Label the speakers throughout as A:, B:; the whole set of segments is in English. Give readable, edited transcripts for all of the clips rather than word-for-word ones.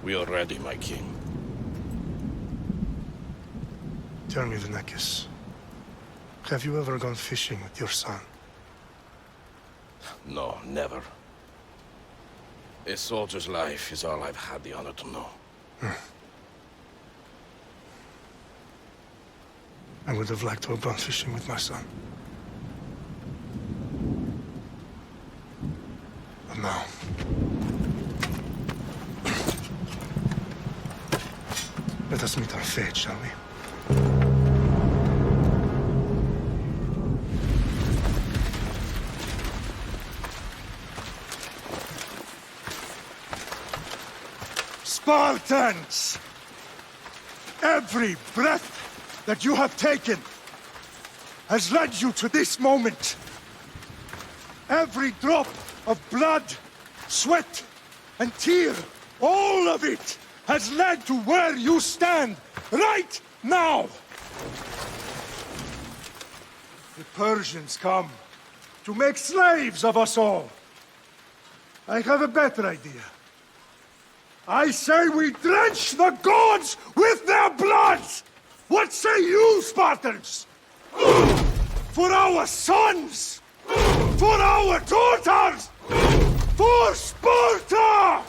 A: We are ready, my king.
B: Tell me, the Nekis. Have you ever gone fishing with your son?
A: No, never. A soldier's life is all I've had the honor to know.
B: I would have liked to have gone fishing with my son. But now... let us meet our fate, shall we?
C: Spartans! Every breath that you have taken has led you to this moment. Every drop of blood, sweat, and tear, all of it has led to where you stand right now. The Persians come to make slaves of us all. I have a better idea. I say we drench the gods with their blood! What say you, Spartans? For our sons! For our daughters! For Sparta!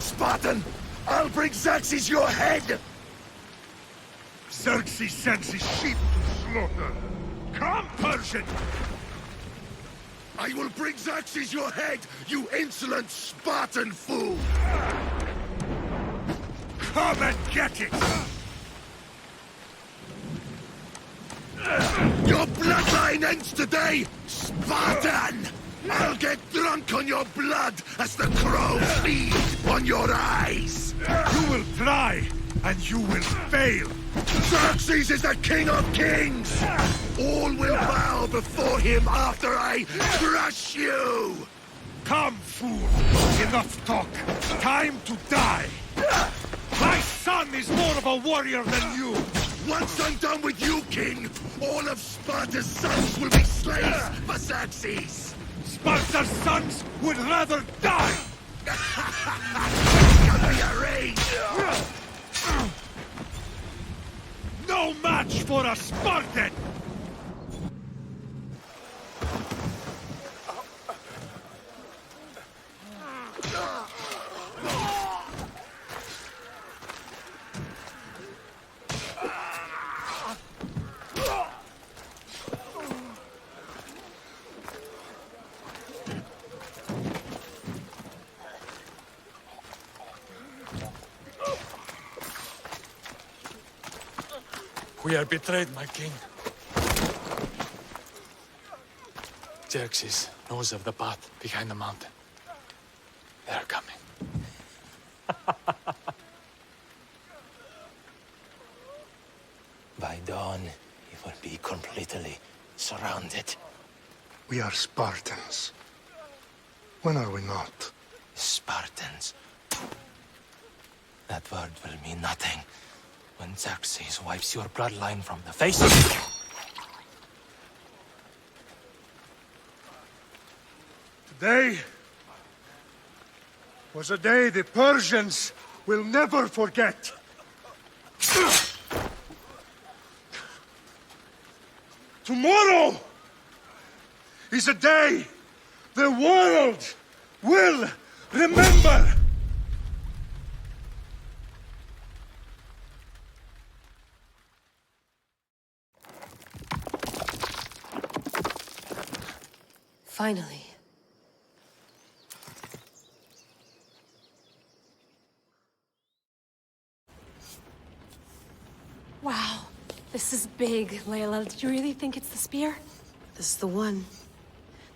D: Spartan! I'll bring Xerxes your head!
C: Xerxes sends his sheep to slaughter. Come, Persian!
D: I will bring Xerxes your head, you insolent Spartan fool!
C: Come and get it!
D: Your bloodline ends today, Spartan! I'll get drunk on your blood as the crows feed on your eyes!
C: You will try, and you will fail!
D: Xerxes is the king of kings! All will bow before him after I crush you!
C: Come, fool! Enough talk. Time to die! My son is more of a warrior than you!
D: Once I'm done with you, king, all of Sparta's sons will be slaves for Xerxes!
C: Sparta's sons would rather die!
D: Got me a rage!
C: No match for a Spartan!
E: We are betrayed, my king. Xerxes knows of the path behind the mountain. They're coming.
F: By dawn, he will be completely surrounded.
B: We are Spartans. When are we not?
F: Spartans. That word will mean nothing when Xerxes wipes your bloodline from the face.
C: Today was a day the Persians will never forget. Tomorrow is a day the world will remember.
G: Finally.
H: Wow, this is big, Layla. Did you really think it's the spear?
G: This is the one.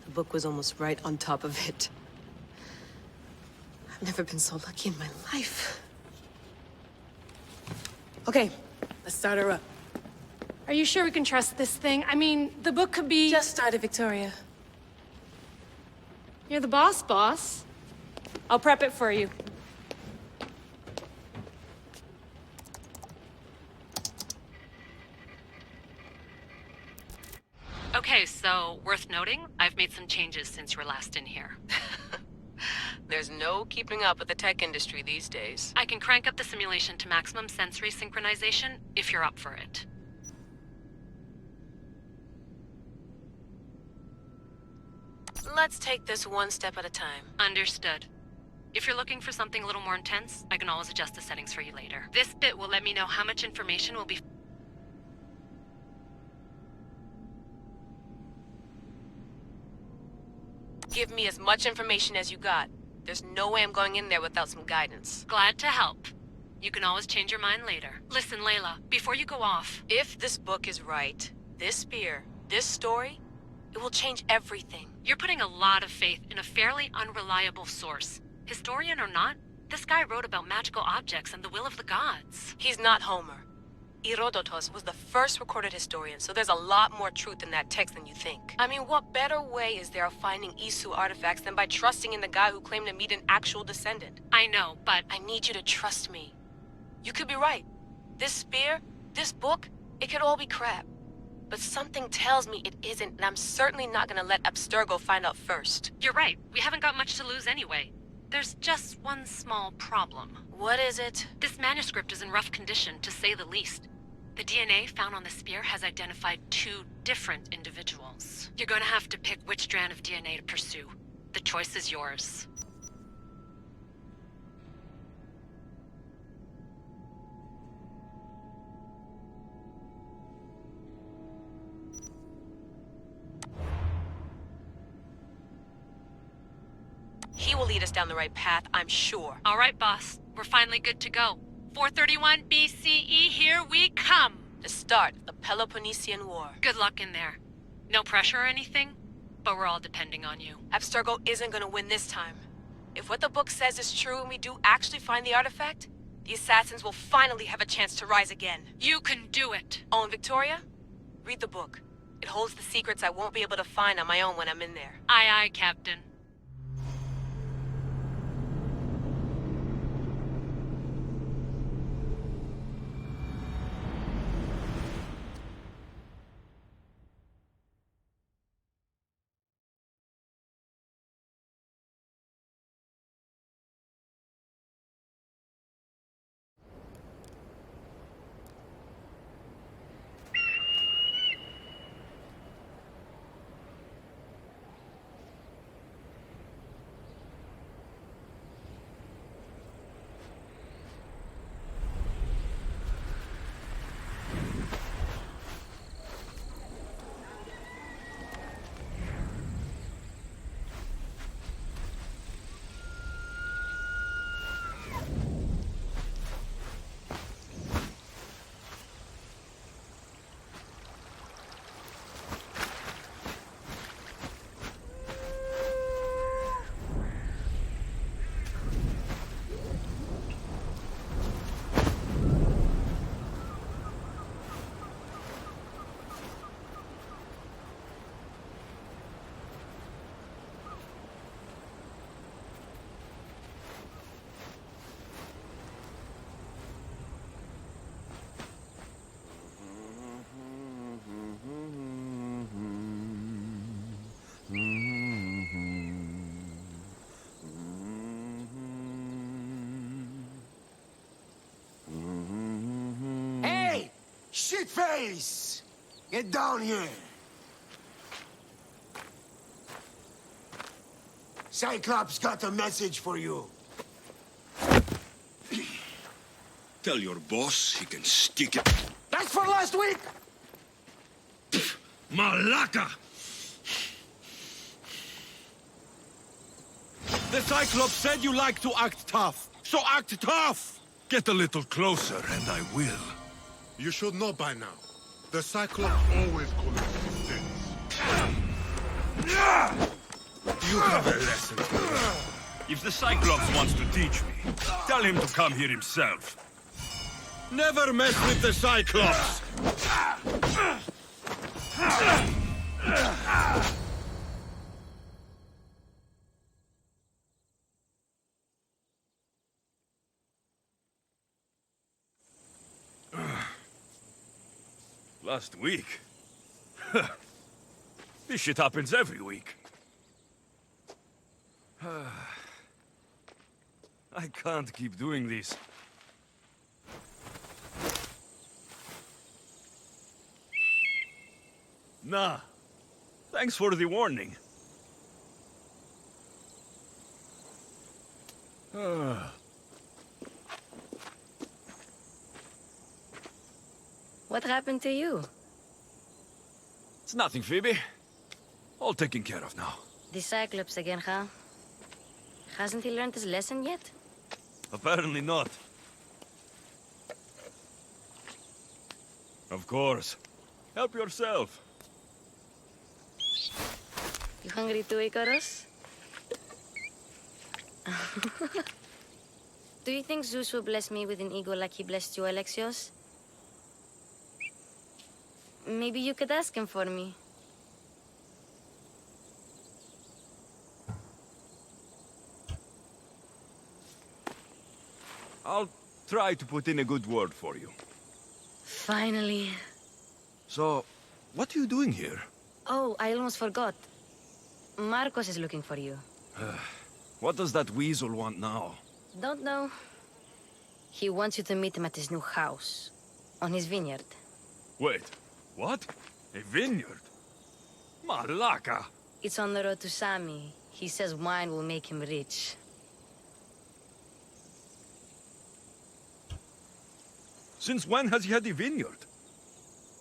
G: The book was almost right on top of it. I've never been so lucky in my life. Okay, let's start her up.
H: Are you sure we can trust this thing? I mean, the book could be...
G: Just started, Victoria.
H: You're the boss. I'll prep it for you.
I: Okay, so worth noting, I've made some changes since you were last in here.
G: There's no keeping up with the tech industry these days.
I: I can crank up the simulation to maximum sensory synchronization if you're up for it.
G: Let's take this one step at a time.
I: Understood. If you're looking for something a little more intense, I can always adjust the settings for you later. This bit will let me know how much information will be...
G: Give me as much information as you got. There's no way I'm going in there without some guidance.
I: Glad to help. You can always change your mind later. Listen, Layla, before you go off...
G: If this book is right, this spear, this story, it will change everything.
I: You're putting a lot of faith in a fairly unreliable source. Historian or not, this guy wrote about magical objects and the will of the gods.
G: He's not Homer. Herodotus was the first recorded historian, so there's a lot more truth in that text than you think. I mean, what better way is there of finding Isu artifacts than by trusting in the guy who claimed to meet an actual descendant?
I: I know, but...
G: I need you to trust me. You could be right. This spear, this book, it could all be crap. But something tells me it isn't, and I'm certainly not gonna let Abstergo find out first.
I: You're right. We haven't got much to lose anyway. There's just one small problem.
G: What is it?
I: This manuscript is in rough condition, to say the least. The DNA found on the spear has identified 2 different individuals. You're going to have to pick which strand of DNA to pursue. The choice is yours.
G: He will lead us down the right path, I'm sure.
I: All right, boss. We're finally good to go. 431 BCE, here we come!
G: To start the Peloponnesian War.
I: Good luck in there. No pressure or anything, but we're all depending on you.
G: Abstergo isn't gonna win this time. If what the book says is true and we do actually find the artifact, The assassins will finally have a chance to rise again.
I: You can do it.
G: Oh, and Victoria? Read the book. It holds the secrets I won't be able to find on my own when I'm in there.
I: Aye, aye, Captain.
J: Shitface! Get down here! Cyclops got a message for you.
D: Tell your boss he can stick it.
J: That's for last week!
D: Malaka! The Cyclops said you like to act tough, so act tough! Get a little closer and I will.
K: You should know by now. The Cyclops always collects his debts.
D: You have a lesson to learn. If the Cyclops wants to teach me, tell him to come here himself. Never mess with the Cyclops! Last week? This shit happens every week. I can't keep doing this. Nah. Thanks for the warning.
L: What happened to you?
D: It's nothing, Phoebe. All taken care of now.
L: The Cyclops again, huh? Hasn't he learned his lesson yet?
D: Apparently not. Of course. Help yourself.
L: You hungry too, Icarus? Do you think Zeus will bless me with an ego like he blessed you, Alexios? Maybe you could ask him for me.
D: I'll try to put in a good word for you.
L: Finally.
D: So, what are you doing here?
L: Oh, I almost forgot. Marcos is looking for you.
D: What does that weasel want now?
L: Don't know. He wants you to meet him at his new house. On his vineyard.
D: Wait, what? A vineyard? Malaka!
L: It's on the road to Sami. He says wine will make him rich.
D: Since when has he had a vineyard?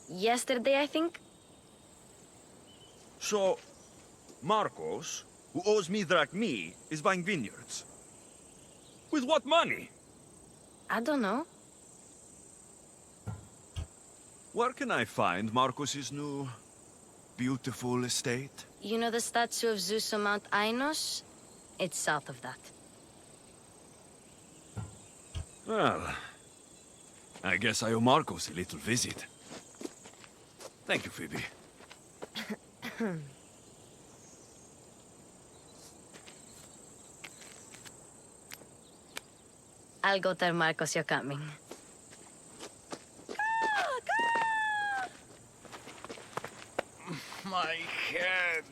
L: Yesterday, I think?
D: So, Marcos, who owes me drachmi, is buying vineyards. With what money?
L: I don't know.
D: Where can I find Marcos's new, beautiful estate?
L: You know the statue of Zeus on Mount Ainos? It's south of that.
D: Well, I guess I owe Marcos a little visit. Thank you, Phoebe.
L: I'll go tell Marcos you're coming.
D: My head.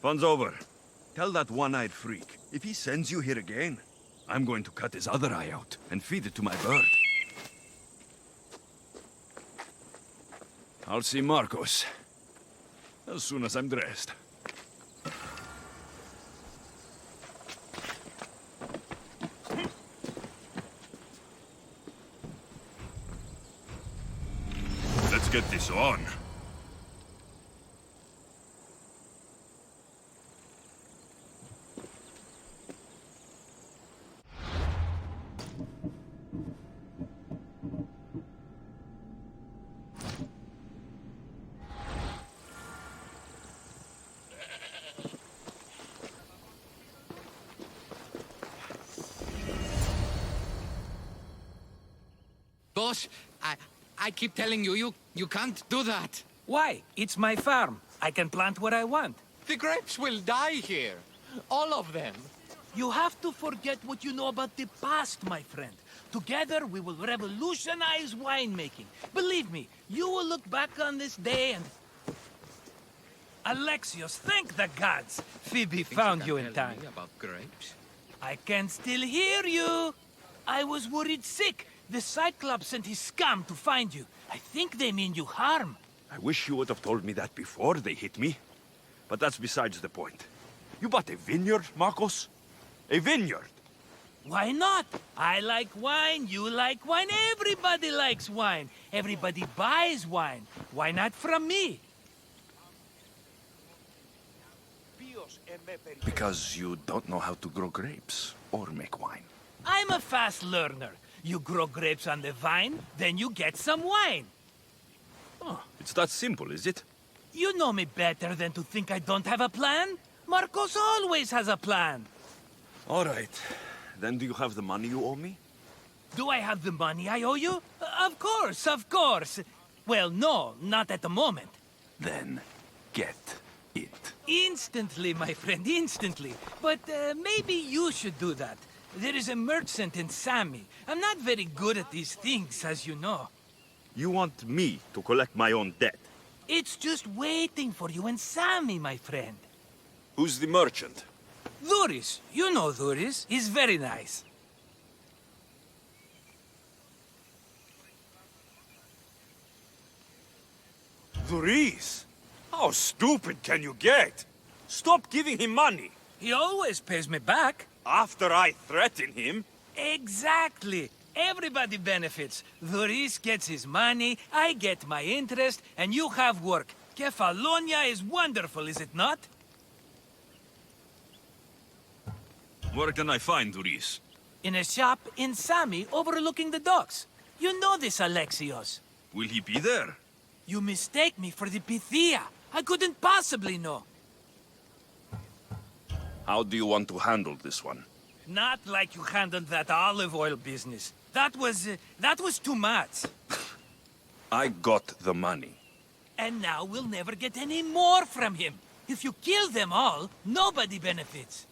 D: Fun's over. Tell that one-eyed freak, if he sends you here again, I'm going to cut his other eye out and feed it to my bird. I'll see Marcos as soon as I'm dressed. Let's get this on.
M: Boss, I keep telling you, you can't do that.
N: Why? It's my farm. I can plant what I want.
M: The grapes will die here. All of them.
N: You have to forget what you know about the past, my friend. Together, we will revolutionize winemaking. Believe me, you will look back on this day and... Alexios, thank the gods! Phoebe found you in time.
M: About grapes?
N: I can still hear you. I was worried sick. The Cyclops sent his scum to find you. I think they mean you harm.
D: I wish you would have told me that before they hit me. But that's besides the point. You bought a vineyard, Marcos? A vineyard?
N: Why not? I like wine, you like wine, everybody likes wine. Everybody buys wine. Why not from me?
D: Because you don't know how to grow grapes or make wine.
N: I'm a fast learner. You grow grapes on the vine, then you get some wine.
D: Oh, it's that simple, is it?
N: You know me better than to think I don't have a plan. Marcos always has a plan.
D: All right. Then do you have the money you owe me?
N: Do I have the money I owe you? Of course, of course. Well, no, not at the moment.
D: Then get it.
N: Instantly, my friend, instantly. But maybe you should do that. There is a merchant in Sami. I'm not very good at these things, as you know.
D: You want me to collect my own debt?
N: It's just waiting for you in Sami, my friend.
D: Who's the merchant?
N: Dhuris. You know Dhuris. He's very nice.
D: Dhuris? How stupid can you get? Stop giving him money.
N: He always pays me back.
D: After I threaten him?
N: Exactly. Everybody benefits. Dhuris gets his money, I get my interest, and you have work. Kefalonia is wonderful, is it not?
D: Where can I find Dhuris?
N: In a shop in Sami overlooking the docks. You know this, Alexios.
D: Will he be there?
N: You mistake me for the Pythia. I couldn't possibly know.
D: How do you want to handle this one?
N: Not like you handled that olive oil business. That was too much.
D: I got the money.
N: And now we'll never get any more from him. If you kill them all, nobody benefits.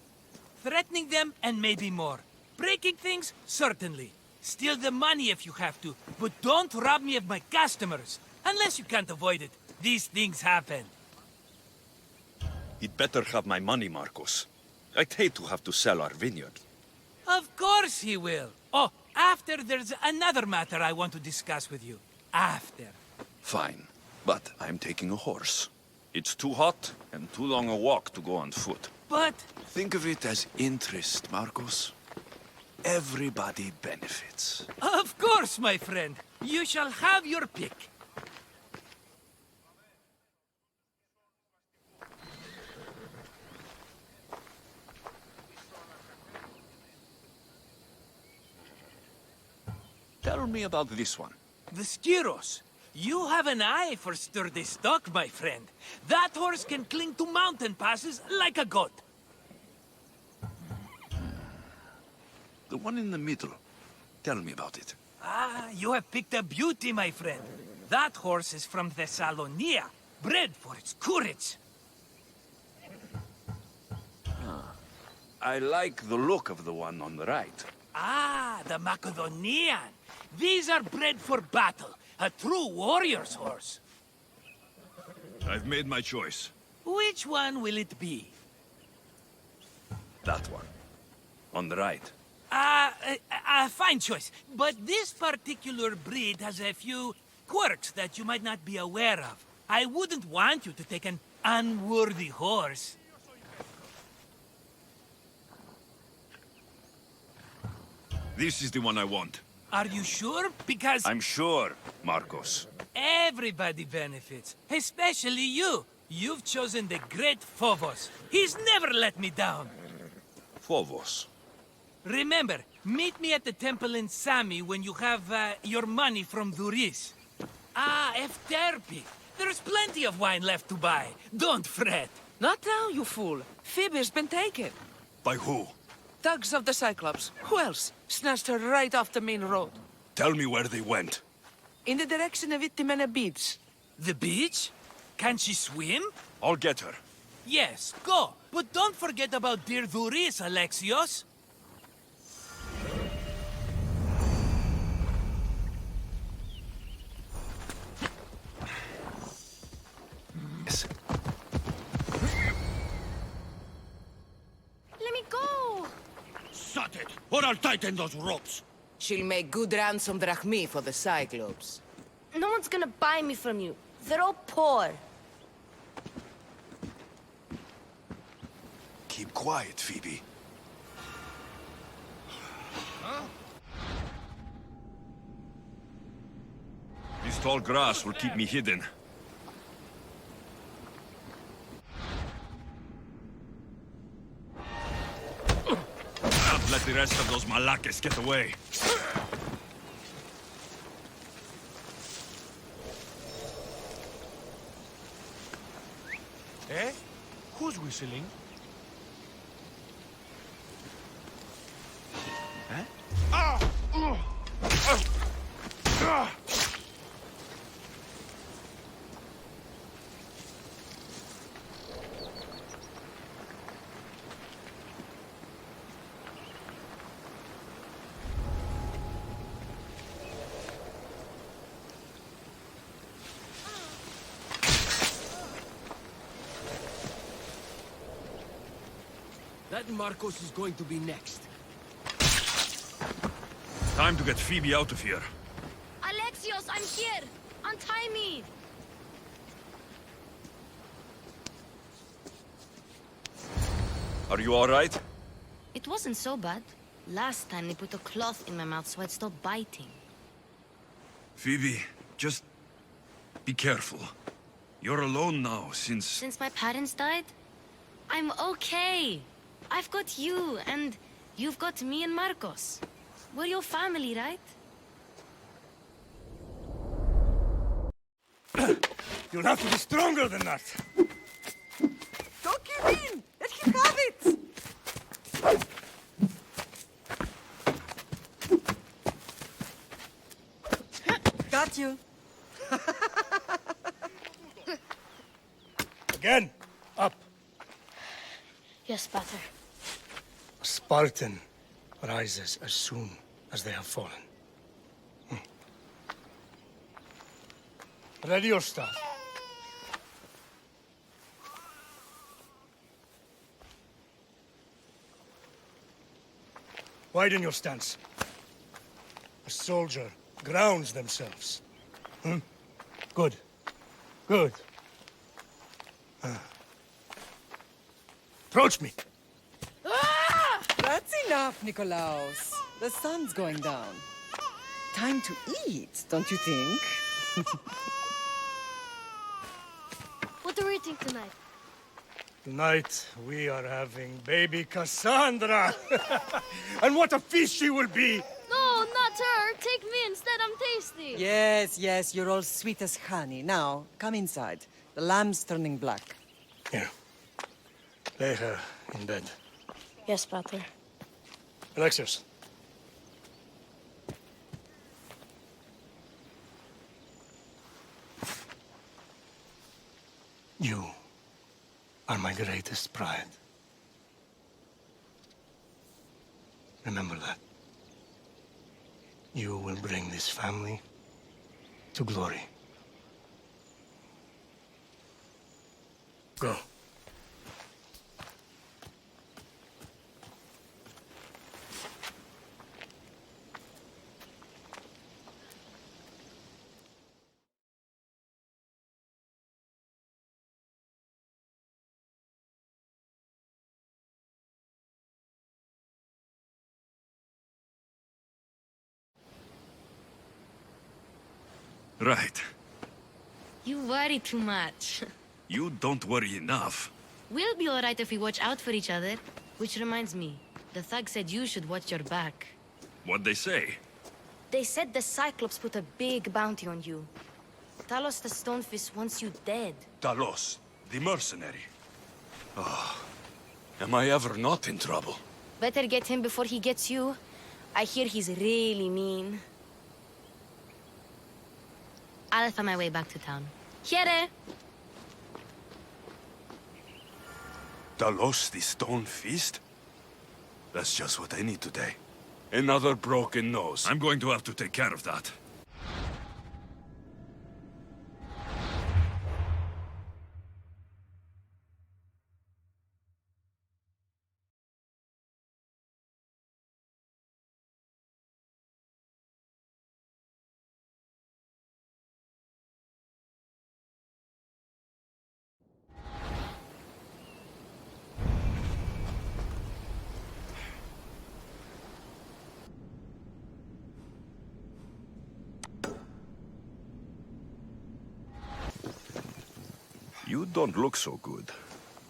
N: Threatening them, and maybe more. Breaking things, certainly. Steal the money if you have to, but don't rob me of my customers. Unless you can't avoid it. These things happen.
D: He'd better have my money, Marcos. I'd hate to have to sell our vineyard.
N: Of course he will. Oh, after there's another matter I want to discuss with you. After.
D: Fine, but I'm taking a horse. It's too hot and too long a walk to go on foot.
N: But...
D: Think of it as interest, Marcos. Everybody benefits.
N: Of course, my friend. You shall have your pick.
D: Tell me about this one.
N: The Skiros. You have an eye for sturdy stock, my friend. That horse can cling to mountain passes like a goat.
D: The one in the middle. Tell me about it.
N: Ah, you have picked a beauty, my friend. That horse is from Thessalonia, bred for its courage.
D: I like the look of the one on the right.
N: Ah, the Macedonian. These are bred for battle. A true warrior's horse.
D: I've made my choice.
N: Which one will it be?
D: That one. On the right.
N: Fine choice. But this particular breed has a few quirks that you might not be aware of. I wouldn't want you to take an unworthy horse.
D: This is the one I want.
N: Are you sure? Because
D: I'm sure, Marcos.
N: everybody benefits, especially you. You've chosen the great Phobos. He's never let me down.
D: Phobos.
N: Remember, meet me at the temple in Sami when you have your money from Duris. Ah, Efterpi. There's plenty of wine left to buy. Don't fret.
O: Not now, you fool. Phoebe's been taken.
D: By who?
O: Thugs of the Cyclops. Who else? Snatched her right off the main road.
D: Tell me where they went.
O: In the direction of Itimena Beach.
N: The beach? Can she swim?
D: I'll get her.
N: Yes, go. But don't forget about dear Duris, Alexios.
L: Let me go!
D: Shut it, or I'll tighten those ropes.
O: She'll make good ransom drachmi for the Cyclops.
L: No one's gonna buy me from you. They're all poor.
D: Keep quiet, Phoebe. This tall grass will keep me hidden. Can't let the rest of those malakes get away.
C: Eh? Who's whistling?
D: Huh?
P: That Marcos is going to be next.
D: Time to get Phoebe out of here.
L: Alexios, I'm here! Untie me!
D: Are you all right?
L: It wasn't so bad. Last time they put a cloth in my mouth so I'd stop biting.
D: Phoebe, just be careful. You're alone now since...
L: Since my parents died? I'm okay. I've got you, and you've got me and Marcos. We're your family, right?
C: You'll have to be stronger than that.
O: Don't give in! Let him have it! Got you.
C: Again. Up.
L: Yes, Pater.
B: A Spartan rises as soon as they have fallen. Ready your staff. Widen your stance. A soldier grounds themselves. Good. Good. Approach me.
O: That's enough, Nikolaos. The sun's going down. Time to eat, don't you think?
L: What are we eating tonight?
B: Tonight, we are having baby Cassandra. And what a feast she will be!
L: No, not her. Take me instead. I'm tasty.
O: Yes, you're all sweet as honey. Now, come inside. The lamb's turning black.
B: Here. Lay her in bed.
H: Yes, Pater.
B: Alexios. You are my greatest pride. Remember that. You will bring this family to glory. Go.
D: Right.
L: You worry too much.
D: You don't worry enough.
L: We'll be alright if we watch out for each other. Which reminds me, the thug said you should watch your back.
D: What'd they say?
L: They said the Cyclops put a big bounty on you. Talos the Stonefist wants you dead.
D: Talos, the mercenary. Oh, am I ever not in trouble?
L: Better get him before he gets you. I hear he's really mean. I'll find my way back to town. Here!
D: Talos, the Stone Fist? That's just what I need today. Another broken nose. I'm going to have to take care of that. You don't look so good.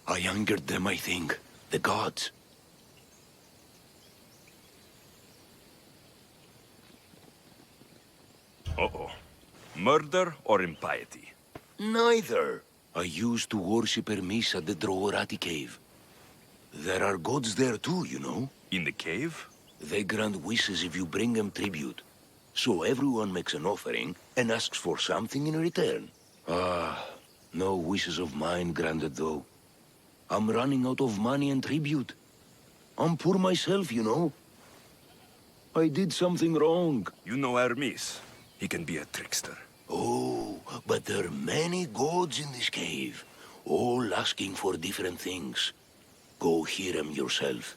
Q: I angered them, I think. The gods.
D: Uh-oh. Murder or impiety?
Q: Neither. I used to worship Hermes at the Drogorati cave. There are gods there too, you know.
D: In the cave?
Q: They grant wishes if you bring them tribute. So everyone makes an offering and asks for something in return. No wishes of mine granted, though. I'm running out of money and tribute. I'm poor myself, you know. I did something wrong.
D: You know Hermes. He can be a trickster.
Q: Oh, but there are many gods in this cave, all asking for different things. Go hear them yourself.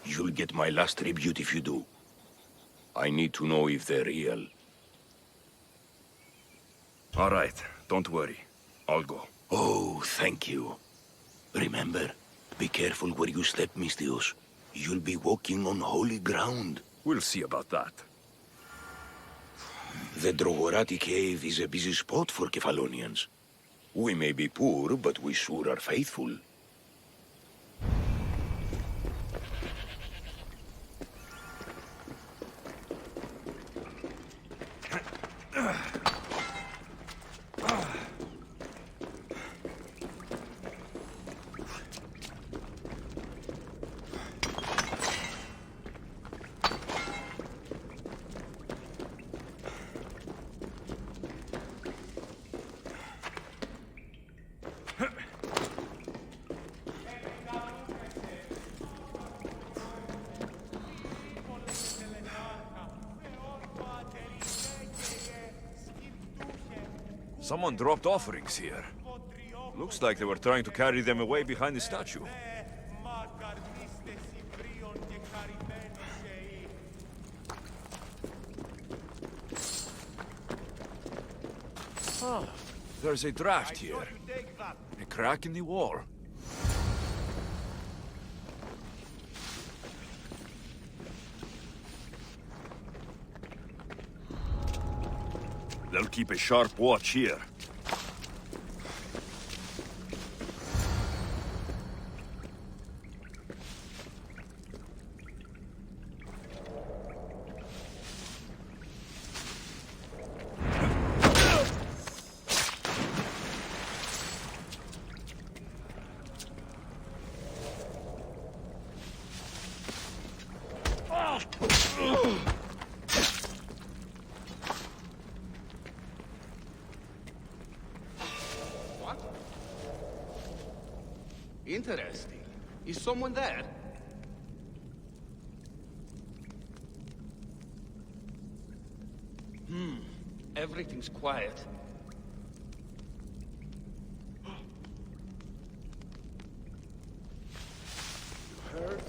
Q: You'll get my last tribute if you do. I need to know if they're real.
D: All right, don't worry. I'll go.
Q: Oh, thank you. Remember, be careful where you step, Mistios. You'll be walking on holy ground.
D: We'll see about that.
Q: The Drogorati cave is a busy spot for Kefalonians. We may be poor, but we sure are faithful.
D: Someone dropped offerings here. Looks like they were trying to carry them away behind the statue. Oh, there's a draft here. A crack in the wall. They'll keep a sharp watch here.
R: Interesting. Is someone there? Everything's quiet.
S: You heard?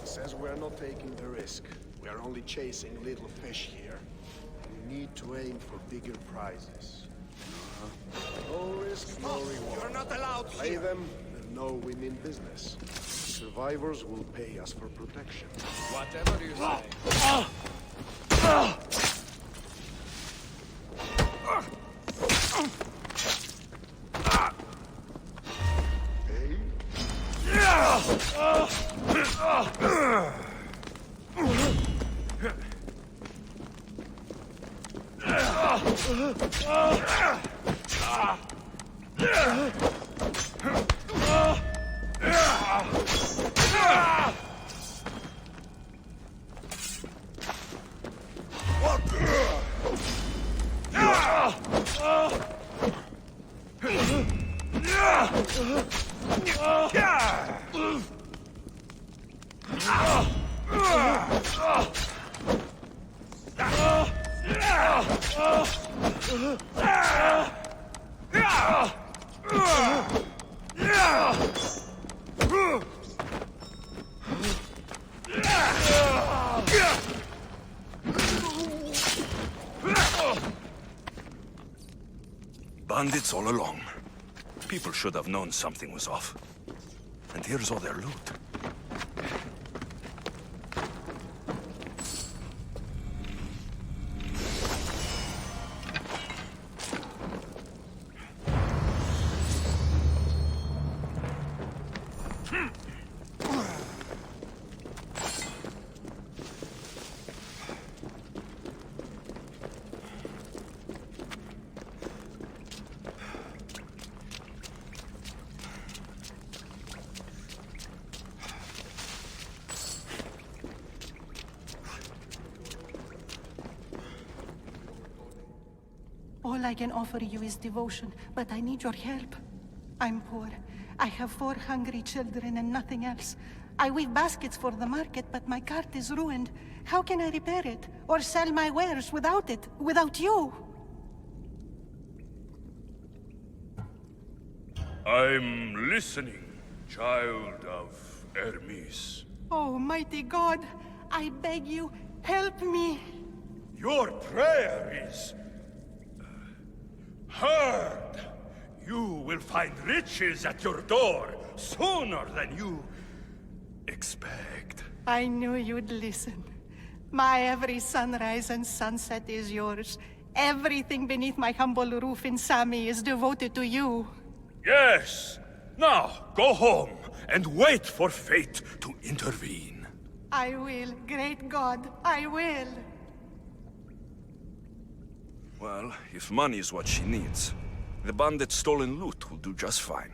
S: He says we're not taking the risk. We are only chasing little fish here. We need to aim for bigger prizes. No risk, no reward.
J: You're not allowed
S: Play
J: here.
S: them, and know we mean business. Survivors will pay us for protection.
R: Whatever you say.
D: Bandits all along. People should have known something was off. And here's all their loot.
T: All I can offer you is devotion, but I need your help. I'm poor. I have 4 hungry children and nothing else. I weave baskets for the market, but my cart is ruined. How can I repair it? Or sell my wares without it? Without you?
D: I'm listening, child of Hermes.
T: Oh, mighty God, I beg you, help me.
D: Your prayer is heard. You will find riches at your door sooner than you expect.
T: I knew you'd listen. My every sunrise and sunset is yours. Everything beneath my humble roof in Sami is devoted to you.
D: Yes. Now, go home and wait for fate to intervene.
T: I will, great God, I will.
D: Well, if money is what she needs, the bandit's stolen loot will do just fine.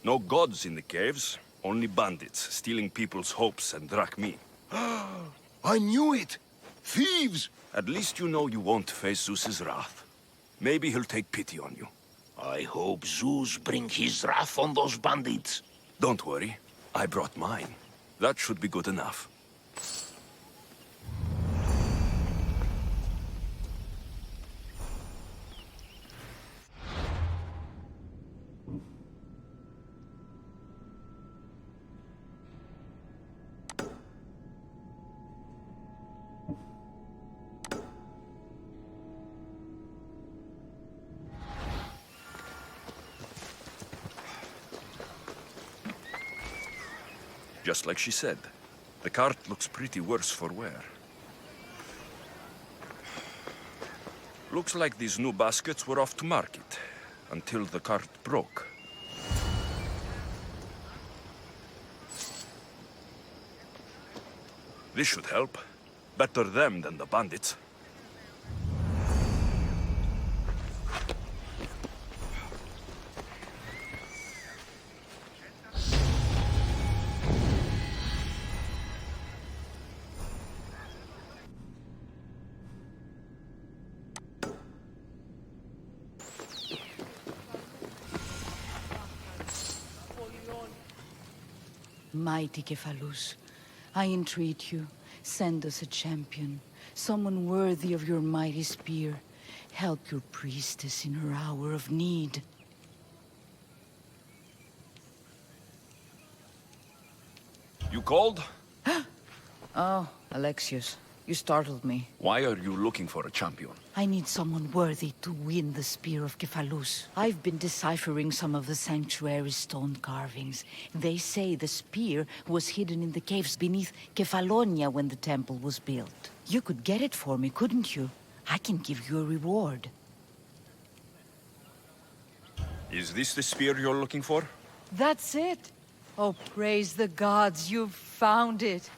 D: No gods in the caves, only bandits stealing people's hopes and drachmi.
Q: I knew it! Thieves!
D: At least you know you won't face Zeus's wrath. Maybe he'll take pity on you.
Q: I hope Zeus brings his wrath on those bandits.
D: Don't worry, I brought mine. That should be good enough. Just like she said, the cart looks pretty worse for wear. Looks like these new baskets were off to market, until the cart broke. This should help. Better them than the bandits.
U: Mighty Kephalus, I entreat you, send us a champion, someone worthy of your mighty spear. Help your priestess in her hour of need.
D: You called?
U: Oh, Alexius, you startled me.
D: Why are you looking for a champion?
U: I need someone worthy to win the spear of Kephalus. I've been deciphering some of the sanctuary's stone carvings. They say the spear was hidden in the caves beneath Kefalonia when the temple was built. You could get it for me, couldn't you? I can give you a reward.
D: Is this the spear you're looking for?
U: That's it. Oh, praise the gods, you've found it.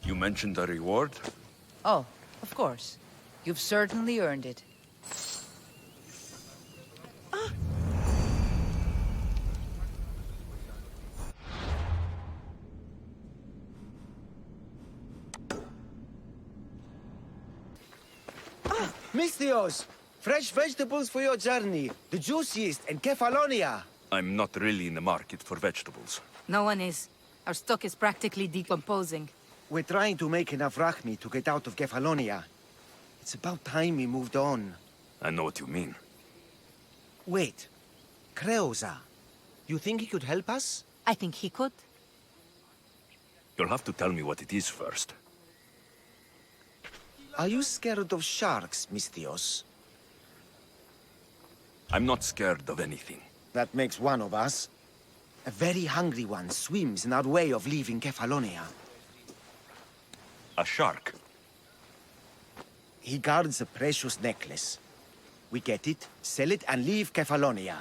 D: You mentioned a reward?
U: Oh, of course. You've certainly earned it.
J: Misthios! Fresh vegetables for your journey. The juiciest in Kefalonia.
D: I'm not really in the market for vegetables.
U: No one is. Our stock is practically decomposing.
J: We're trying to make enough rachmi to get out of Kefalonia. It's about time we moved on.
D: I know what you mean.
J: Wait. Creosa. You think he could help us?
U: I think he could.
D: You'll have to tell me what it is first.
J: Are you scared of sharks, Misthios?
D: I'm not scared of anything.
J: That makes one of us. A very hungry one swims in our way of leaving Kefalonia.
D: A shark?
J: He guards a precious necklace. We get it, sell it, and leave Kefalonia.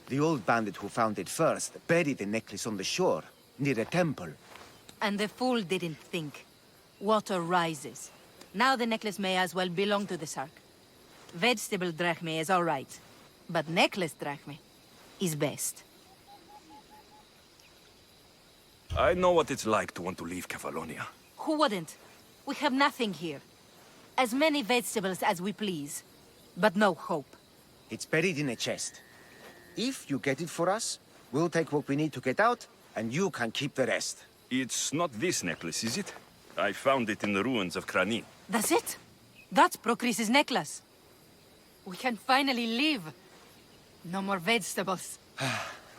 J: The old bandit who found it first buried the necklace on the shore, near a temple.
U: And the fool didn't think. Water rises. Now the necklace may as well belong to the shark. Vegetable drachme is all right, but necklace drachme is best.
D: I know what it's like to want to leave Kefalonia.
U: Who wouldn't? We have nothing here. As many vegetables as we please, but no hope.
J: It's buried in a chest. If you get it for us, we'll take what we need to get out, and you can keep the rest.
D: It's not this necklace, is it? I found it in the ruins of Krani.
U: That's it? That's Procris's necklace. We can finally leave. No more vegetables.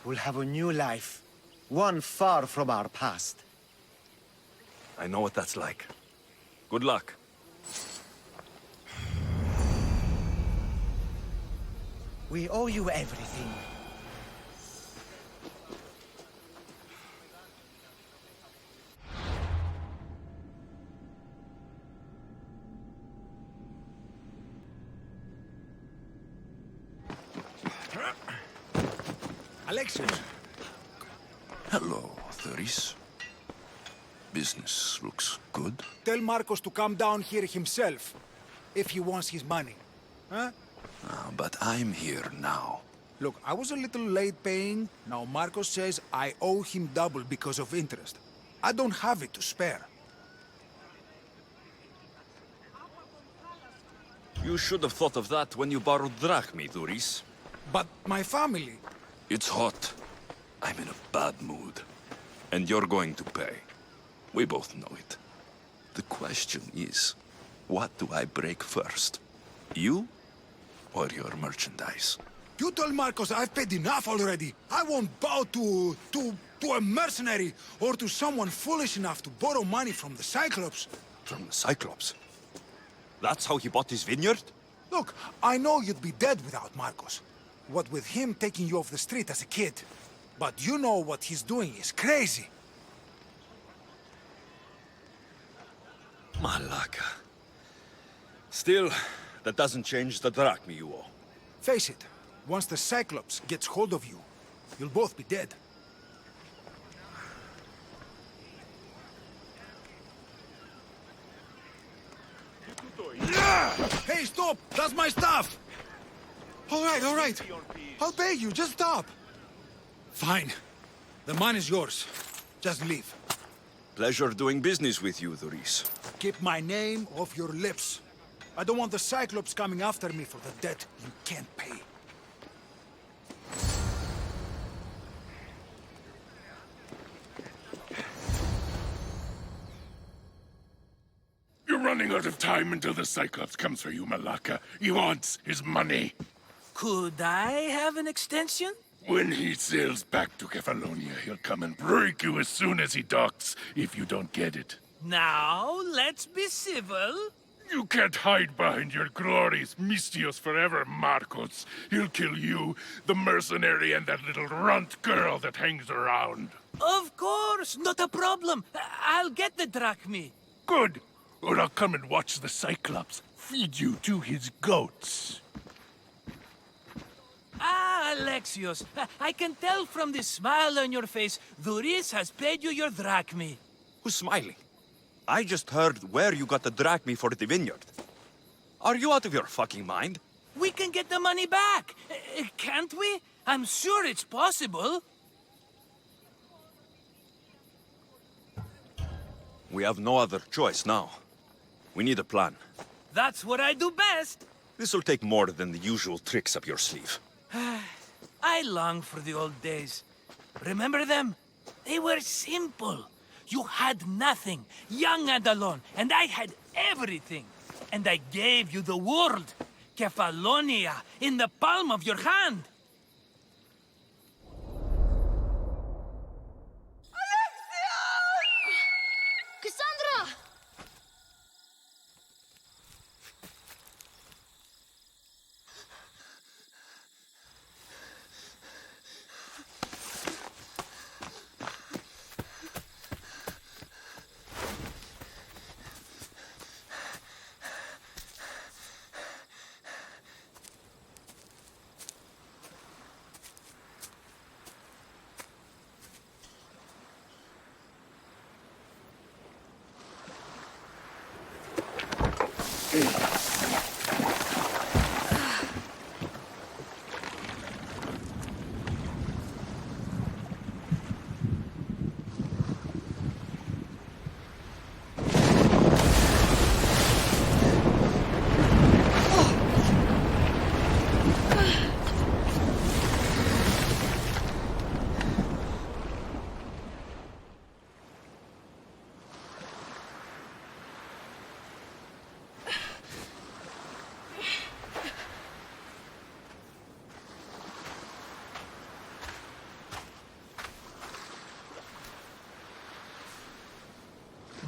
J: We'll have a new life. One far from our past.
D: I know what that's like. Good luck.
J: We owe you everything.
C: Alexius.
Q: Hello, Theris. Business looks good.
C: Tell Marcos to come down here himself, if he wants his money. Huh?
Q: But I'm here now.
C: Look, I was a little late paying. Now Marcos says I owe him double because of interest. I don't have it to spare.
D: You should have thought of that when you borrowed drachmi, Thuris.
C: But my family...
Q: It's hot. I'm in a bad mood. And you're going to pay. We both know it. The question is, what do I break first? You or your merchandise?
C: You told Marcos I've paid enough already. I won't bow to a mercenary or to someone foolish enough to borrow money from the Cyclops.
D: From the Cyclops? That's how he bought his vineyard?
C: Look, I know you'd be dead without Marcos. What with him taking you off the street as a kid. But you know what he's doing is crazy.
D: Malaka. Still, that doesn't change the drachmi you owe.
C: Face it, Once the Cyclops gets hold of you, you'll both be dead. Hey, stop! That's my stuff! All right. I'll pay you, just stop. Fine. The mine is yours. Just leave.
D: Pleasure doing business with you, Doris.
C: Keep my name off your lips. I don't want the Cyclops coming after me for the debt you can't pay.
A: You're running out of time until the Cyclops comes for you, Malaka. He wants his money.
N: Could I have an extension?
A: When he sails back to Kefalonia, he'll come and break you as soon as he docks, if you don't get it.
N: Now, let's be civil.
A: You can't hide behind your glories, Mistios forever, Marcos. He'll kill you, the mercenary, and that little runt girl that hangs around.
N: Of course, not a problem. I'll get the drachmi.
A: Good. Or I'll come and watch the Cyclops feed you to his goats.
N: Ah, Alexios, I can tell from the smile on your face, Doris has paid you your drachmi.
V: Who's smiling? I just heard where you got the drachmi for the vineyard. Are you out of your fucking mind?
N: We can get the money back, can't we? I'm sure it's possible.
V: We have no other choice now. We need a plan.
N: That's what I do best.
V: This will take more than the usual tricks up your sleeve.
N: I long for the old days. Remember them? They were simple. You had nothing, young and alone, and I had everything. And I gave you the world, Kefalonia, in the palm of your hand.
L: Cassandra!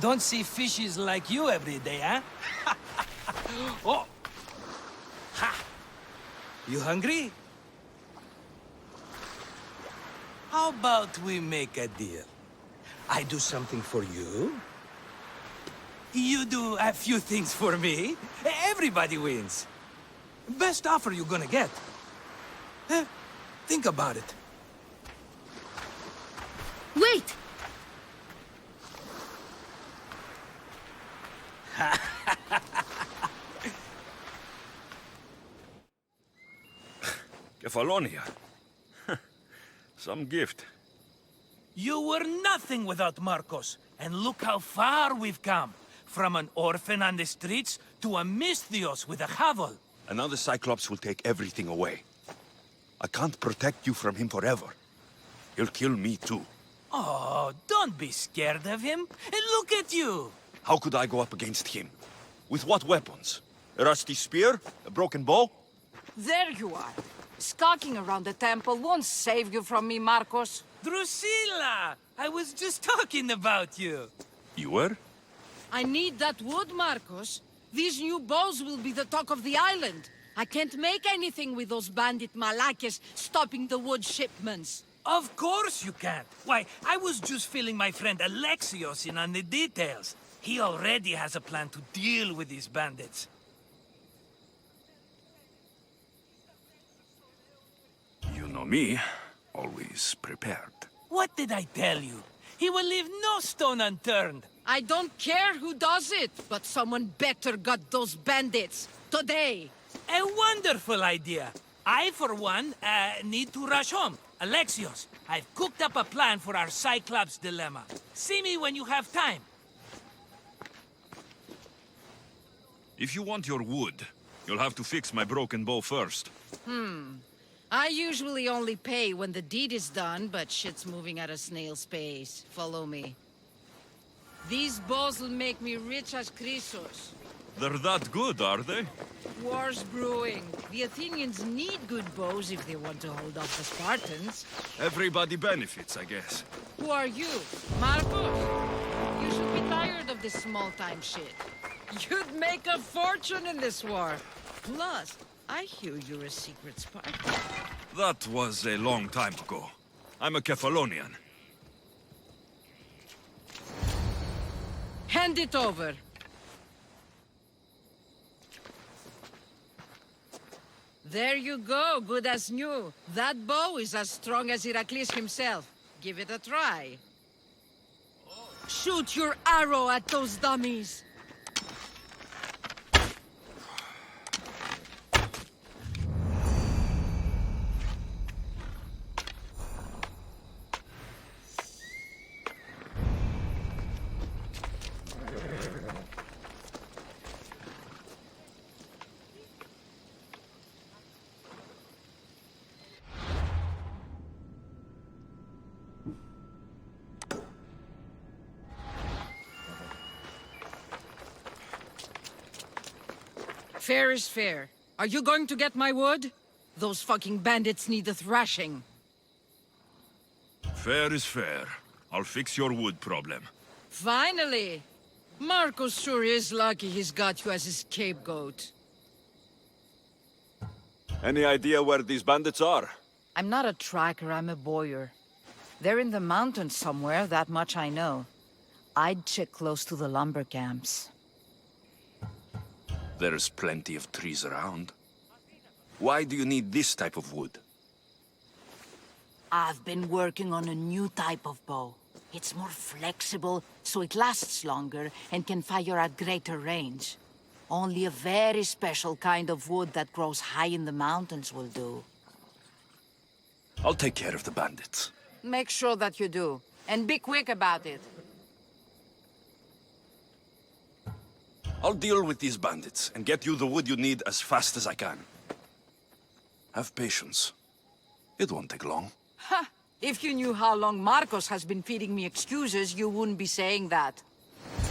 N: Don't see fishes like you every day, huh? Oh! Ha! You hungry? How about we make a deal? I do something for you. You do a few things for me. Everybody wins. Best offer you're gonna get. Think about it.
L: Wait!
V: Kefalonia. Some gift.
N: You were nothing without Marcos, and look how far we've come. From an orphan on the streets to a Mistios with a hovel.
V: And now the Cyclops will take everything away. I can't protect you from him forever. He'll kill me too.
N: Oh, don't be scared of him. Look at you.
V: How could I go up against him? With what weapons? A rusty spear? A broken bow?
U: There you are. Skulking around the temple won't save you from me, Marcos.
N: Drusilla! I was just talking about you.
V: You were?
U: I need that wood, Marcos. These new bows will be the talk of the island. I can't make anything with those bandit malakes stopping the wood shipments.
N: Of course you can't. Why, I was just filling my friend Alexios in on the details. He already has a plan to deal with these bandits.
V: know me, always prepared.
N: What did I tell you? He will leave no stone unturned.
E: I don't care who does it, but someone better got those bandits. Today.
N: A wonderful idea. I, for one, need to rush home. Alexios, I've cooked up a plan for our Cyclops dilemma. See me when you have time.
D: If you want your wood, you'll have to fix my broken bow first.
E: I usually only pay when the deed is done, but shit's moving at a snail's pace. Follow me. These bows will make me rich as Chrysos.
D: They're that good, are they?
E: War's brewing. The Athenians need good bows if they want to hold off the Spartans.
D: Everybody benefits, I guess.
E: Who are you? Marcos? You should be tired of this small-time shit. You'd make a fortune in this war. Plus, I hear you're a secret Spartan.
D: That was a long time ago. I'm a Kephalonian.
E: Hand it over. There you go, good as new. That bow is as strong as Heracles himself. Give it a try. Shoot your arrow at those dummies. Fair is fair. Are you going to get my wood? Those fucking bandits need a thrashing.
D: Fair is fair. I'll fix your wood problem.
E: Finally! Marcos sure is lucky he's got you as his scapegoat.
V: Any idea where these bandits are?
U: I'm not a tracker, I'm a boyer. They're in the mountains somewhere, that much I know. I'd check close to the lumber camps.
V: There's plenty of trees around. Why do you need this type of wood?
U: I've been working on a new type of bow. It's more flexible, so it lasts longer and can fire at greater range. Only a very special kind of wood that grows high in the mountains will do.
V: I'll take care of the bandits.
E: Make sure that you do. And be quick about it.
V: I'll deal with these bandits and get you the wood you need as fast as I can. Have patience. It won't take long.
E: Ha! If you knew how long Marcos has been feeding me excuses, you wouldn't be saying that.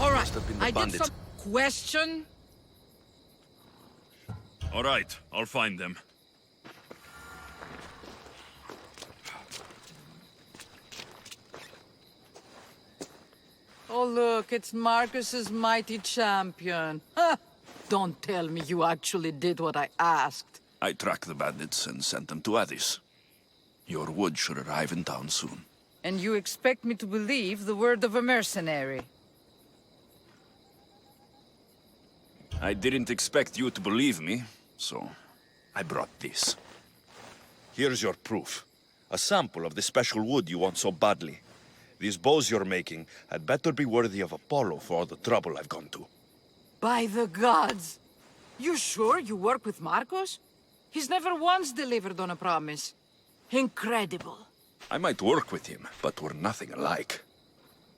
E: All right, I did some question.
D: All right, I'll find them.
E: Oh, look, it's Marcus's mighty champion. Ha! Don't tell me you actually did what I asked.
V: I tracked the bandits and sent them to Addis. Your wood should arrive in town soon.
E: And you expect me to believe the word of a mercenary?
V: I didn't expect you to believe me, so I brought this. Here's your proof. A sample of the special wood you want so badly. These bows you're making had better be worthy of Apollo for all the trouble I've gone to.
E: By the gods! You sure you work with Marcos? He's never once delivered on a promise. Incredible.
V: I might work with him, but we're nothing alike.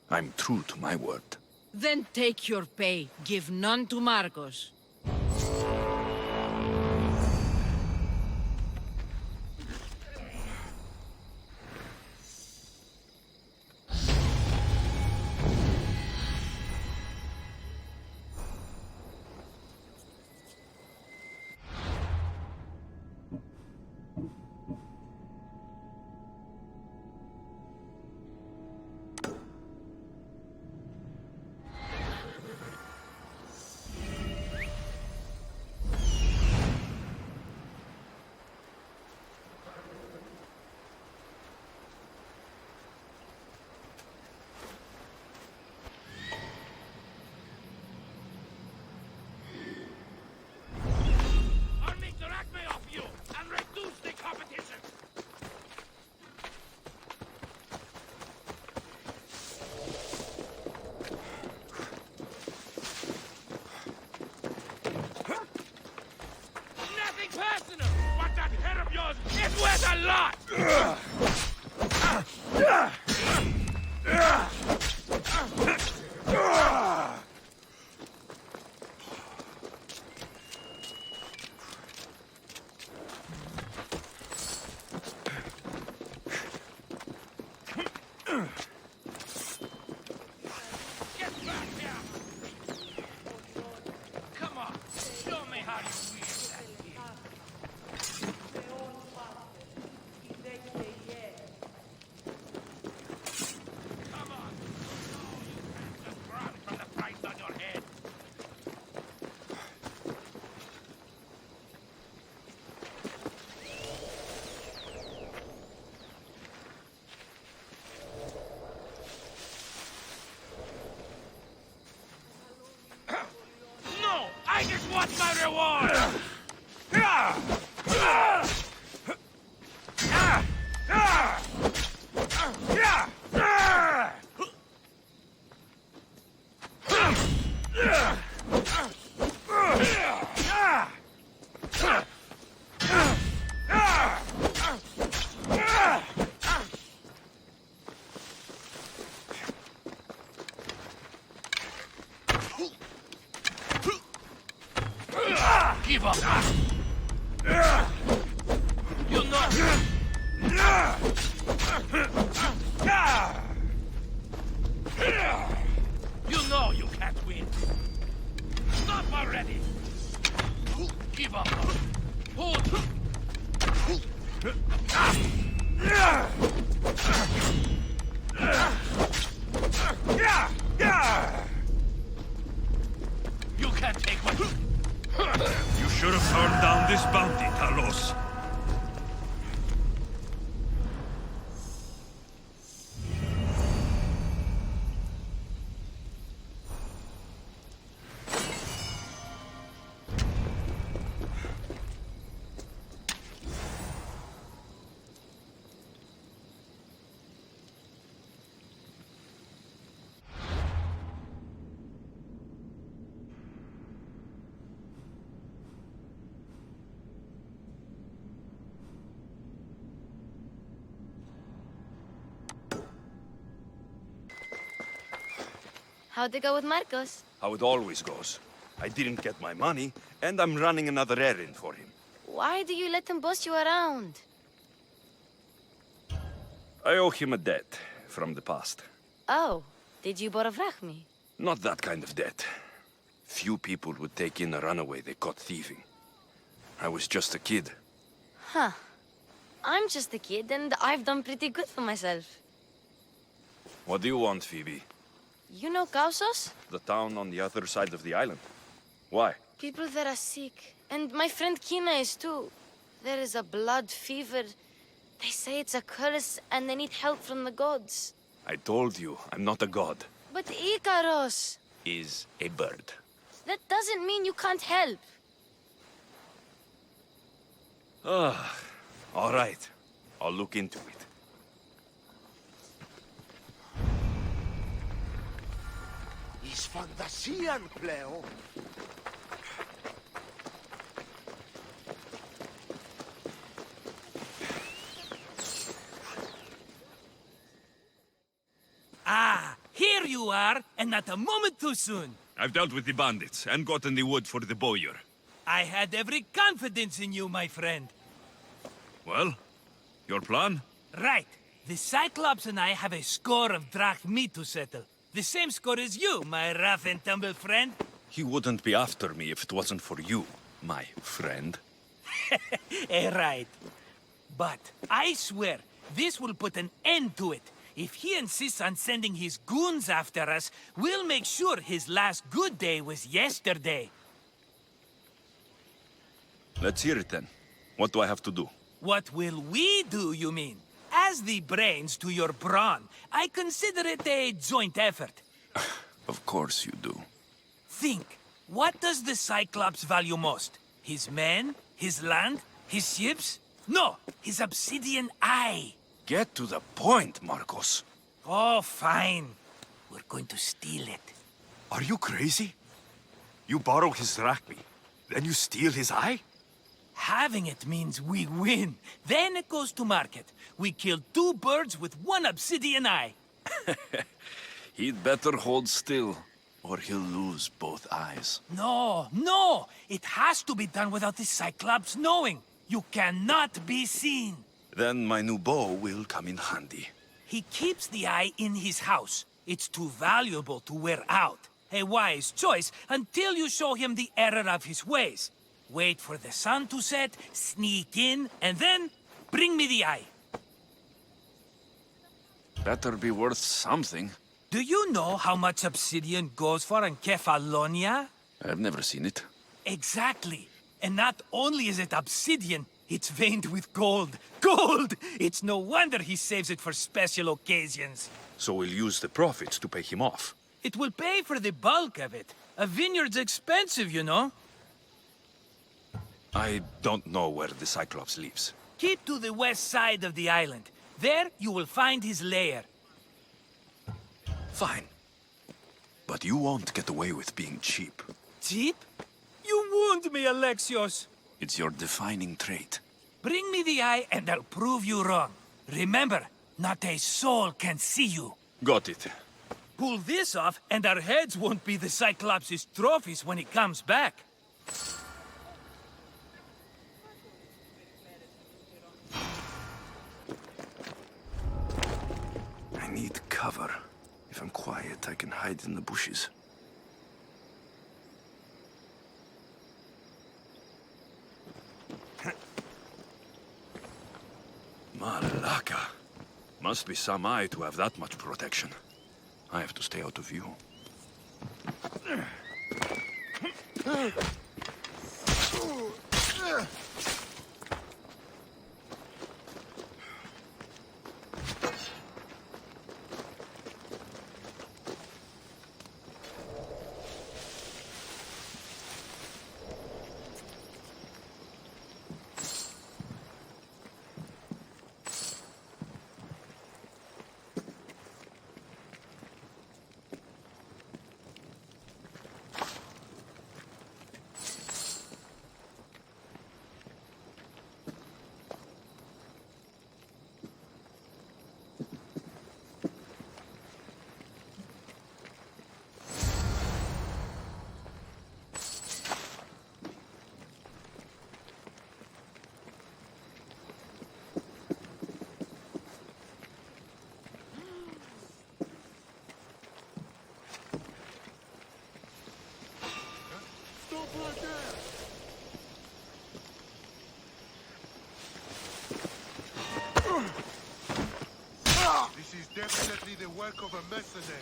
V: I'm true to my word.
E: Then take your pay. Give none to Marcos.
A: sweat a lot! I just want my reward! Give up! You know! You know you can't win! Stop already! Give up! Hold! You can't take my...
D: You should have turned down this bounty, Talos.
L: How'd it go with Marcos?
V: How it always goes. I didn't get my money, and I'm running another errand for him.
L: Why do you let him boss you around?
V: I owe him a debt from the past.
L: Oh, did you borvrach me?
V: Not that kind of debt. Few people would take in a runaway they caught thieving. I was just a kid.
L: Huh. I'm just a kid, and I've done pretty good for myself.
V: What do you want, Phoebe?
L: You know Kausos?
V: The town on the other side of the island. Why?
L: People there are sick. And my friend Kina is too. There is a blood fever. They say it's a curse, and they need help from the gods.
V: I told you, I'm not a god.
L: But Ikaros!
V: Is a bird.
L: That doesn't mean you can't help.
V: Ah, all right. I'll look into it.
S: Is fantasian, Cleo.
N: Ah, here you are, and not a moment too soon.
D: I've dealt with the bandits and gotten the wood for the bowyer.
N: I had every confidence in you, my friend.
D: Well, your plan?
N: Right. The Cyclops and I have a score of drachmi to settle. The same score as you, my rough and tumble friend.
V: He wouldn't be after me if it wasn't for you, my friend.
N: Right. But I swear, this will put an end to it. If he insists on sending his goons after us, we'll make sure his last good day was yesterday.
V: Let's hear it then. What do I have to do?
N: What will we do, you mean? As the brains to your brawn, I consider it a joint effort.
V: Of course you do.
N: Think, what does the Cyclops value most? His men? His land? His ships? No, his obsidian eye.
V: Get to the point, Marcos.
N: Oh, fine. We're going to steal it.
V: Are you crazy? You borrow his drachmi, then you steal his eye?
N: Having it means we win. Then it goes to market. We kill 2 birds with 1 obsidian eye.
V: He'd better hold still, or he'll lose both eyes.
N: No, no! It has to be done without the Cyclops knowing. You cannot be seen.
V: Then my new bow will come in handy.
N: He keeps the eye in his house. It's too valuable to wear out. A wise choice until you show him the error of his ways. Wait for the sun to set, sneak in, and then bring me the eye.
V: Better be worth something.
N: Do you know how much obsidian goes for in Kefalonia?
V: I've never seen it.
N: Exactly. And not only is it obsidian, it's veined with gold. Gold! It's no wonder he saves it for special occasions.
V: So we'll use the profits to pay him off.
N: It will pay for the bulk of it. A vineyard's expensive, you know.
V: I don't know where the Cyclops lives.
N: Keep to the west side of the island. There you will find his lair.
V: Fine. But you won't get away with being cheap.
N: Cheap? You wound me, Alexios.
V: It's your defining trait.
N: Bring me the eye and I'll prove you wrong. Remember, not a soul can see you.
V: Got it.
N: Pull this off and our heads won't be the Cyclops' trophies when he comes back.
V: I need cover. If I'm quiet, I can hide in the bushes. Malaka. Must be some eye to have that much protection. I have to stay out of view.
K: This is definitely the work of a mercenary.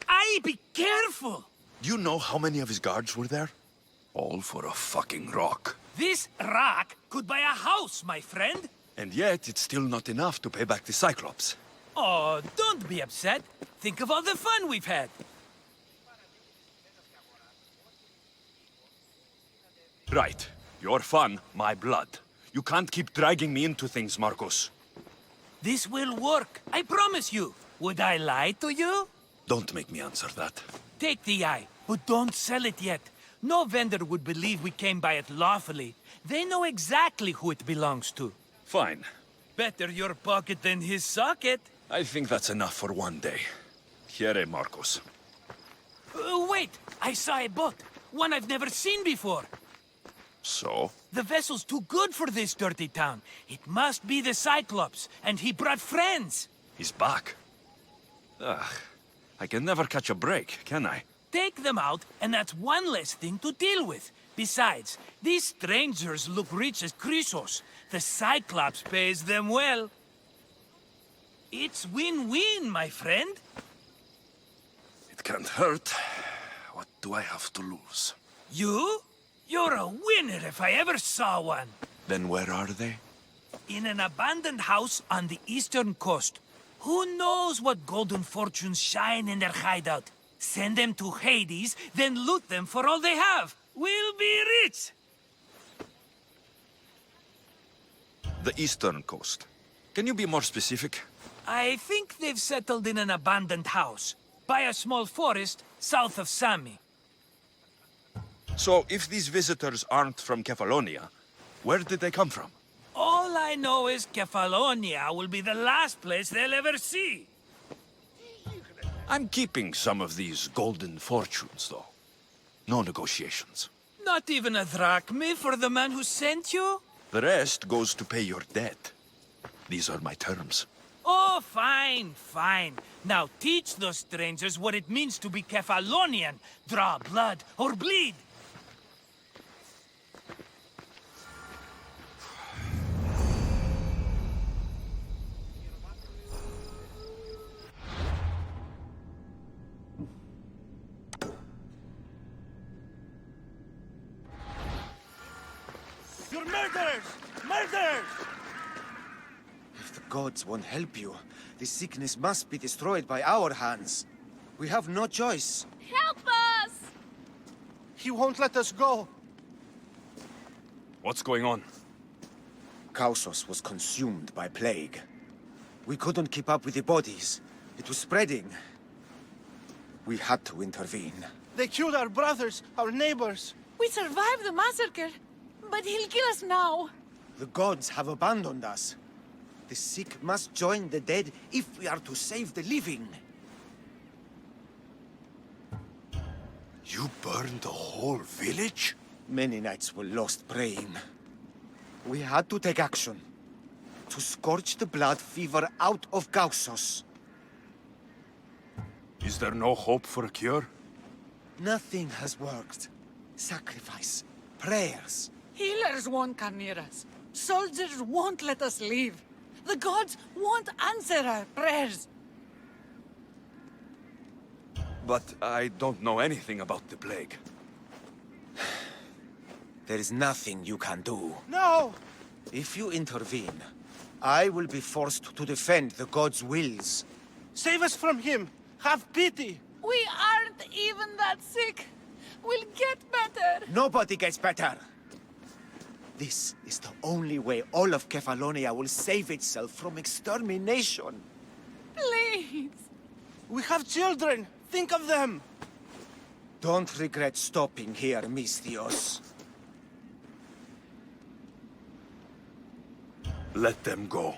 N: Aye, be careful!
V: Do you know how many of his guards were there? All for a fucking rock.
N: This rock could buy a house, my friend.
V: And yet, it's still not enough to pay back the Cyclops.
N: Oh, don't be upset. Think of all the fun we've had.
V: Right. Your fun, my blood. You can't keep dragging me into things, Marcos.
N: This will work, I promise you. Would I lie to you?
V: Don't make me answer that.
N: Take the eye, but don't sell it yet. No vendor would believe we came by it lawfully. They know exactly who it belongs to.
V: Fine.
N: Better your pocket than his socket.
V: I think that's enough for one day. Here, Marcos.
N: Wait! I saw a boat. One I've never seen before.
V: So?
N: The vessel's too good for this dirty town. It must be the Cyclops, and he brought friends.
V: He's back. Ugh. I can never catch a break, can I?
N: Take them out, and that's one less thing to deal with. Besides, these strangers look rich as Chrysos. The Cyclops pays them well. It's win-win, my friend.
V: It can't hurt. What do I have to lose?
N: You? You're a winner if I ever saw one.
V: Then where are they?
N: In an abandoned house on the eastern coast. Who knows what golden fortunes shine in their hideout? Send them to Hades, then loot them for all they have. We'll be rich!
V: The eastern coast. Can you be more specific?
N: I think they've settled in an abandoned house, by a small forest south of Sami.
V: So, if these visitors aren't from Kefalonia, where did they come from?
N: All I know is Kefalonia will be the last place they'll ever see.
V: I'm keeping some of these golden fortunes, though. No negotiations.
N: Not even a drachme for the man who sent you?
V: The rest goes to pay your debt. These are my terms.
N: Oh, fine, fine. Now teach those strangers what it means to be Kefalonian. Draw blood or bleed.
C: You're murderers! Murderers!
J: If the gods won't help you, the sickness must be destroyed by our hands. We have no choice.
F: Help us!
C: He won't let us go.
V: What's going on?
J: Kausos was consumed by plague. We couldn't keep up with the bodies. It was spreading. We had to intervene.
C: They killed our brothers, our neighbors.
T: We survived the massacre, but he'll kill us now.
J: The gods have abandoned us. The sick must join the dead if we are to save the living.
V: You burned the whole village?
J: Many nights were lost praying. We had to take action. To scorch the blood fever out of Kausos.
V: Is there no hope for a cure?
J: Nothing has worked. Sacrifice. Prayers.
T: Healers won't come near us. Soldiers won't let us leave. The gods won't answer our prayers.
V: But I don't know anything about the plague.
J: There is nothing you can do.
C: No!
J: If you intervene, I will be forced to defend the gods' wills.
C: Save us from him! Have pity!
T: We aren't even that sick. We'll get better.
J: Nobody gets better. This is the only way all of Kefalonia will save itself from extermination.
T: Please.
C: We have children. Think of them.
J: Don't regret stopping here, Mistios.
V: Let them go.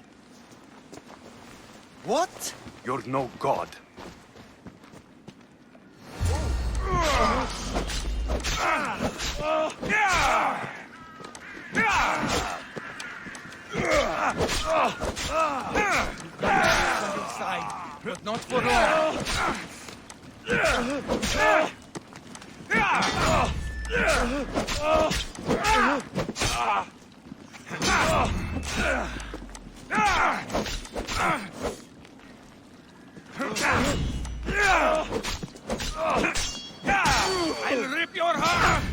J: What?
V: You're no god.
N: Inside, but not for long. I'll rip your heart!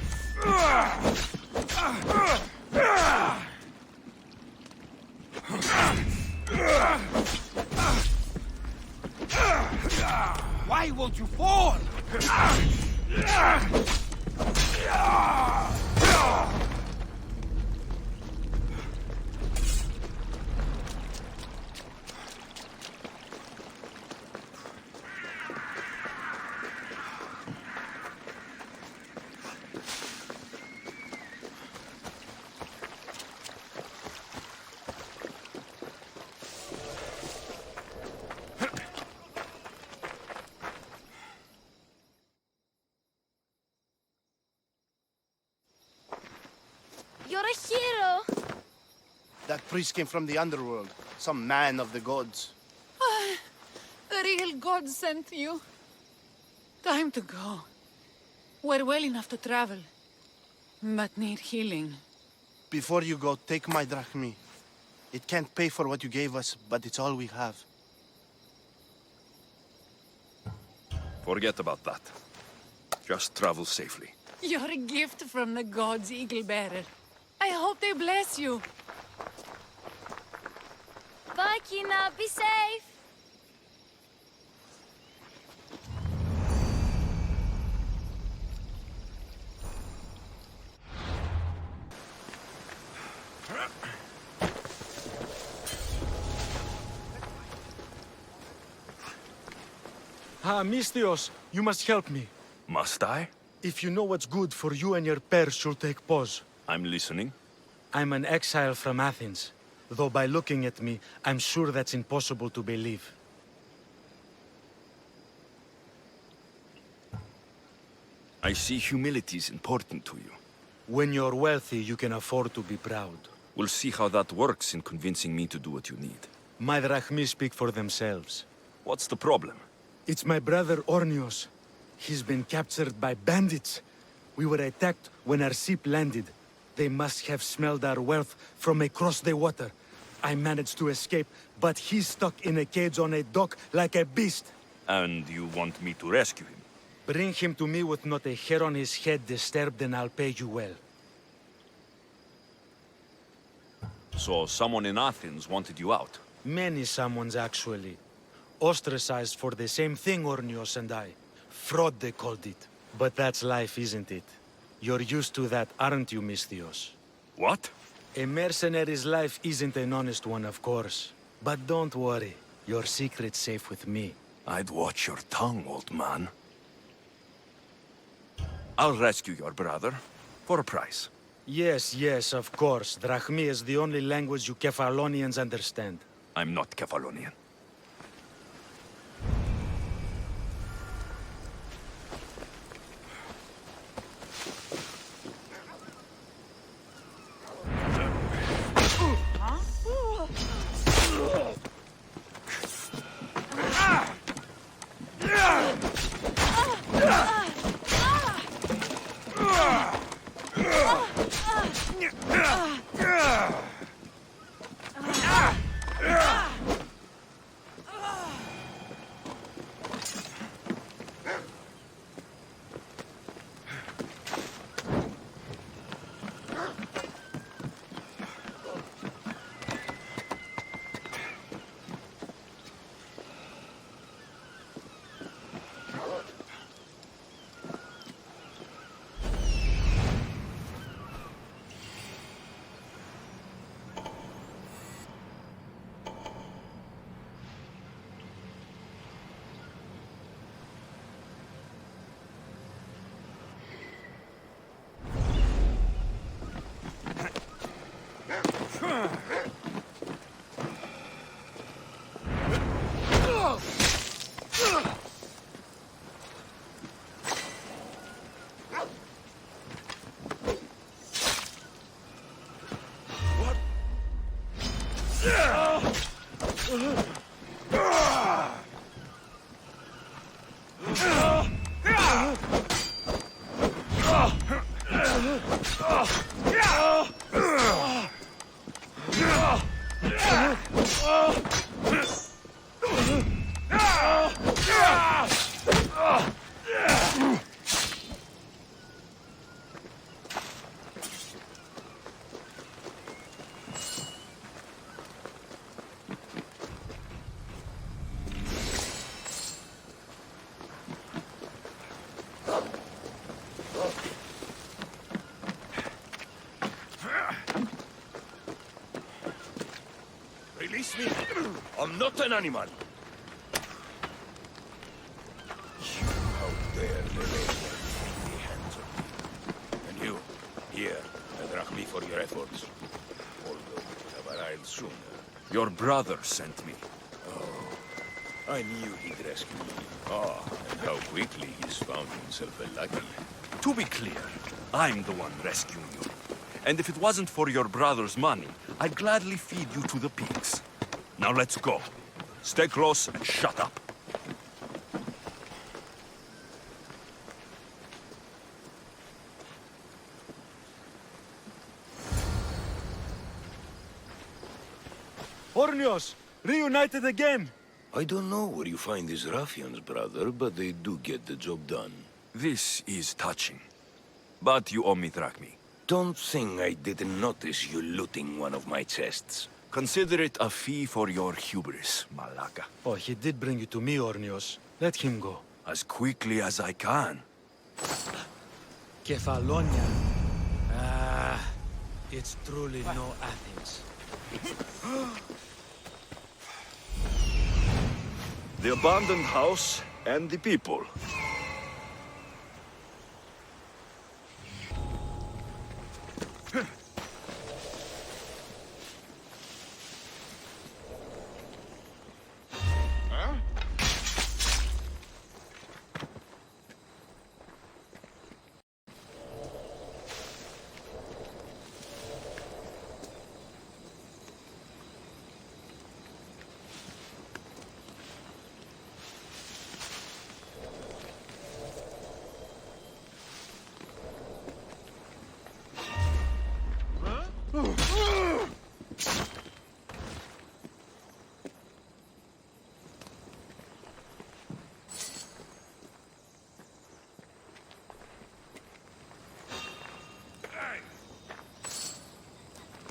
N: Why won't you fall?
L: You're a hero!
C: That priest came from the underworld. Some man of the gods.
T: The real gods sent you. Time to go. We're well enough to travel, but need healing.
C: Before you go, take my drachmi. It can't pay for what you gave us, but it's all we have.
V: Forget about that. Just travel safely.
T: You're a gift from the gods, Eagle Bearer. I hope they bless you.
L: Bye, Kina. Be safe!
F: Mistios, you must help me.
V: Must I?
F: If you know what's good for you and your pairs, you'll take pause.
V: I'm listening.
F: I'm an exile from Athens. Though by looking at me, I'm sure that's impossible to believe.
V: I see humility is important to you.
F: When you're wealthy, you can afford to be proud.
V: We'll see how that works in convincing me to do what you need.
F: My drachmi speak for themselves.
V: What's the problem?
F: It's my brother Ornios. He's been captured by bandits. We were attacked when our ship landed. They must have smelled our wealth from across the water. I managed to escape, but he's stuck in a cage on a dock like a beast.
V: And you want me to rescue him?
F: Bring him to me with not a hair on his head disturbed and I'll pay you well.
V: So someone in Athens wanted you out?
F: Many someones, actually. Ostracized for the same thing, Ornios and I. Fraud, they called it. But that's life, isn't it? You're used to that, aren't you, Mistios?
V: What?
F: A mercenary's life isn't an honest one, of course. But don't worry. Your secret's safe with me.
V: I'd watch your tongue, old man. I'll rescue your brother. For a price.
F: Yes, yes, of course. Drachmi is the only language you Kefalonians understand.
V: I'm not Kefalonian.
Q: Release me! I'm not an animal! You, how dare the lay hands on me. And you, here, a drachmi for your efforts. Although we could have arrived sooner.
V: Your brother sent me.
Q: Oh, I knew he'd rescue me. Ah, and how quickly he's found himself a lucky.
V: To be clear, I'm the one rescuing you. And if it wasn't for your brother's money, I'd gladly feed you to the pigs. Now let's go. Stay close and shut up.
F: Ornios! Reunited again!
Q: I don't know where you find these ruffians, brother, but they do get the job done.
V: This is touching. But you owe me drachmi.
Q: Don't think I didn't notice you looting one of my chests.
V: Consider it a fee for your hubris, Malaka.
F: Oh, he did bring you to me, Ornios. Let him go.
V: As quickly as I can.
F: Kefalonia. Ah, it's truly no Athens.
V: The abandoned house and the people.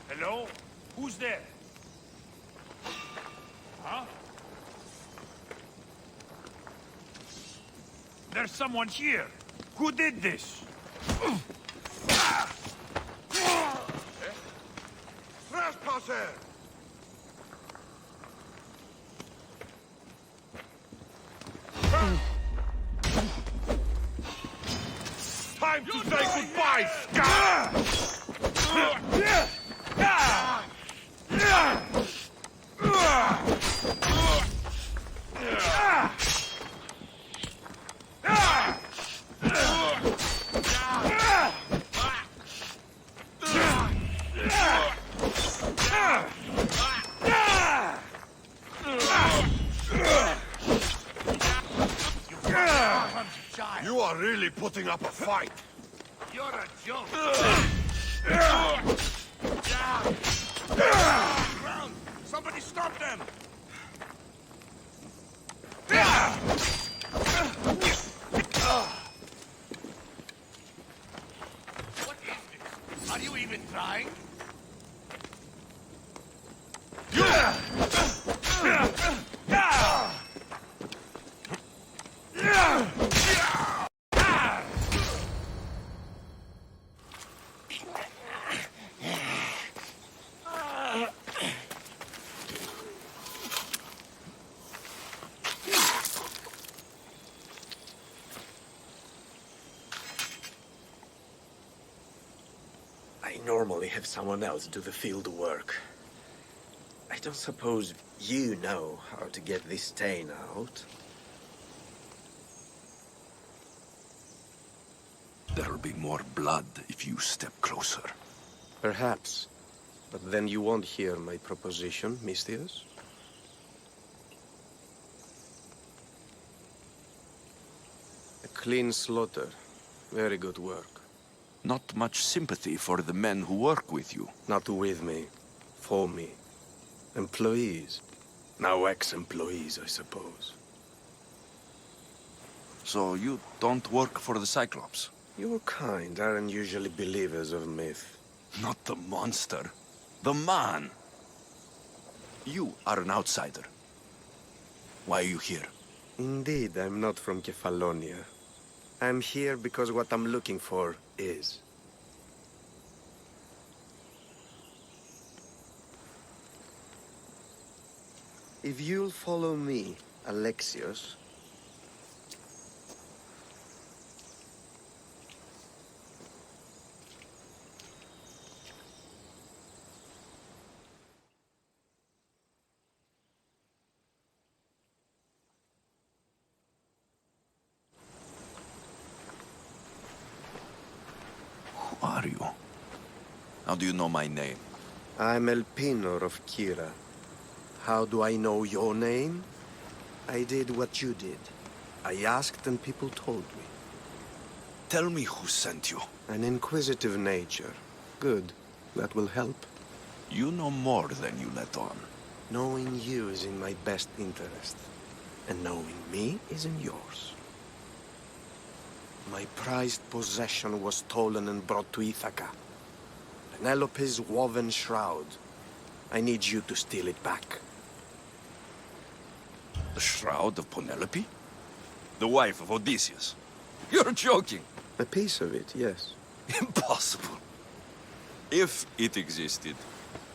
G: Hello? Who's there? Huh? There's someone here. Who did this?
S: Trespasser!
G: Time to say goodbye, scum!
S: You are really putting up a fight.
G: You're a joke. Somebody stop them! What is this? Are you even trying?
I: I normally have someone else do the field work. I don't suppose you know how to get this stain out.
Q: There'll be more blood if you step closer.
I: Perhaps. But then you won't hear my proposition, Mistius. A clean slaughter. Very good work.
Q: Not much sympathy for the men who work with you.
I: Not with me. For me. Employees. Now ex-employees, I suppose.
Q: So you don't work for the Cyclops?
I: Your kind aren't usually believers of myth.
Q: Not the monster. The man. You are an outsider. Why are you here?
I: Indeed, I'm not from Kefalonia. I'm here because what I'm looking for is. If you'll follow me, Alexios...
Q: Who are you? How do you know my name?
I: I'm Elpinor of Kira. How do I know your name? I did what you did. I asked and people told me.
Q: Tell me who sent you.
I: An inquisitive nature. Good. That will help.
Q: You know more than you let on.
I: Knowing you is in my best interest. And knowing me is in yours. My prized possession was stolen and brought to Ithaca. Penelope's woven shroud. I need you to steal it back.
Q: The shroud of Penelope? The wife of Odysseus? You're joking!
I: A piece of it, yes.
Q: Impossible. If it existed,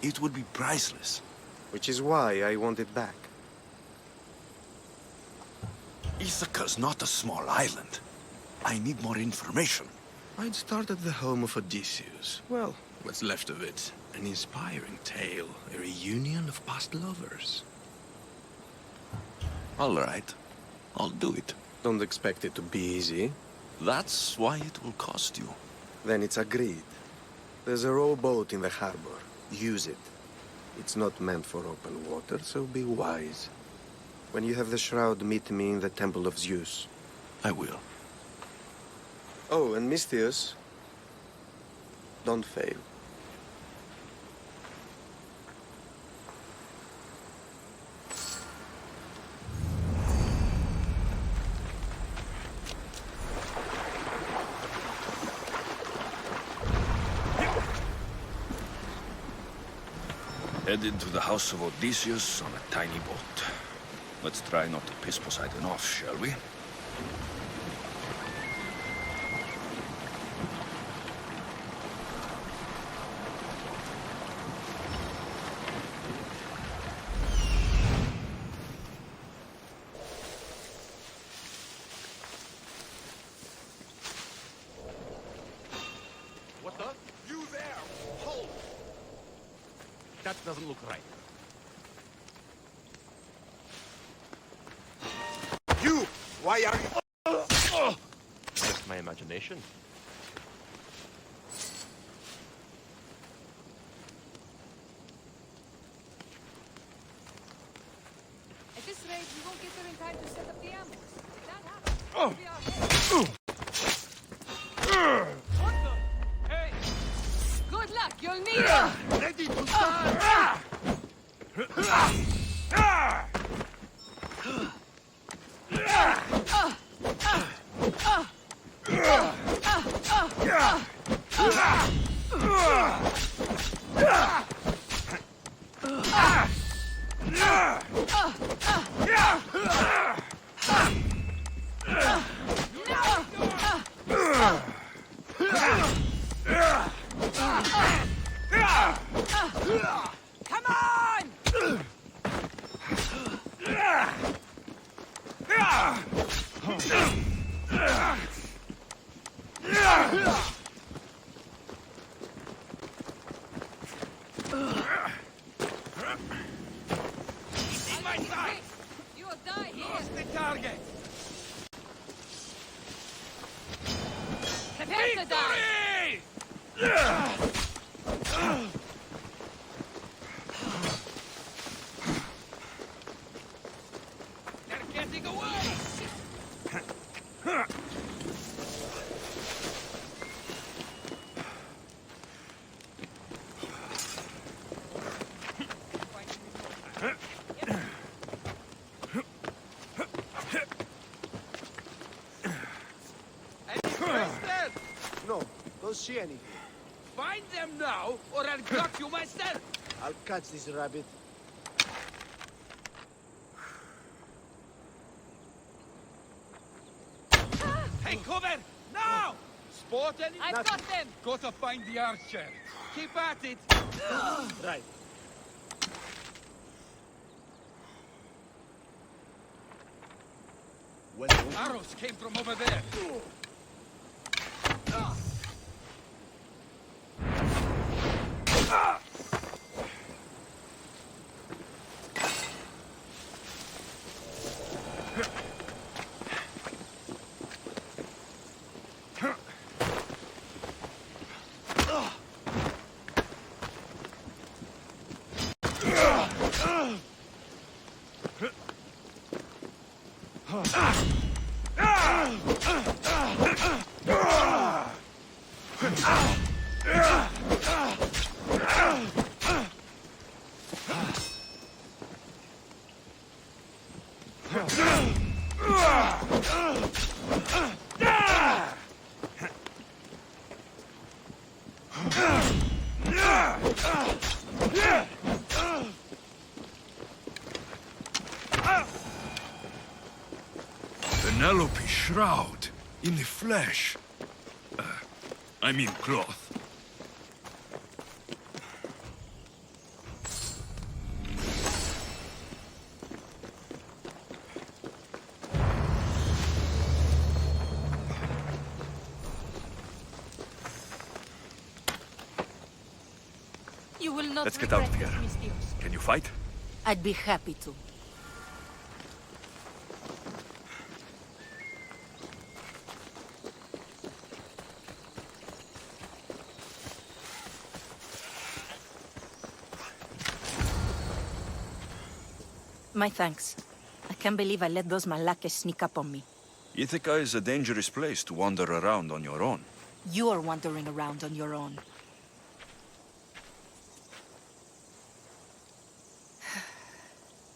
Q: it would be priceless.
I: Which is why I want it back. Ithaca's not a small island. I need more information. I'd start at the home of Odysseus. Well, what's left of it. An inspiring tale, a reunion of past lovers. All right. I'll do it. Don't expect it to be easy. That's why it will cost you. Then it's agreed. There's a rowboat in the harbor. Use it. It's not meant for open water, so be wise. When you have the shroud, meet me in the Temple of Zeus. I will. Oh, and Misthios, don't fail.
V: Headed to the house of Odysseus on a tiny boat. Let's try not to piss Poseidon off, shall we?
G: What the? You there! Hold! That doesn't look right. You! Why are you... Just my imagination.
M: At this rate, we won't get there in time to set up the ambush. If that happens, we'll be our head. What the? Hey! Good luck, you'll need it!
G: Ready to start!
M: Come on!
G: In my sight!
M: You will die here!
G: Lost the target!
M: Prepare to die!
G: They're getting away!
S: No, don't see anything.
G: Find them now, or I'll cut you myself!
S: I'll catch this rabbit.
G: Hey, cover! Now! Spot any?
M: I've got them!
G: Go to find the archer. Keep at it!
S: Right.
G: Well, arrows came from over there.
A: Penelope shroud in the flesh. I mean cloth.
U: You will not
V: Let's get out of
U: regret
V: here.
U: this, Mistios.
V: Can you fight?
U: I'd be happy to. My thanks. I can't believe I let those Malakas sneak up on me.
V: Ithaca is a dangerous place to wander around on your own.
U: You're wandering around on your own.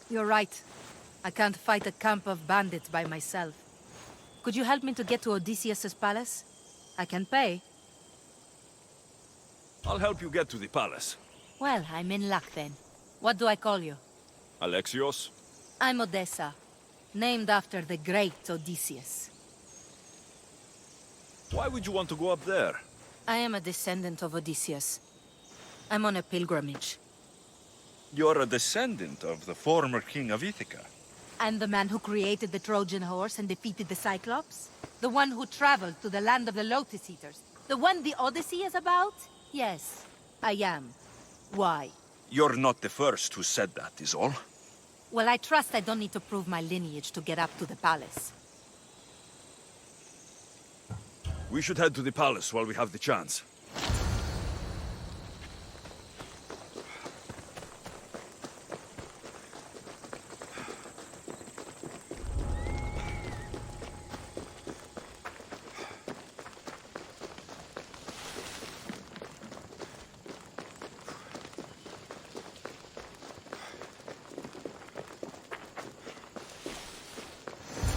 U: You're right. I can't fight a camp of bandits by myself. Could you help me to get to Odysseus's palace? I can pay.
V: I'll help you get to the palace.
U: Well, I'm in luck then. What do I call you?
V: Alexios?
U: I'm Odessa, named after the great Odysseus.
V: Why would you want to go up there?
U: I am a descendant of Odysseus. I'm on a pilgrimage.
V: You're a descendant of the former king of Ithaca.
U: And the man who created the Trojan horse and defeated the Cyclops? The one who traveled to the land of the Lotus Eaters? The one the Odyssey is about? Yes, I am. Why?
V: You're not the first who said that, is all.
U: Well, I trust I don't need to prove my lineage to get up to the palace.
V: We should head to the palace while we have the chance.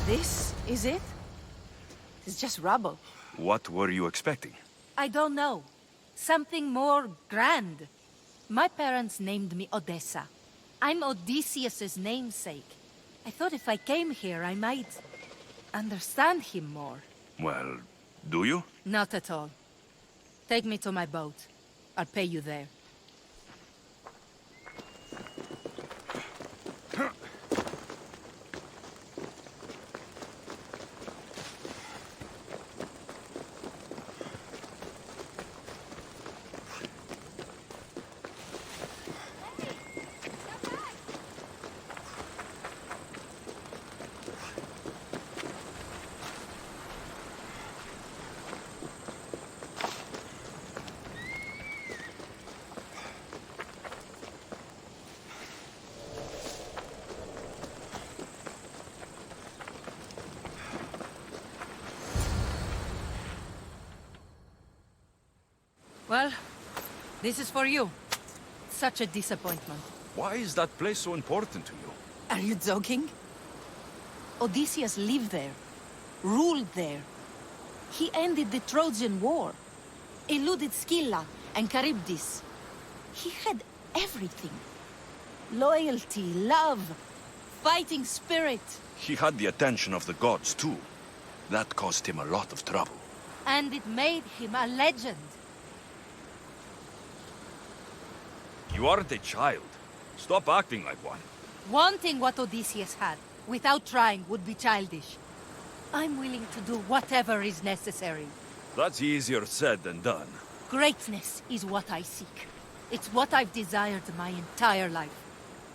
U: This is it? It's just rubble.
V: What were you expecting?
U: I don't know. Something more grand. My parents named me Odessa. I'm Odysseus's namesake. I thought if I came here, I might understand him more.
V: Well, do you?
U: Not at all. Take me to my boat. I'll pay you there. Well, this is for you. Such a disappointment.
V: Why is that place so important to you?
U: Are you joking? Odysseus lived there, ruled there. He ended the Trojan War, eluded Scylla and Charybdis. He had everything. Loyalty, love, fighting spirit.
V: He had the attention of the gods, too. That caused him a lot of trouble.
U: And it made him a legend.
V: You aren't a child. Stop acting like one.
U: Wanting what Odysseus had, without trying, would be childish. I'm willing to do whatever is necessary.
V: That's easier said than done.
U: Greatness is what I seek. It's what I've desired my entire life.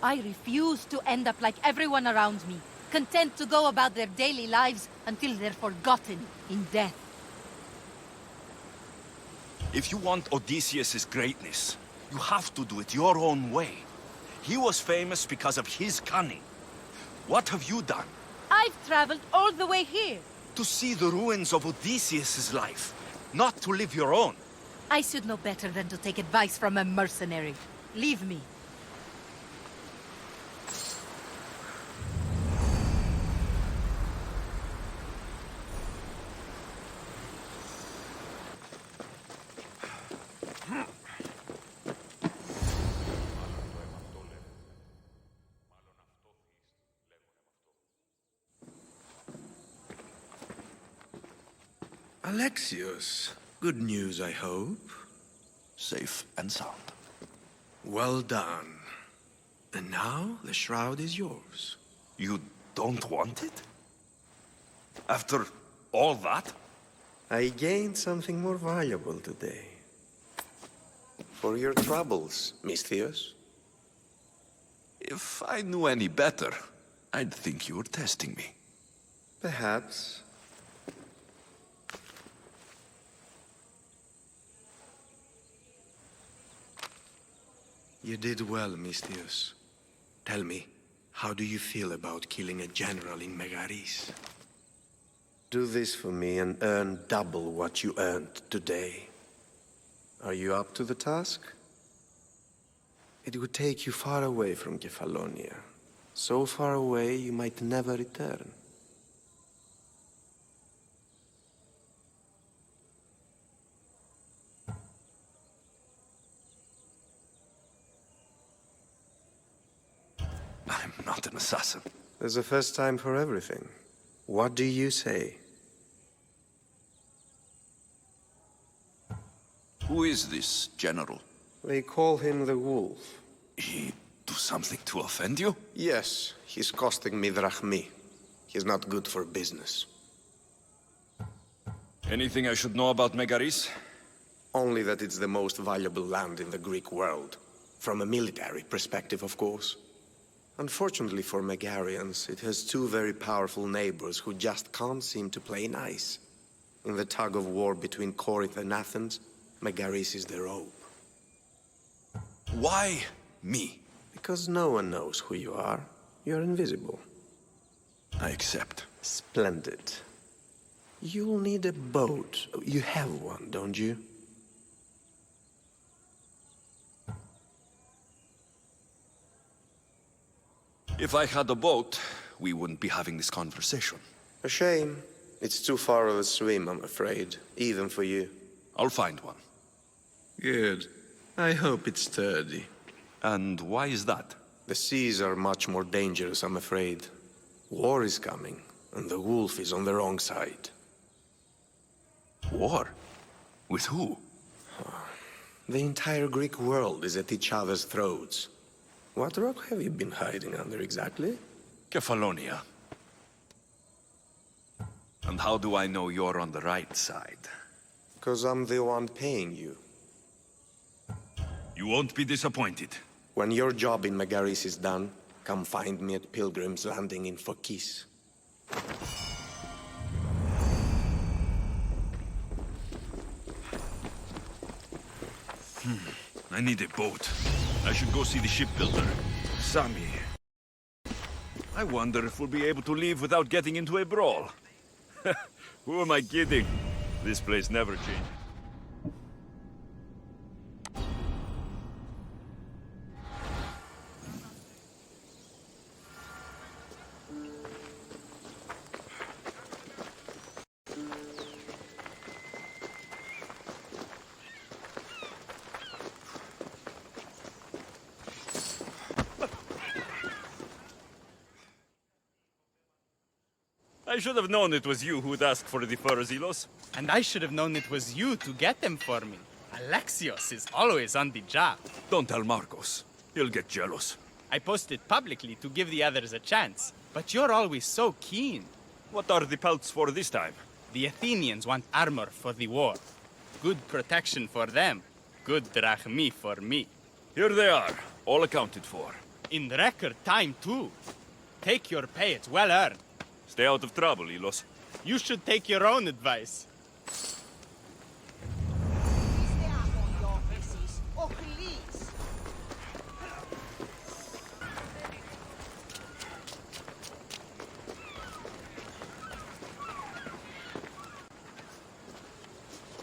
U: I refuse to end up like everyone around me, content to go about their daily lives until they're forgotten in death.
V: If you want Odysseus's greatness, you have to do it your own way. He was famous because of his cunning. What have you done?
U: I've traveled all the way here.
V: To see the ruins of Odysseus's life, not to live your own.
U: I should know better than to take advice from a mercenary. Leave me.
I: Alexios, good news, I hope.
V: Safe and sound.
I: Well done. And now the shroud is yours.
V: You don't want it? After all that?
I: I gained something more valuable today. For your troubles, Misthios.
V: If I knew any better, I'd think you were testing me.
I: Perhaps. You did well, Misthios. Tell me, how do you feel about killing a general in Megaris? Do this for me and earn double what you earned today. Are you up to the task? It would take you far away from Kefalonia. So far away you might never return.
V: I'm not an assassin.
I: There's a first time for everything. What do you say?
V: Who is this general?
I: They call him the Wolf.
V: He do something to offend you?
I: Yes, he's costing me drachmi. He's not good for business.
V: Anything I should know about Megaris?
I: Only that it's the most valuable land in the Greek world. From a military perspective, of course. Unfortunately for Megarians, it has two very powerful neighbors who just can't seem to play nice. In the tug of war between Corinth and Athens, Megaris is the rope.
V: Why me?
I: Because no one knows who you are. You're invisible.
V: I accept.
I: Splendid. You'll need a boat. You have one, don't you?
V: If I had a boat, we wouldn't be having this conversation.
I: A shame. It's too far of a swim, I'm afraid. Even for you.
V: I'll find one.
I: Good. I hope it's sturdy.
V: And why is that?
I: The seas are much more dangerous, I'm afraid. War is coming, and the wolf is on the wrong side.
V: War? With who?
I: The entire Greek world is at each other's throats. What rock have you been hiding under exactly?
V: Kefalonia. And how do I know you're on the right side?
I: 'Cause I'm the one paying you.
V: You won't be disappointed.
I: When your job in Megaris is done, come find me at Pilgrim's Landing in Phokis.
V: I need a boat. I should go see the shipbuilder. Sami. I wonder if we'll be able to leave without getting into a brawl. Who am I kidding? This place never changes. I should have known it was you who'd ask for the Zilos.
O: And I should have known it was you to get them for me. Alexios is always on the job.
V: Don't tell Marcos. He'll get jealous.
O: I posted publicly to give the others a chance, but you're always so keen.
V: What are the pelts for this time?
O: The Athenians want armor for the war. Good protection for them. Good drachmi for me.
V: Here they are, all accounted for.
O: In record time, too. Take your pay, it's well earned.
V: Stay out of trouble, Ilos.
O: You should take your own advice.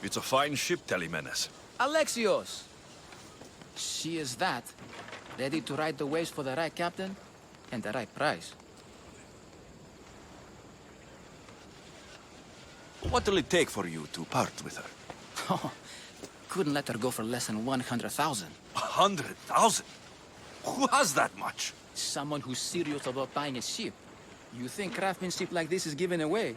V: It's a fine ship, Telemenes.
R: Alexios! She is that. Ready to ride the waves for the right captain and the right price.
V: What'll it take for you to part with her?
R: Oh, couldn't let her go for less than 100,000.
V: 100,000? Who has that much?
R: Someone who's serious about buying a ship. You think craftsmanship like this is given away?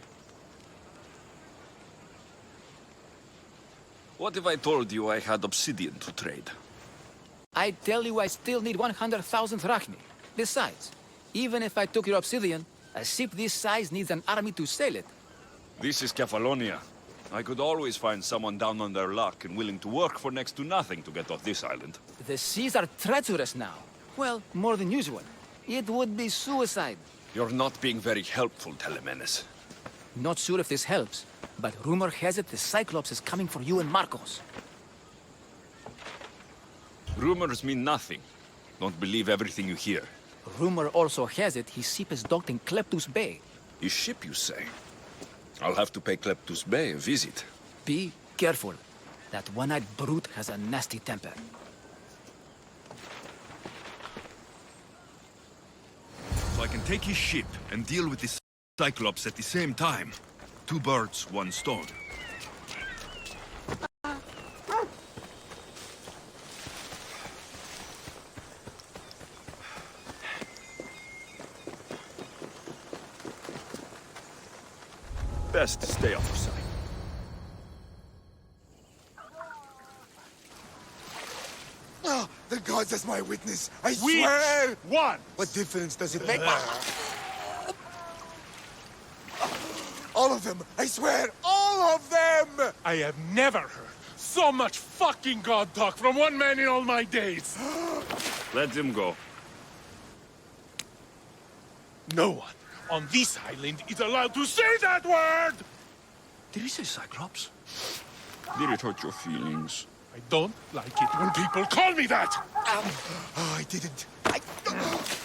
V: What if I told you I had obsidian to trade?
R: I tell you I still need 100,000 drachmi. Besides, even if I took your obsidian, a ship this size needs an army to sail it.
V: This is Kefalonia. I could always find someone down on their luck and willing to work for next to nothing to get off this island.
R: The seas are treacherous now. Well, more than usual. It would be suicide.
V: You're not being very helpful, Telemenes.
R: Not sure if this helps, but rumor has it the Cyclops is coming for you and Marcos.
V: Rumors mean nothing. Don't believe everything you hear.
R: Rumor also has it his ship is docked in Kleptus Bay.
V: His ship, you say? I'll have to pay Kleptus Bay a visit.
R: Be careful. That one-eyed brute has a nasty temper.
D: So I can take his ship and deal with this Cyclops at the same time. 2 birds, 1 stone.
V: Best to stay off her side.
C: Oh, the gods as my witness. I
A: Which
C: swear.
A: one?
C: What difference does it make? All of them. I swear, all of them.
A: I have never heard so much fucking god talk from one man in all my days.
V: Let him go.
A: No one on this island is allowed to say that word!
V: Did he say Cyclops? Did it hurt your feelings?
A: I don't like it when people call me that!
C: Oh, I didn't.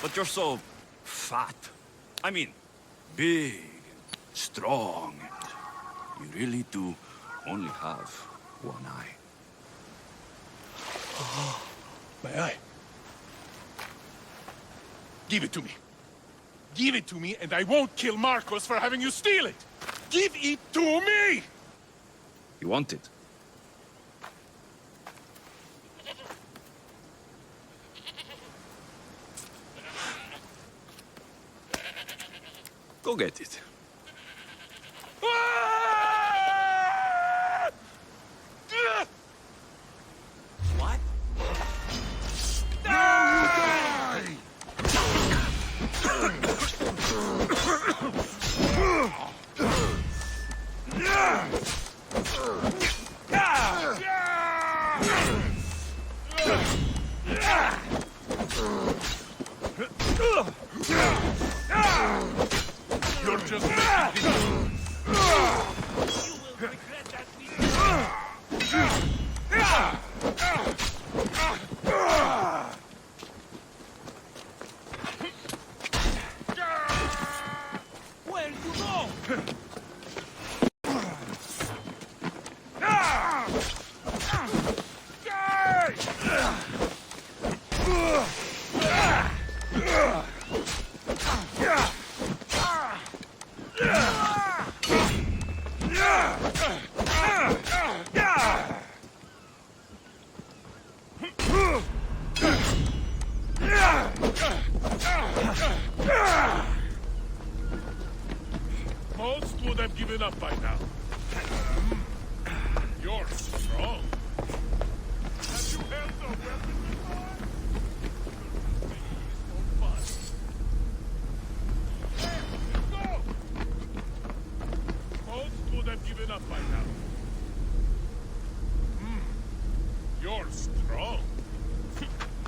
V: But you're so fat. I mean, big, strong. You really do only have one eye.
A: Oh, my eye. Give it to me. Give it to me, and I won't kill Marcos for having you steal it! Give it to me!
V: You want it? Go get it.
A: What? You're just making
N: Where you go?
A: Most would have given up by now. You're strong. Have you held a weapon before? Go! Most would have given up by now. You're strong.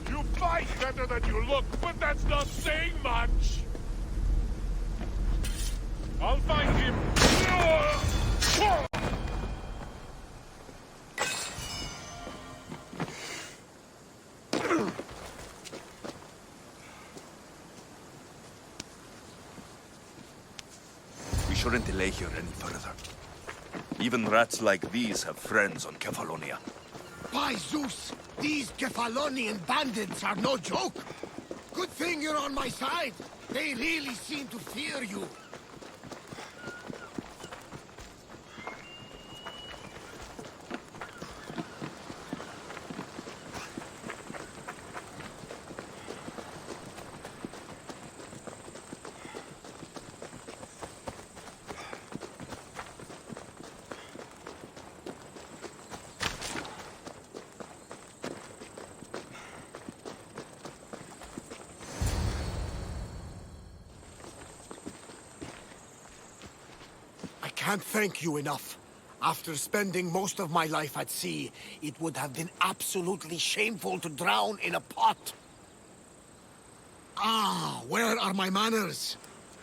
A: You fight better than you look, but that's not saying much. I'll find him.
V: We shouldn't delay here any further. Even rats like these have friends on Kefalonia.
C: By Zeus, these Kefalonian bandits are no joke. Good thing you're on my side. They really seem to fear you. I can't thank you enough.
H: After spending most of my life at sea, it would have been absolutely shameful to drown in a pot. Ah, where are my manners?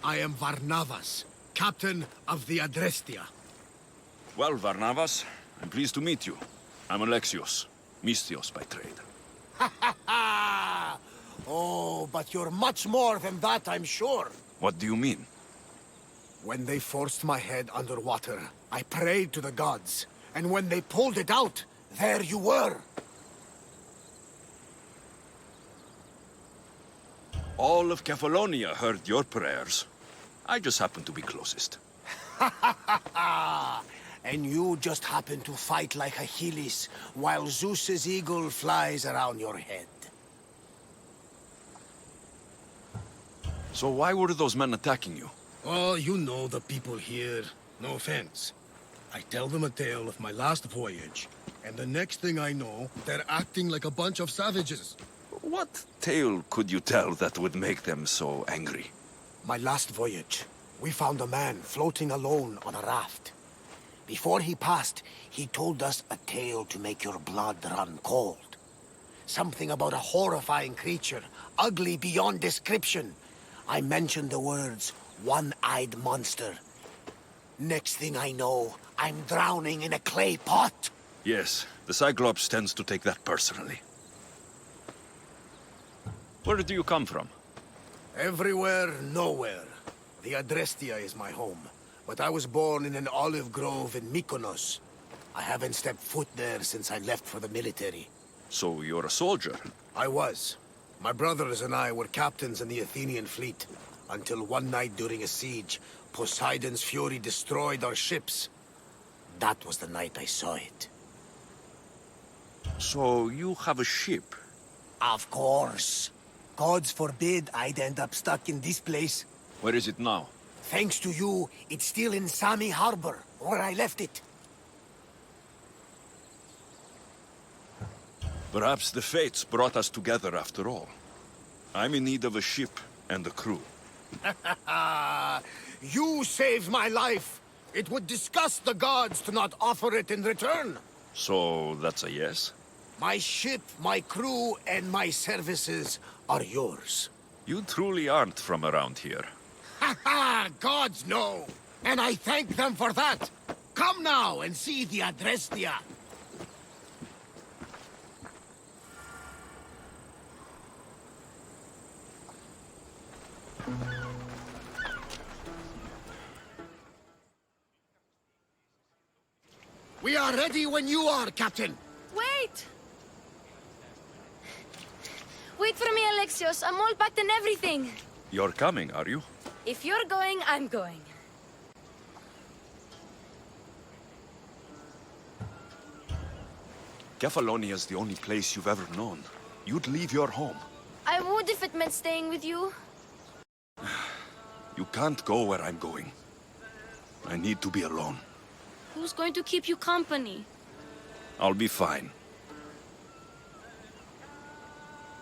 H: I am Varnavas, captain of the Adrestia.
V: Well, Varnavas, I'm pleased to meet you. I'm Alexios, Mystios by trade.
H: Ha ha ha! Oh, but you're much more than that, I'm sure.
V: What do you mean?
H: When they forced my head underwater, I prayed to the gods. And when they pulled it out, there you were.
V: All of Kefalonia heard your prayers. I just happened to be closest.
H: Ha ha ha ha! And you just happen to fight like Achilles, while Zeus's eagle flies around your head.
V: So why were those men attacking you?
H: Oh, you know the people here. No offense. I tell them a tale of my last voyage, and the next thing I know, they're acting like a bunch of savages.
V: What tale could you tell that would make them so angry?
H: My last voyage, we found a man floating alone on a raft. Before he passed, he told us a tale to make your blood run cold. Something about a horrifying creature, ugly beyond description. I mentioned the words, one-eyed monster. Next thing I know, I'm drowning in a clay pot.
V: Yes, the Cyclops tends to take that personally. Where do you come from?
H: Everywhere, nowhere. The Adrestia is my home, but I was born in an olive grove in Mykonos. I haven't stepped foot there since I left for the military.
V: So you're a soldier?
H: I was. My brothers and I were captains in the Athenian fleet, until one night during a siege, Poseidon's fury destroyed our ships. That was the night I saw it.
V: So you have a ship?
H: Of course. Gods forbid I'd end up stuck in this place.
V: Where is it now?
H: Thanks to you, it's still in Sami Harbor, where I left it.
V: Perhaps the fates brought us together after all. I'm in need of a ship and a crew.
H: You saved my life. It would disgust the gods to not offer it in return.
V: So that's a yes?
H: My ship, my crew, and my services are yours.
V: You truly aren't from around here.
H: Ha ha! Gods know! And I thank them for that! Come now and see the Adrestia! We are ready when you are, Captain!
L: Wait! Wait for me, Alexios. I'm all packed and everything.
V: You're coming, are you?
L: If you're going, I'm going.
V: Kefalonia is the only place you've ever known. You'd leave your home.
L: I would if it meant staying with you.
V: You can't go where I'm going. I need to be alone.
L: Who's going to keep you company?
V: I'll be fine.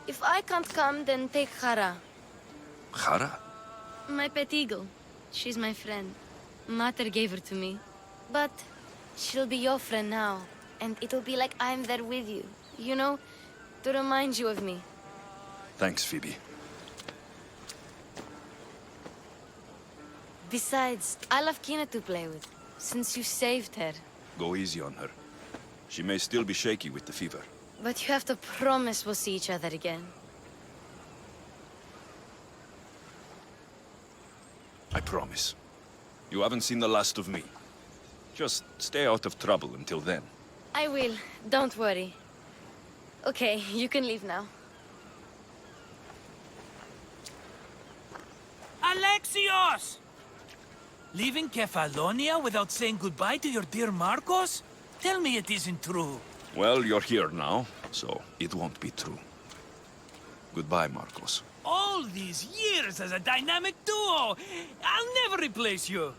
L: If I can't come, then take Hara.
V: Hara?
L: My pet eagle. She's my friend. Mater gave her to me. But she'll be your friend now. And it'll be like I'm there with you. You know, to remind you of me.
V: Thanks, Phoebe.
L: Besides, I love Kina to play with, since you saved her.
V: Go easy on her. She may still be shaky with the fever.
L: But you have to promise we'll see each other again.
V: I promise. You haven't seen the last of me. Just stay out of trouble until then.
L: I will. Don't worry. Okay, you can leave now.
N: Alexios! Leaving Kefalonia without saying goodbye to your dear Marcos? Tell me it isn't true.
V: Well, you're here now, so it won't be true. Goodbye, Marcos.
N: All these years as a dynamic duo! I'll never replace you!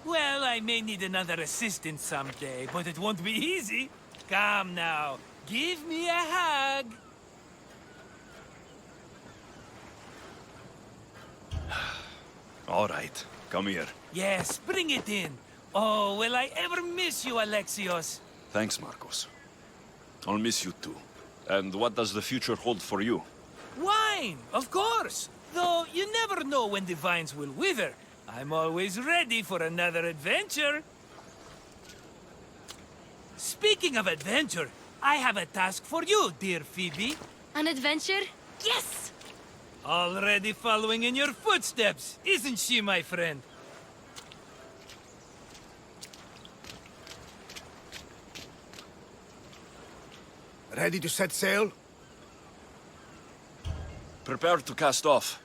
N: Well, I may need another assistant someday, but it won't be easy. Come now, give me a hug.
V: All right, come here.
N: Yes, bring it in. Oh, will I ever miss you, Alexios?
V: Thanks, Marcos. I'll miss you too. And what does the future hold for you?
N: Wine, of course. Though you never know when the vines will wither. I'm always ready for another adventure. Speaking of adventure, I have a task for you, dear Phoebe.
L: An adventure? Yes!
N: Already following in your footsteps, isn't she, my friend?
H: Ready to set sail?
V: Prepare to cast off.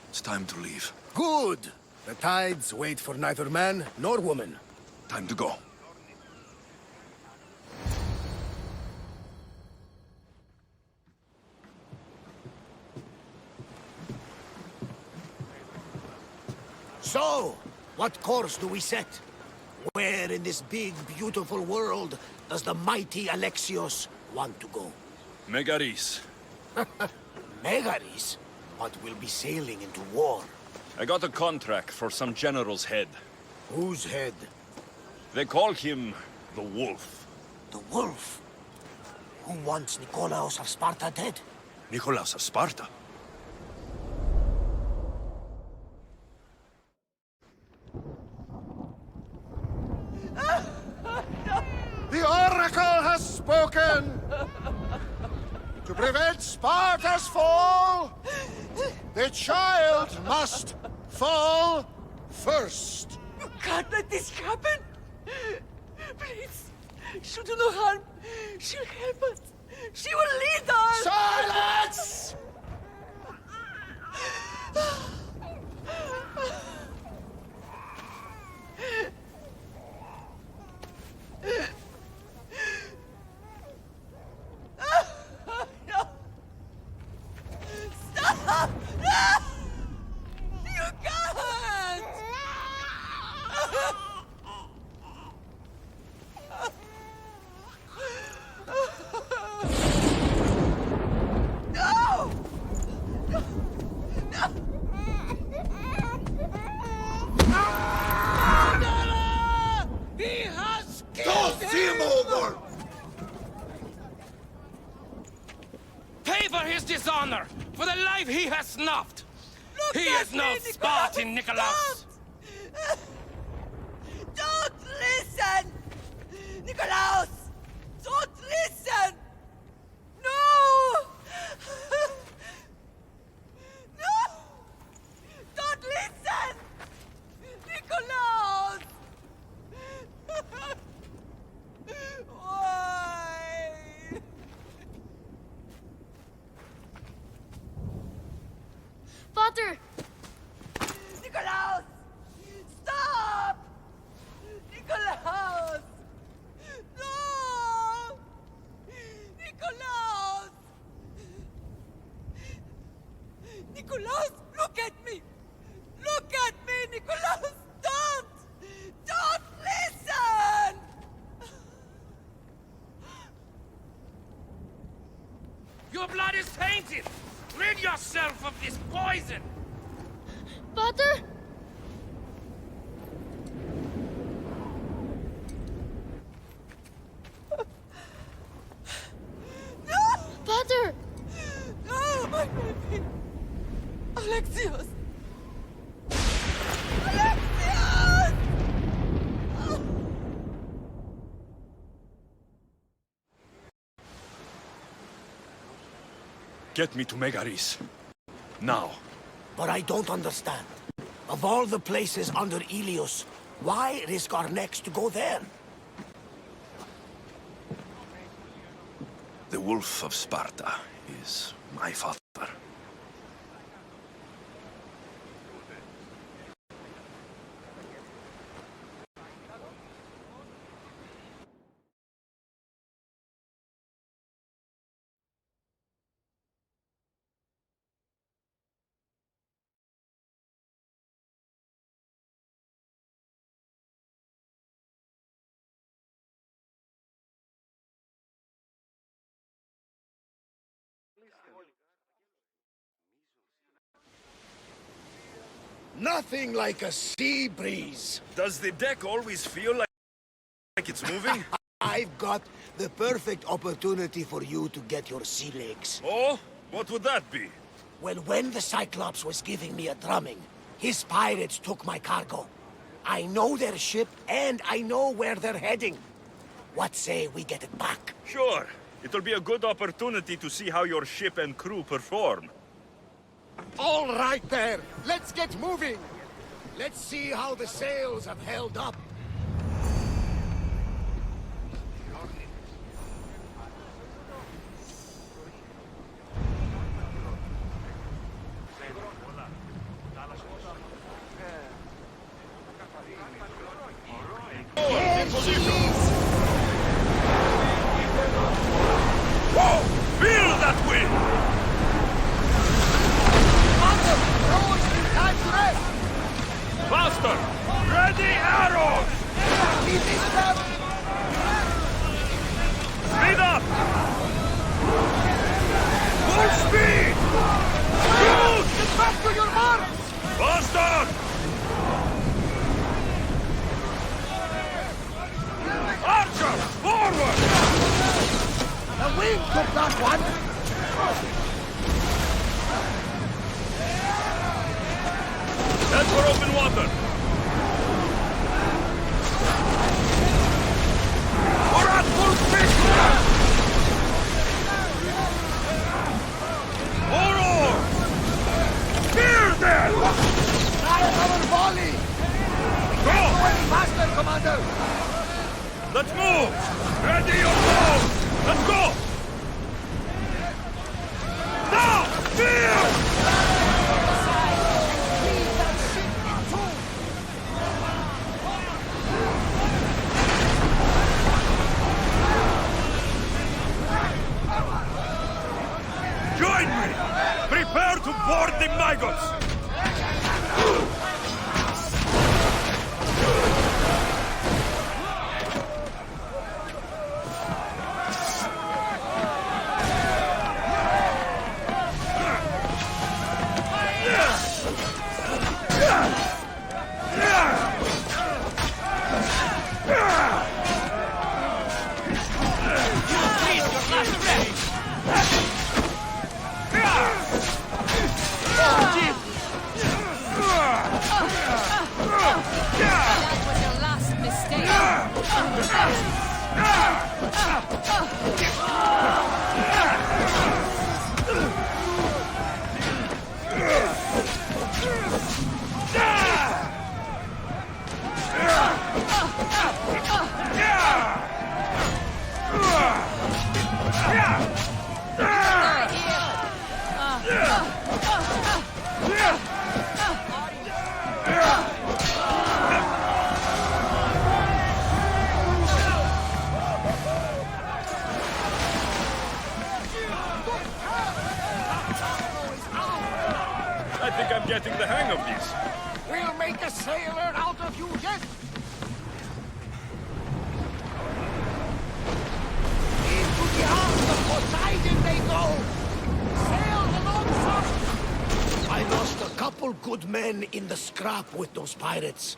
V: It's time to leave.
H: Good! The tides wait for neither man nor woman.
V: Time to go.
H: So, what course do we set? Where in this big, beautiful world does the mighty Alexios want to go?
V: Megaris.
H: Megaris? But we'll be sailing into war.
V: I got a contract for some general's head.
H: Whose head?
V: They call him the Wolf.
H: The Wolf? Who wants Nikolaos of Sparta dead?
V: Nikolaos of Sparta?
C: The Oracle has spoken! To prevent Sparta's fall, the child must fall first.
B: You can't let this happen! Please, she'll do no harm. She'll help us. She will lead us!
C: Silence!
B: Stop! No! You can't! No! No! He has killed
C: him over!
P: Pay for his dishonor, for the life he has snuffed.
B: Look
P: He
B: at
P: is no
B: me,
P: Spartan, Nikolaos.
B: Don't listen! Nikolaos! Don't listen! No! No! Don't listen! Nikolaos! Why?
L: Father!
B: Nikolaos! Stop! Nikolaos! No! Nikolaos! Nikolaos, look at me! Look at me, Nikolaos! Don't! Don't listen!
P: Your blood is tainted. Rid yourself of this poison.
L: Father?
B: No!
L: Father!
B: No, my baby! Alexios! Alexios!
V: Get me to Megaris. Now.
H: But I don't understand. Of all the places under Ilios, why risk our necks to go there?
V: The Wolf of Sparta is my father.
H: Nothing like a sea breeze.
V: Does the deck always feel like it's moving?
H: I've got the perfect opportunity for you to get your sea legs.
V: Oh? What would that be?
H: Well, when the Cyclops was giving me a drumming, his pirates took my cargo. I know their ship, and I know where they're heading. What say we get it back?
V: Sure. It'll be a good opportunity to see how your ship and crew perform.
H: All right there. Let's get moving. Let's see how the sails have held up.
V: Whoa! Feel that wind! Faster! Ready arrows! Speed up! Full speed! Shoot! Get back to your marks! Faster! Archer! Forward!
H: The wind took that one!
V: Head for open water! We're at full speed! Forward! Spear them!
H: Try another volley!
V: Go!
H: Any faster, Commander!
V: Let's move! Ready your bow! Let's go! Now! Spear! Join me! Prepare to board the maggots! I think I'm getting the hang of this.
H: We'll make a sailor out of you yet! Into the arms of Poseidon they go! Sail alongside! I lost a couple good men in the scrap with those pirates.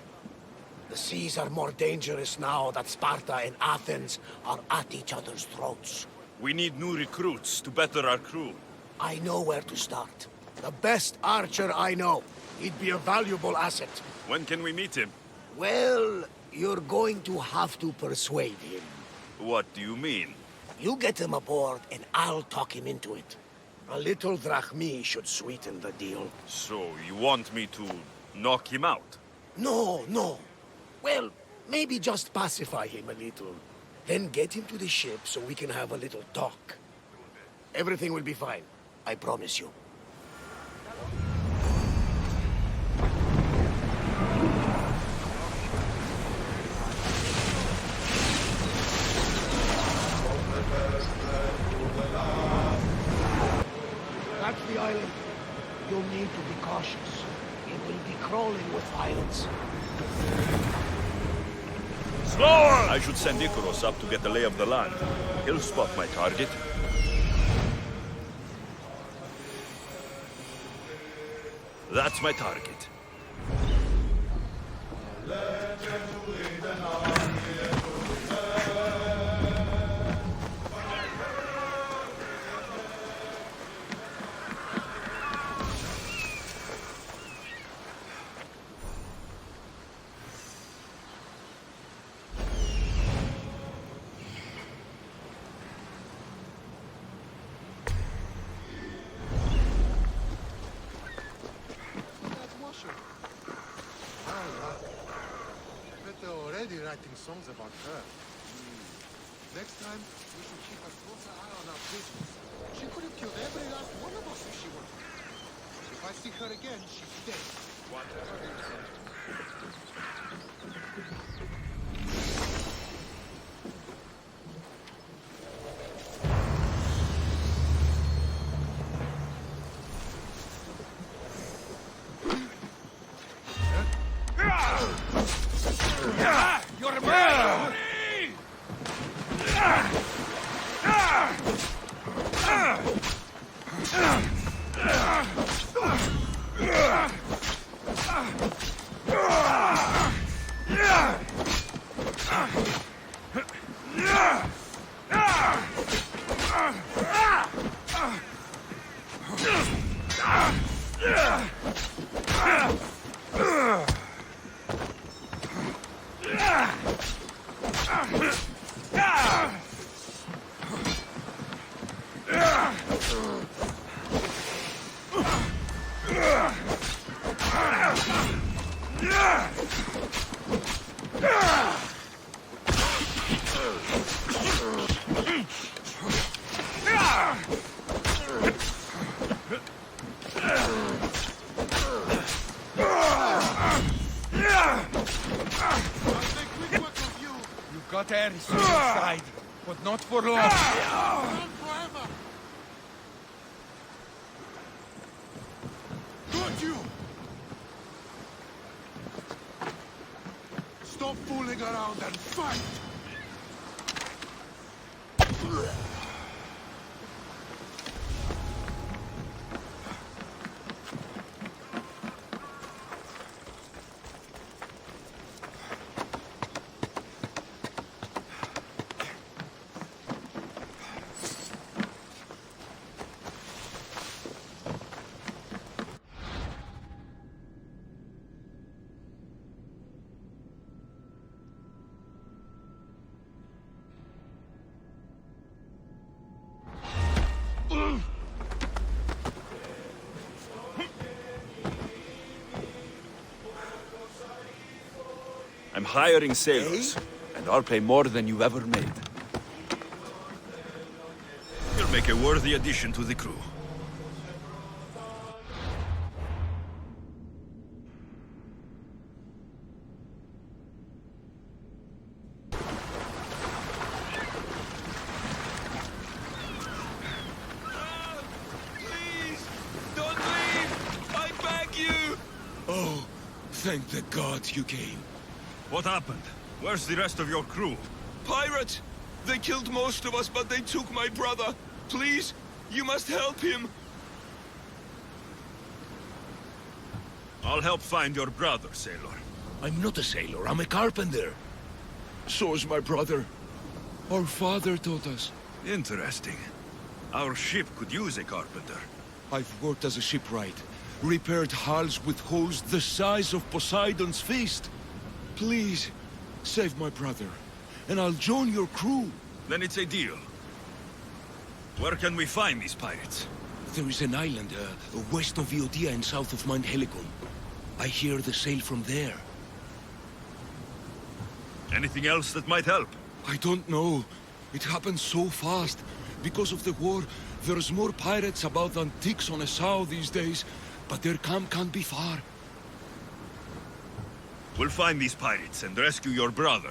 H: The seas are more dangerous now that Sparta and Athens are at each other's throats.
V: We need new recruits to better our crew.
H: I know where to start. The best archer I know. He'd be a valuable asset.
V: When can we meet him?
H: Well, you're going to have to persuade him.
V: What do you mean?
H: You get him aboard and I'll talk him into it. A little drachmi should sweeten the deal.
V: So, you want me to knock him out?
H: No, no. Well, maybe just pacify him a little. Then get him to the ship so we can have a little talk. Everything will be fine. I promise you. That's the island. You'll need to be cautious. It will be crawling with violence.
V: Slower! I should send Icarus up to get the lay of the land. He'll spot my target. That's my target.
G: writing songs about her. Next time, we should keep a closer eye on our business. She could have killed every last one of us if she wanted. If I see her again, she's dead. Whatever you say.
P: You're a murderer!
G: Got air suicide, but not for long. Not forever. Got you. Stop fooling around and fight.
V: I'm hiring sailors, and I'll pay more than you've ever made.
D: You'll make a worthy addition to the crew. Please, don't leave! I beg you!
Q: Oh, thank the gods you came.
D: What happened? Where's the rest of your crew? Pirates! They killed most of us, but they took my brother. Please, you must help him. I'll help find your brother, sailor.
Q: I'm not a sailor, I'm a carpenter. So is my brother. Our father taught us.
D: Interesting. Our ship could use a carpenter.
Q: I've worked as a shipwright, repaired hulls with holes the size of Poseidon's fist. Please, save my brother, and I'll join your crew.
D: Then it's a deal. Where can we find these pirates?
Q: There is an island, west of Iotia and south of Mount Helicon. I hear they sail from there.
D: Anything else that might help?
Q: I don't know. It happened so fast. Because of the war, there's more pirates about than ticks on a sow these days, but their camp can't be far.
D: We'll find these pirates and rescue your brother.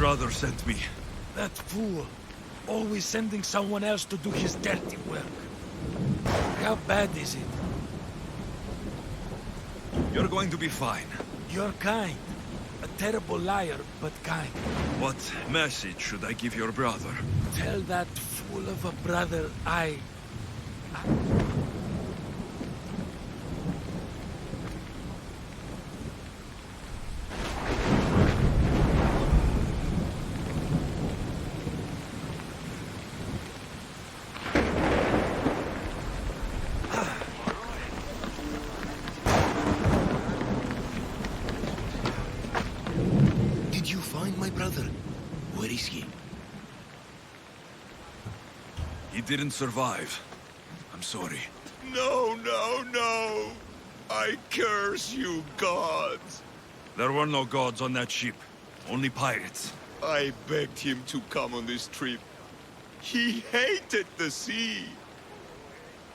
D: brother sent me.
F: That fool. Always sending someone else to do his dirty work. How bad is it?
D: You're going to be fine.
F: You're kind. A terrible liar, but kind.
D: What message should I give your brother?
F: Tell that fool of a brother I...
Q: Did you find my brother? Where is he?
D: He didn't survive. I'm sorry.
I: No, no, no! I curse you, gods!
D: There were no gods on that ship. Only pirates.
I: I begged him to come on this trip. He hated the sea.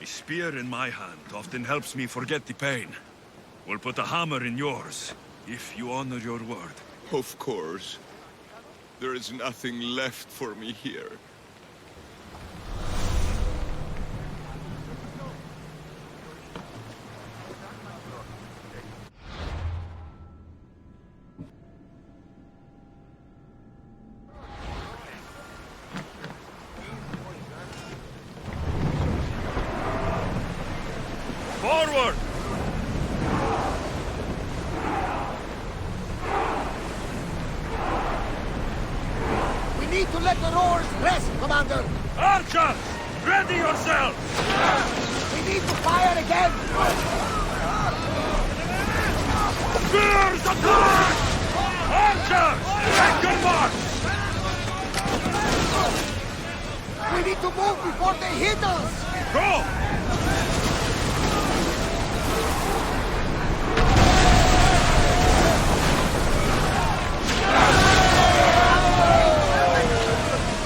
D: A spear in my hand often helps me forget the pain. We'll put a hammer in yours, if you honor your word.
I: Of course. There is nothing left for me here.
D: Forward!
H: We need to let the rowers rest, Commander!
D: Archers! Ready yourselves!
H: We need to fire again!
D: Spears attack! Archers! Take your mark!
H: We need to move before they hit us!
D: Go!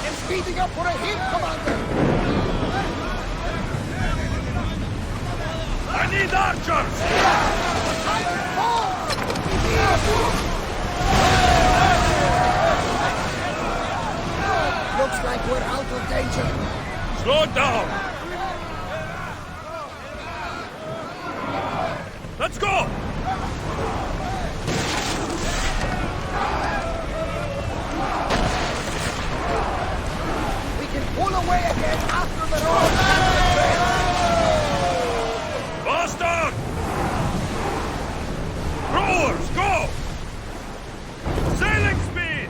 H: I'm speeding up for a hit, Commander!
D: I need archers!
H: Looks like we're out of danger.
D: Slow down! Let's go!
H: We can pull away again after the road.
D: Bastard! Rowers, go! Sailing speed!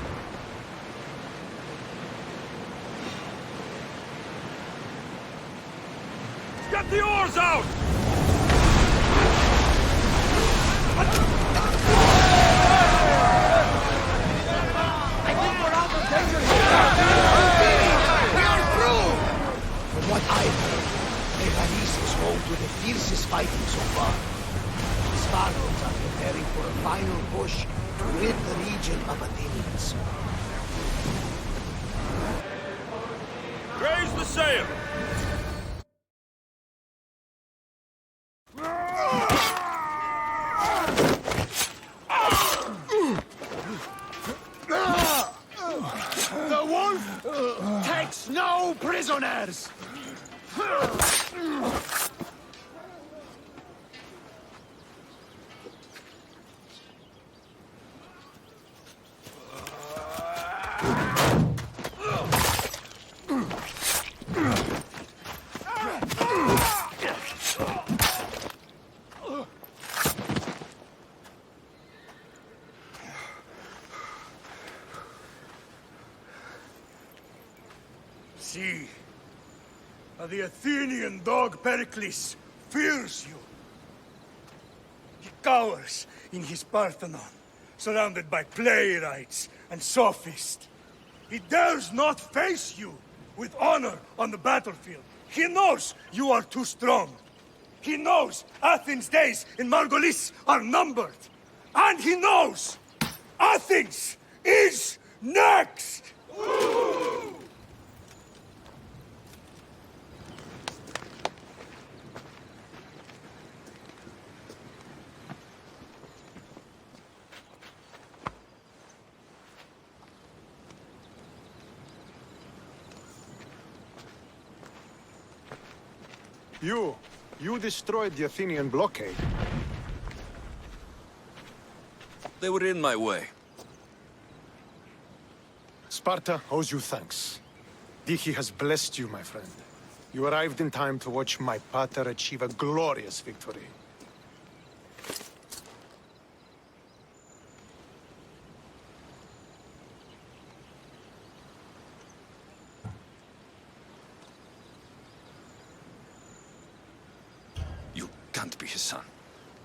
D: Get the oars out!
H: I think we're out of danger here. We are through! From what I've heard, Evanis is home to the fiercest fighting so far. The Spartans are preparing for a final push to rid the region of Athenians.
D: Raise the sail!
H: The wolf takes no prisoners!
C: See, the Athenian dog Pericles fears you. He cowers in his Parthenon, surrounded by playwrights and sophists. He dares not face you with honor on the battlefield. He knows you are too strong. He knows Athens' days in Margolis are numbered. And he knows Athens is next!
S: You destroyed the Athenian blockade.
V: They were in my way.
S: Sparta owes you thanks. Dihi has blessed you, my friend. You arrived in time to watch my pater achieve a glorious victory.
V: You can't be his son.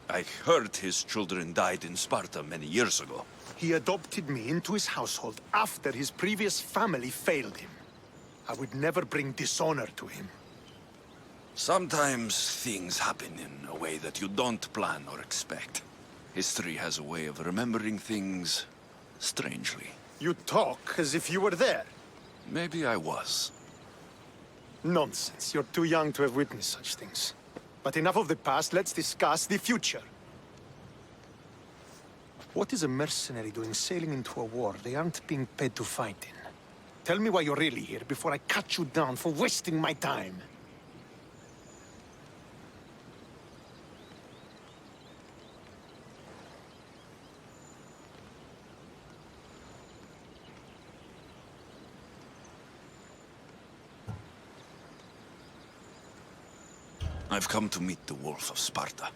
V: I heard his children died in Sparta many years ago.
S: He adopted me into his household after his previous family failed him. I would never bring dishonor to him.
V: Sometimes things happen in a way that you don't plan or expect. History has a way of remembering things strangely.
S: You talk as if you were there.
V: Maybe I was.
S: Nonsense. You're too young to have witnessed such things. But enough of the past, let's discuss the future. What is a mercenary doing sailing into a war they aren't being paid to fight in? Tell me why you're really here before I cut you down for wasting my time.
V: I've come to meet the Wolf of Sparta.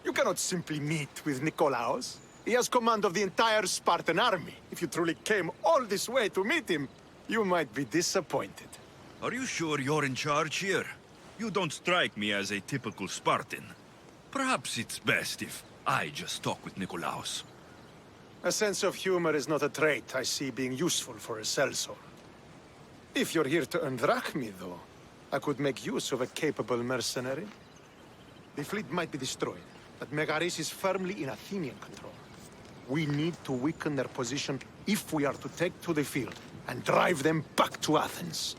S: You cannot simply meet with Nikolaos. He has command of the entire Spartan army. If you truly came all this way to meet him, you might be disappointed.
D: Are you sure you're in charge here? You don't strike me as a typical Spartan. Perhaps it's best if I just talk with Nikolaos.
S: A sense of humor is not a trait I see being useful for a sellsword. If you're here to earn drachmi, though, I could make use of a capable mercenary. The fleet might be destroyed, but Megaris is firmly in Athenian control. We need to weaken their position if we are to take to the field and drive them back to Athens.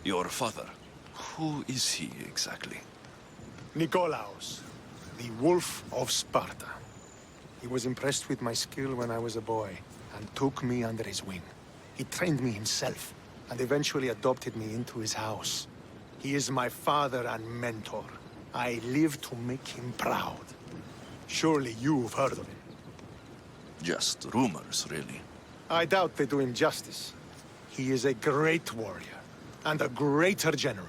V: Your father, who is he exactly?
S: Nikolaos, the Wolf of Sparta. He was impressed with my skill when I was a boy and took me under his wing. He trained me himself and eventually adopted me into his house. He is my father and mentor. I live to make him proud. Surely you've heard of him.
V: Just rumors, really.
S: I doubt they do him justice. He is a great warrior and a greater general.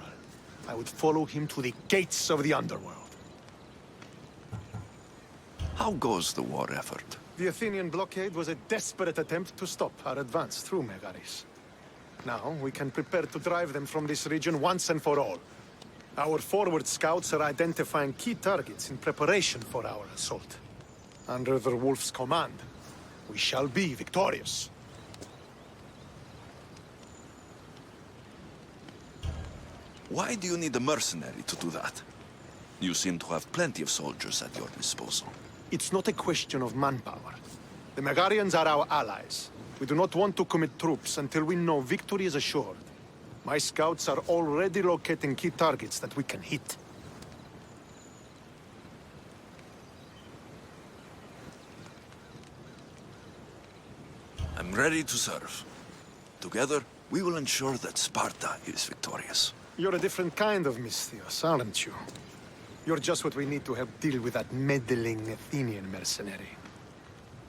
S: I would follow him to the gates of the underworld.
V: How goes the war effort?
S: The Athenian blockade was a desperate attempt to stop our advance through Megaris. Now, we can prepare to drive them from this region once and for all. Our forward scouts are identifying key targets in preparation for our assault. Under the Wolf's command, we shall be victorious.
V: Why do you need a mercenary to do that? You seem to have plenty of soldiers at your disposal.
S: It's not a question of manpower. The Megarians are our allies. We do not want to commit troops until we know victory is assured. My scouts are already locating key targets that we can hit.
V: I'm ready to serve. Together, we will ensure that Sparta is victorious.
S: You're a different kind of Misthios, aren't you? You're just what we need to help deal with that meddling Athenian mercenary.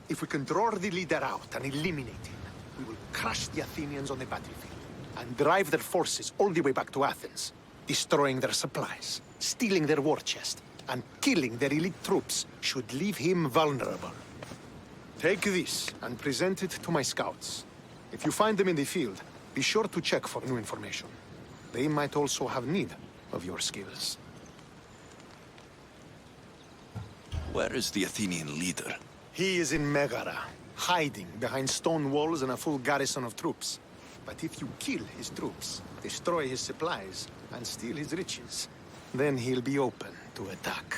S: If we can draw the leader out and eliminate him, we will crush the Athenians on the battlefield and drive their forces all the way back to Athens, destroying their supplies, stealing their war chest, and killing their elite troops should leave him vulnerable. Take this and present it to my scouts. If you find them in the field, be sure to check for new information. They might also have need of your skills.
V: Where is the Athenian leader?
S: He is in Megara, hiding behind stone walls and a full garrison of troops. But if you kill his troops, destroy his supplies, and steal his riches, then he'll be open to attack.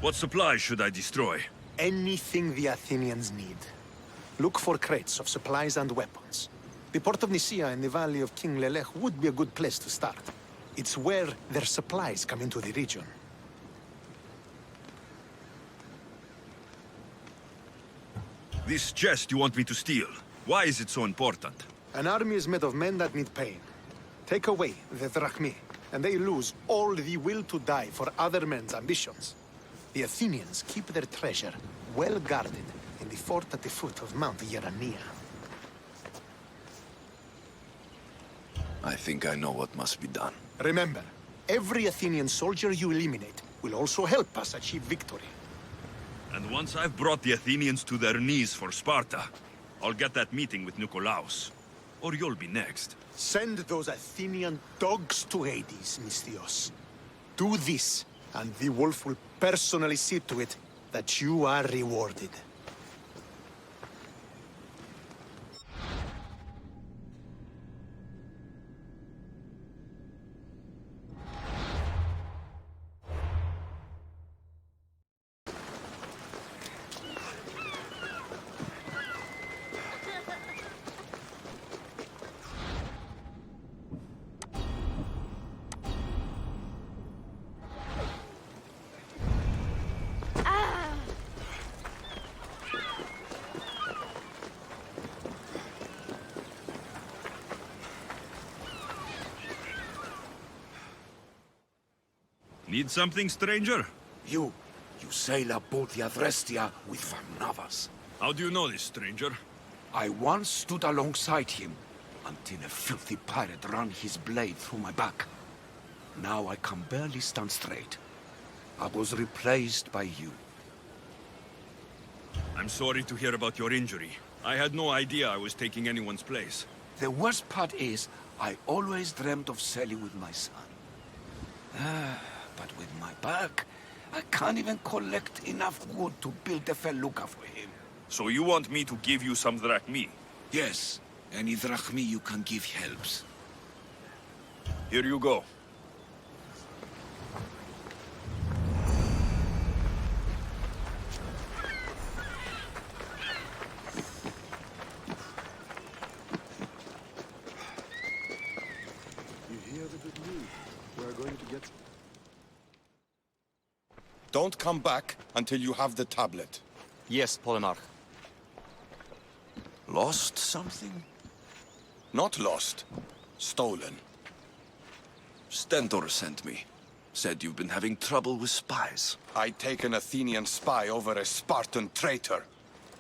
D: What supplies should I destroy?
S: Anything the Athenians need. Look for crates of supplies and weapons. The port of Nicaea in the valley of King Lelech would be a good place to start. It's where their supplies come into the region.
D: This chest you want me to steal. Why is it so important?
S: An army is made of men that need pain. Take away the drachmi, and they lose all the will to die for other men's ambitions. The Athenians keep their treasure well guarded in the fort at the foot of Mount Yerania.
V: I think I know what must be done.
S: Remember, every Athenian soldier you eliminate will also help us achieve victory.
D: And once I've brought the Athenians to their knees for Sparta, I'll get that meeting with Nikolaos. Or you'll be next.
S: Send those Athenian dogs to Hades, Misthios. Do this, and the wolf will personally see to it that you are rewarded.
D: Need something, stranger?
Q: You sail aboard the Adrestia with Varnavas.
D: How do you know this, stranger?
Q: I once stood alongside him until a filthy pirate ran his blade through my back. Now I can barely stand straight. I was replaced by you.
D: I'm sorry to hear about your injury. I had no idea I was taking anyone's place.
Q: The worst part is, I always dreamt of sailing with my son. But with my back, I can't even collect enough wood to build a felucca for him.
D: So you want me to give you some drachmi?
Q: Yes, any drachmi you can give helps.
D: Here you go.
S: You hear the good news? We're going to get...
E: Don't come back until you have the tablet.
K: Yes, Polemarch.
V: Lost something?
E: Not lost. Stolen.
V: Stentor sent me. Said you've been having trouble with spies.
E: I take an Athenian spy over a Spartan traitor.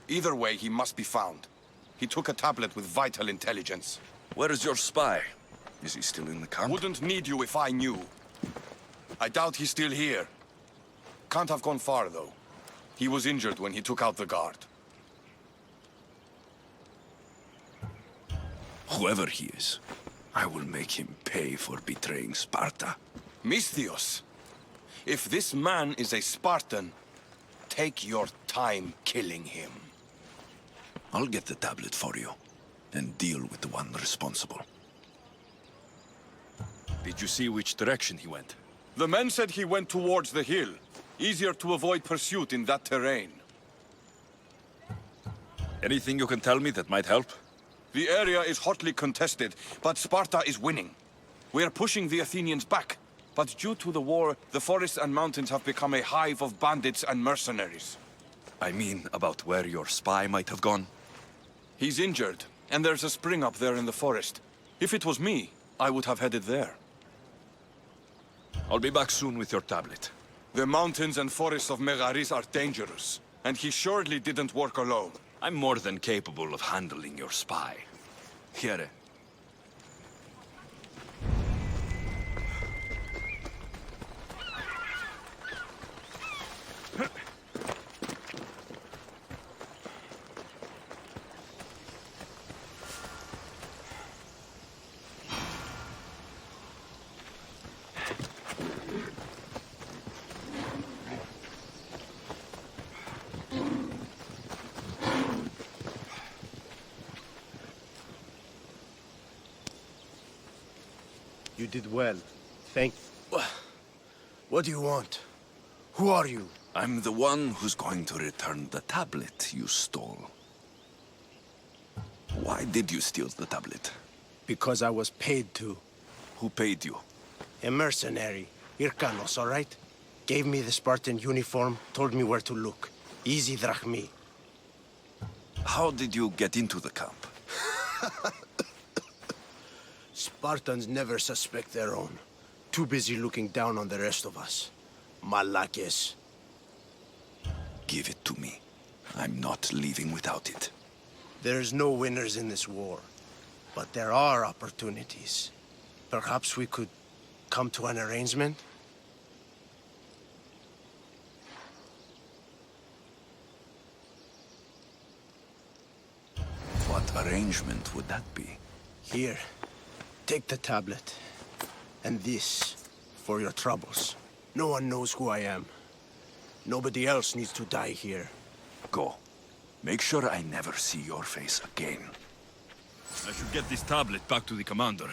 E: Either way, he must be found. He took a tablet with vital intelligence.
V: Where is your spy? Is he still in the camp?
E: Wouldn't need you if I knew. I doubt he's still here. Can't have gone far, though. He was injured when he took out the guard.
V: Whoever he is, I will make him pay for betraying Sparta.
E: Misthios, if this man is a Spartan, take your time killing him.
V: I'll get the tablet for you, and deal with the one responsible.
D: Did you see which direction he went?
E: The men said he went towards the hill. Easier to avoid pursuit in that terrain.
V: Anything you can tell me that might help?
E: The area is hotly contested, but Sparta is winning. We are pushing the Athenians back, but due to the war, the forests and mountains have become a hive of bandits and mercenaries.
V: I mean, about where your spy might have gone?
E: He's injured, and there's a spring up there in the forest. If it was me, I would have headed there.
V: I'll be back soon with your tablet.
E: The mountains and forests of Megaris are dangerous, and he surely didn't work alone.
V: I'm more than capable of handling your spy. Here.
H: You did well. Thank you. What do you want? Who are you?
V: I'm the one who's going to return the tablet you stole. Why did you steal the tablet?
H: Because I was paid to.
V: Who paid you?
H: A mercenary. Irkanos, all right? Gave me the Spartan uniform, told me where to look. Easy drachmi.
V: How did you get into the camp?
H: Spartans never suspect their own. Too busy looking down on the rest of us. Malakes.
V: Give it to me. I'm not leaving without it.
H: There's no winners in this war. But there are opportunities. Perhaps we could come to an arrangement?
V: What arrangement would that be?
H: Here, take the tablet. And this, for your troubles. No one knows who I am. Nobody else needs to die here.
V: Go. Make sure I never see your face again.
D: I should get this tablet back to the commander.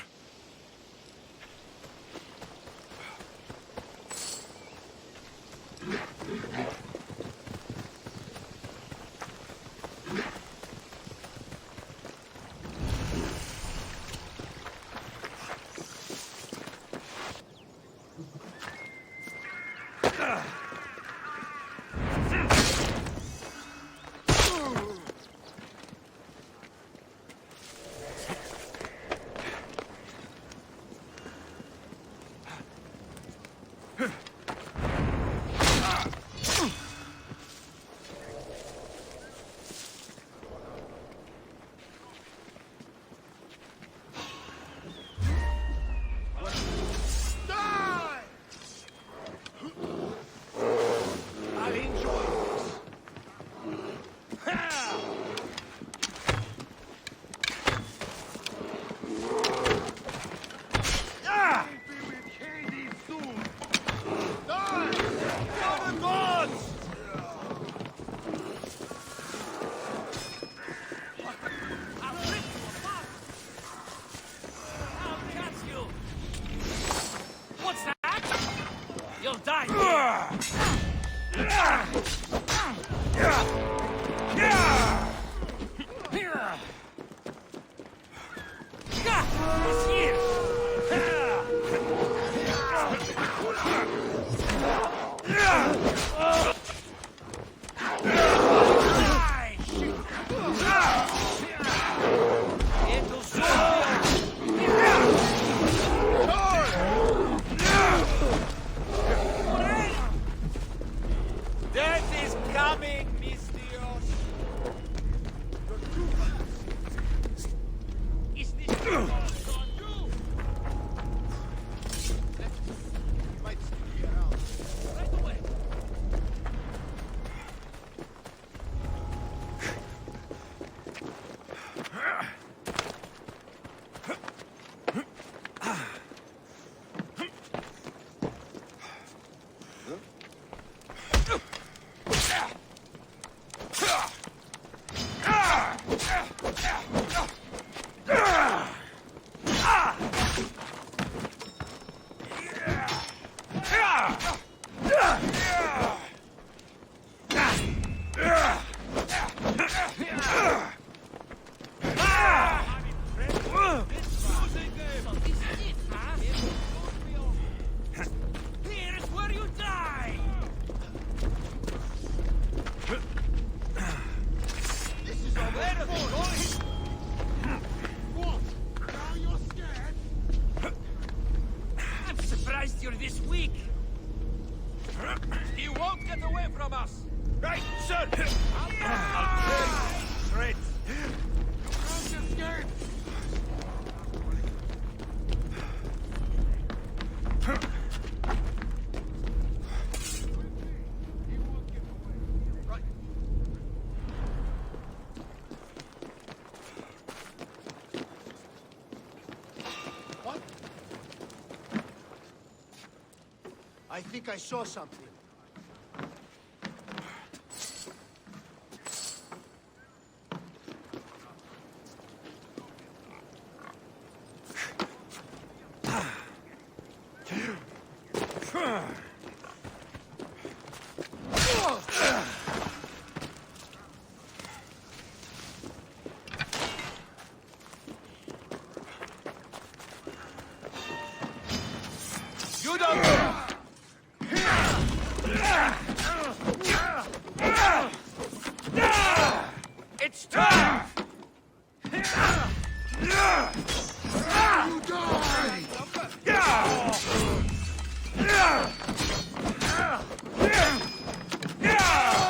H: I think I saw something.
P: You don't...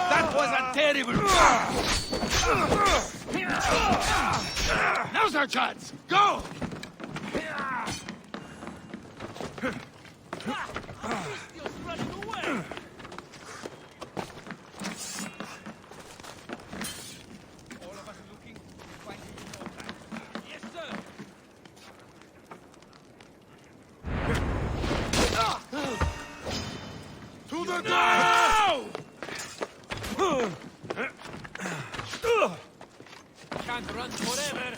P: That was a terrible... Now's our chance! Go!
C: To the ground!
P: Can't run forever.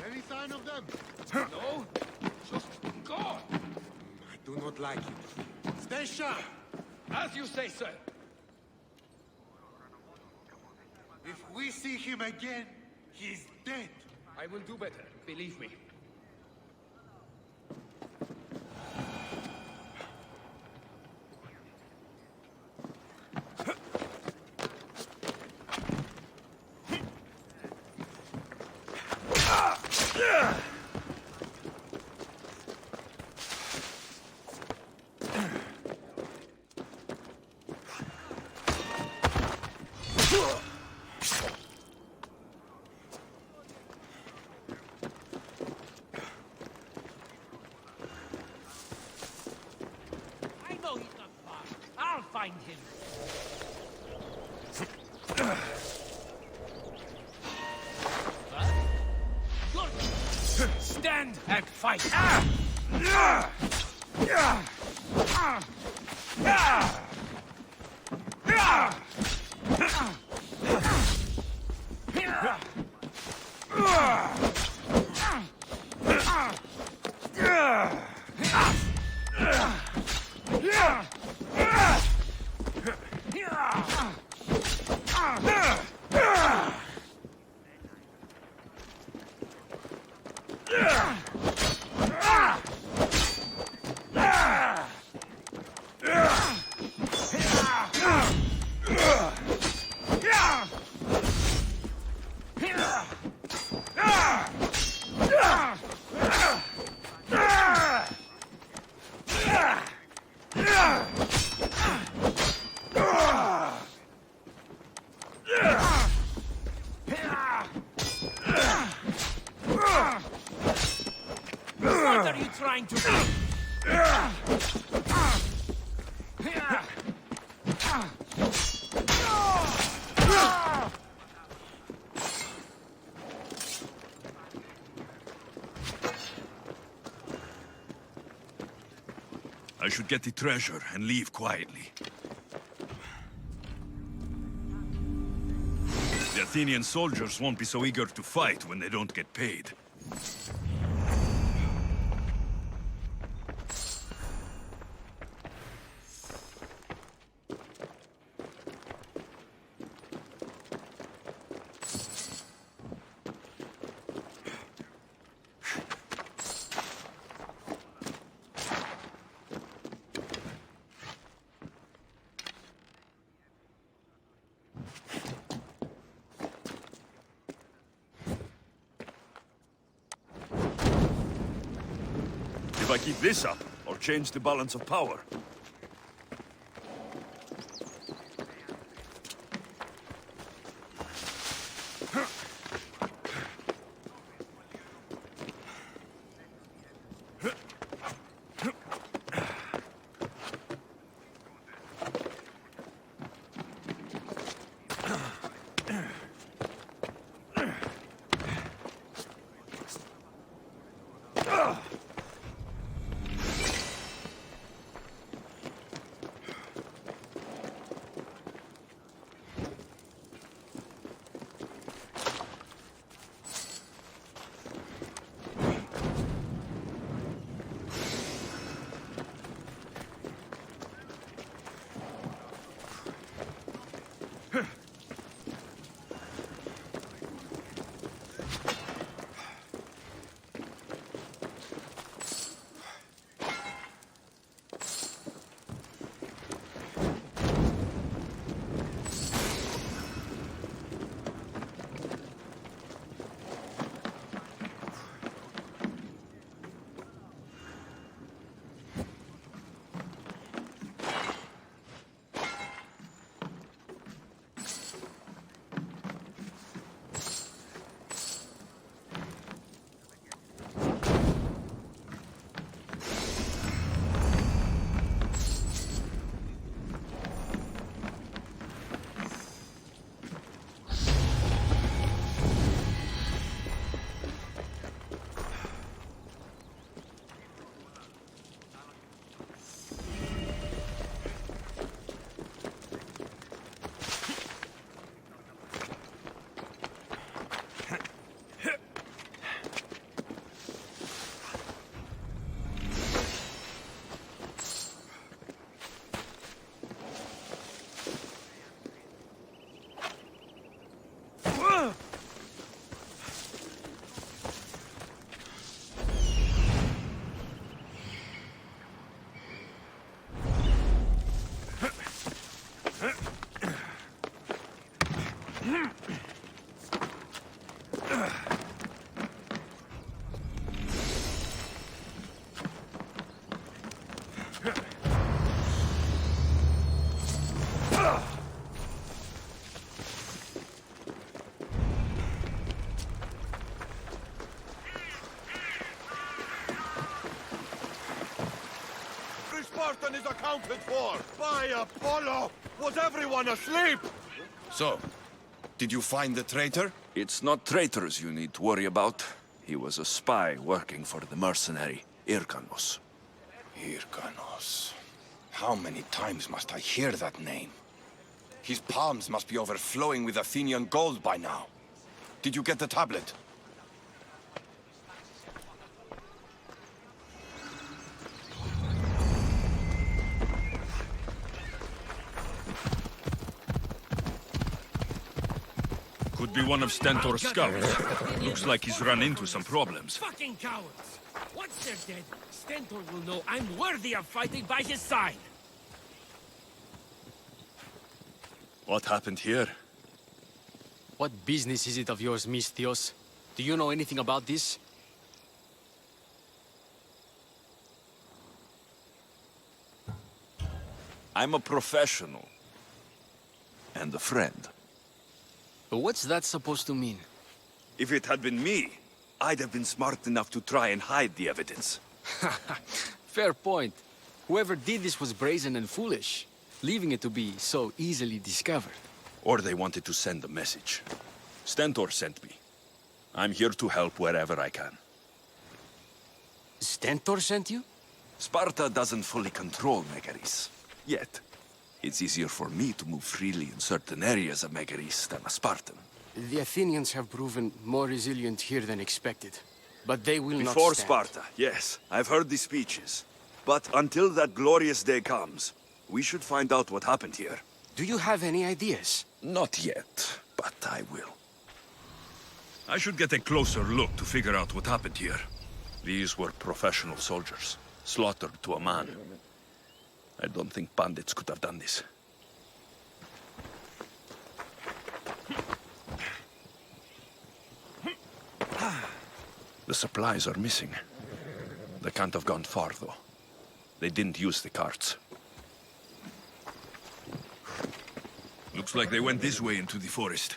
G: Any sign of them?
P: No, just gone.
G: I do not like it. Stay sharp.
P: As you say, sir.
G: If we see him again, he's dead.
P: I will do better, believe me. I know he's not far. I'll find him. Good. Stand and fight. What are you trying to do?
D: I should get the treasure and leave quietly. The Athenian soldiers won't be so eager to fight when they don't get paid. If I keep this up, or change the balance of power.
E: garrison is accounted for! By Apollo! Was everyone asleep? So, did you find the traitor?
V: It's not traitors you need to worry about. He was a spy working for the mercenary Hyrkanos.
E: Hyrkanos. How many times must I hear that name? His palms must be overflowing with Athenian gold by now. Did you get the tablet?
D: Could be one of Stentor's scouts. Looks like he's run into some problems.
P: Fucking cowards! Once they're dead, Stentor will know I'm worthy of fighting by his side!
V: What happened here?
J: What business is it of yours, Misthios? Do you know anything about this?
V: I'm a professional. And a friend.
J: What's that supposed to mean?
V: If it had been me, I'd have been smart enough to try and hide the evidence.
J: Fair point. Whoever did this was brazen and foolish, leaving it to be so easily discovered.
V: Or they wanted to send a message. Stentor sent me. I'm here to help wherever I can.
J: Stentor sent you?
V: Sparta doesn't fully control Megaris. Yet. It's easier for me to move freely in certain areas of Megaris than a Spartan.
J: The Athenians have proven more resilient here than expected. But they will not
V: Before
J: stand.
V: Sparta, yes. I've heard the speeches. But until that glorious day comes, we should find out what happened here.
J: Do you have any ideas?
V: Not yet, but I will.
D: I should get a closer look to figure out what happened here.
V: These were professional soldiers, slaughtered to a man. I don't think bandits could have done this. The supplies are missing. They can't have gone far, though. They didn't use the carts.
D: Looks like they went this way into the forest.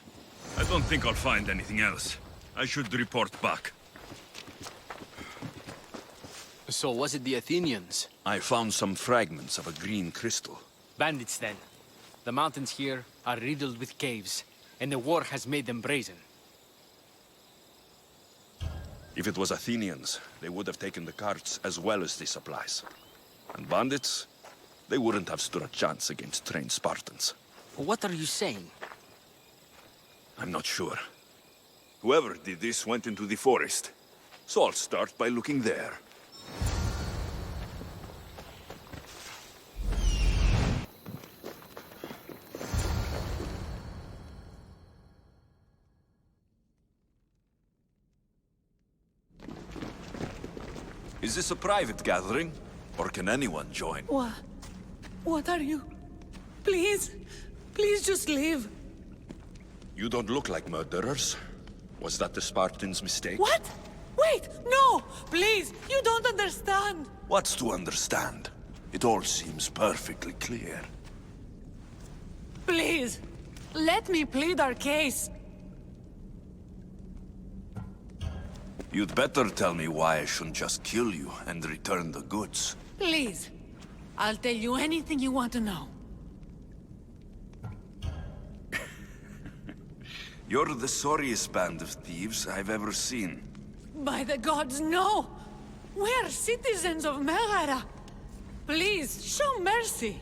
D: I don't think I'll find anything else. I should report back.
J: So was it the Athenians?
V: I found some fragments of a green crystal.
J: Bandits, then. The mountains here are riddled with caves, and the war has made them brazen.
V: If it was Athenians, they would have taken the carts as well as the supplies. And bandits, they wouldn't have stood a chance against trained Spartans.
J: What are you saying?
V: I'm not sure. Whoever did this went into the forest. So I'll start by looking there. Is this a private gathering? Or can anyone join?
B: What are you? Please, please just leave.
V: You don't look like murderers. Was that the Spartans' mistake?
B: What? Wait, no! Please, you don't understand.
V: What's to understand? It all seems perfectly clear.
B: Please, let me plead our case.
V: You'd better tell me why I shouldn't just kill you and return the goods.
B: Please, I'll tell you anything you want to know.
V: You're the sorriest band of thieves I've ever seen.
B: By the gods, no! We're citizens of Megara. Please, show mercy.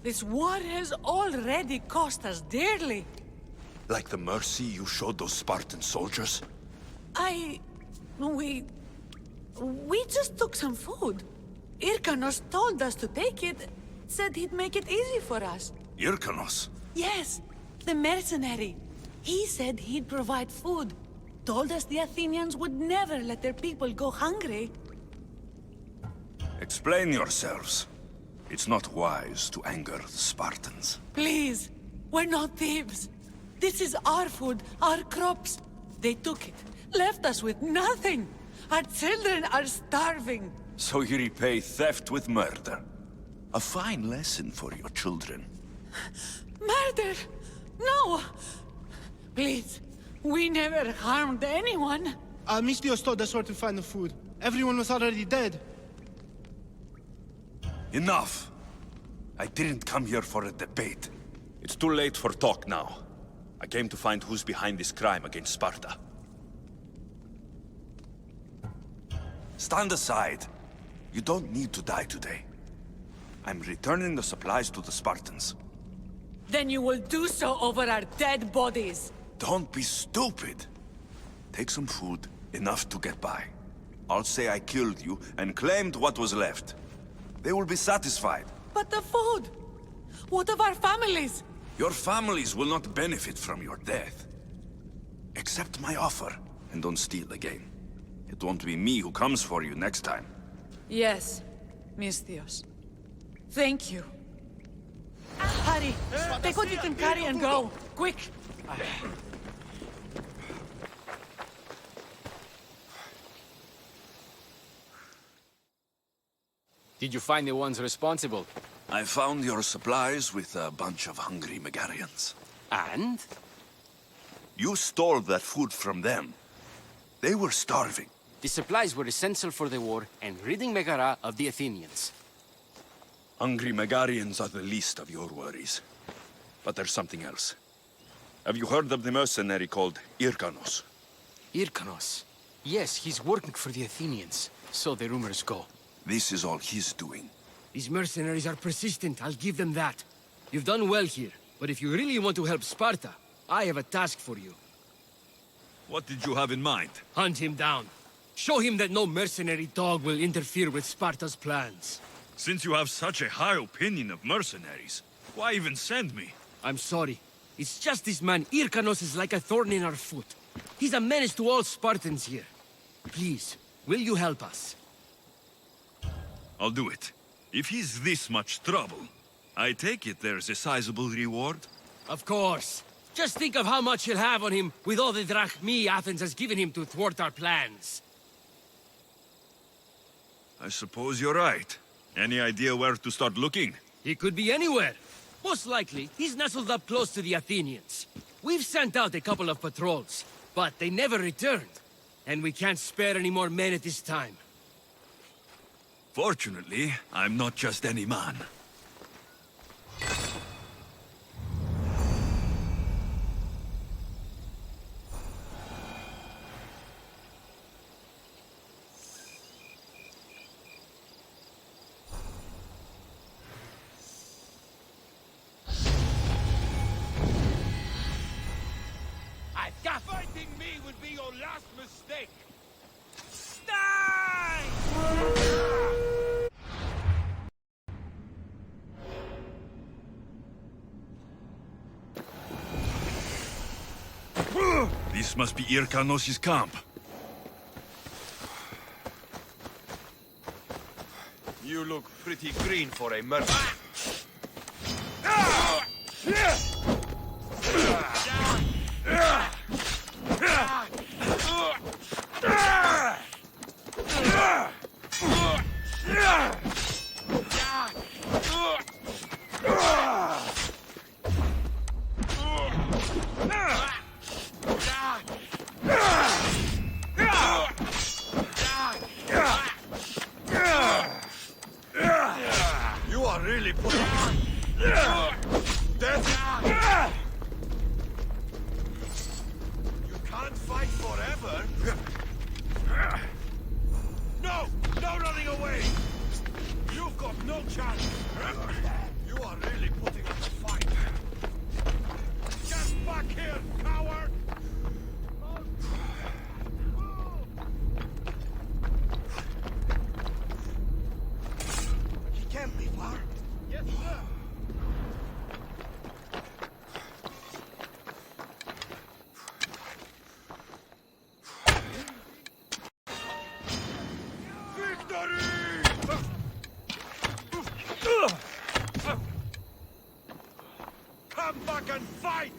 B: This war has already cost us dearly.
V: Like the mercy you showed those Spartan soldiers?
B: We just took some food. Hyrkanos told us to take it, said he'd make it easy for us.
V: Hyrkanos?
B: Yes, the mercenary. He said he'd provide food. Told us the Athenians would never let their people go hungry.
V: Explain yourselves. It's not wise to anger the Spartans.
B: Please, we're not thieves. This is our food, our crops. They took it, left us with nothing. Our children are starving.
V: So you repay theft with murder. A fine lesson for your children.
B: Murder? No! Please, we never harmed anyone.
K: Misthios told us where to find the food. Everyone was already dead.
V: Enough! I didn't come here for a debate. It's too late for talk now. I came to find who's behind this crime against Sparta. Stand aside. You don't need to die today. I'm returning the supplies to the Spartans.
B: Then you will do so over our dead bodies.
V: Don't be stupid. Take some food, enough to get by. I'll say I killed you and claimed what was left. They will be satisfied.
B: But the food! What of our families?
V: Your families will not benefit from your death. Accept my offer, and don't steal again. It won't be me who comes for you next time.
B: Yes, Misthios. Thank you. Hurry! Take what you can carry and go! Quick!
J: Did you find the ones responsible?
V: I found your supplies with a bunch of hungry Megarians.
J: And?
V: You stole that food from them. They were starving.
J: The supplies were essential for the war and ridding Megara of the Athenians.
V: Hungry Megarians are the least of your worries. But there's something else. Have you heard of the mercenary called Irkanos?
J: Irkanos? Yes, he's working for the Athenians. So the rumors go.
V: This is all he's doing.
P: These mercenaries are persistent, I'll give them that. You've done well here, but if you really want to help Sparta, I have a task for you.
D: What did you have in mind?
P: Hunt him down. Show him that no mercenary dog will interfere with Sparta's plans.
D: Since you have such a high opinion of mercenaries, why even send me?
P: I'm sorry. It's just this man Irkanos is like a thorn in our foot. He's a menace to all Spartans here. Please, will you help us?
D: I'll do it. If he's this much trouble, I take it there's a sizable reward?
P: Of course. Just think of how much he'll have on him with all the drachmi Athens has given him to thwart our plans.
D: I suppose you're right. Any idea where to start looking?
P: He could be anywhere. Most likely, he's nestled up close to the Athenians. We've sent out a couple of patrols, but they never returned. And we can't spare any more men at this time.
D: Fortunately, I'm not just any man.
P: Fighting me would be your last mistake!
D: This must be Irkanos' camp.
E: You look pretty green for a murder.
C: You are really putting death. You can't fight forever. No! No running away! You've got no chance. You are really putting up a fight. Get back here, coward! He can't be far. Yes, sir. Come back and fight!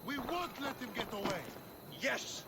C: We won't let him get away. Yes!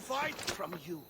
H: fight from you.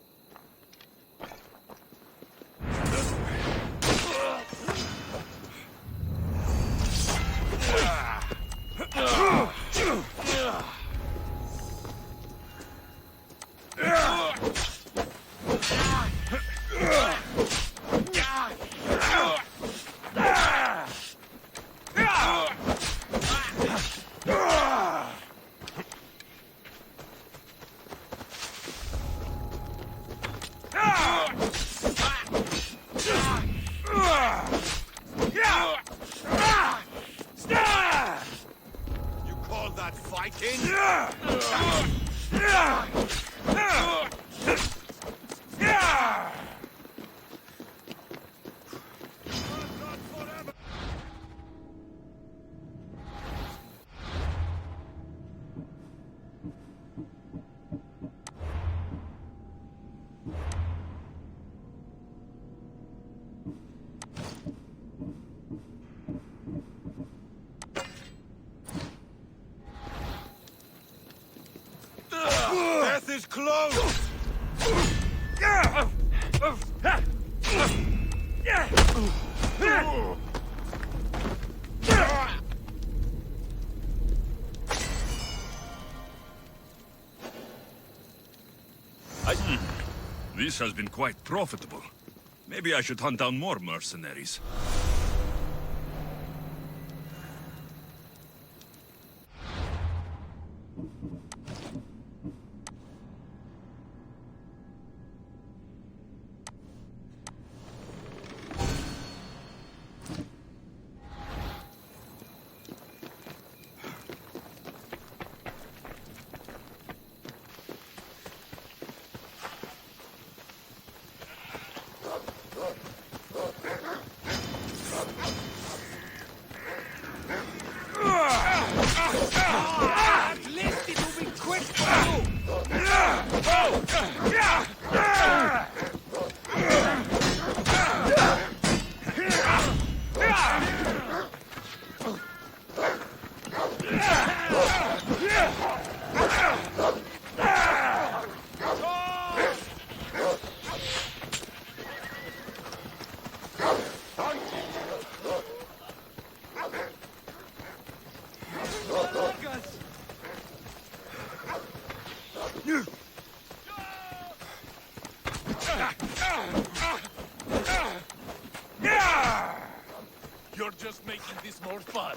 D: You call that fighting? Death is close! This has been quite profitable. Maybe I should hunt down more mercenaries.
N: At least it will be quick for you!
A: You're just making this more fun.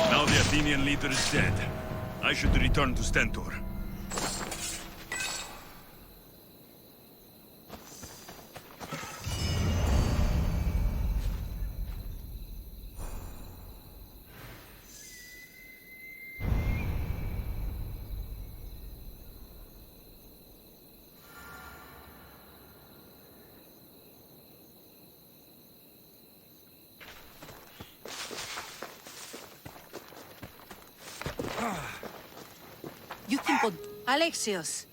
D: Now the Athenian leader is dead. I should return to Stentor.
U: You think Alexios,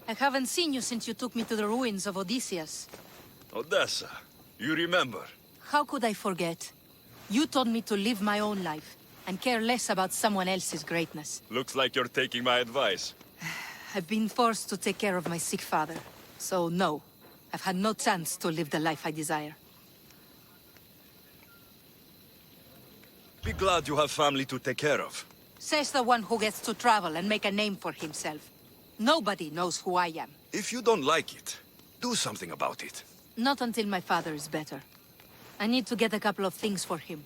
U: I haven't seen you since you took me to the ruins of Odysseus.
V: Odessa, you remember?
U: How could I forget? You told me to live my own life and care less about someone else's greatness.
V: Looks like you're taking my advice.
U: I've been forced to take care of my sick father. So no, I've had no chance to live the life I desire.
V: Be glad you have family to take care of.
U: Says the one who gets to travel and make a name for himself. Nobody knows who I am.
V: If you don't like it, do something about it.
U: Not until my father is better. I need to get a couple of things for him.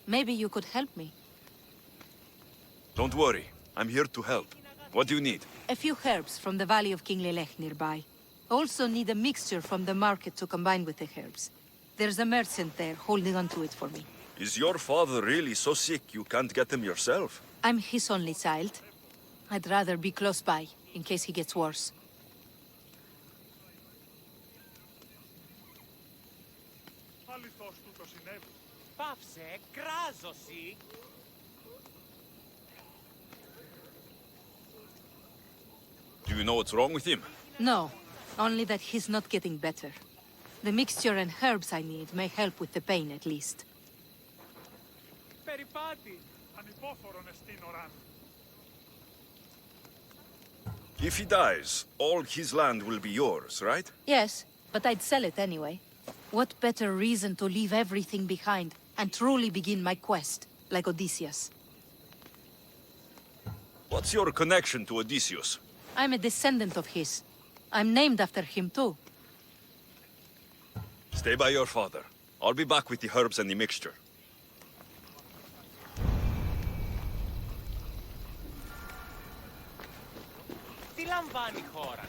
U: Maybe you could help me.
V: Don't worry, I'm here to help. What do you need?
U: A few herbs from the valley of King Lelech nearby. Also need a mixture from the market to combine with the herbs. There's a merchant there holding onto it for me.
V: Is your father really so sick you can't get him yourself?
U: I'm his only child. I'd rather be close by, in case he gets worse.
V: Do you know what's wrong with him?
U: No, only that he's not getting better. The mixture and herbs I need may help with the pain at least.
V: If he dies, all his land will be yours, right?
U: Yes, but I'd sell it anyway. What better reason to leave everything behind and truly begin my quest, like Odysseus?
V: What's your connection to Odysseus?
U: I'm a descendant of his. I'm named after him too.
V: Stay by your father. I'll be back with the herbs and the mixture.
M: Τι λαμβάνει η χώρα?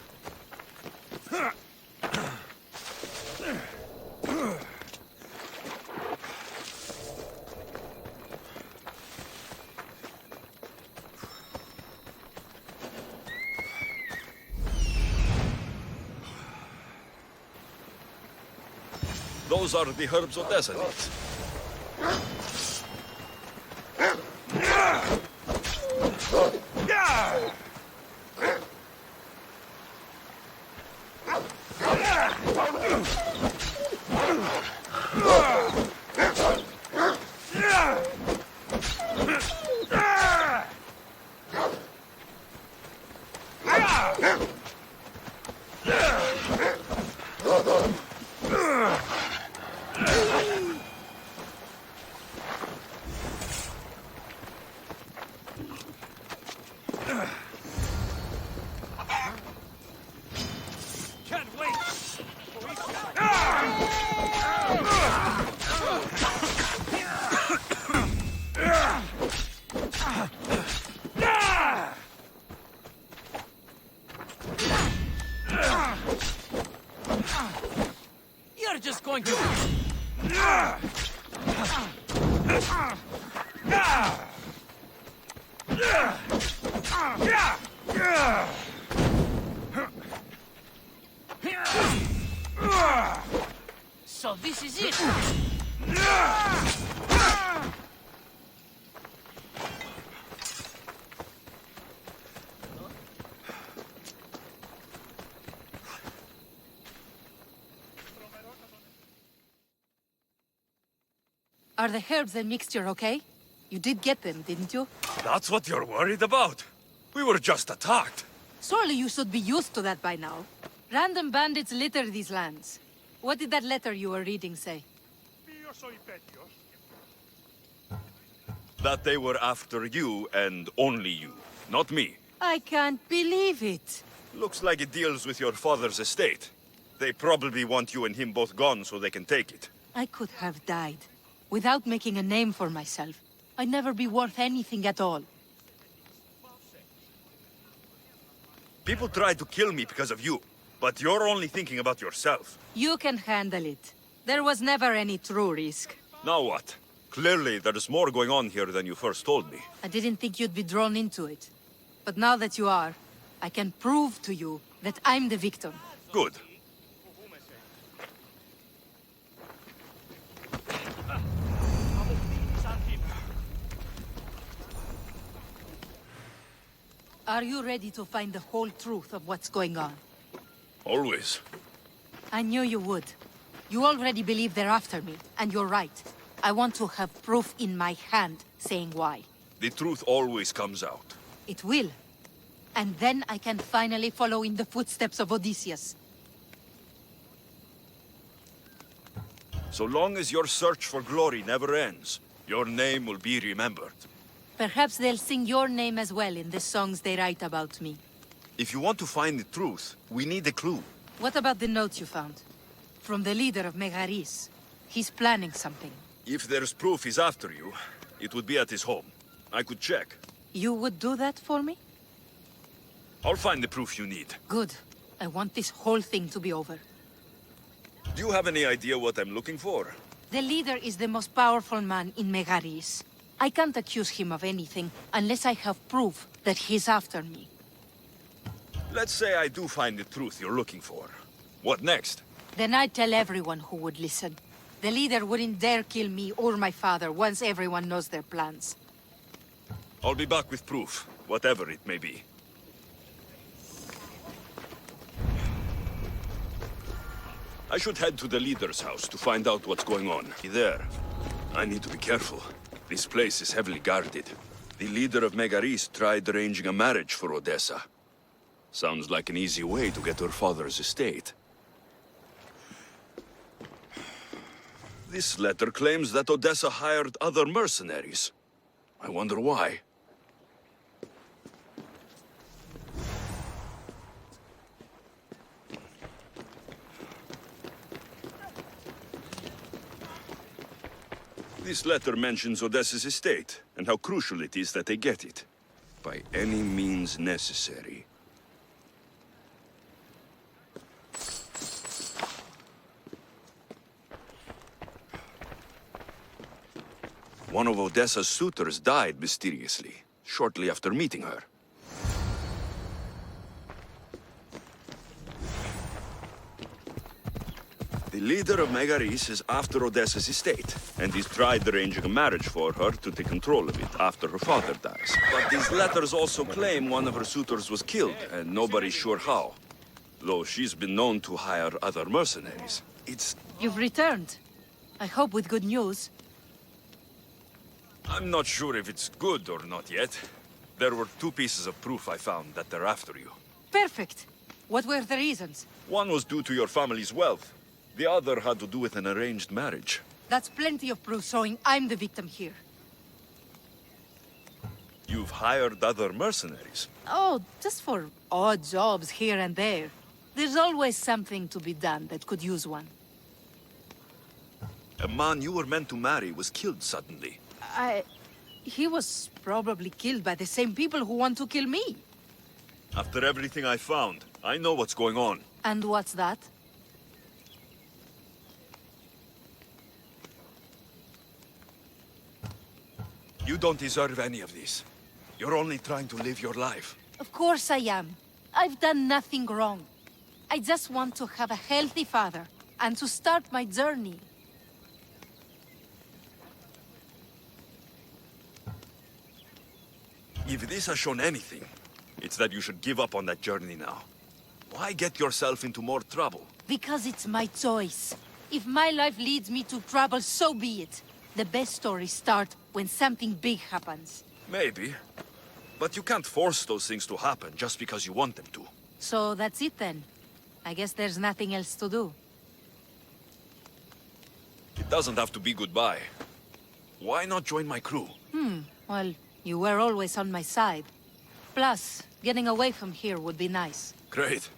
V: Those are the herbs Odessa needs.
N: You're just going to... So this is it.
U: Are the herbs and mixture okay? You did get them, didn't you?
V: That's what you're worried about? We were just attacked.
U: Surely you should be used to that by now. Random bandits litter these lands. What did that letter you were reading say?
V: That they were after you and only you, not me.
U: I can't believe it.
V: Looks like it deals with your father's estate. They probably want you and him both gone so they can take it.
U: I could have died. Without making a name for myself. I'd never be worth anything at all.
V: People tried to kill me because of you, but you're only thinking about yourself.
U: You can handle it. There was never any true risk.
V: Now what? Clearly, there's more going on here than you first told me.
U: I didn't think you'd be drawn into it. But now that you are, I can prove to you that I'm the victim.
V: Good.
U: Are you ready to find the whole truth of what's going on?
V: Always.
U: I knew you would. You already believe they're after me, and you're right. I want to have proof in my hand saying why.
V: The truth always comes out.
U: It will. And then I can finally follow in the footsteps of Odysseus.
V: So long as your search for glory never ends, your name will be remembered.
U: Perhaps they'll sing your name as well in the songs they write about me.
V: If you want to find the truth, we need a clue.
U: What about the note you found? From the leader of Megaris. He's planning something.
V: If there's proof he's after you, it would be at his home. I could check.
U: You would do that for me?
V: I'll find the proof you need.
U: Good. I want this whole thing to be over.
V: Do you have any idea what I'm looking for?
U: The leader is the most powerful man in Megaris. I can't accuse him of anything unless I have proof that he's after me.
V: Let's say I do find the truth you're looking for. What next?
U: Then I'd tell everyone who would listen.
O: The leader wouldn't dare kill me or my father once everyone knows their plans.
V: I'll be back with proof, whatever it may be. I should head to the leader's house to find out what's going on. There. I need to be careful. This place is heavily guarded. The leader of Megaris tried arranging a marriage for Odessa. Sounds like an easy way to get her father's estate. This letter claims that Odessa hired other mercenaries. I wonder why. This letter mentions Odessa's estate, and how crucial it is that they get it. By any means necessary. One of Odessa's suitors died mysteriously, shortly after meeting her. The leader of Megaris is after Odessa's estate, and he's tried arranging a marriage for her to take control of it after her father dies. But these letters also claim one of her suitors was killed, and nobody's sure how. Though she's been known to hire other mercenaries.
O: You've returned. I hope with good news.
V: I'm not sure if it's good or not yet. There were 2 pieces of proof I found that they're after you.
O: Perfect. What were the reasons?
V: One was due to your family's wealth. The other had to do with an arranged marriage.
O: That's plenty of proof showing I'm the victim here.
V: You've hired other mercenaries.
O: Oh, just for odd jobs here and there. There's always something to be done that could use one.
V: A man you were meant to marry was killed suddenly.
O: He was probably killed by the same people who want to kill me.
V: After everything I found, I know what's going on.
O: And what's that?
V: You don't deserve any of this. You're only trying to live your life.
O: Of course I am. I've done nothing wrong. I just want to have a healthy father and to start my journey.
V: If this has shown anything, it's that you should give up on that journey now. Why get yourself into more trouble?
O: Because it's my choice. If my life leads me to trouble, so be it. The best stories start when something big happens.
V: Maybe. But you can't force those things to happen just because you want them to.
O: So that's it then. I guess there's nothing else to do.
V: It doesn't have to be goodbye. Why not join my crew?
O: Well, you were always on my side. Plus, getting away from here would be nice.
V: Great.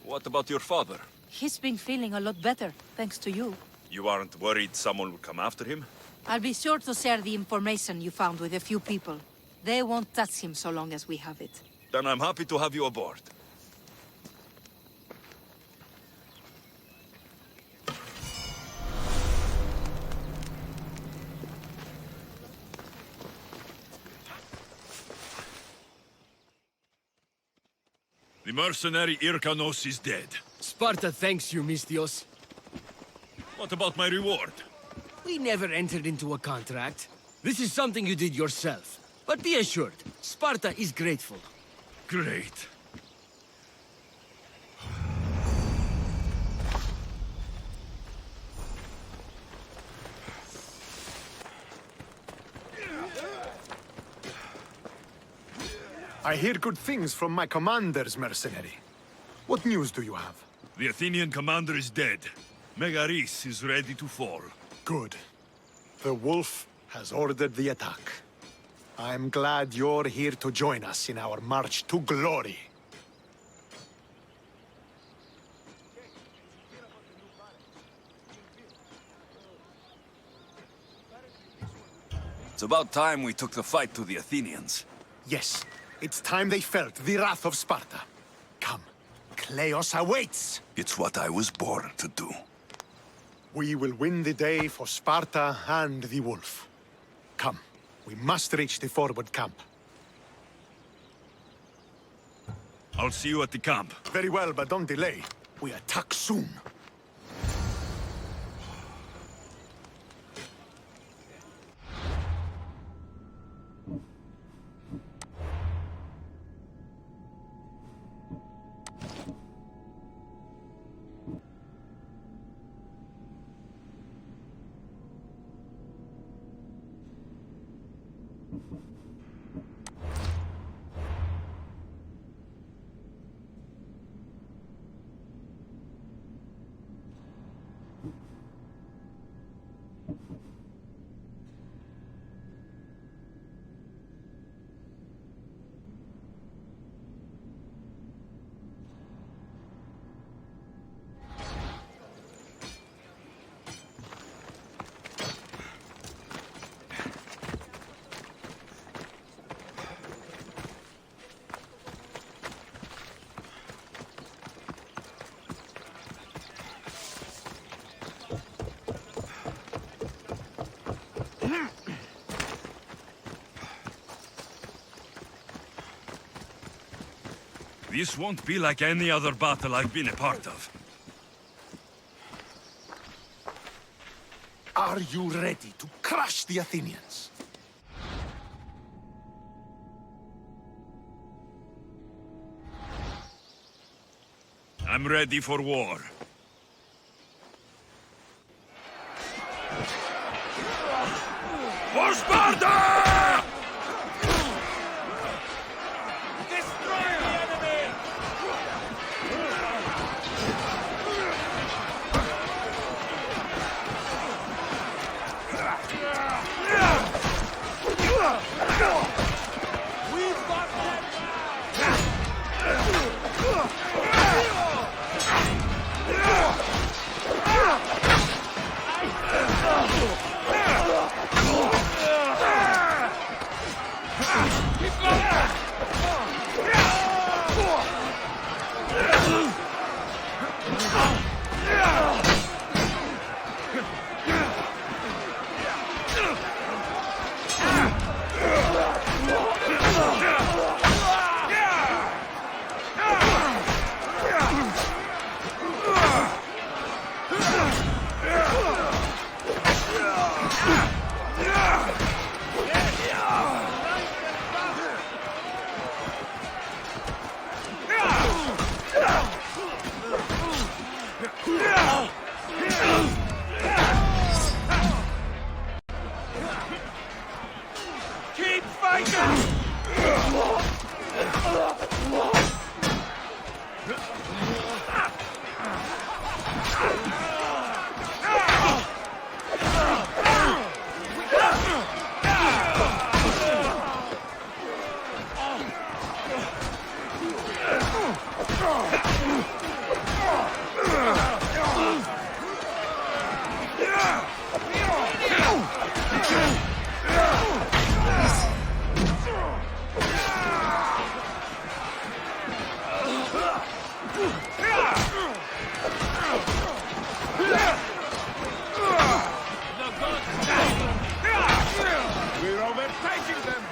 V: What about your father?
O: He's been feeling a lot better, thanks to you.
V: You aren't worried someone will come after him?
O: I'll be sure to share the information you found with a few people. They won't touch him so long as we have it.
V: Then I'm happy to have you aboard. The mercenary Irkanos is dead.
P: Sparta thanks you, Mistios.
V: What about my reward?
P: We never entered into a contract. This is something you did yourself. But be assured, Sparta is grateful.
V: Great.
C: I hear good things from my commander's mercenary. What news do you have?
V: The Athenian commander is dead. Megaris is ready to fall.
C: Good. The wolf has ordered the attack. I'm glad you're here to join us in our march to glory.
V: It's about time we took the fight to the Athenians.
C: Yes, it's time they felt the wrath of Sparta. Come, Kleos awaits!
V: It's what I was born to do.
C: We will win the day for Sparta and the wolf. Come, we must reach the forward camp.
V: I'll see you at the camp.
C: Very well, but don't delay. We attack soon.
D: This won't be like any other battle I've been a part of.
C: Are you ready to crush the Athenians?
D: I'm ready for war. For Sparta!
C: Keep fighting!
A: We're overtaking them!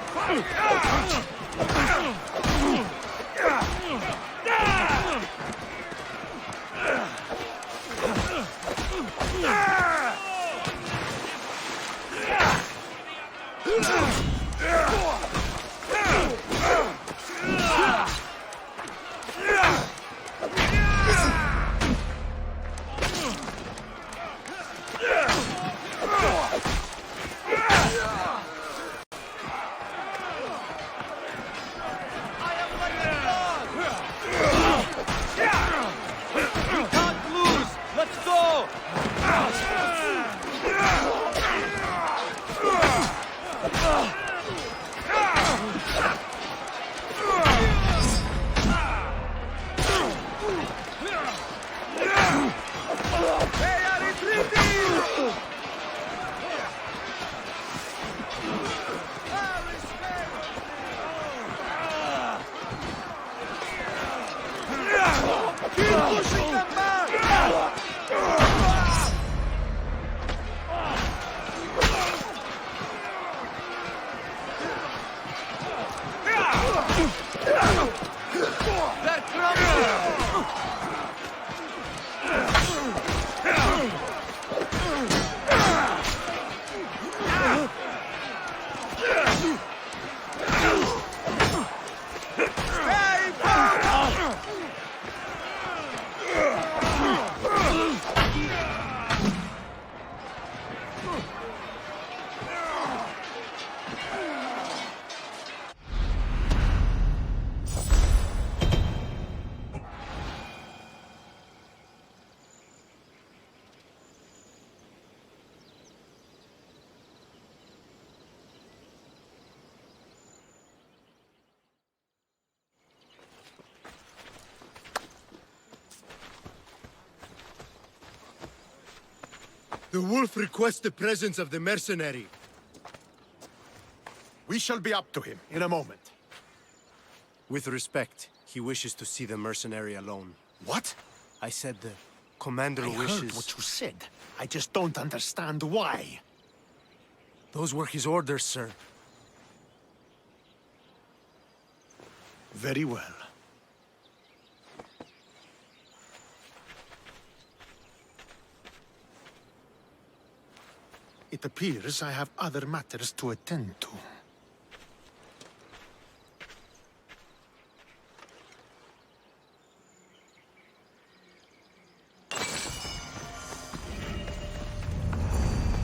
G: The wolf requests the presence of the mercenary. We shall be up to him in a moment.
R: With respect, he wishes to see the mercenary alone.
G: What?
R: I said the commander wishes...
G: I heard what you said. I just don't understand why.
R: Those were his orders, sir.
G: Very well. It appears I have other matters to attend to.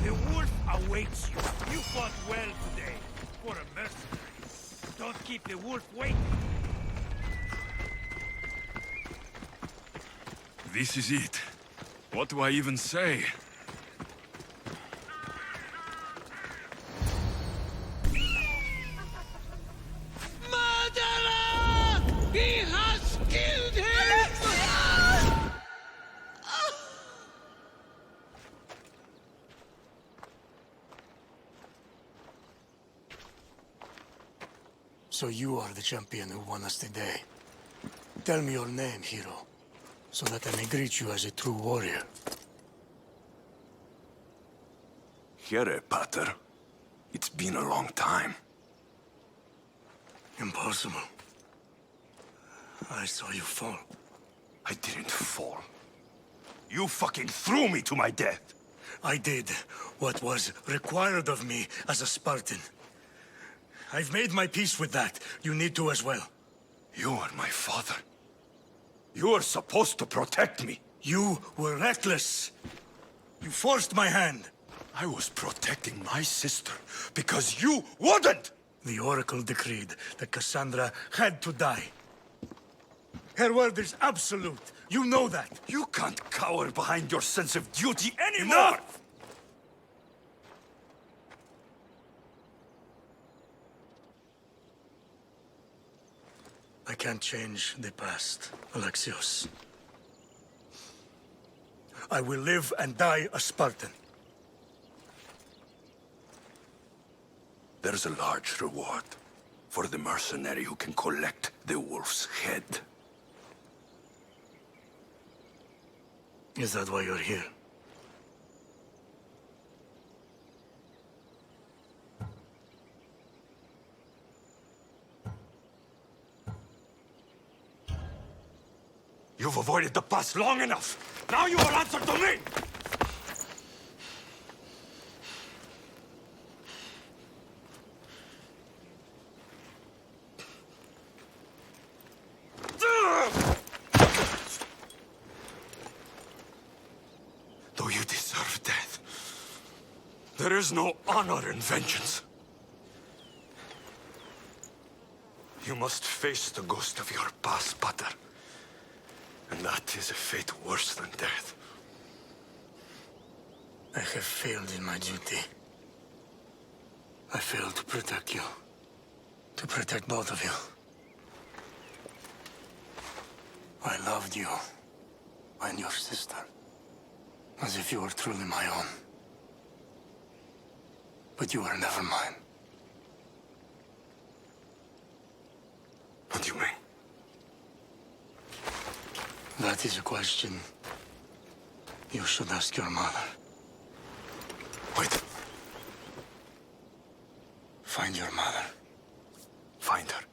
A: The wolf awaits you. You fought well today. For a mercenary. Don't keep the wolf waiting.
D: This is it. What do I even say?
N: Murderer! He has killed him!
H: So you are the champion who won us today. Tell me your name, hero, so that I may greet you as a true warrior.
V: Here, Pater. It's been a long time.
H: Impossible. I saw you fall.
V: I didn't fall. You fucking threw me to my death!
H: I did what was required of me as a Spartan. I've made my peace with that. You need to as well.
V: You are my father. You are supposed to protect me.
H: You were reckless. You forced my hand.
V: I was protecting my sister because you wouldn't!
H: The Oracle decreed that Cassandra had to die. Her word is absolute. You know that.
V: You can't cower behind your sense of duty anymore!
H: Enough! I can't change the past, Alexios. I will live and die a Spartan.
V: There's a large reward for the mercenary who can collect the wolf's head.
H: Is that why you're here?
V: You've avoided the past long enough. Now you will answer to me! Though you deserve death, there is no honor in vengeance. You must face the ghost of your past, Pater. And that is a fate worse than death.
H: I have failed in my duty. I failed to protect you. To protect both of you. I loved you and your sister as if you were truly my own. But you were never mine.
V: What do you mean?
H: That is a question you should ask your mother.
V: Wait.
H: Find your mother.
V: Find her.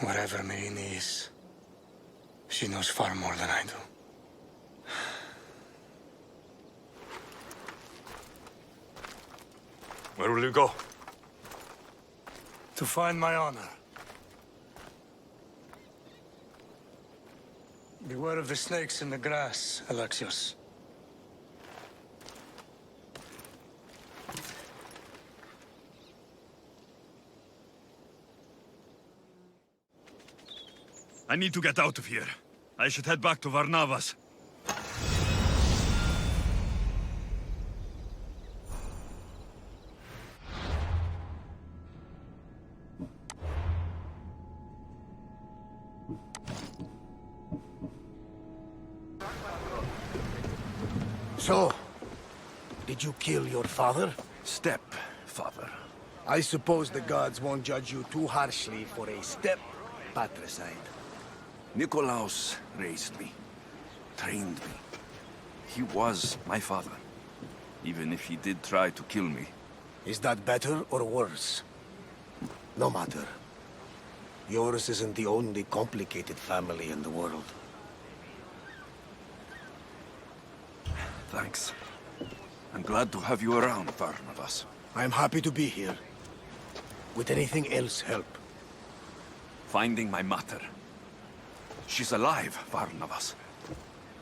H: Wherever Marina is, she knows far more than I do.
V: Where will you go?
H: To find my honor. Beware of the snakes in the grass, Alexios.
D: I need to get out of here. I should head back to Varnavas.
H: So, did you kill your father?
V: Stepfather.
H: I suppose the gods won't judge you too harshly for a step patricide.
V: Nikolaus raised me, trained me. He was my father, even if he did try to kill me.
H: Is that better or worse? No matter. Yours isn't the only complicated family in the world.
V: Thanks. I'm glad to have you around, Barnabas.
H: I'm happy to be here. Would anything else help?
V: Finding my mother. She's alive, Barnabas.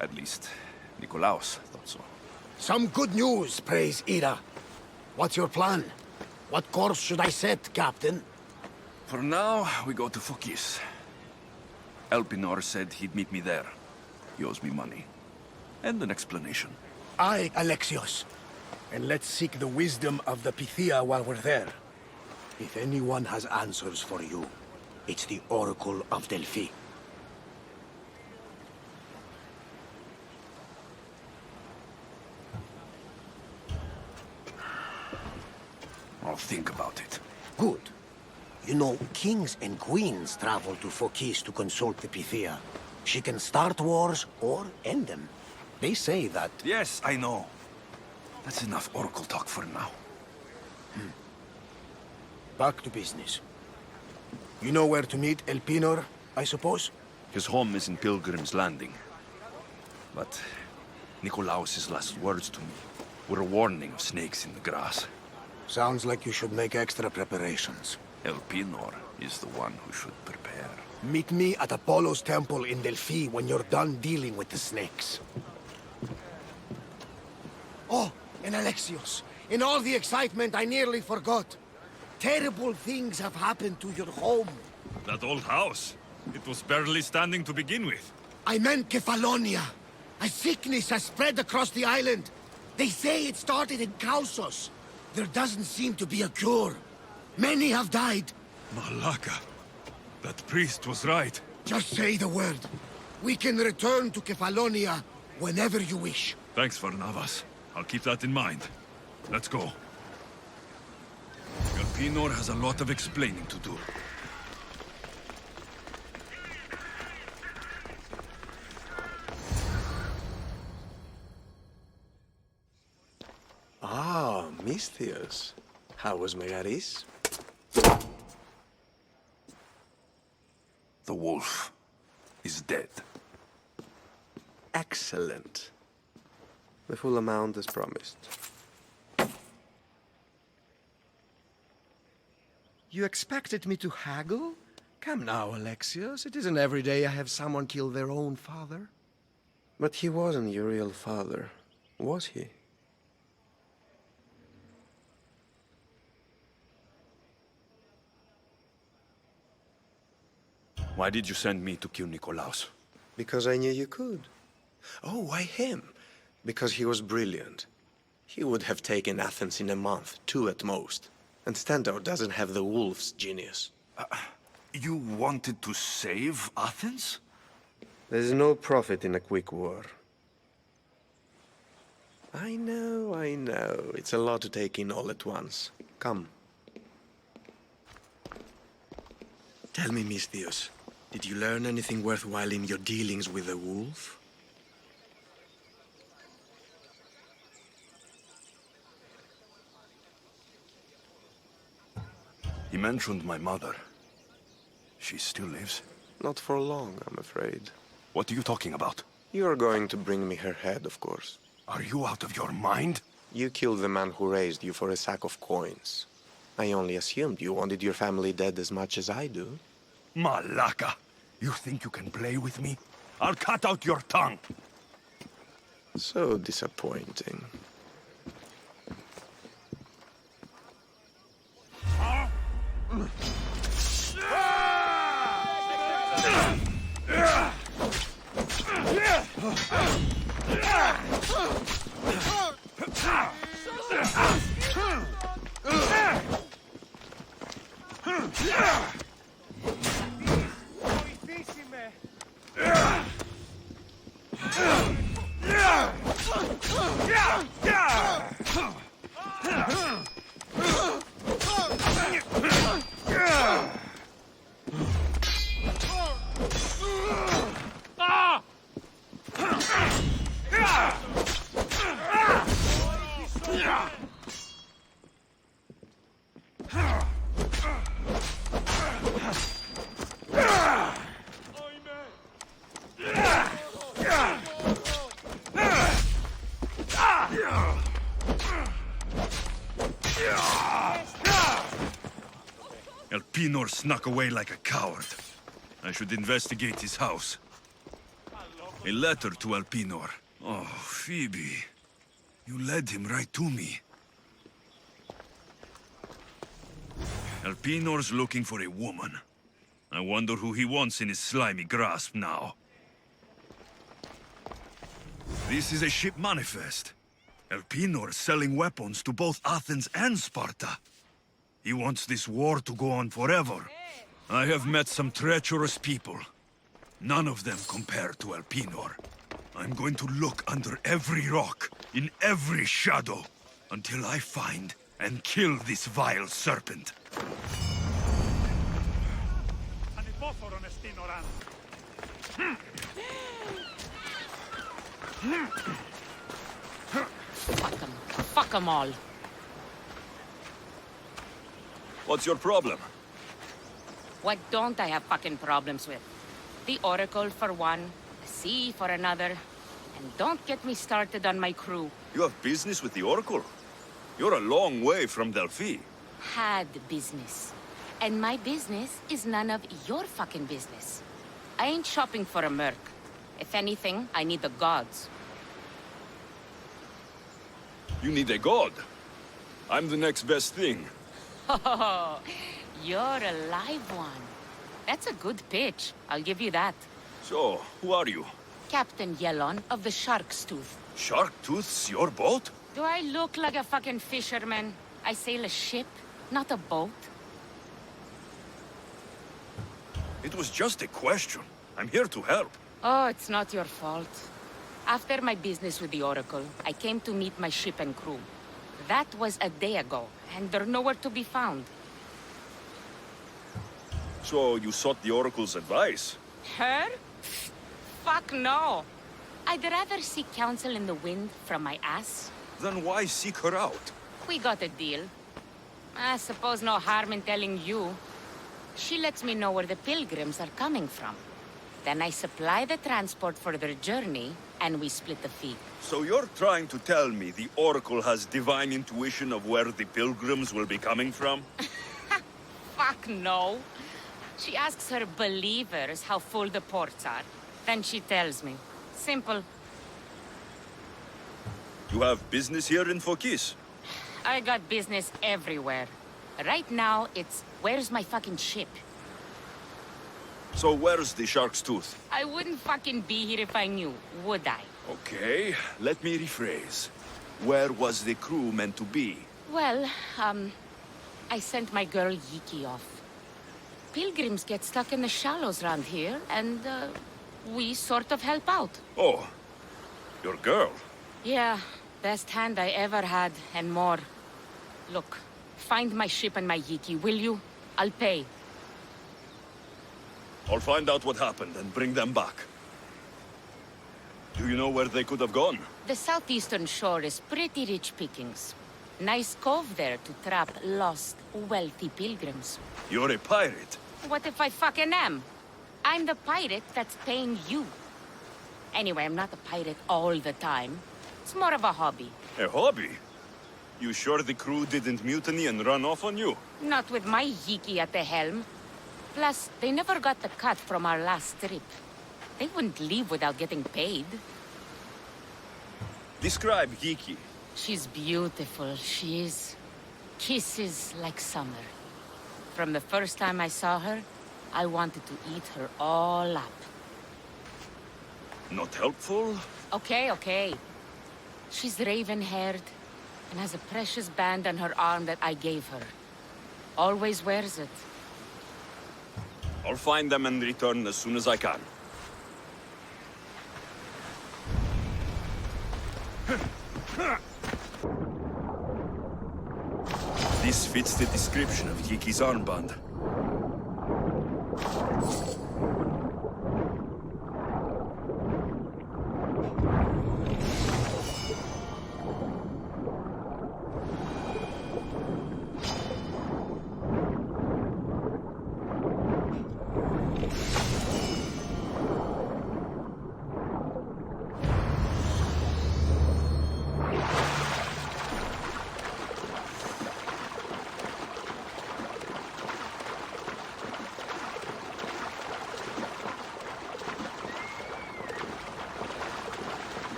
V: At least, Nikolaus thought so.
H: Some good news, praise Ira. What's your plan? What course should I set, Captain?
V: For now, we go to Fokis. Elpinor said he'd meet me there. He owes me money. And an explanation.
H: Aye, Alexios. And let's seek the wisdom of the Pythia while we're there. If anyone has answers for you, it's the Oracle of Delphi.
V: I'll think about it.
H: Good. You know, kings and queens travel to Fokis to consult the Pythia. She can start wars or end them. They say that...
V: Yes, I know. That's enough oracle talk for now.
H: Back to business. You know where to meet Elpinor, I suppose?
V: His home is in Pilgrim's Landing. But Nikolaus's last words to me were a warning of snakes in the grass.
H: Sounds like you should make extra preparations.
V: Elpinor is the one who should prepare.
H: Meet me at Apollo's temple in Delphi when you're done dealing with the snakes. Oh, and Alexios, in all the excitement I nearly forgot. Terrible things have happened to your home.
D: That old house. It was barely standing to begin with.
H: I meant Kefalonia. A sickness has spread across the island. They say it started in Kausos. There doesn't seem to be a cure. Many have died.
D: Malaka. That priest was right.
H: Just say the word. We can return to Kefalonia whenever you wish.
D: Thanks, Barnabas. I'll keep that in mind. Let's go. Elpinor has a lot of explaining to do.
I: Ah, Misthios. How was Megaris?
V: The wolf is dead.
I: Excellent. The full amount as promised. You expected me to haggle? Come now, Alexios. It isn't every day I have someone kill their own father. But he wasn't your real father, was he?
V: Why did you send me to kill Nikolaus?
I: Because I knew you could. Oh, why him? Because he was brilliant. He would have taken Athens in a month, 2 at most. And Stentor doesn't have the wolf's genius.
V: You wanted to save Athens?
I: There's no profit in a quick war. I know. It's a lot to take in all at once. Come. Tell me, Misthios, did you learn anything worthwhile in your dealings with the wolf?
V: He mentioned my mother. She still lives?
I: Not for long, I'm afraid.
V: What are you talking about?
I: You're going to bring me her head, of course.
V: Are you out of your mind?
I: You killed the man who raised you for a sack of coins. I only assumed you wanted your family dead as much as I do.
V: Malaka! You think you can play with me? I'll cut out your tongue!
I: So disappointing.
D: Elpenor snuck away like a coward. I should investigate his house. A letter to Elpenor. Oh, Phoebe. You led him right to me. Elpenor's looking for a woman. I wonder who he wants in his slimy grasp now. This is a ship manifest. Elpenor selling weapons to both Athens and Sparta. He wants this war to go on forever. I have met some treacherous people. None of them compare to Elpenor. I'm going to look under every rock, in every shadow, until I find and kill this vile serpent.
L: Fuck them. Fuck them all.
V: What's your problem?
L: What don't I have fucking problems with? The Oracle for one, the sea for another, and don't get me started on my crew.
V: You have business with the Oracle? You're a long way from Delphi.
L: Had business. And my business is none of your fucking business. I ain't shopping for a merc. If anything, I need the gods.
V: You need a god. I'm the next best thing.
L: Oh, you're a live one. That's a good pitch. I'll give you that.
V: So, who are you?
L: Captain Yellon of the Shark's Tooth.
V: Shark Tooth's your boat?
L: Do I look like a fucking fisherman? I sail a ship, not a boat.
V: It was just a question. I'm here to help.
L: Oh, it's not your fault. After my business with the Oracle, I came to meet my ship and crew. That was a day ago, and they're nowhere to be found.
V: So you sought the Oracle's advice?
L: Her? Fuck no. I'd rather seek counsel in the wind from my ass.
V: Then why seek her out?
L: We got a deal. I suppose no harm in telling you. She lets me know where the pilgrims are coming from. Then I supply the transport for their journey, and we split the fee.
V: So you're trying to tell me the Oracle has divine intuition of where the pilgrims will be coming from?
L: Fuck no. She asks her believers how full the ports are. Then she tells me. Simple.
V: You have business here in Phokis?
L: I got business everywhere. Right now, it's, where's my fucking ship?
V: So where's the Shark's Tooth?
L: I wouldn't fucking be here if I knew, would I?
V: Okay, let me rephrase. Where was the crew meant to be?
L: Well, I sent my girl Yiki off. Pilgrims get stuck in the shallows around here, and, we sort of help out.
V: Oh, your girl?
L: Yeah, best hand I ever had, and more. Look, find my ship and my Yiki, will you? I'll pay.
V: I'll find out what happened and bring them back. Do you know where they could have gone?
L: The southeastern shore is pretty rich pickings. Nice cove there to trap lost, wealthy pilgrims.
V: You're a pirate.
L: What if I fucking am? I'm the pirate that's paying you. Anyway, I'm not a pirate all the time. It's more of a hobby.
V: A hobby? You sure the crew didn't mutiny and run off on you?
L: Not with my Yiki at the helm. Plus, they never got the cut from our last trip. They wouldn't leave without getting paid.
V: Describe Yiki.
L: She's beautiful, she is. Kisses like summer. From the first time I saw her, I wanted to eat her all up.
V: Not helpful?
L: Okay. She's raven-haired and has a precious band on her arm that I gave her. Always wears it.
V: I'll find them and return as soon as I can. This fits the description of Yiki's armband.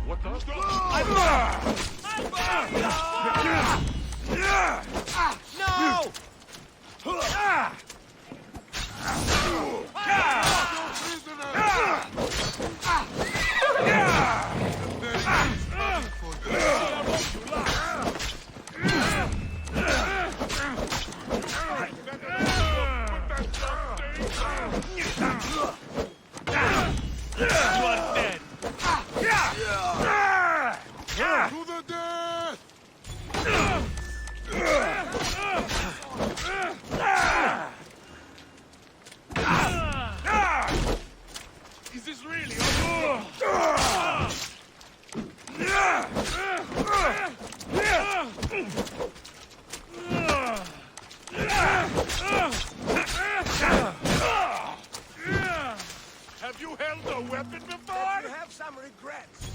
A: What the?
N: No!
A: Is this really? Have you held a weapon before?
H: You have some regrets.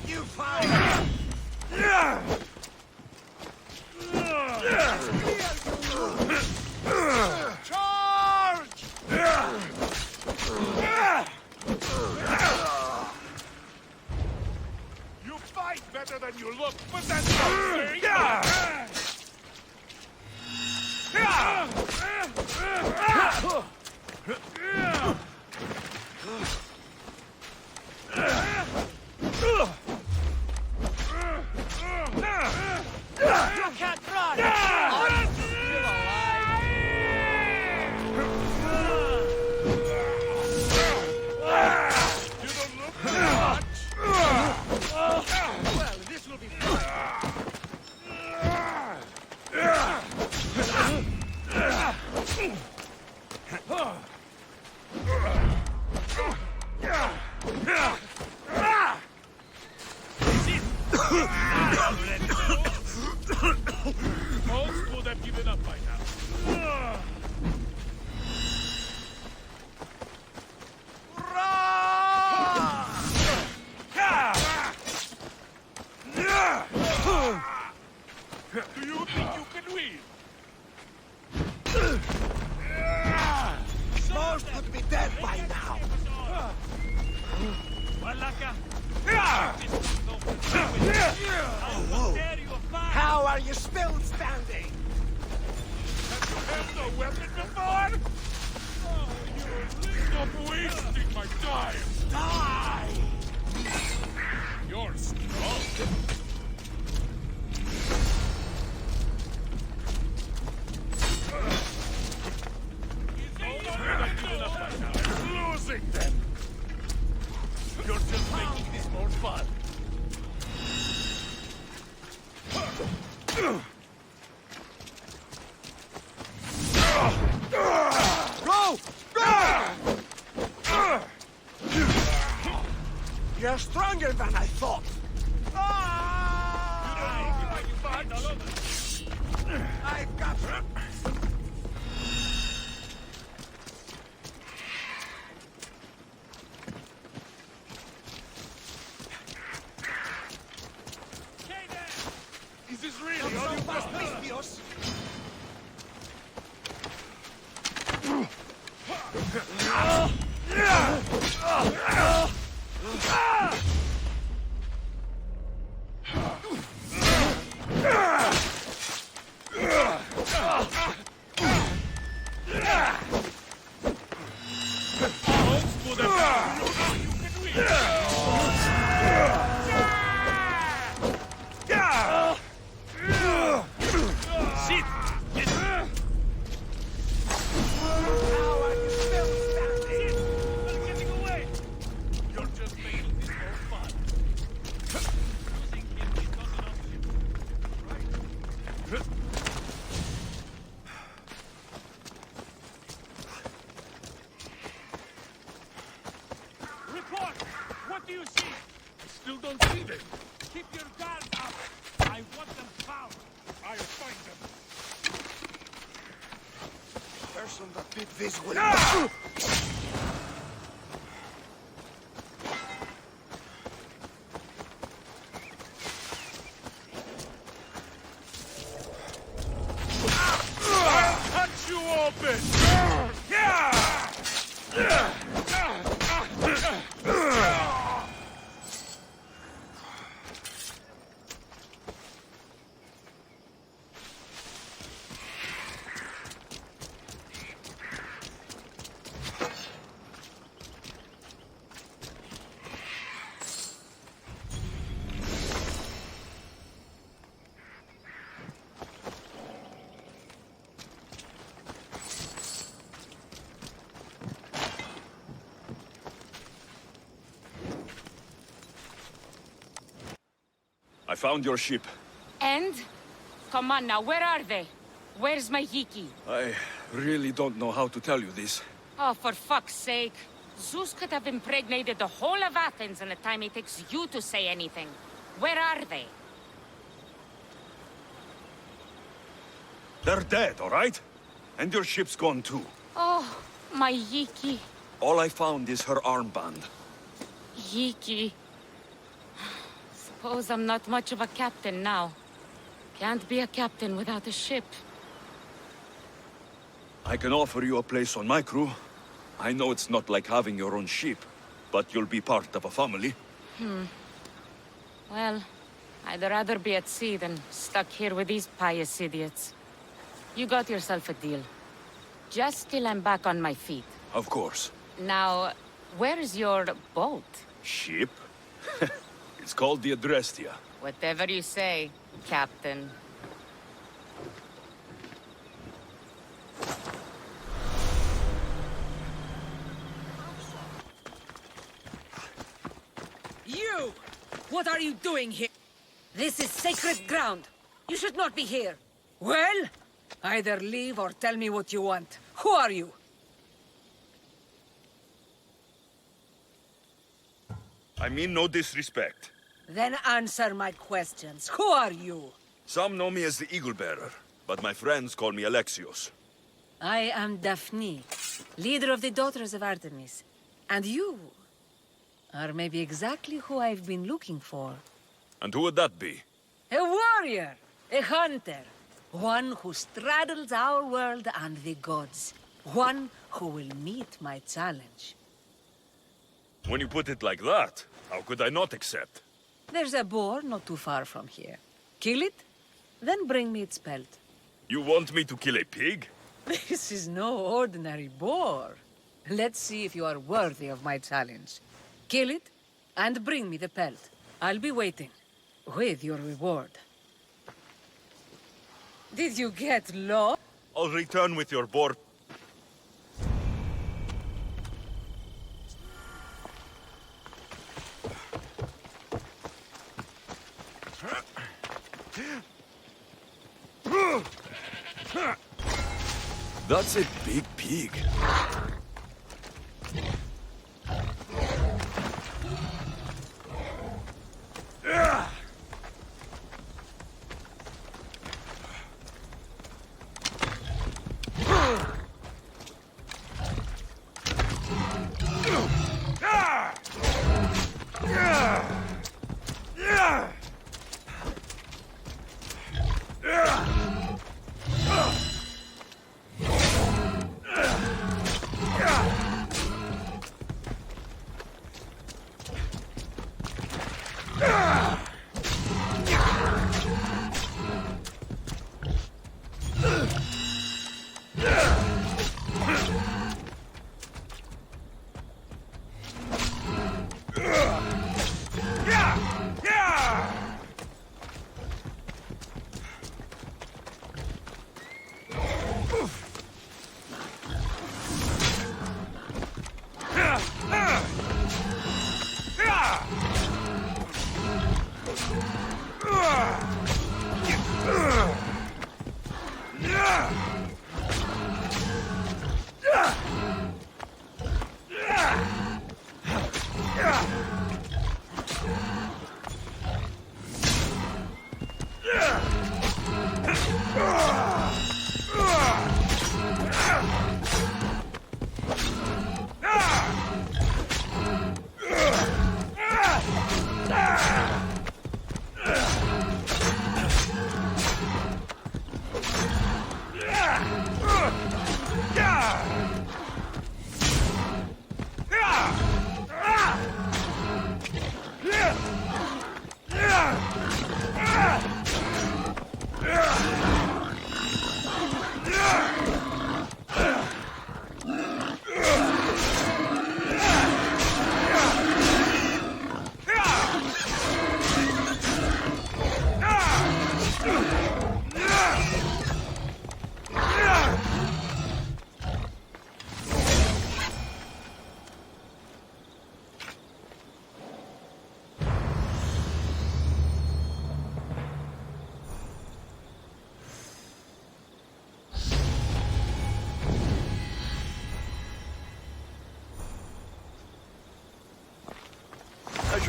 H: You fight!
A: Charge! You fight better than you look, but that's something!
N: You can't run! Are you still alive?
A: You don't look much!
N: Well, this will be fun.
A: Most would have given up by now. Do you think you can win?
H: Most would be dead by now. How are you still standing?
A: Have you held a weapon before? Oh, stop wasting my time!
H: Die!
A: You're strong. I'm losing them! You're just making this more fun.
H: Go! Go! You're stronger than I thought. I've got you.
A: Is this really all you've got?
H: Mistios. This will...
A: open!
V: I found your ship.
L: And? Come on now, where are they? Where's my Yiki?
V: I really don't know how to tell you this.
L: Oh, for fuck's sake. Zeus could have impregnated the whole of Athens in the time it takes you to say anything. Where are they?
V: They're dead, all right? And your ship's gone too.
L: Oh, my Yiki.
V: All I found is her armband.
L: Yiki. Suppose I'm not much of a captain now. Can't be a captain without a ship.
V: I can offer you a place on my crew. I know it's not like having your own ship, but you'll be part of a family.
L: Well, I'd rather be at sea than stuck here with these pious idiots. You got yourself a deal. Just till I'm back on my feet.
V: Of course.
L: Now, where's your boat?
V: Ship? It's called the Adrestia.
L: Whatever you say, Captain.
F: You! What are you doing here? This is sacred ground. You should not be here. Well, either leave or tell me what you want. Who are you?
V: I mean no disrespect.
F: Then answer my questions. Who are you?
V: Some know me as the Eagle Bearer, but my friends call me Alexios.
F: I am Daphne, leader of the Daughters of Artemis. And you are maybe exactly who I've been looking for.
V: And who would that be?
F: A warrior, a hunter, one who straddles our world and the gods. One who will meet my challenge.
V: When you put it like that, how could I not accept?
F: There's a boar not too far from here. Kill it, then bring me its pelt.
V: You want me to kill a pig?
F: This is no ordinary boar. Let's see if you are worthy of my challenge. Kill it, and bring me the pelt. I'll be waiting, with your reward. Did you get lost?
V: I'll return with your boar. That's a big pig.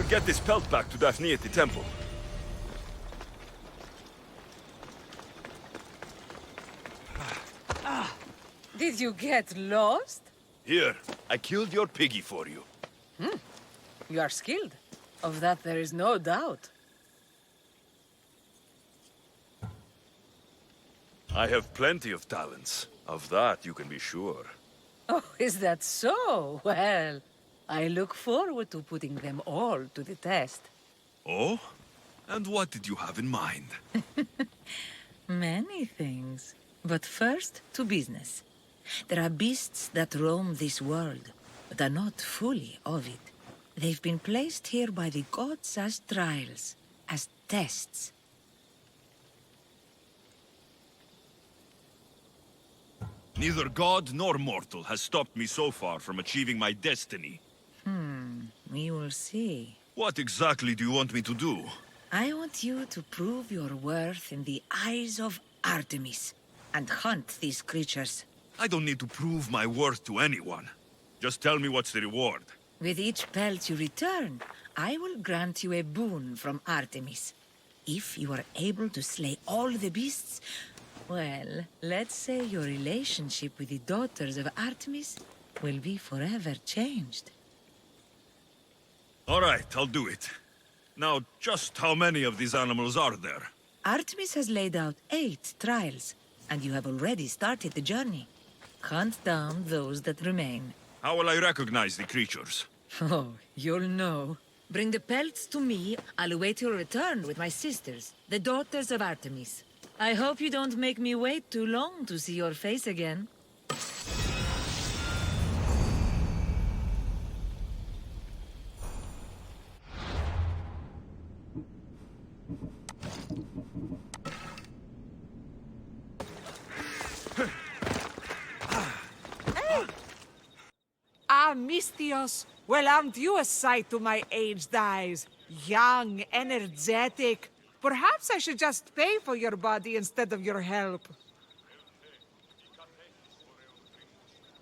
V: should get this pelt back to Daphne at the temple.
F: Did you get lost?
V: Here, I killed your piggy for you.
F: You are skilled. Of that there is no doubt.
V: I have plenty of talents. Of that you can be sure.
F: Oh, is that so? Well, I look forward to putting them all to the test.
V: Oh? And what did you have in mind?
F: Many things. But first, to business. There are beasts that roam this world, but are not fully of it. They've been placed here by the gods as trials, as tests.
V: Neither god nor mortal has stopped me so far from achieving my destiny.
F: We will see.
V: What exactly do you want me to do?
F: I want you to prove your worth in the eyes of Artemis, and hunt these creatures.
V: I don't need to prove my worth to anyone. Just tell me what's the reward.
F: With each pelt you return, I will grant you a boon from Artemis. If you are able to slay all the beasts, well, let's say your relationship with the daughters of Artemis will be forever changed.
V: All right, I'll do it. Now, just how many of these animals are there?
F: Artemis has laid out 8 trials, and you have already started the journey. Hunt down those that remain.
V: How will I recognize the creatures?
F: Oh, you'll know. Bring the pelts to me. I'll await your return with my sisters, the daughters of Artemis. I hope you don't make me wait too long to see your face again.
B: Misthios, well, aren't you a sight to my aged eyes? Young, energetic. Perhaps I should just pay for your body instead of your help.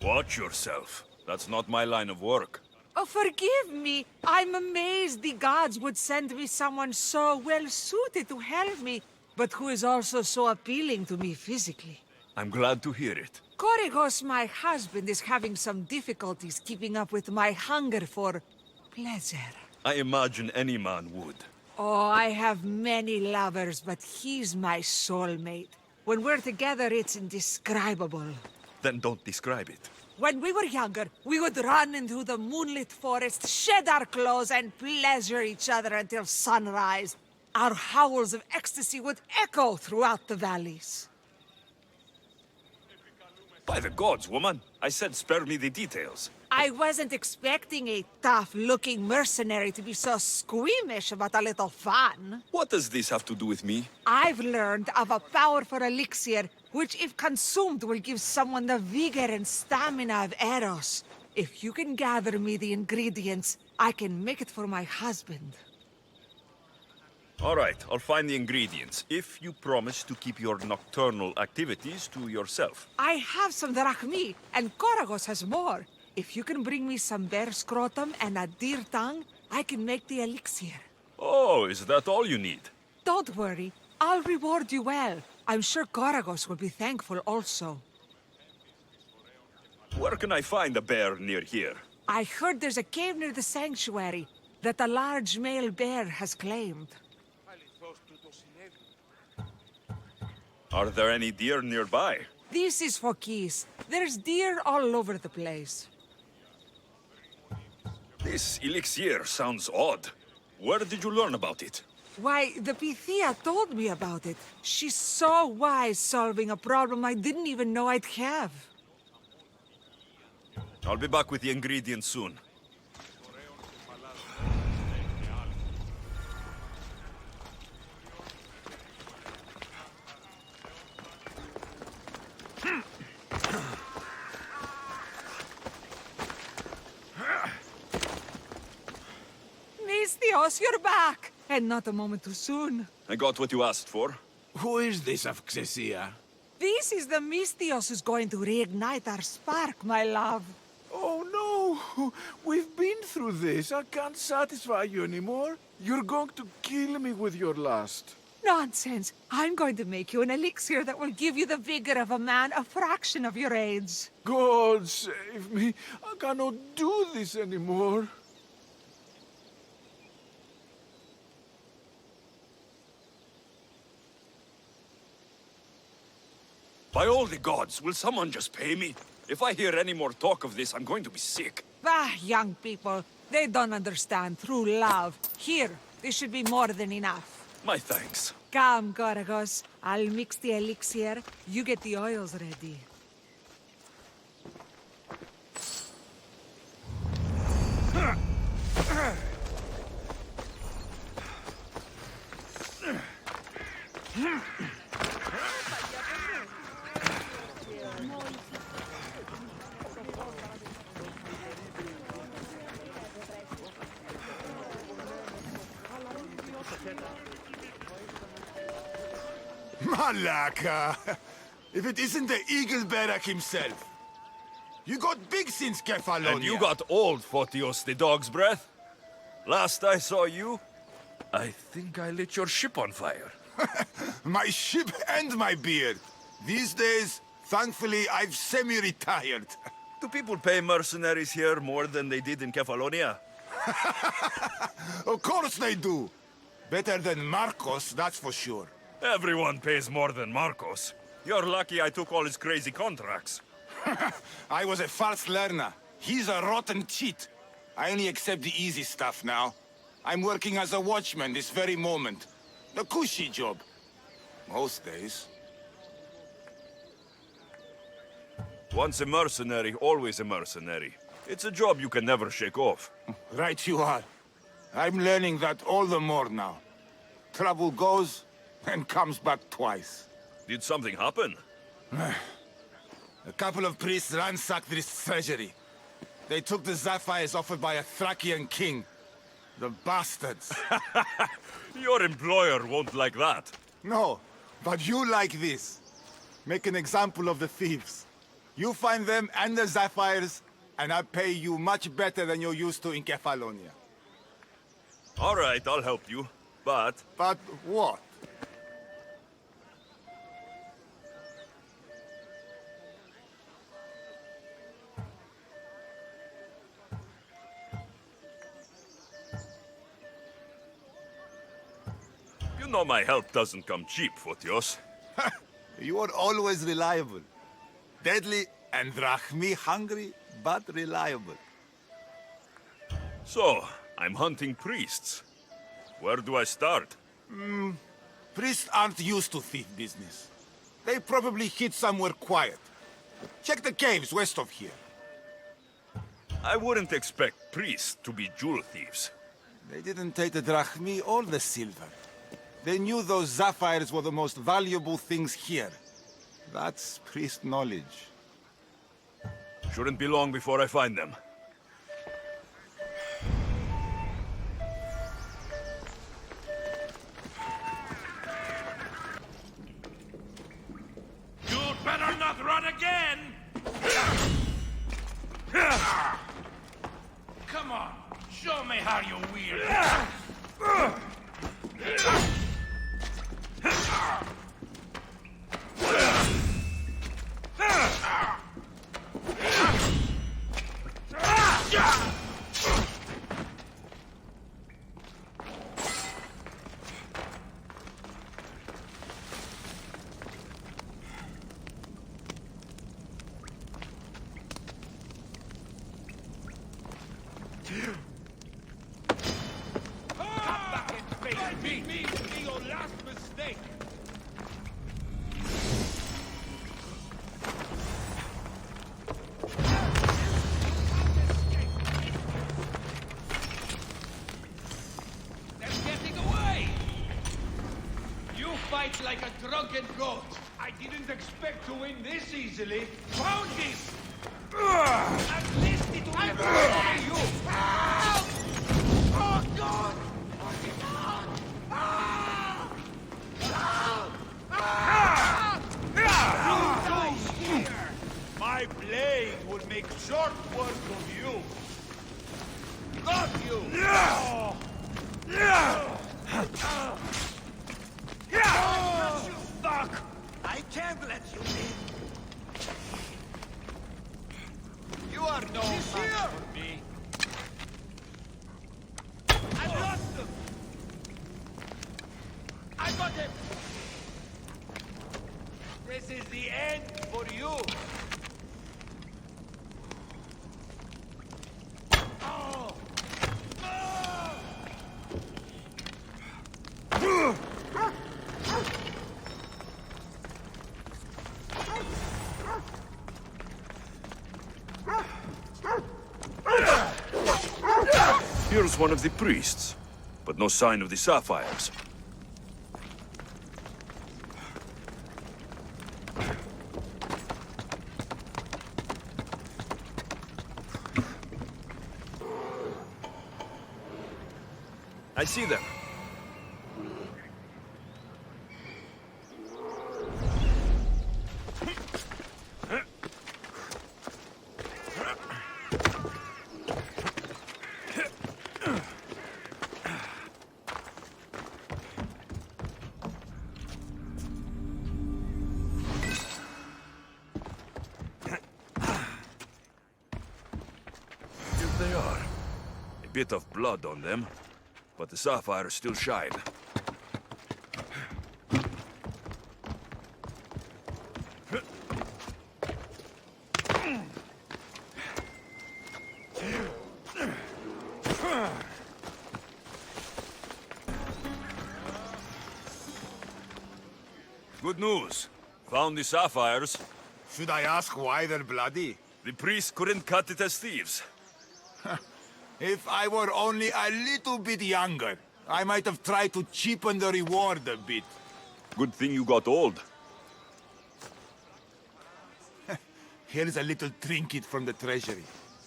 V: Watch yourself. That's not my line of work.
B: Oh, forgive me. I'm amazed the gods would send me someone so well-suited to help me, but who is also so appealing to me physically.
V: I'm glad to hear it.
B: Korygos, my husband, is having some difficulties keeping up with my hunger for pleasure.
V: I imagine any man would.
B: Oh, I have many lovers, but he's my soulmate. When we're together, it's indescribable.
V: Then don't describe it.
B: When we were younger, we would run into the moonlit forest, shed our clothes, and pleasure each other until sunrise. Our howls of ecstasy would echo throughout the valleys.
V: By the gods, woman. I said spare me the details.
B: I wasn't expecting a tough-looking mercenary to be so squeamish about a little fun.
V: What does this have to do with me?
B: I've learned of a powerful elixir, which if consumed will give someone the vigor and stamina of Eros. If you can gather me the ingredients, I can make it for my husband.
V: All right, I'll find the ingredients, if you promise to keep your nocturnal activities to yourself.
B: I have some drachmi, and Korygos has more. If you can bring me some bear scrotum and a deer tongue, I can make the elixir.
V: Oh, is that all you need?
B: Don't worry, I'll reward you well. I'm sure Korygos will be thankful also.
V: Where can I find a bear near here?
B: I heard there's a cave near the sanctuary that a large male bear has claimed.
V: Are there any deer nearby?
B: This is Phokis. There's deer all over the place.
V: This elixir sounds odd. Where did you learn about it?
B: Why, the Pythia told me about it. She's so wise solving a problem I didn't even know I'd have.
V: I'll be back with the ingredients soon.
B: Misthios, you're back! And not a moment too soon.
V: I got what you asked for.
Q: Who is this Avxesia?
B: This is the Misthios who's going to reignite our spark, my love.
Q: Oh no! We've been through this. I can't satisfy you anymore. You're going to kill me with your lust.
B: Nonsense. I'm going to make you an elixir that will give you the vigor of a man a fraction of your age.
Q: God save me. I cannot do this anymore.
V: By all the gods, will someone just pay me? If I hear any more talk of this, I'm going to be sick.
B: Ah, young people. They don't understand true love. Here, this should be more than enough.
V: My thanks.
B: Come, Gorgos. I'll mix the elixir. You get the oils ready.
S: Malaka! If it isn't the Eagle Barak himself. You got big since Kefalonia.
V: And you got old, Photios the dog's breath. Last I saw you, I think I lit your ship on fire.
S: My ship and my beard. These days, thankfully, I've semi-retired.
V: Do people pay mercenaries here more than they did in Kefalonia?
S: Of course they do. Better than Marcos, that's for sure.
V: Everyone pays more than Marcos. You're lucky I took all his crazy contracts.
S: I was a fast learner. He's a rotten cheat. I only accept the easy stuff now. I'm working as a watchman this very moment. The cushy job. Most days.
V: Once a mercenary, always a mercenary. It's a job you can never shake off.
S: Right you are. I'm learning that all the more now. Trouble goes and comes back twice.
V: Did something happen?
S: A couple of priests ransacked this treasury. They took the sapphires offered by a Thracian king. The bastards.
V: Your employer won't like that.
S: No, but you like this. Make an example of the thieves. You find them and the sapphires, and I pay you much better than you're used to in Kefalonia.
V: All right, I'll help you. But...
S: But what?
V: You know my help doesn't come cheap, Photios.
S: You are always reliable. Deadly and drachmi hungry, but reliable.
V: So, I'm hunting priests. Where do I start?
S: Priests aren't used to thief business. They probably hid somewhere quiet. Check the caves west of here.
V: I wouldn't expect priests to be jewel thieves.
S: They didn't take the drachmi or the silver. They knew those sapphires were the most valuable things here. That's priest knowledge.
V: Shouldn't be long before I find them.
A: You'd better not run again! Come on, show me how you wield. Be your last mistake.
N: They're getting away! You fight like a drunken goat.
A: I didn't expect to win this easily. Found this!
N: At least it will never bother you!
A: Oh, God!
N: You die here!
A: My blade would make short work of you.
P: is the end for you.
V: Here's one of the priests, but no sign of the sapphires. I see them. Here they are. A bit of blood on them, but the sapphires still shine. Good news. Found the sapphires.
S: Should I ask why they're bloody?
V: The priests couldn't cut it as thieves.
S: If I were only a little bit younger, I might have tried to cheapen the reward a bit.
V: Good thing you got old.
S: Here's a little trinket from the treasury.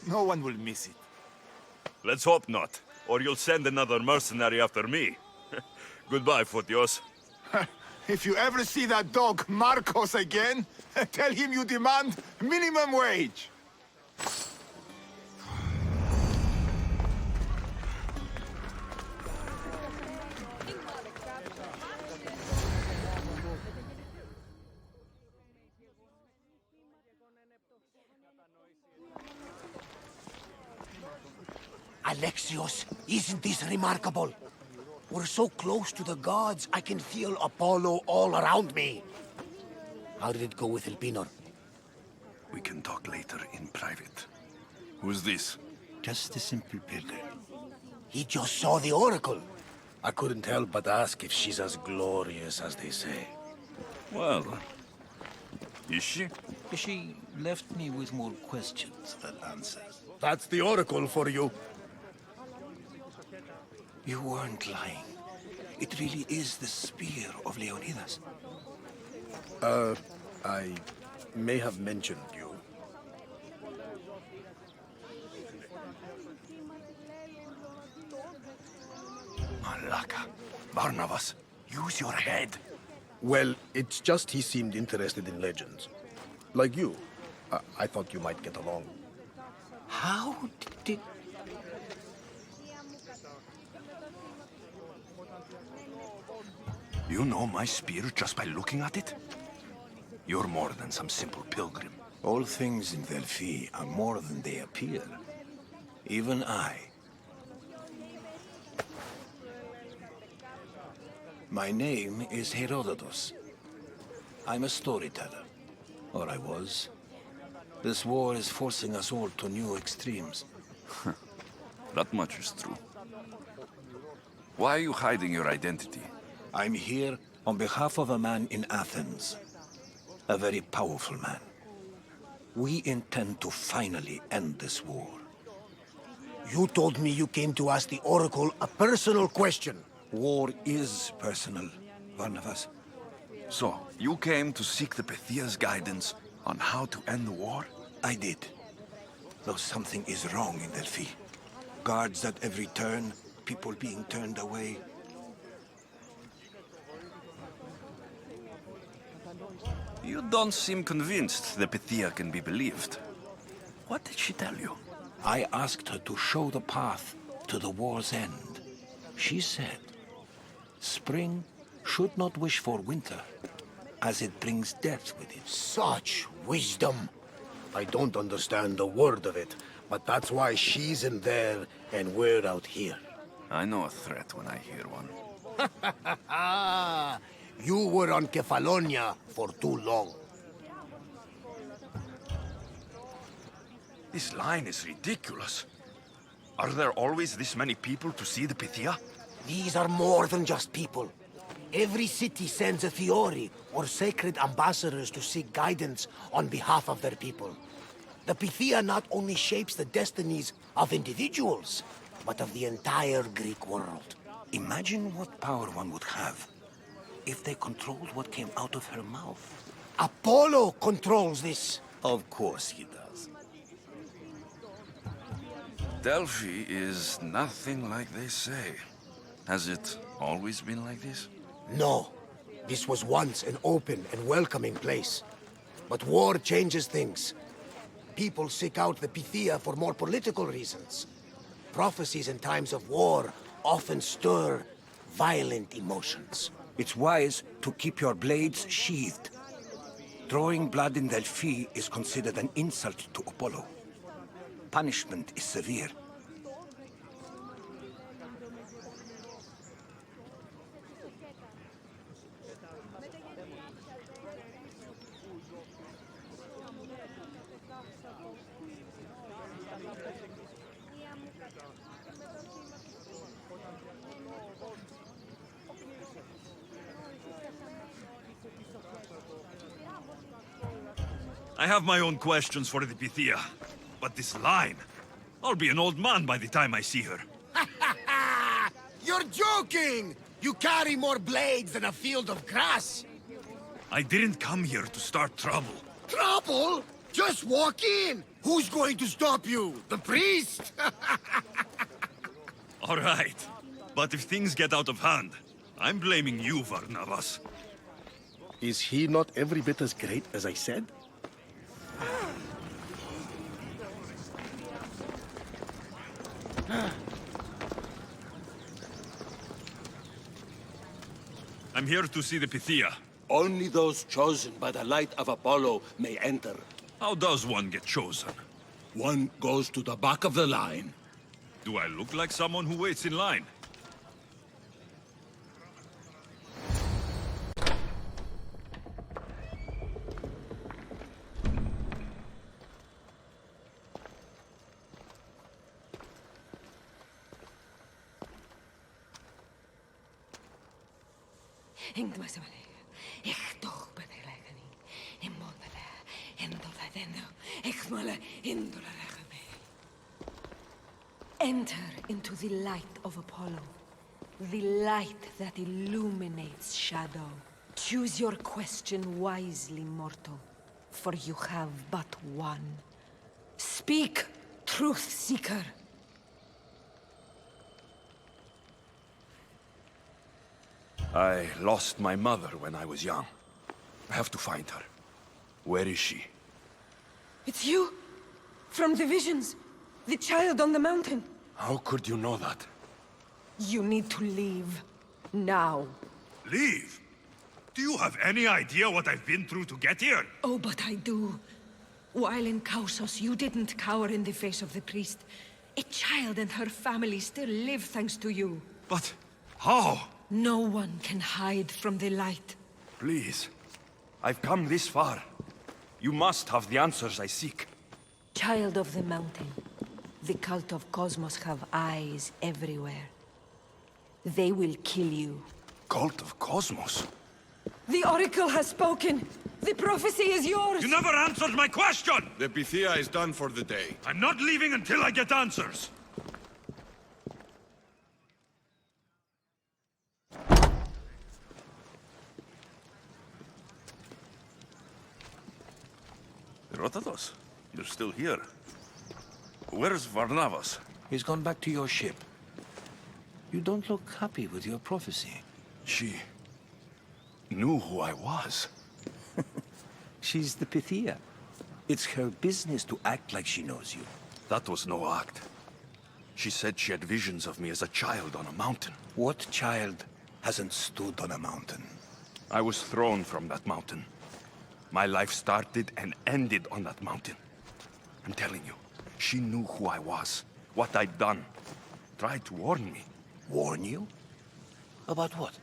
S: No one will miss it.
V: Let's hope not, or you'll send another mercenary after me. Goodbye, Fotios.
S: If you ever see that dog Marcos again, tell him you demand minimum wage.
H: Alexios, isn't this remarkable? We're so close to the gods, I can feel Apollo all around me. How did it go with Elpinor?
V: We can talk later in private. Who's this?
H: Just a simple pilgrim. He just saw the oracle. I couldn't help but ask if she's as glorious as they say.
V: Well, is she?
H: She left me with more questions than answers. That's the oracle for you. You weren't lying. It really is the spear of Leonidas.
I: I may have mentioned you.
V: Malaka. Barnabas, use your head.
I: Well, it's just he seemed interested in legends. Like you. I thought you might get along.
H: How did...
V: You know my spear just by looking at it? You're more than some simple pilgrim.
H: All things in Delphi are more than they appear. Even I. My name is Herodotus. I'm a storyteller. Or I was. This war is forcing us all to new extremes.
V: That much is true. Why are you hiding your identity?
H: I'm here on behalf of a man in Athens. A very powerful man. We intend to finally end this war. You told me you came to ask the Oracle a personal question. War is personal, Barnabas.
V: So, you came to seek the Pythia's guidance on how to end the war?
H: I did. Though something is wrong in Delphi. Guards at every turn, people being turned away.
V: You don't seem convinced the Pythia can be believed. What did she tell you?
H: I asked her to show the path to the war's end. She said, spring should not wish for winter, as it brings death with it. Such wisdom! I don't understand a word of it, but that's why she's in there and we're out here.
V: I know a threat when I hear one.
H: You were on Kefalonia for too long.
V: This line is ridiculous. Are there always this many people to see the Pythia?
H: These are more than just people. Every city sends a Fiori or sacred ambassadors to seek guidance on behalf of their people. The Pythia not only shapes the destinies of individuals, but of the entire Greek world.
K: Imagine what power one would have if they controlled what came out of her mouth.
H: Apollo controls this.
K: Of course he does.
V: Delphi is nothing like they say. Has it always been like this?
H: No. This was once an open and welcoming place. But war changes things. People seek out the Pythia for more political reasons. Prophecies in times of war often stir violent emotions.
K: It's wise to keep your blades sheathed. Drawing blood in Delphi is considered an insult to Apollo. Punishment is severe.
D: I have my own questions for the Pythia, but this line... I'll be an old man by the time I see her.
H: You're joking! You carry more blades than a field of grass!
D: I didn't come here to start trouble.
H: Trouble? Just walk in! Who's going to stop you? The priest?
D: All right, but if things get out of hand, I'm blaming you, Varnavas.
I: Is he not every bit as great as I said?
D: I'm here to see the Pythia.
K: Only those chosen by the light of Apollo may enter.
D: How does one get chosen?
K: One goes to the back of the line.
D: Do I look like someone who waits in line?
T: Enter into the light of Apollo, the light that illuminates shadow. Choose your question wisely, mortal, for you have but one. Speak, truth seeker.
V: I lost my mother when I was young. I have to find her. Where is she?
T: It's you! From the visions! The child on the mountain!
V: How could you know that?
T: You need to leave. Now.
D: Leave? Do you have any idea what I've been through to get here?
T: Oh, but I do. While in Kausos, you didn't cower in the face of the priest. A child and her family still live thanks to you.
D: But how?
T: No one can hide from the light.
V: Please. I've come this far. You must have the answers I seek.
T: Child of the mountain, the cult of Cosmos have eyes everywhere. They will kill you.
V: Cult of Cosmos?
T: The Oracle has spoken! The prophecy is yours!
D: You never answered my question!
E: The Pythia is done for the day.
D: I'm not leaving until I get answers!
V: Herodotus, you're still here. Where's Varnavas?
K: He's gone back to your ship. You don't look happy with your prophecy.
V: She knew who I was.
K: She's the Pythia. It's her business to act like she knows you.
V: That was no act. She said she had visions of me as a child on a mountain.
K: What child hasn't stood on a mountain?
V: I was thrown from that mountain. My life started and ended on that mountain. I'm telling you, she knew who I was, what I'd done. Tried to warn me.
K: Warn you? About what?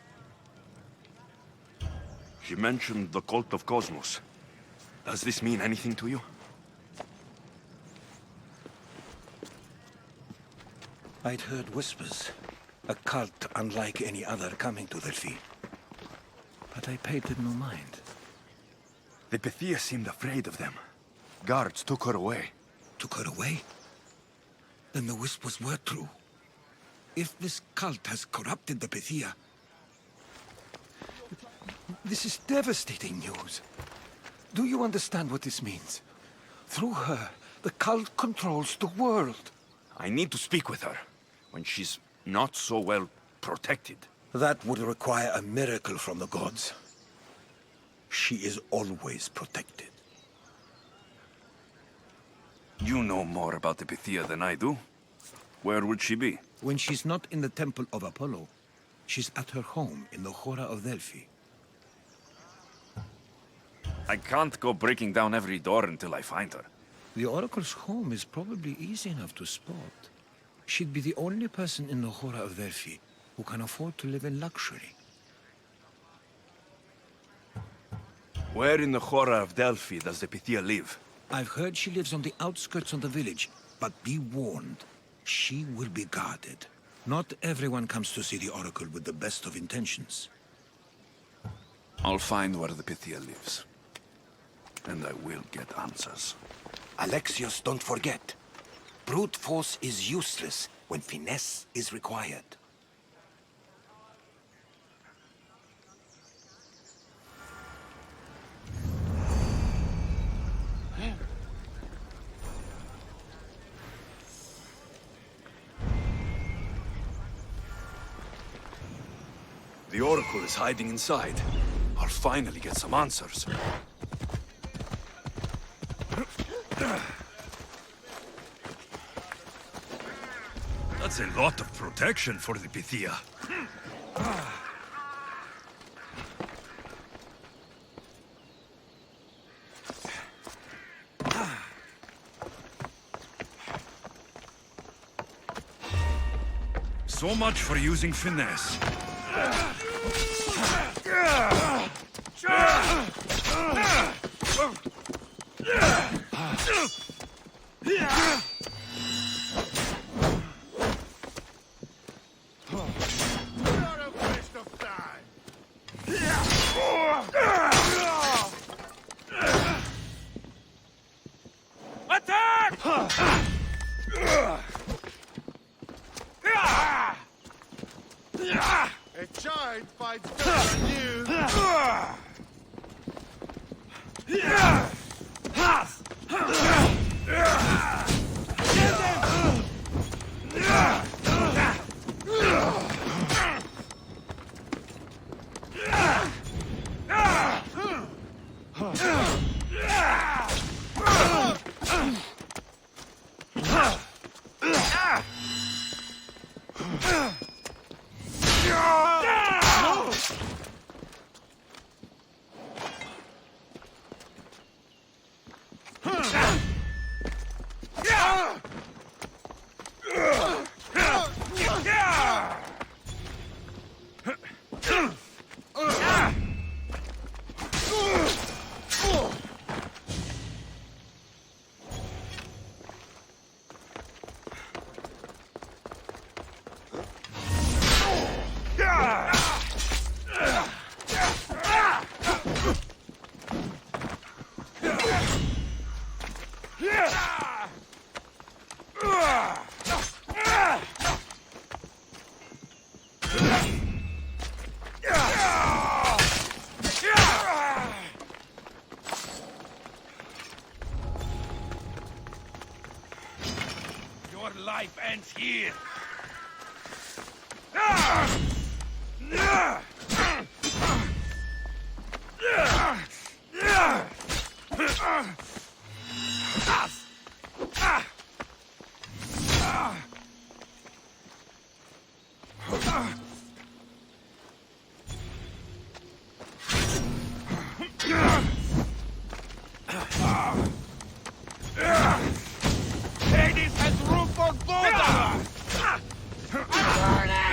V: She mentioned the cult of Cosmos. Does this mean anything to you?
K: I'd heard whispers. A cult unlike any other coming to Delphi. But I paid it no mind.
V: The Pythia seemed afraid of them. Guards took her away.
K: Took her away? Then the whispers were true. If this cult has corrupted the Pythia... This is devastating news. Do you understand what this means? Through her, the cult controls the world.
V: I need to speak with her, when she's not so well protected.
K: That would require a miracle from the gods. She is always protected.
V: You know more about the Pythia than I do. Where would she be?
K: When she's not in the Temple of Apollo, she's at her home in the Hora of Delphi.
V: I can't go breaking down every door until I find her.
K: The Oracle's home is probably easy enough to spot. She'd be the only person in the Hora of Delphi who can afford to live in luxury.
V: Where in the Hora of Delphi does the Pythia live?
K: I've heard she lives on the outskirts of the village, but be warned, she will be guarded. Not everyone comes to see the Oracle with the best of intentions.
V: I'll find where the Pythia lives. And I will get answers.
K: Alexios, don't forget. Brute force is useless when finesse is required.
V: The Oracle is hiding inside. I'll finally get some answers.
D: That's a lot of protection for the Pythia. So much for using finesse.
G: A giant fights better than you.
A: Your life ends here. Hades has room for both of us! I'm burning!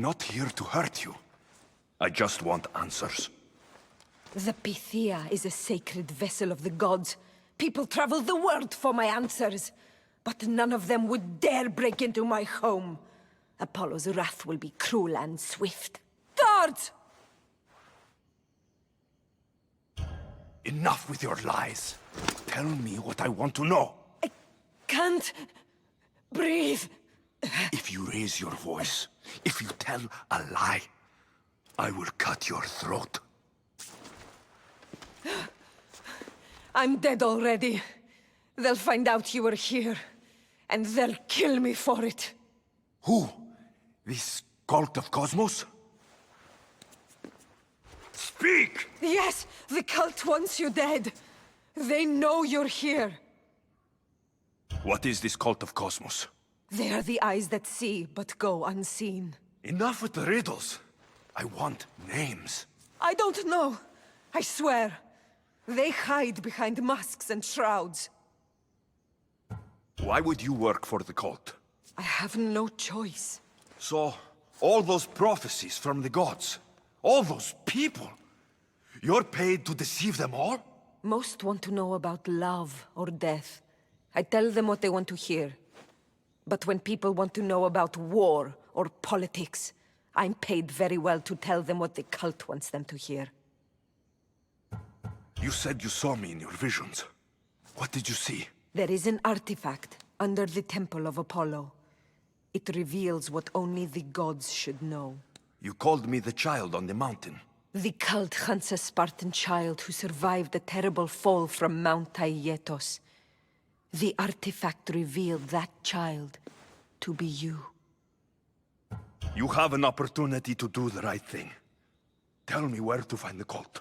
K: not here to hurt you. I just want answers.
T: The Pythia is a sacred vessel of the gods. People travel the world for my answers. But none of them would dare break into my home. Apollo's wrath will be cruel and swift. Guards!
K: Enough with your lies. Tell me what I want to know.
T: I can't breathe.
K: If you raise your voice, if you tell a lie, I will cut your throat.
T: I'm dead already. They'll find out you were here, and they'll kill me for it.
K: Who? This cult of Cosmos? Speak!
T: Yes, the cult wants you dead. They know you're here.
K: What is this cult of Cosmos?
T: They are the eyes that see, but go unseen.
K: Enough with the riddles. I want names.
T: I don't know. I swear. They hide behind masks and shrouds.
K: Why would you work for the cult?
T: I have no choice.
K: So, all those prophecies from the gods, all those people, you're paid to deceive them all?
T: Most want to know about love or death. I tell them what they want to hear. But when people want to know about war or politics, I'm paid very well to tell them what the cult wants them to hear.
K: You said you saw me in your visions. What did you see?
T: There is an artifact under the temple of Apollo. It reveals what only the gods should know.
K: You called me the child on the mountain.
T: The cult hunts a Spartan child who survived a terrible fall from Mount Aietos. The artifact revealed that child to be you.
K: You have an opportunity to do the right thing. Tell me where to find the cult.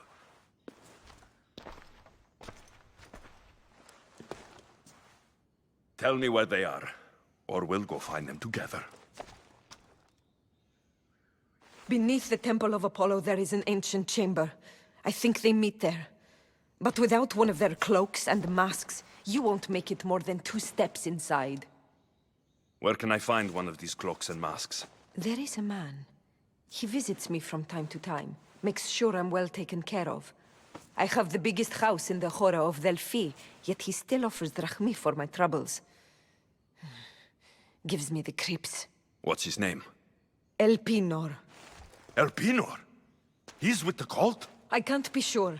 K: Tell me where they are, or we'll go find them together.
T: Beneath the temple of Apollo there is an ancient chamber. I think they meet there. But without one of their cloaks and masks, you won't make it more than 2 steps inside.
K: Where can I find one of these cloaks and masks?
T: There is a man. He visits me from time to time, makes sure I'm well taken care of. I have the biggest house in the Hora of Delphi, yet he still offers drachmi for my troubles. Gives me the creeps.
K: What's his name?
T: Elpinor.
K: Elpinor? He's with the cult?
T: I can't be sure,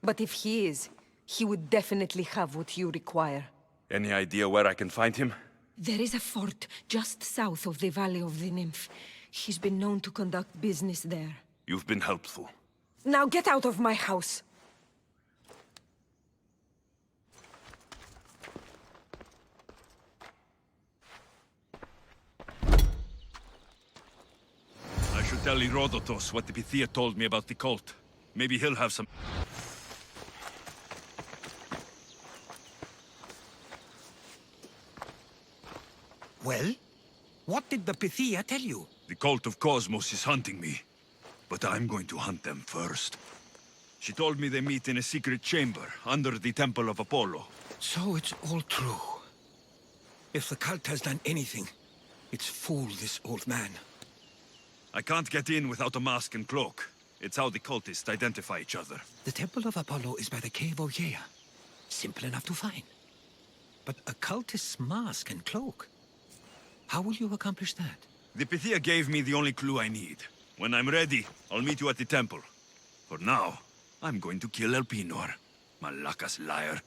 T: but if he is, he would definitely have what you require.
K: Any idea where I can find him?
T: There is a fort just south of the Valley of the Nymph. He's been known to conduct business there.
K: You've been helpful.
T: Now get out of my house!
D: I should tell Herodotus what the Pythia told me about the cult. Maybe he'll have some...
K: Well? What did the Pythia tell you?
D: The cult of Cosmos is hunting me, but I'm going to hunt them first. She told me they meet in a secret chamber under the temple of Apollo.
K: So it's all true. If the cult has done anything, it's fooled this old man.
D: I can't get in without a mask and cloak. It's how the cultists identify each other.
K: The temple of Apollo is by the cave Ogyea. Simple enough to find. But a cultist's mask and cloak? How will you accomplish that?
D: The Pythia gave me the only clue I need. When I'm ready, I'll meet you at the temple. For now, I'm going to kill Elpinor. Malakas liar.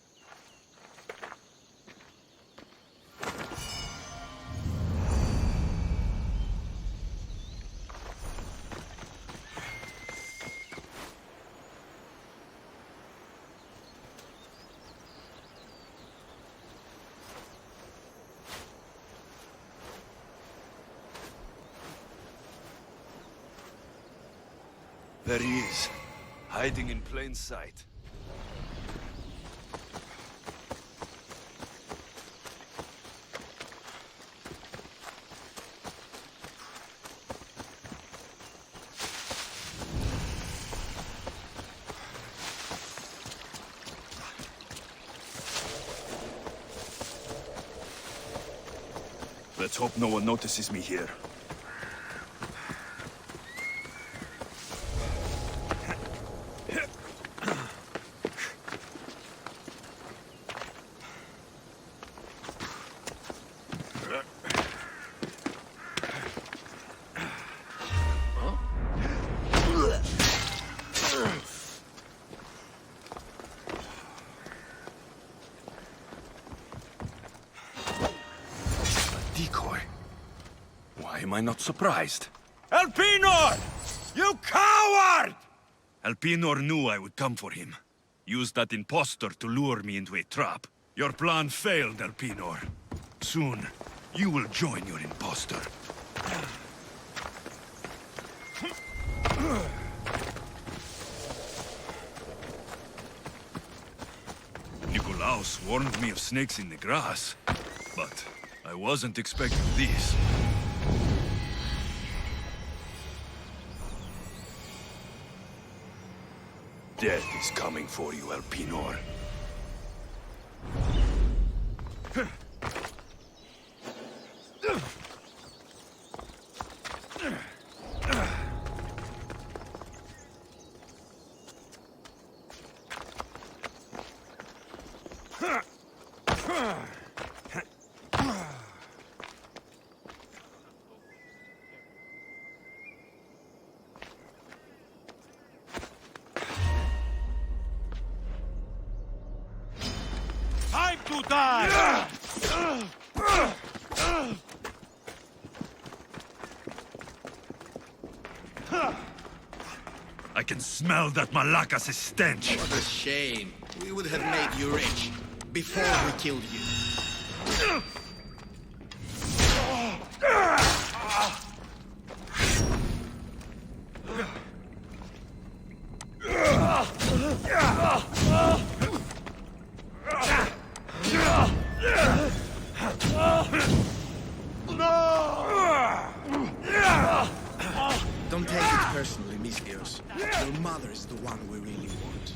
D: There he is, hiding in plain sight. Let's hope no one notices me here. I not surprised? Elpenor! You coward! Elpenor knew I would come for him. Used that impostor to lure me into a trap. Your plan failed, Elpenor. Soon, you will join your impostor. Nikolaus warned me of snakes in the grass, but I wasn't expecting this. Death is coming for you, Elpenor. Time to die! I can smell that Malakas' stench.
J: What a shame. We would have made you rich before we killed you. Don't take it personally, Mistios. Your mother is the one we really want.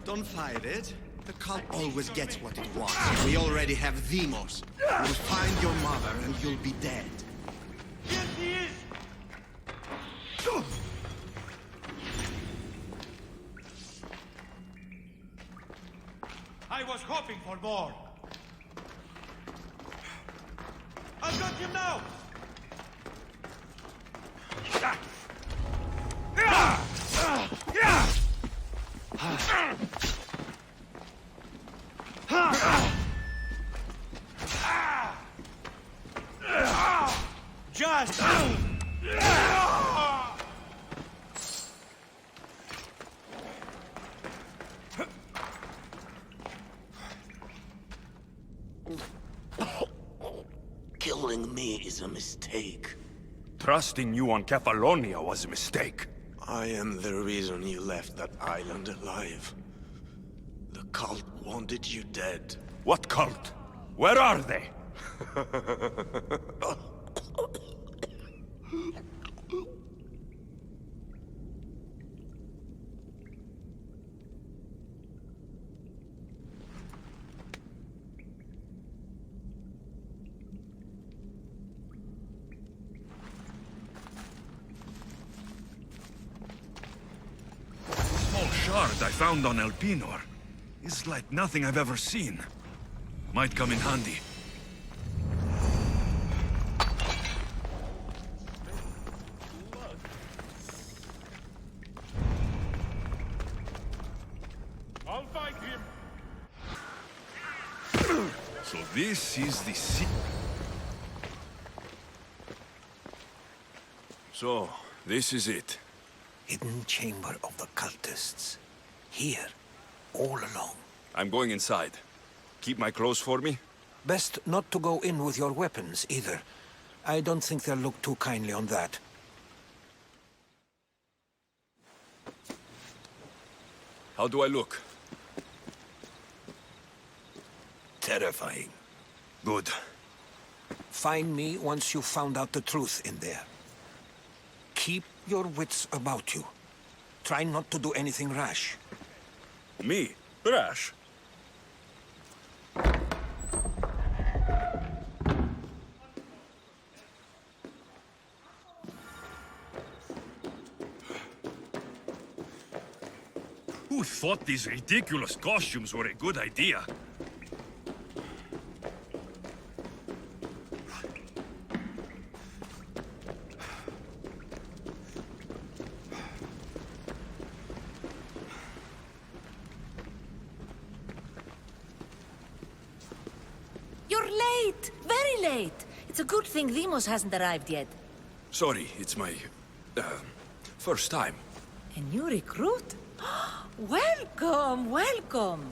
J: Don't fight it. The cult always gets what it wants. We already have Demos. We'll find your mother and you'll be dead.
D: Yes, he is!
M: I was hoping for more. I've got him now! Just...
H: Killing me is a mistake.
D: Trusting you on Kefalonia was a mistake.
I: I am the reason you left that island alive. The cult wanted you dead.
D: What cult? Where are they? Shard I found on Elpenor is like nothing I've ever seen. Might come in handy.
A: I'll find him.
D: So this is the So, this is it.
K: Hidden chamber of the cultists. Here, all alone.
D: I'm going inside. Keep my clothes for me?
K: Best not to go in with your weapons, either. I don't think they'll look too kindly on that.
D: How do I look?
K: Terrifying.
D: Good.
K: Find me once you've found out the truth in there. Keep your wits about you. Try not to do anything rash.
D: Me? Rash? Who thought these ridiculous costumes were a good idea?
F: You're late! Very late! It's a good thing Demos hasn't arrived yet.
D: Sorry, it's my... first time.
F: A new recruit? Welcome, welcome!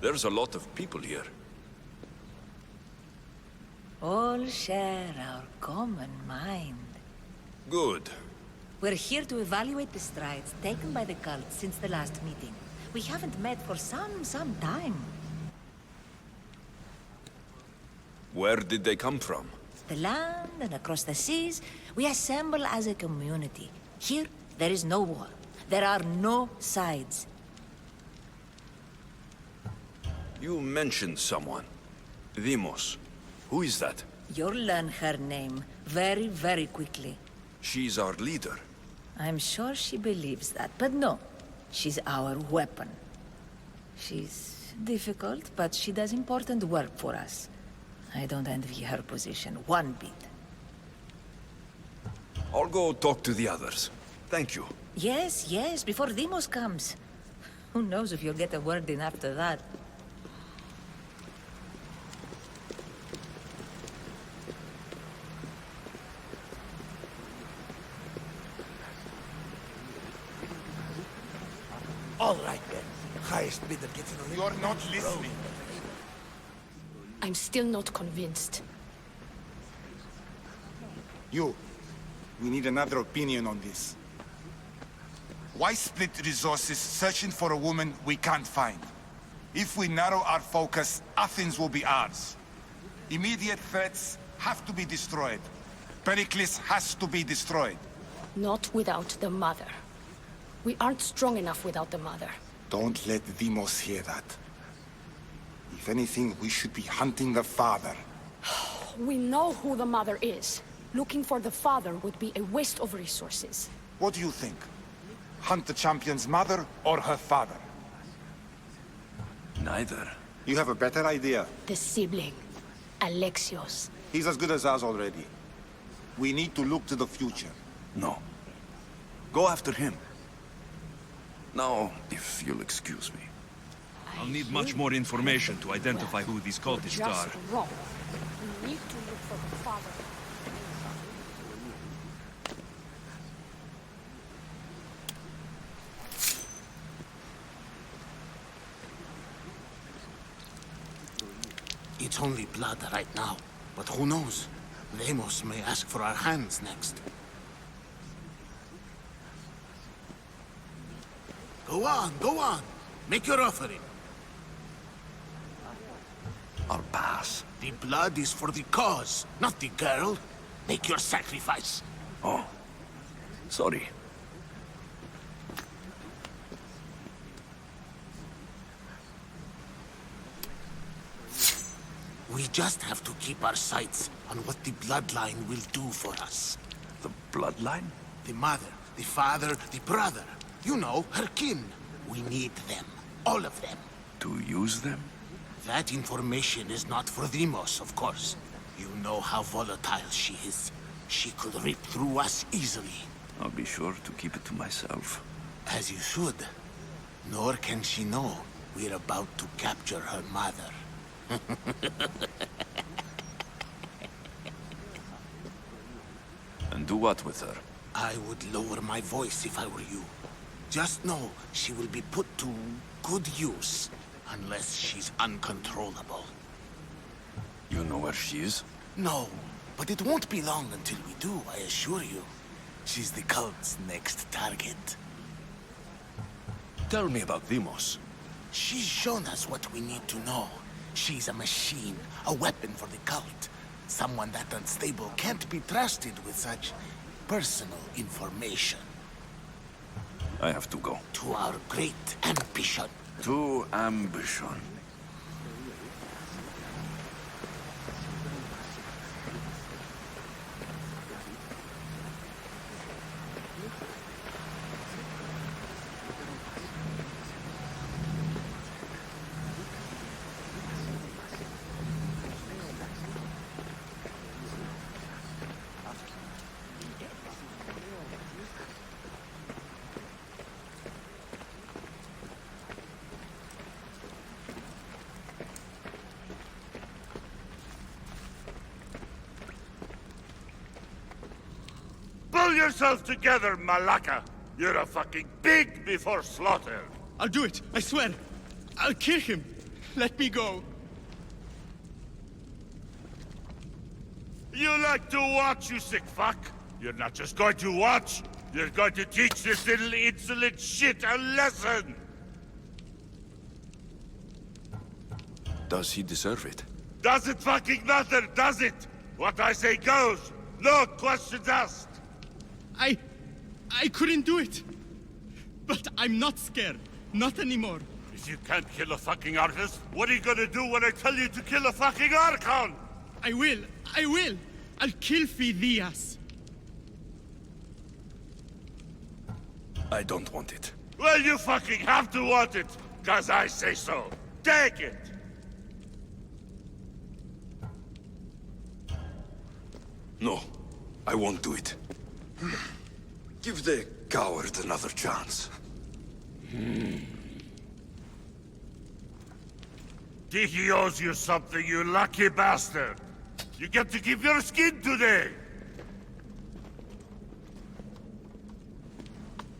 D: There's a lot of people here.
F: All share our common mind.
D: Good.
F: We're here to evaluate the strides taken by the cult since the last meeting. We haven't met for some time.
D: Where did they come from?
F: The land and across the seas, we assemble as a community. Here, there is no war. There are no sides.
D: You mentioned someone. Demos. Who is that?
F: You'll learn her name very, very quickly.
D: She's our leader.
F: I'm sure she believes that, but no. She's our weapon. She's difficult, but she does important work for us. I don't envy her position one bit.
D: I'll go talk to the others. Thank you.
F: Yes, yes, before Demos comes. Who knows if you'll get a word in after that.
H: All right, then. Highest bidder gets an Olympic.
S: You're not listening.
O: I'm still not convinced.
S: You. We need another opinion on this. Why split resources searching for a woman we can't find? If we narrow our focus, Athens will be ours. Immediate threats have to be destroyed. Pericles has to be destroyed.
O: Not without the mother. We aren't strong enough without the mother.
S: Don't let Demos hear that. If anything, we should be hunting the father.
O: We know who the mother is. Looking for the father would be a waste of resources.
S: What do you think? Hunt the champion's mother or her father?
D: Neither.
S: You have a better idea.
O: The sibling, Alexios.
S: He's as good as us already. We need to look to the future.
D: No. Go after him. Now, if you'll excuse me. I'll need much more information to identify who these cultists are.
O: Just wrong. We need to look for the father.
H: It's only blood right now, but who knows? Demos may ask for our hands next. Go on, go on. Make your offering.
D: I'll pass.
H: The blood is for the cause, not the girl. Make your sacrifice.
D: Oh. Sorry.
H: We just have to keep our sights on what the bloodline will do for us.
D: The bloodline?
H: The mother, the father, the brother. You know, her kin. We need them. All of them.
D: To use them?
H: That information is not for Demos, of course. You know how volatile she is. She could rip through us easily.
D: I'll be sure to keep it to myself.
H: As you should. Nor can she know we're about to capture her mother.
D: And do what with her?
H: I would lower my voice if I were you. Just know she will be put to good use, unless she's uncontrollable.
D: You know where she is?
H: No, but it won't be long until we do, I assure you. She's the cult's next target.
D: Tell me about Demos.
H: She's shown us what we need to know. She's a machine, a weapon for the cult. Someone that unstable can't be trusted with such personal information.
D: I have to go.
H: To our great ambition.
D: To ambition.
A: Pull yourself together, Malaka! You're a fucking pig before slaughter!
J: I'll do it, I swear. I'll kill him. Let me go.
A: You like to watch, you sick fuck? You're not just going to watch, you're going to teach this little insolent shit a lesson!
V: Does he deserve it?
A: Doesn't fucking matter, does it? What I say goes. No questions asked.
J: I couldn't do it. But I'm not scared. Not anymore.
A: If you can't kill a fucking artist, what are you gonna do when I tell you to kill a fucking Archon?
J: I will. I'll kill Phidias.
D: I don't want it.
A: Well, you fucking have to want it, 'cause I say so. Take it!
D: No, I won't do it. Give the coward another chance.
A: Tiki owes you something, you lucky bastard. You get to keep your skin today.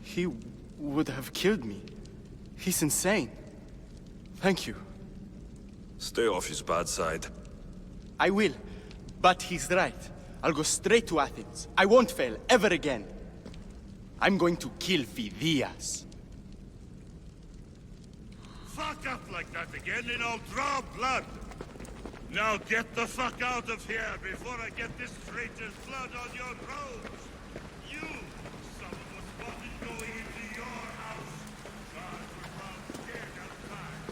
R: He would have killed me. He's insane. Thank you.
D: Stay off his bad side.
R: I will. But he's right. I'll go straight to Athens. I won't fail ever again. I'm going to kill Phidias.
A: Fuck up like that again and I'll draw blood. Now get the fuck out of here before I get this traitor's blood on your robes. You, someone was spotted going into your house. Guards were found dead outside.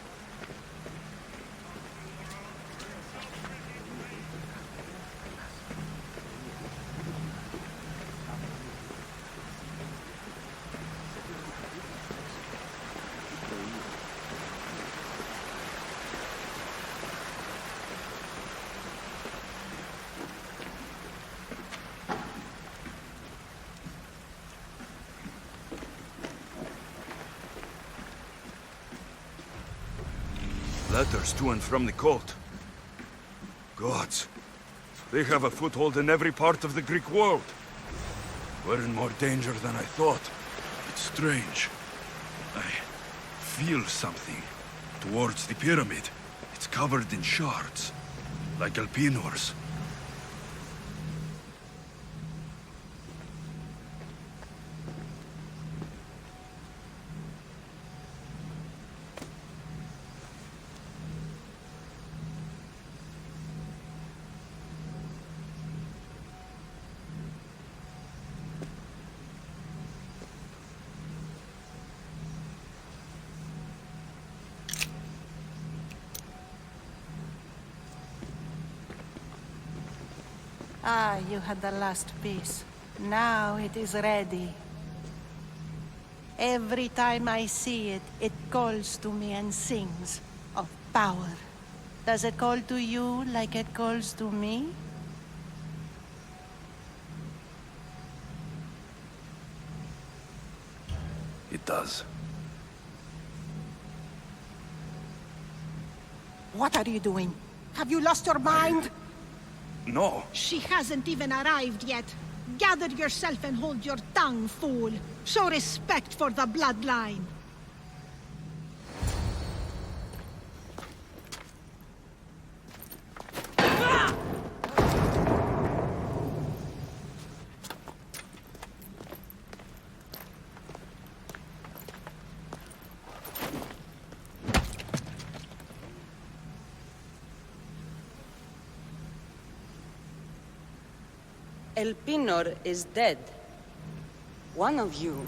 D: Letters to and from the court. Gods, they have a foothold in every part of the Greek world. We're in more danger than I thought. It's strange. I feel something towards the pyramid. It's covered in shards, like Alpinors.
C: Ah, you had the last piece. Now it is ready. Every time I see it, it calls to me and sings of power. Does it call to you like it calls to me?
D: It does.
C: What are you doing? Have you lost your mind?
D: No.
U: She hasn't even arrived yet. Gather yourself and hold your tongue, fool. Show respect for the bloodline.
F: Elpinor is dead. One of you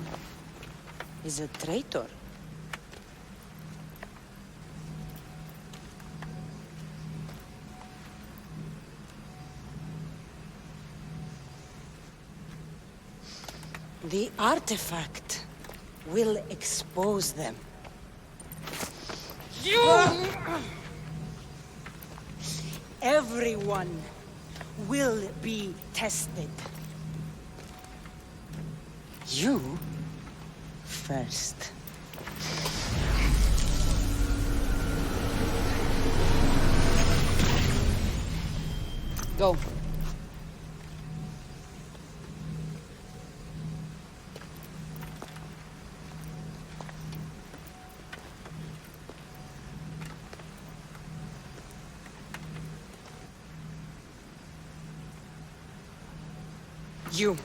F: is a traitor. The artifact will expose them. Everyone will be tested. You first. Go.
T: You.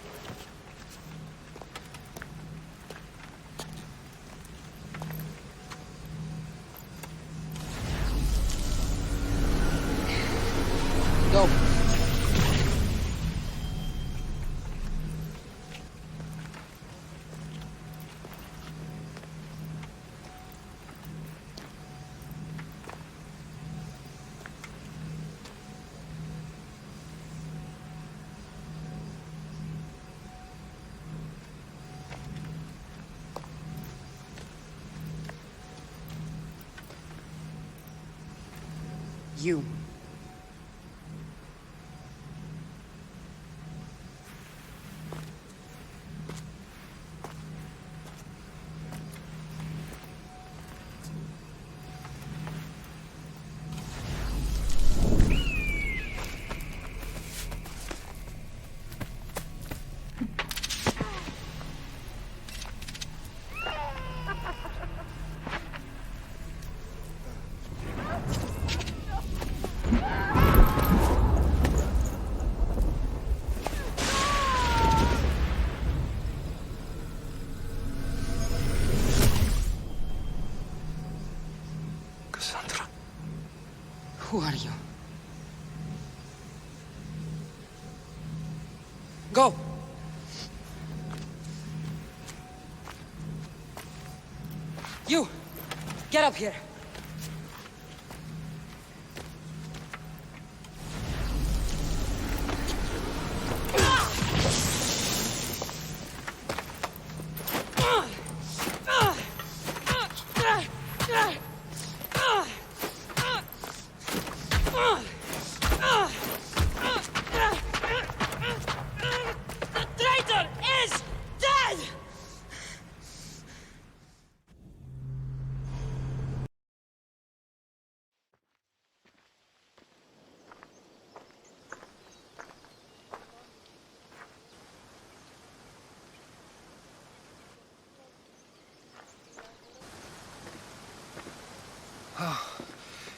T: Go. You. Who are you? Go! You! Get up here!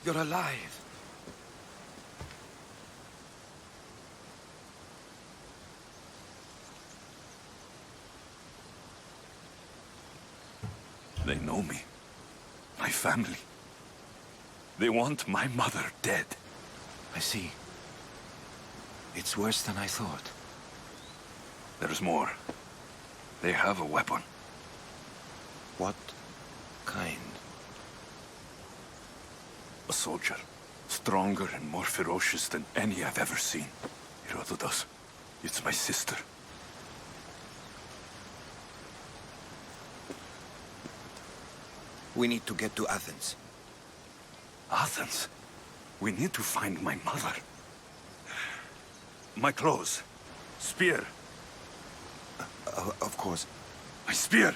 K: You're alive.
D: They know me. My family. They want my mother dead.
K: I see. It's worse than I thought.
D: There's more. They have a weapon.
K: What kind?
D: A soldier. Stronger and more ferocious than any I've ever seen. Herodotus. It's my sister.
K: We need to get to Athens.
D: Athens? We need to find my mother. My clothes. Spear.
K: Of course.
D: My spear!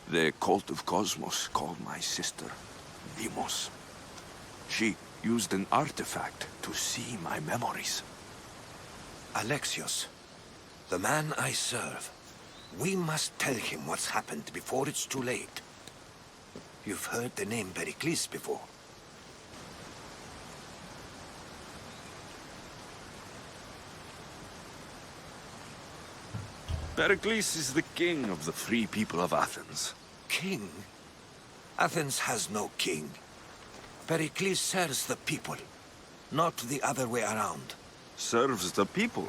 D: The cult of Cosmos called my sister Deimos. She used an artifact to see my memories.
K: Alexios, the man I serve. We must tell him what's happened before it's too late. You've heard the name Pericles before.
D: Pericles is the king of the free people of Athens.
K: King? Athens has no king. Pericles serves the people, not the other way around.
D: Serves the people?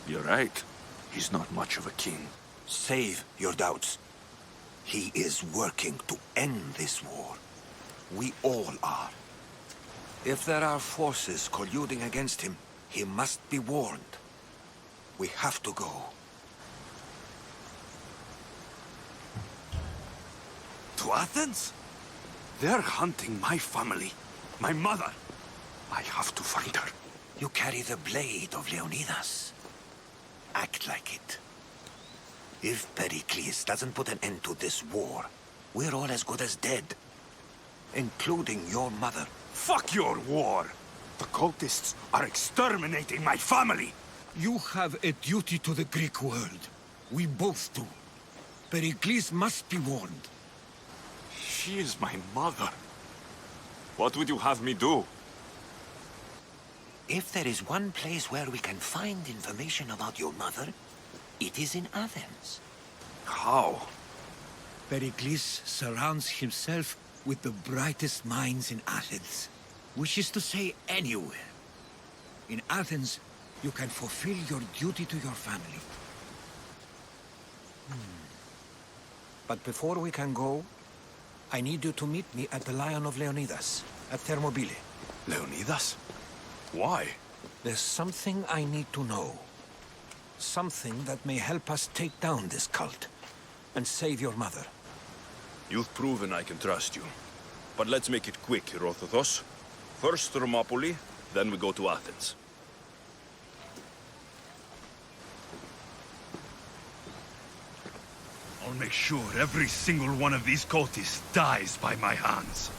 D: You're right. He's not much of a king.
K: Save your doubts. He is working to end this war. We all are. If there are forces colluding against him, he must be warned. We have to go.
D: To Athens? They're hunting my family, my mother. I have to find her.
K: You carry the blade of Leonidas. Act like it. If Pericles doesn't put an end to this war, we're all as good as dead. Including your mother.
D: Fuck your war! The cultists are exterminating my family!
K: You have a duty to the Greek world. We both do. Pericles must be warned.
V: She is my mother. What would you have me do?
K: If there is one place where we can find information about your mother, it is in Athens.
V: How?
K: Pericles surrounds himself with the brightest minds in Athens. Which is to say, anywhere. In Athens, you can fulfill your duty to your family. But before we can go, I need you to meet me at the Lion of Leonidas, at Thermopylae.
V: Leonidas? Why?
K: There's something I need to know. Something that may help us take down this cult and save your mother.
V: You've proven I can trust you. But let's make it quick, Herodotos. First Thermopylae, then we go to Athens.
D: I'll make sure every single one of these cultists dies by my hands.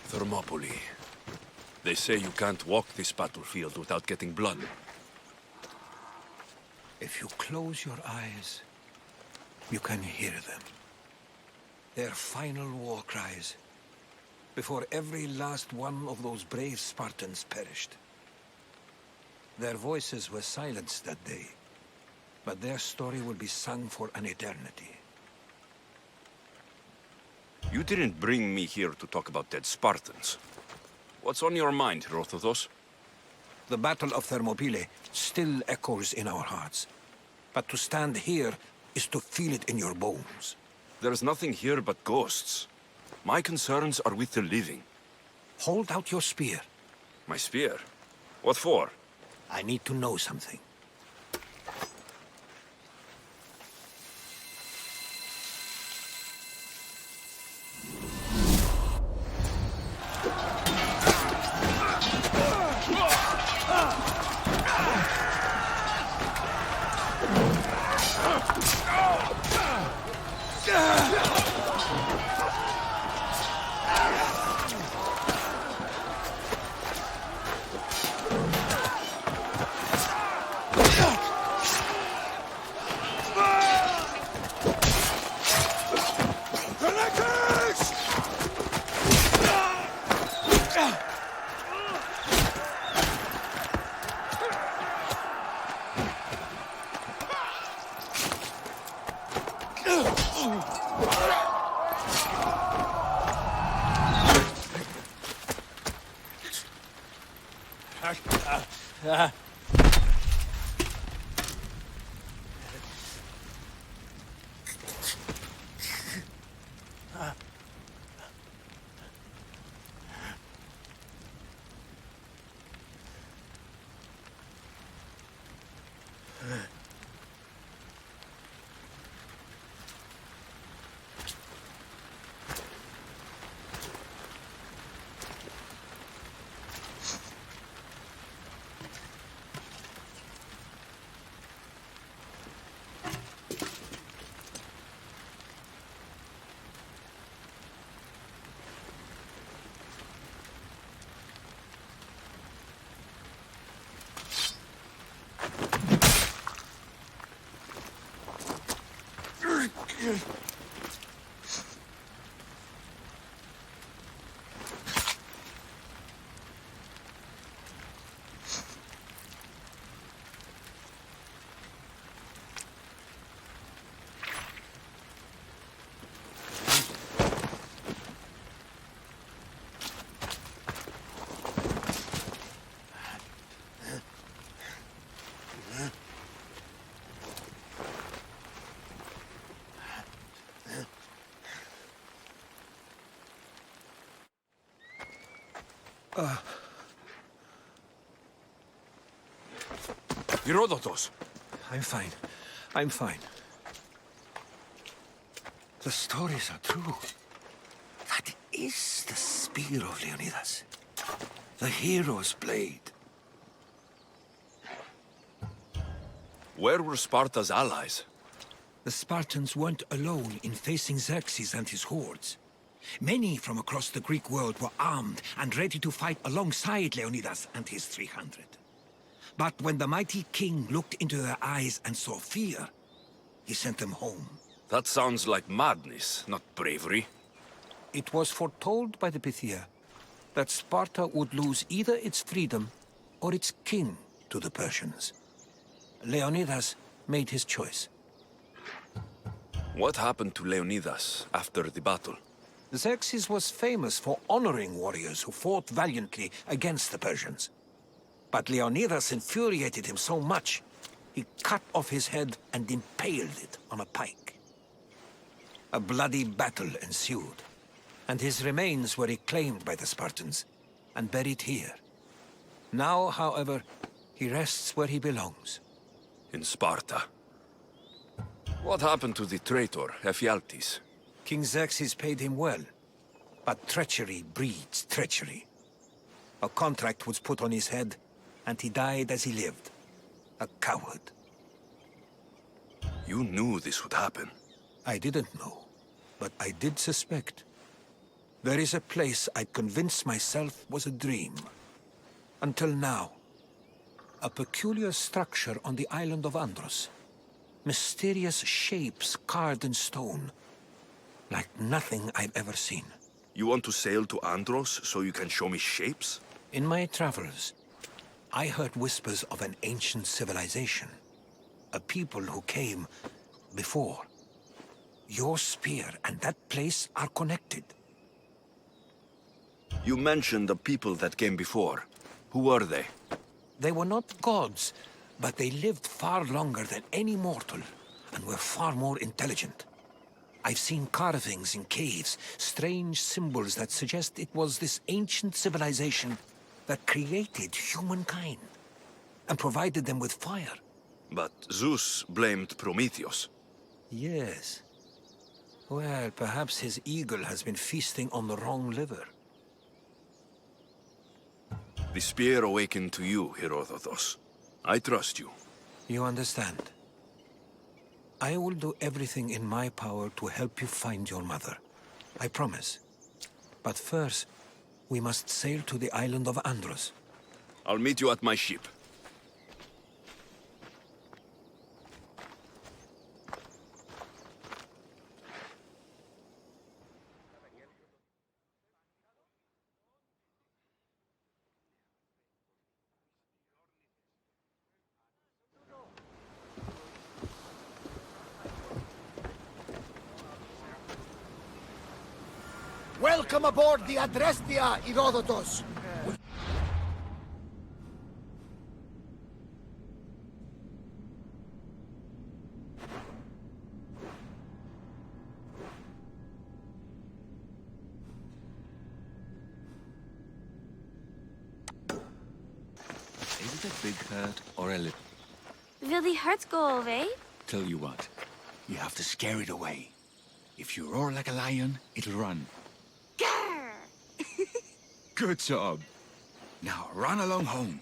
V: Thermopylae. They say you can't walk this battlefield without getting blood.
K: If you close your eyes, you can hear them. Their final war cries, before every last one of those brave Spartans perished. Their voices were silenced that day, but their story will be sung for an eternity.
V: You didn't bring me here to talk about dead Spartans. What's on your mind, Herodotos?
K: The Battle of Thermopylae still echoes in our hearts. But to stand here is to feel it in your bones.
V: There's nothing here but ghosts. My concerns are with the living.
K: Hold out your spear.
V: My spear? What for?
K: I need to know something.
V: Herodotos!
K: I'm fine. I'm fine. The stories are true. That is the spear of Leonidas. The hero's blade.
V: Where were Sparta's allies?
L: The Spartans weren't alone in facing Xerxes and his hordes. Many from across the Greek world were armed and ready to fight alongside Leonidas and his 300. But when the mighty king looked into their eyes and saw fear, he sent them home.
V: That sounds like madness, not bravery.
L: It was foretold by the Pythia that Sparta would lose either its freedom or its king to the Persians. Leonidas made his choice.
V: What happened to Leonidas after the battle?
L: Xerxes was famous for honoring warriors who fought valiantly against the Persians. But Leonidas infuriated him so much, he cut off his head and impaled it on a pike. A bloody battle ensued, and his remains were reclaimed by the Spartans and buried here. Now, however, he rests where he belongs.
V: In Sparta. What happened to the traitor, Ephialtes?
L: King Xerxes paid him well, but treachery breeds treachery. A contract was put on his head, and he died as he lived. A coward.
V: You knew this would happen.
L: I didn't know, but I did suspect. There is a place I convinced myself was a dream. Until now. A peculiar structure on the island of Andros. Mysterious shapes carved in stone. Like nothing I've ever seen.
V: You want to sail to Andros so you can show me shapes?
L: In my travels, I heard whispers of an ancient civilization. A people who came before. Your spear and that place are connected.
V: You mentioned the people that came before. Who were they?
L: They were not gods, but they lived far longer than any mortal, and were far more intelligent. I've seen carvings in caves, strange symbols that suggest it was this ancient civilization that created humankind, and provided them with fire.
V: But Zeus blamed Prometheus.
L: Yes. Well, perhaps his eagle has been feasting on the wrong liver.
V: The spear awakened to you, Herodotus. I trust you.
L: You understand. I will do everything in my power to help you find your mother. I promise. But first, we must sail to the island of Andros.
V: I'll meet you at my ship.
H: Welcome aboard the Adrestia, Herodotus!
Q: Is it a big hurt or a little?
W: Will the hurt go away?
Q: Tell you what, you have to scare it away. If you roar like a lion, it'll run. Good job. Now run along home.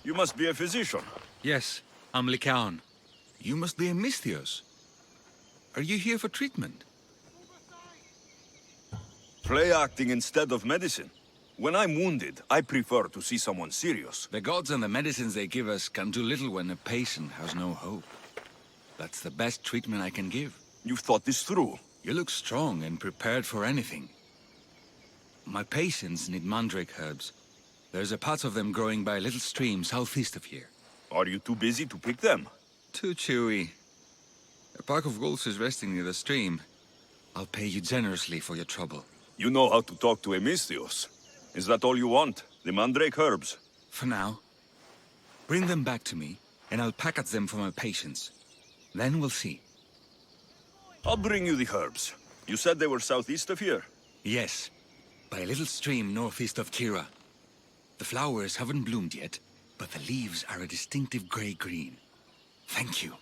V: You must be a physician.
Q: Yes, I'm Lycaon. You must be a Misthios. Are you here for treatment?
V: Play acting instead of medicine. When I'm wounded, I prefer to see someone serious.
Q: The gods and the medicines they give us can do little when a patient has no hope. That's the best treatment I can give.
V: You've thought this through.
Q: You look strong and prepared for anything. My patients need mandrake herbs. There's a patch of them growing by a little stream southeast of here.
V: Are you too busy to pick them?
Q: Too chewy. A pack of wolves is resting near the stream. I'll pay you generously for your trouble.
V: You know how to talk to a Misthios. Is that all you want? The mandrake herbs?
Q: For now. Bring them back to me, and I'll package them for my patients. Then we'll see.
V: I'll bring you the herbs. You said they were southeast of here?
Q: Yes, by a little stream northeast of Kira. The flowers haven't bloomed yet, but the leaves are a distinctive gray-green. Thank you.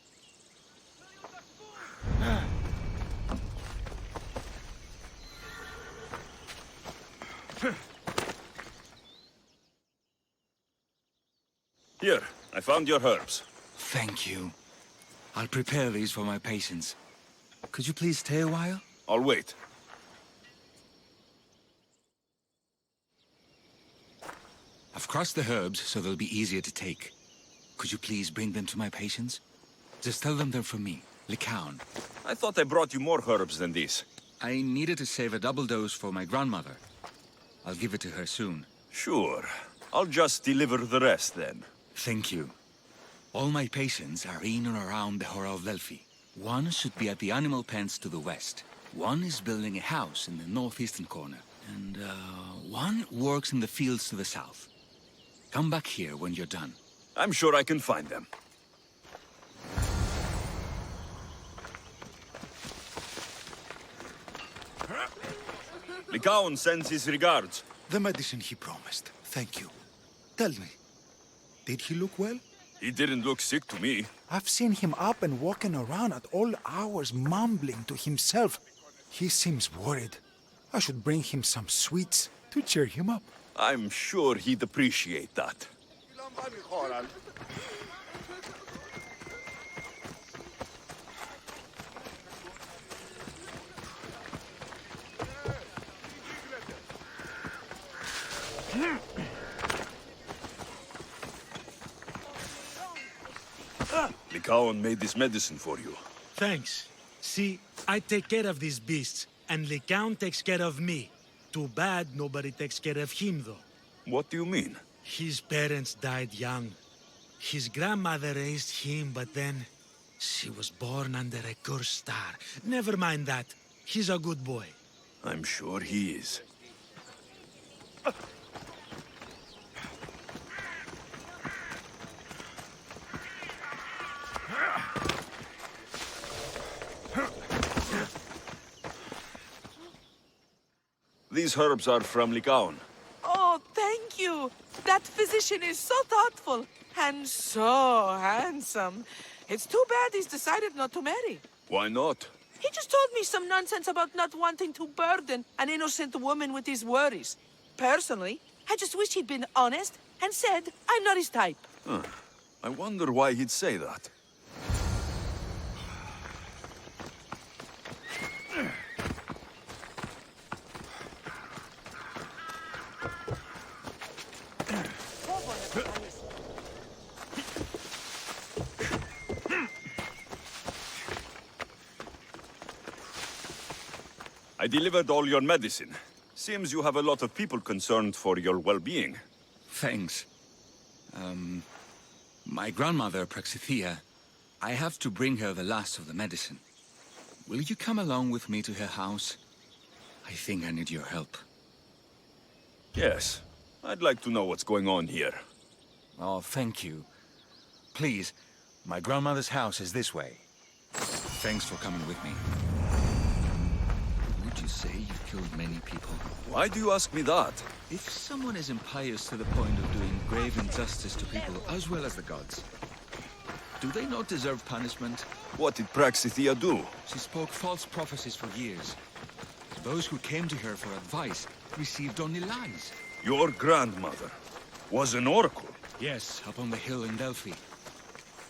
V: Here, I found your herbs.
Q: Thank you. I'll prepare these for my patients. Could you please stay a while?
V: I'll wait.
Q: I've crossed the herbs so they'll be easier to take. Could you please bring them to my patients? Just tell them they're from me, Lycaon.
V: I thought I brought you more herbs than these.
Q: I needed to save a double dose for my grandmother. I'll give it to her soon.
V: Sure. I'll just deliver the rest then.
Q: Thank you. All my patients are in and around the Hora of Delphi. One should be at the animal pens to the west. One is building a house in the northeastern corner. And, one works in the fields to the south. Come back here when you're done.
V: I'm sure I can find them. Lycaon sends his regards.
B: The medicine he promised. Thank you. Tell me, did he look well?
V: He didn't look sick to me.
B: I've seen him up and walking around at all hours, mumbling to himself. He seems worried. I should bring him some sweets to cheer him up.
V: I'm sure he'd appreciate that. Lycaon made this medicine for you.
N: Thanks. See, I take care of these beasts, and Lycaon takes care of me. Too bad nobody takes care of him, though.
V: What do you mean?
N: His parents died young. His grandmother raised him, but then she was born under a cursed star. Never mind that. He's a good boy.
V: I'm sure he is. These herbs are from Lycaon.
P: Oh, thank you. That physician is so thoughtful and so handsome. It's too bad he's decided not to marry.
V: Why not?
P: He just told me some nonsense about not wanting to burden an innocent woman with his worries. Personally, I just wish he'd been honest and said I'm not his type.
V: Huh. I wonder why he'd say that. I delivered all your medicine. Seems you have a lot of people concerned for your well-being.
Q: Thanks. My grandmother, Praxithea, I have to bring her the last of the medicine. Will you come along with me to her house? I think I need your help.
V: Yes. I'd like to know what's going on here.
Q: Oh, thank you. Please, my grandmother's house is this way. Thanks for coming with me. Would you say you've killed many people?
V: Why do you ask me that?
Q: If someone is impious to the point of doing grave injustice to people as well as the gods, do they not deserve punishment?
V: What did Praxithea do?
Q: She spoke false prophecies for years. Those who came to her for advice received only lies.
V: Your grandmother was an oracle?
Q: Yes, up on the hill in Delphi.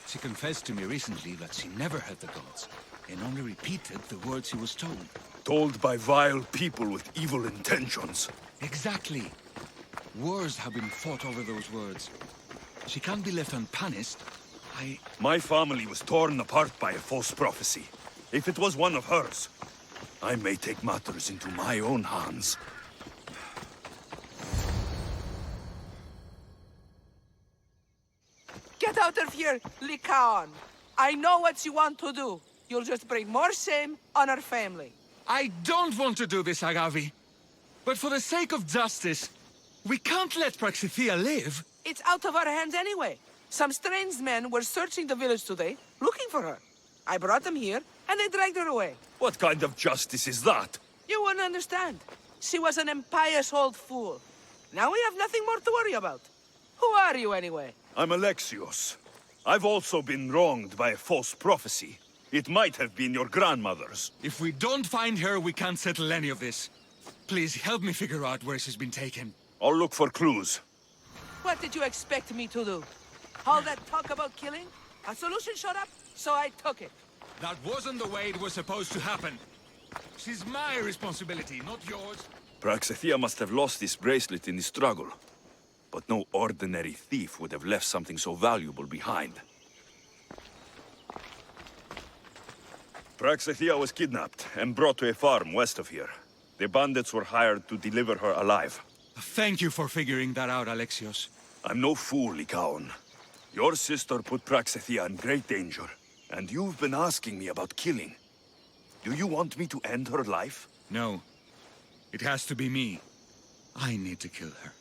Q: She confessed to me recently that she never heard the gods, and only repeated the words she was told.
V: Told by vile people with evil intentions.
Q: Exactly. Wars have been fought over those words. She can't be left unpunished.
V: My family was torn apart by a false prophecy. If it was one of hers, I may take matters into my own hands.
P: Get out of here, Lycaon. I know what you want to do. You'll just bring more shame on our family.
Q: I don't want to do this, Agavi. But for the sake of justice, we can't let Praxithea live.
P: It's out of our hands anyway. Some strange men were searching the village today, looking for her. I brought them here, and they dragged her away.
V: What kind of justice is that?
P: You wouldn't understand. She was an impious old fool. Now we have nothing more to worry about. Who are you, anyway?
V: I'm Alexios. I've also been wronged by a false prophecy.
D: It might have been your grandmother's.
Q: If we don't find her, we can't settle any of this. Please, help me figure out where she's been taken.
D: I'll look for clues.
P: What did you expect me to do? All that talk about killing? A solution showed up, so I took it.
Q: That wasn't the way it was supposed to happen. She's my responsibility, not yours.
D: Praxithea must have lost this bracelet in the struggle. But no ordinary thief would have left something so valuable behind. Praxithea was kidnapped and brought to a farm west of here. The bandits were hired to deliver her alive.
Q: Thank you for figuring that out, Alexios.
D: I'm no fool, Lycaon. Your sister put Praxithea in great danger, and you've been asking me about killing. Do you want me to end her life?
Q: No. It has to be me. I need to kill her.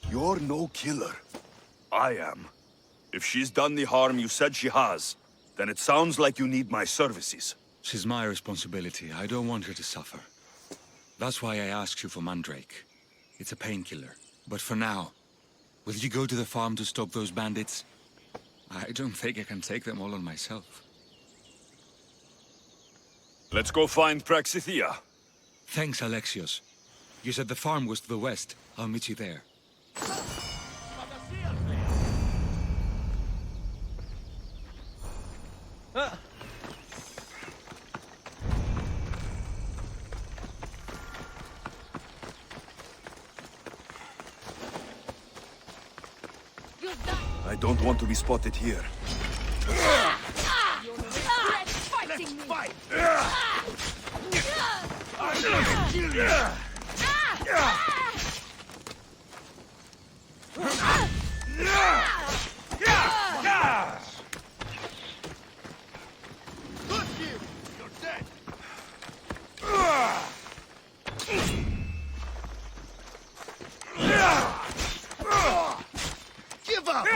D: You're no killer. I am. If she's done the harm you said she has, then it sounds like you need my services.
Q: She's my responsibility. I don't want her to suffer. That's why I asked you for Mandrake. It's a painkiller. But for now, will you go to the farm to stop those bandits? I don't think I can take them all on myself.
D: Let's go find Praxithea.
Q: Thanks, Alexios. You said the farm was to the west. I'll meet you there.
D: I don't want to be spotted here.
A: Let's fight! Give up!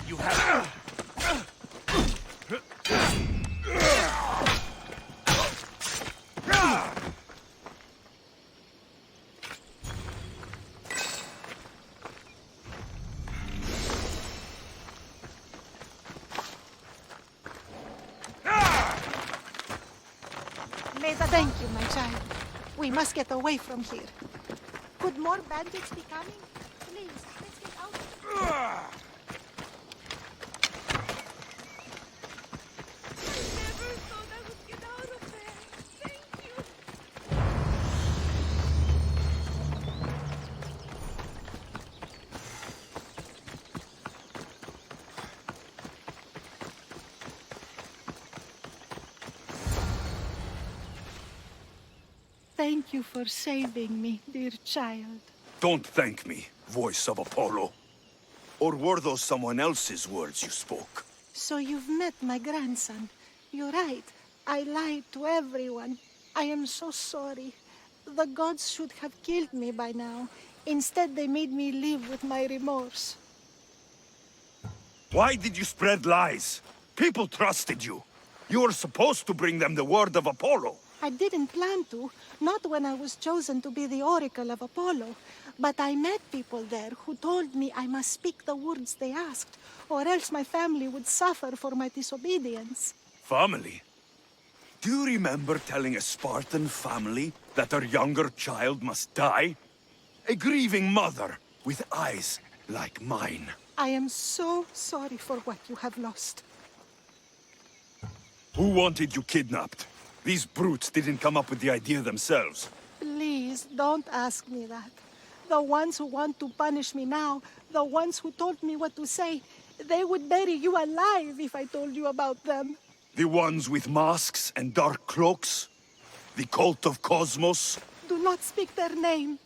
A: You have
U: Thank you, my child. We must get away from here. Could more bandits be coming? Please, let's get out of here. Thank you for saving me, dear child.
D: Don't thank me, voice of Apollo. Or were those someone else's words you spoke?
U: So you've met my grandson. You're right. I lied to everyone. I am so sorry. The gods should have killed me by now. Instead, they made me live with my remorse.
D: Why did you spread lies? People trusted you. You were supposed to bring them the word of Apollo.
U: I didn't plan to, not when I was chosen to be the oracle of Apollo. But I met people there who told me I must speak the words they asked, or else my family would suffer for my disobedience.
D: Family? Do you remember telling a Spartan family that their younger child must die? A grieving mother with eyes like mine.
U: I am so sorry for what you have lost.
D: Who wanted you kidnapped? These brutes didn't come up with the idea themselves.
U: Please, don't ask me that. The ones who want to punish me now, the ones who told me what to say, they would bury you alive if I told you about them.
D: The ones with masks and dark cloaks? The cult of Cosmos?
U: Do not speak their name.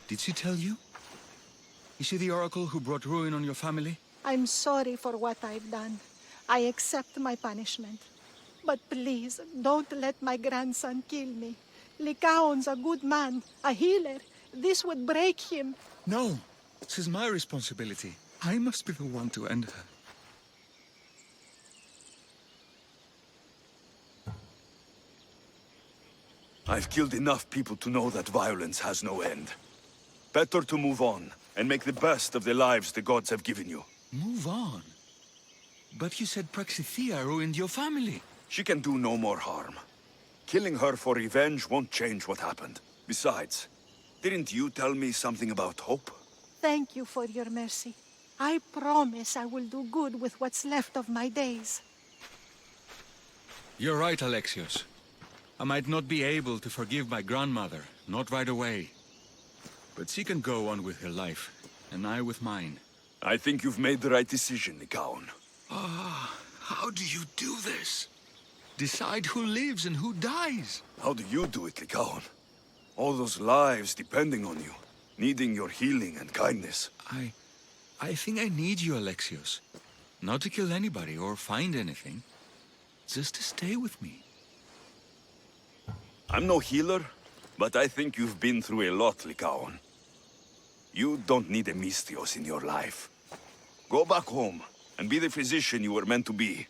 Q: Did she tell you? Is she the oracle who brought ruin on your family?
U: I'm sorry for what I've done. I accept my punishment. But please, don't let my grandson kill me. Lycaon's a good man, a healer. This would break him.
Q: No, this is my responsibility. I must be the one to end her.
D: I've killed enough people to know that violence has no end. Better to move on and make the best of the lives the gods have given you.
Q: Move on? But you said Praxithea ruined your family.
D: She can do no more harm. Killing her for revenge won't change what happened. Besides, didn't you tell me something about hope?
U: Thank you for your mercy. I promise I will do good with what's left of my days.
Q: You're right, Alexios. I might not be able to forgive my grandmother, not right away. But she can go on with her life, and I with mine.
D: I think you've made the right decision, Lycaon.
Q: Ah, how do you do this? Decide who lives and who dies.
D: How do you do it, Lycaon? All those lives depending on you, needing your healing and kindness.
Q: I think I need you, Alexios. Not to kill anybody or find anything. Just to stay with me.
D: I'm no healer, but I think you've been through a lot, Lycaon. You don't need a Misthios in your life. Go back home and be the physician you were meant to be.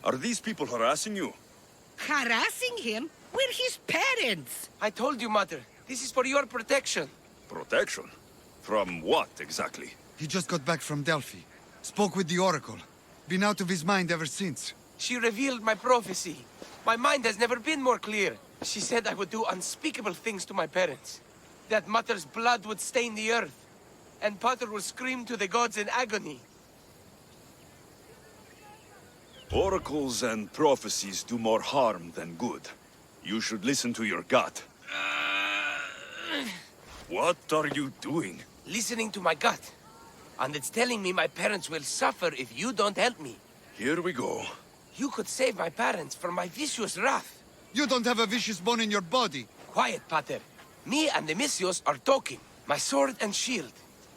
D: Are these people harassing you?
E: Harassing him? We're his parents!
G: I told you, Mother. This is for your protection.
D: Protection? From what, exactly?
J: He just got back from Delphi. Spoke with the Oracle. Been out of his mind ever since.
G: She revealed my prophecy. My mind has never been more clear. She said I would do unspeakable things to my parents. That Mother's blood would stain the earth. And Pater would scream to the gods in agony.
D: Oracles and prophecies do more harm than good. You should listen to your gut. What are you doing?
G: Listening to my gut. And it's telling me my parents will suffer if you don't help me.
D: Here we go.
G: You could save my parents from my vicious wrath.
J: You don't have a vicious bone in your body.
G: Quiet, Pater. Me and the Misthios are talking. My sword and shield.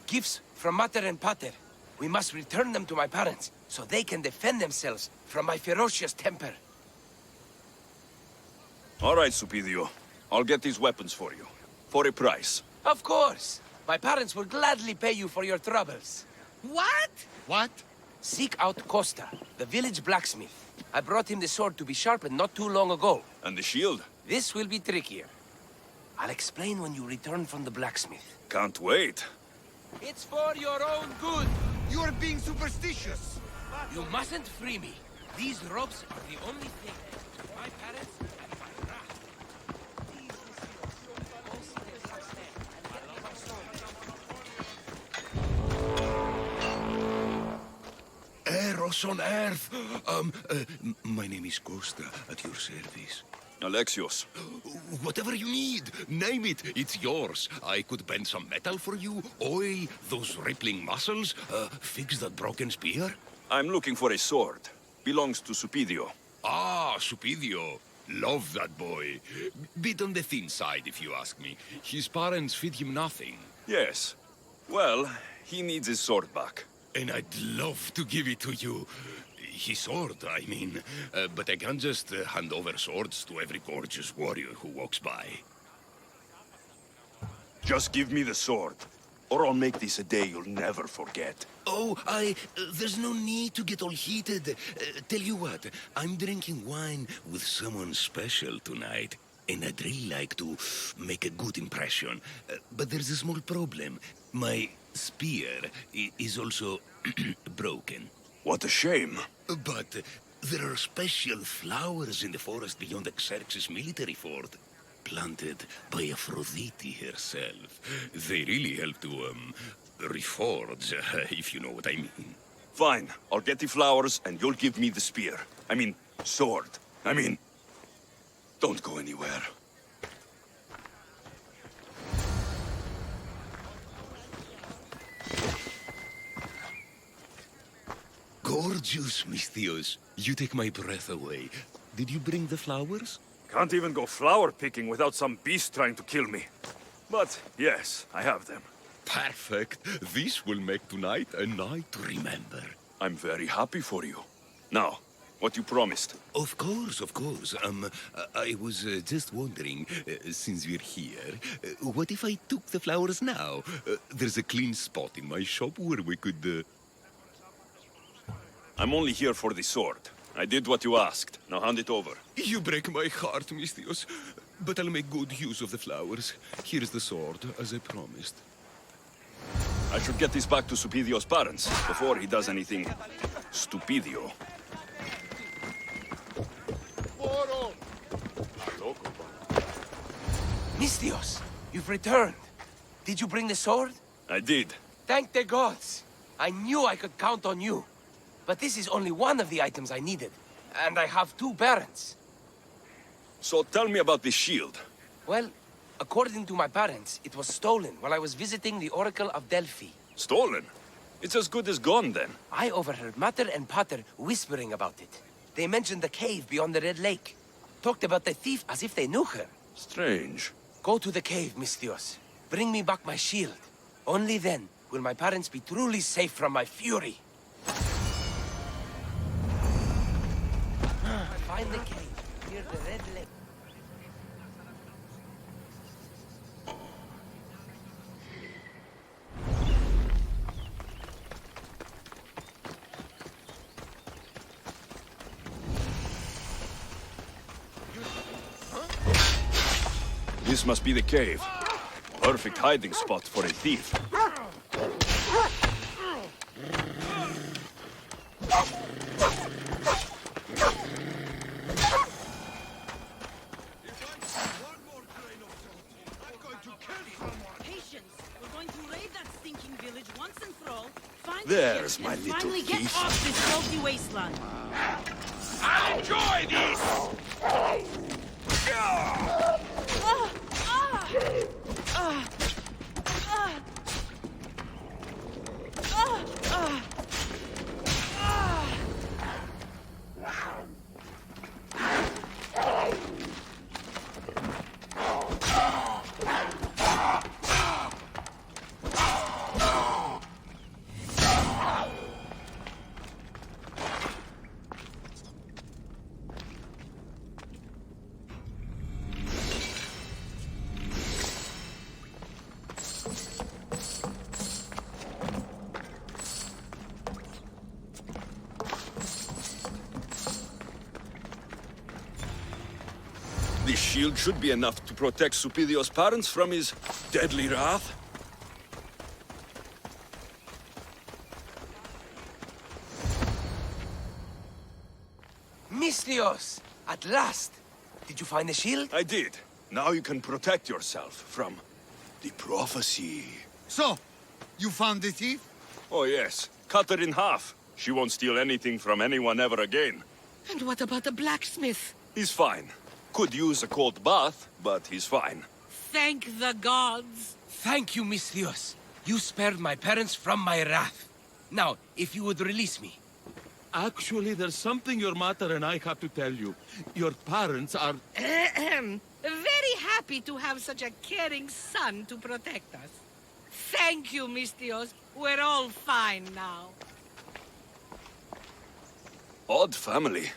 G: Gifts from Mater and Pater. We must return them to my parents, so they can defend themselves from my ferocious temper.
D: All right, Supidio. I'll get these weapons for you. For a price.
G: Of course. My parents will gladly pay you for your troubles.
E: What?
J: What?
G: Seek out Costa, the village blacksmith. I brought him the sword to be sharpened not too long ago.
D: And the shield?
G: This will be trickier. I'll explain when you return from the blacksmith.
D: Can't wait.
G: It's for your own good.
J: You are being superstitious.
G: You mustn't free me. These ropes are the only thing. My parents and my wrath.
M: Eros on Earth. My name is Costa, at your service.
D: Alexios.
M: Whatever you need, name it. It's yours. I could bend some metal for you, oil those rippling muscles, fix that broken spear.
D: I'm looking for a sword. Belongs to Supidio.
M: Ah, Supidio. Love that boy. Bit on the thin side, if you ask me. His parents feed him nothing.
D: Yes. Well, he needs his sword back.
M: And I'd love to give it to you. His sword, I mean. But I can't just hand over swords to every gorgeous warrior who walks by.
D: Just give me the sword, or I'll make this a day you'll never forget.
M: Oh, there's no need to get all heated. Tell you what, I'm drinking wine with someone special tonight. And I'd really like to make a good impression. But there's a small problem. My spear is also broken.
D: What a shame.
M: But there are special flowers in the forest beyond Xerxes' military fort, planted by Aphrodite herself. They really help to, reforge, if you know what I mean.
D: Fine. I'll get the flowers and you'll give me the spear. I mean, sword.
V: Don't go anywhere.
M: Gorgeous, Mistios. You take my breath away. Did you bring the flowers?
D: Can't even go flower picking without some beast trying to kill me. But yes, I have them.
M: Perfect. This will make tonight a night to remember.
D: I'm very happy for you. Now, what you promised.
M: Of course, of course. I was just wondering, since we're here, what if I took the flowers now? There's a clean spot in my shop where we could...
D: I'm only here for the sword. I did what you asked. Now hand it over.
M: You break my heart, Mistios. But I'll make good use of the flowers. Here's the sword, as I promised.
D: I should get this back to Supidio's parents before he does anything stupidio.
G: Mistios, you've returned. Did you bring the sword?
D: I did.
G: Thank the gods. I knew I could count on you. But this is only one of the items I needed. And I have 2 parents.
D: So tell me about this shield.
G: Well, according to my parents, it was stolen while I was visiting the Oracle of Delphi.
D: Stolen? It's as good as gone then.
G: I overheard Mater and Pater whispering about it. They mentioned the cave beyond the Red Lake. Talked about the thief as if they knew her.
D: Strange.
G: Go to the cave, Mistios. Bring me back my shield. Only then will my parents be truly safe from my fury. Find the cave near the Red Lake.
D: This must be the cave. Perfect hiding spot for a thief. There's my little
I: finally get
D: thief.
I: off this filthy wasteland.
A: I'll enjoy this!
D: This shield should be enough to protect Supidio's parents from his deadly wrath.
G: Mistios! At last! Did you find the shield?
D: I did. Now you can protect yourself from the prophecy.
J: So, you found the thief?
D: Oh yes. Cut her in half. She won't steal anything from anyone ever again.
I: And what about the blacksmith?
D: He's fine. Could use a cold bath, but he's fine.
I: Thank the gods.
G: Thank you, Mistios. You spared my parents from my wrath. Now, if you would release me.
O: Actually, there's something your mother and I have to tell you. Your parents are...
I: Very happy to have such a caring son to protect us. Thank you, Mistios. We're all fine now.
D: Odd family.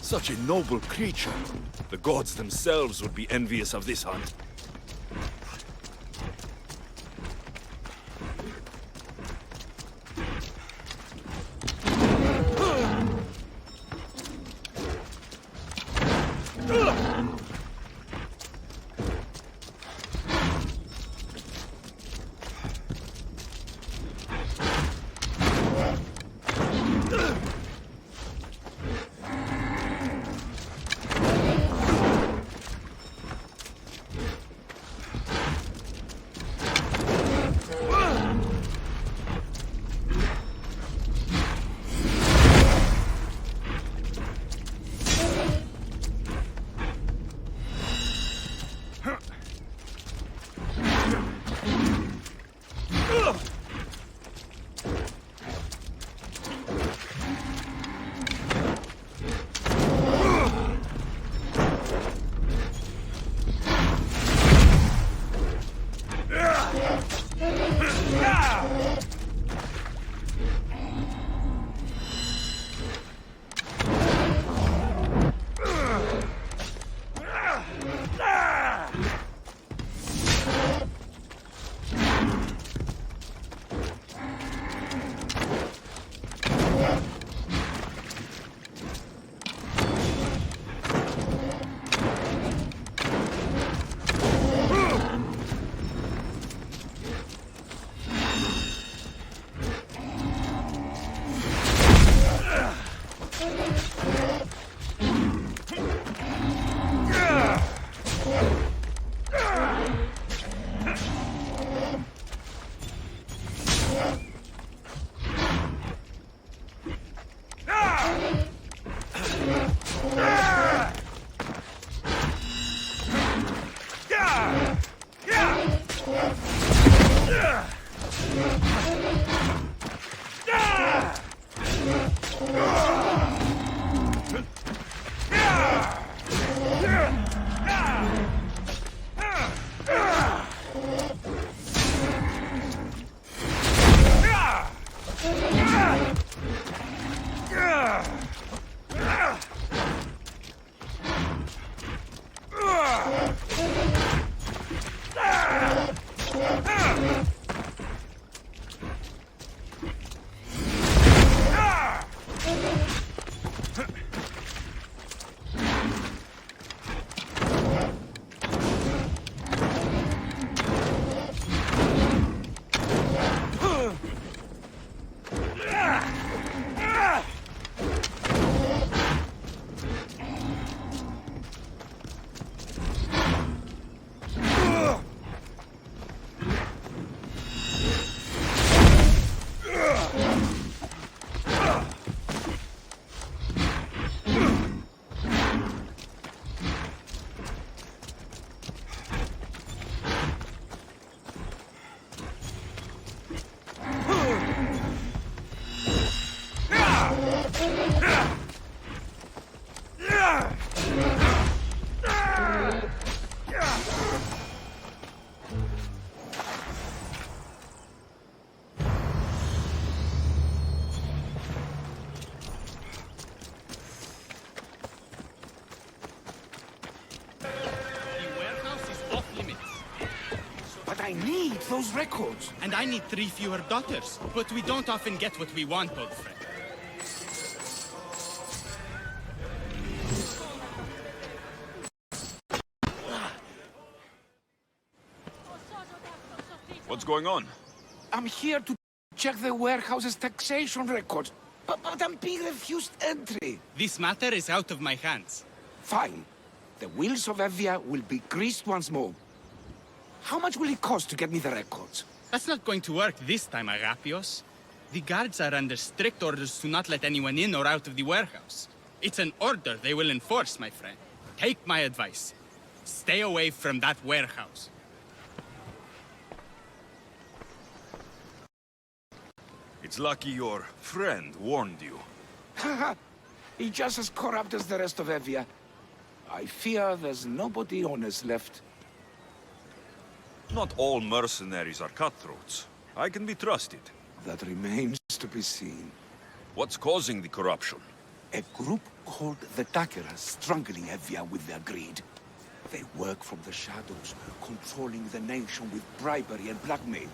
D: Such a noble creature. The gods themselves would be envious of this hunt.
H: I need those records.
C: And I need 3 fewer daughters. But we don't often get what we want, old friend.
V: What's going on?
H: I'm here to check the warehouse's taxation records, but I'm being refused entry.
C: This matter is out of my hands.
H: Fine. The wheels of Evia will be greased once more. How much will it cost to get me the records?
C: That's not going to work this time, Agapios. The guards are under strict orders to not let anyone in or out of the warehouse. It's an order they will enforce, my friend. Take my advice. Stay away from that warehouse.
V: It's lucky your friend warned you.
H: Haha, he's just as corrupt as the rest of Evia. I fear there's nobody honest left.
V: Not all mercenaries are cutthroats. I can be trusted.
H: That remains to be seen.
V: What's causing the corruption?
H: A group called the Daggers strangling Evia with their greed. They work from the shadows, controlling the nation with bribery and blackmail.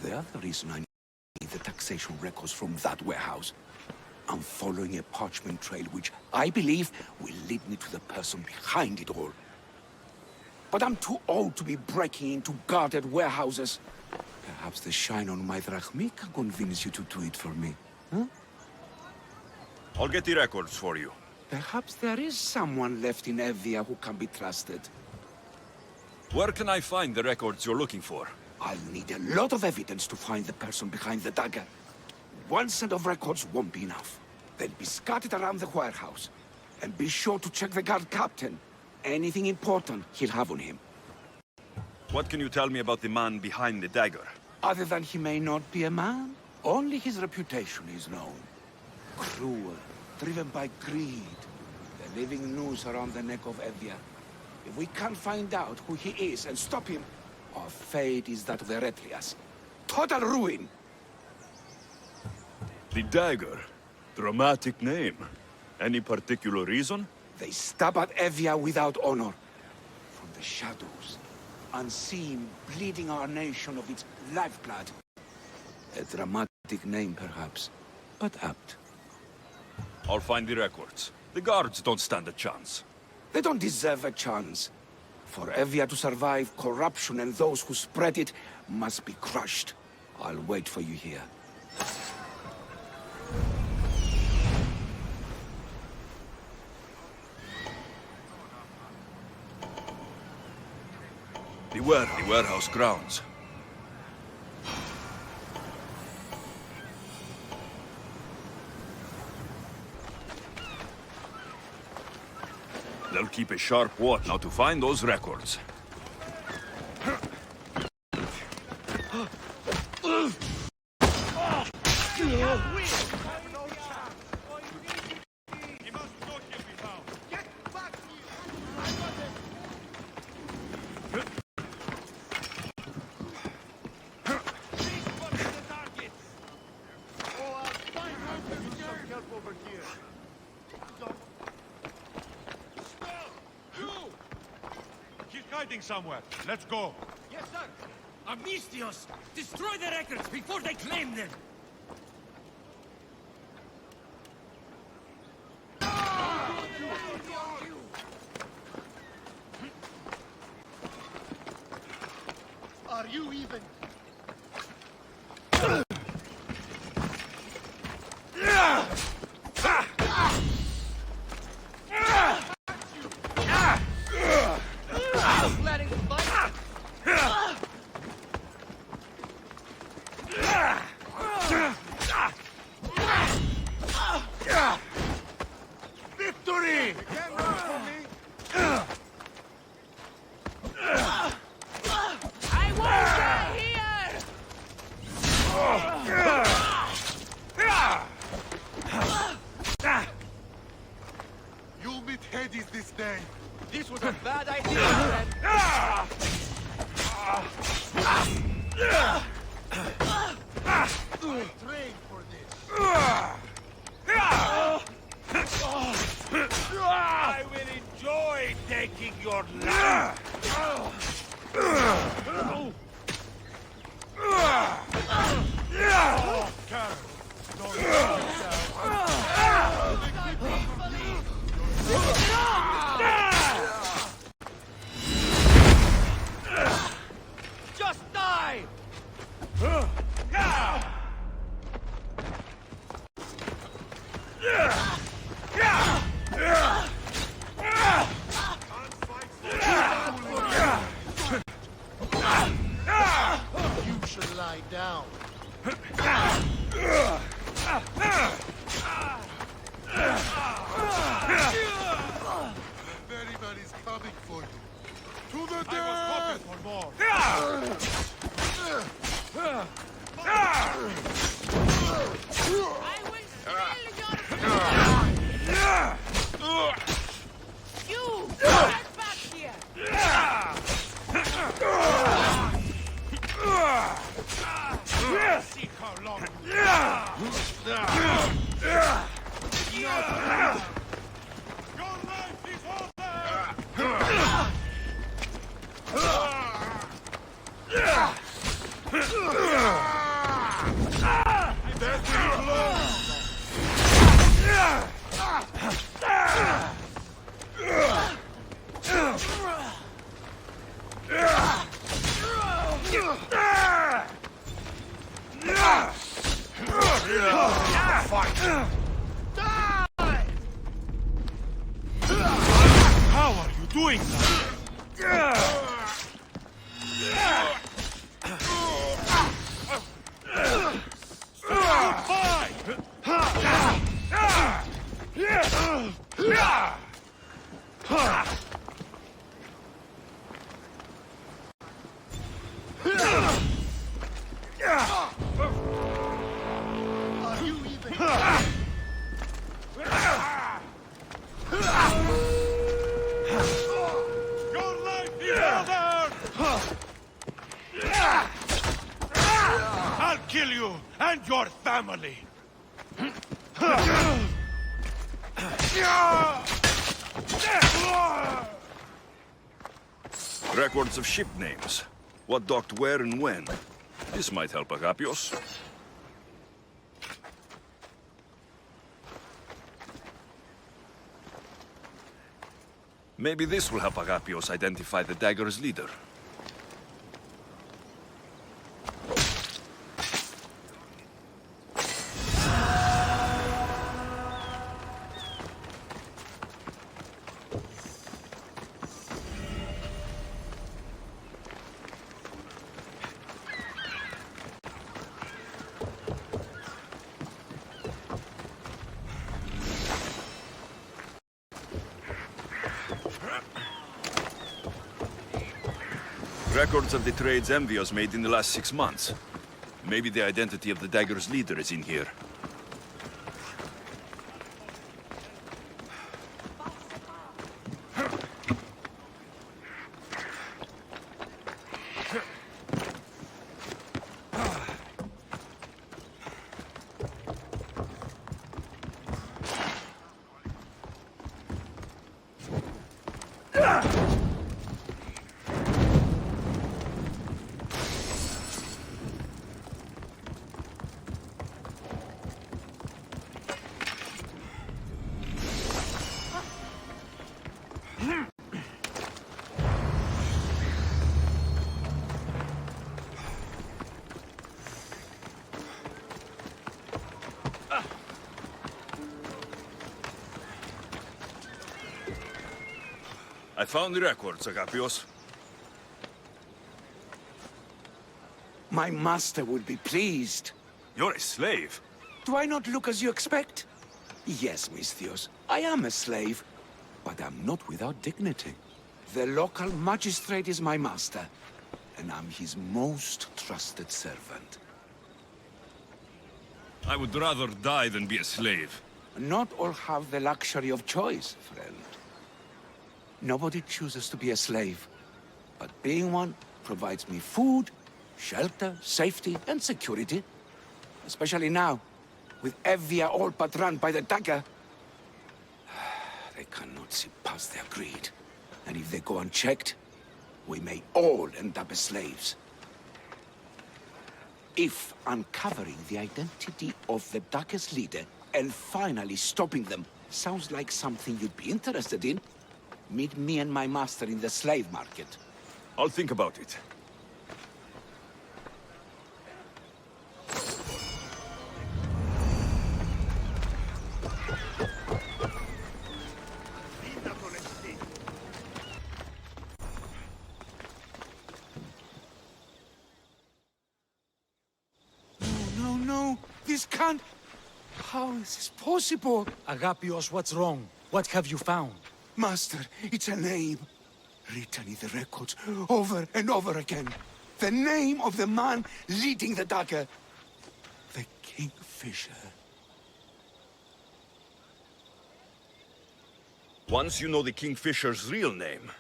H: The other reason I need the taxation records from that warehouse. I'm following a parchment trail which I believe will lead me to the person behind it all. But I'm too old to be breaking into guarded warehouses. Perhaps the shine on my drachmi can convince you to do it for me, huh?
V: I'll get the records for you.
H: Perhaps there is someone left in Evia who can be trusted.
V: Where can I find the records you're looking for?
H: I'll need a lot of evidence to find the person behind the dagger. One set of records won't be enough. They'll be scattered around the warehouse. And be sure to check the guard captain. Anything important he'll have on him.
V: What can you tell me about the man behind the dagger?
F: Other than he may not be a man, only his reputation is known. Cruel, driven by greed. The living noose around the neck of Evia. If we can't find out who he is and stop him, our fate is that of the Retlias. Total ruin!
D: The dagger. Dramatic name. Any particular reason?
F: They stab at Evia without honor. From the shadows, unseen, bleeding our nation of its lifeblood. A dramatic name, perhaps, but apt.
D: I'll find the records. The guards don't stand a chance.
F: They don't deserve a chance. For Evia to survive, corruption and those who spread it must be crushed. I'll wait for you here.
D: Beware the warehouse grounds. They'll keep a sharp watch now to find those records.
A: Somewhere. Let's go.
R: Yes, sir. Amnistios! Destroy the records before they claim them!
A: Are you even... How are you doing that? kill you and your family!
D: Records of ship names. What docked where and when. This might help Agapios. Maybe this will help Agapios identify the dagger's leader. Records of the trades Envios made in the last 6 months. Maybe the identity of the dagger's leader is in here. I found the records, Agapios.
F: My master would be pleased.
D: You're a slave.
F: Do I not look as you expect? Yes, Misthios, I am a slave, but I'm not without dignity. The local magistrate is my master, and I'm his most trusted servant.
D: I would rather die than be a slave.
F: Not all have the luxury of choice, friend. Nobody chooses to be a slave, but being one provides me food, shelter, safety, and security. Especially now, with Evia all but run by the dagger. They cannot see past their greed. And if they go unchecked, we may all end up as slaves. If uncovering the identity of the dagger's leader and finally stopping them sounds like something you'd be interested in, meet me and my master in the slave market.
D: I'll think about it.
F: No, this can't... How is this possible?
N: Agapios, what's wrong? What have you found?
F: Master, it's a name. Written in the records over and over again. The name of the man leading the dagger. The Kingfisher.
D: Once you know the Kingfisher's real name,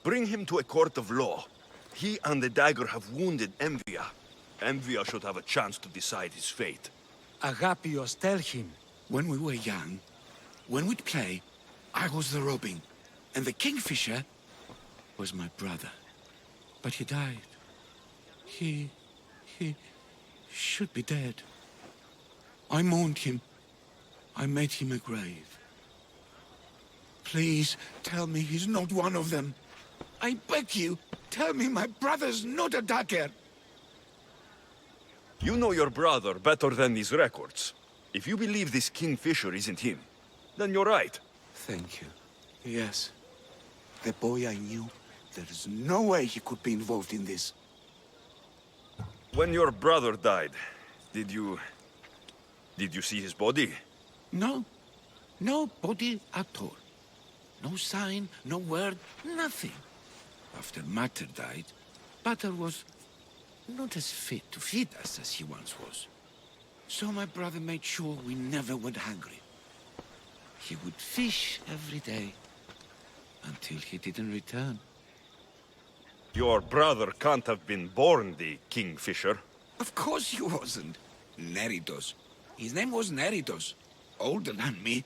D: bring him to a court of law. He and the dagger have wounded Envia. Envia should have a chance to decide his fate.
N: Agapios, tell him.
F: When we were young, when we'd play, I was the robin, and the Kingfisher was my brother. But he died. He should be dead. I mourned him. I made him a grave. Please, tell me he's not one of them. I beg you, tell me my brother's not a dagger.
D: You know your brother better than these records. If you believe this Kingfisher isn't him, then you're right.
F: Thank you. Yes. The boy I knew, there is no way he could be involved in this.
D: When your brother died, did you see his body?
F: No. No body at all. No sign, no word, nothing. After Mater died, Pater was not as fit to feed us as he once was. So my brother made sure we never went hungry. He would fish every day, until he didn't return.
D: Your brother can't have been born the Kingfisher.
F: Of course he wasn't. Neritos. His name was Neritos. Older than me.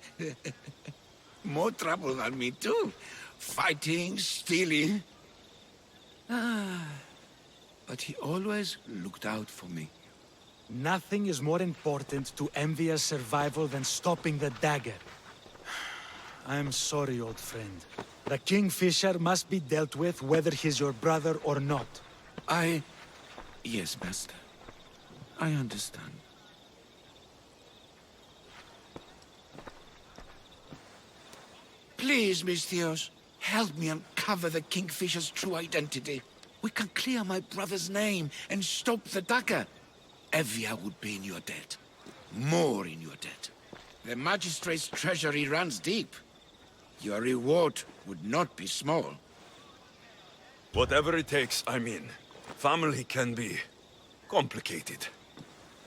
F: More trouble than me, too. Fighting, stealing. But he always looked out for me.
N: Nothing is more important to envious survival than stopping the dagger. I'm sorry, old friend. The Kingfisher must be dealt with whether he's your brother or not.
F: Yes, Master. I understand. Please, Misthios, help me uncover the Kingfisher's true identity. We can clear my brother's name and stop the dagger. Evia would be in your debt. More in your debt. The magistrate's treasury runs deep. Your reward would not be small.
D: Whatever it takes, I mean. Family can be complicated.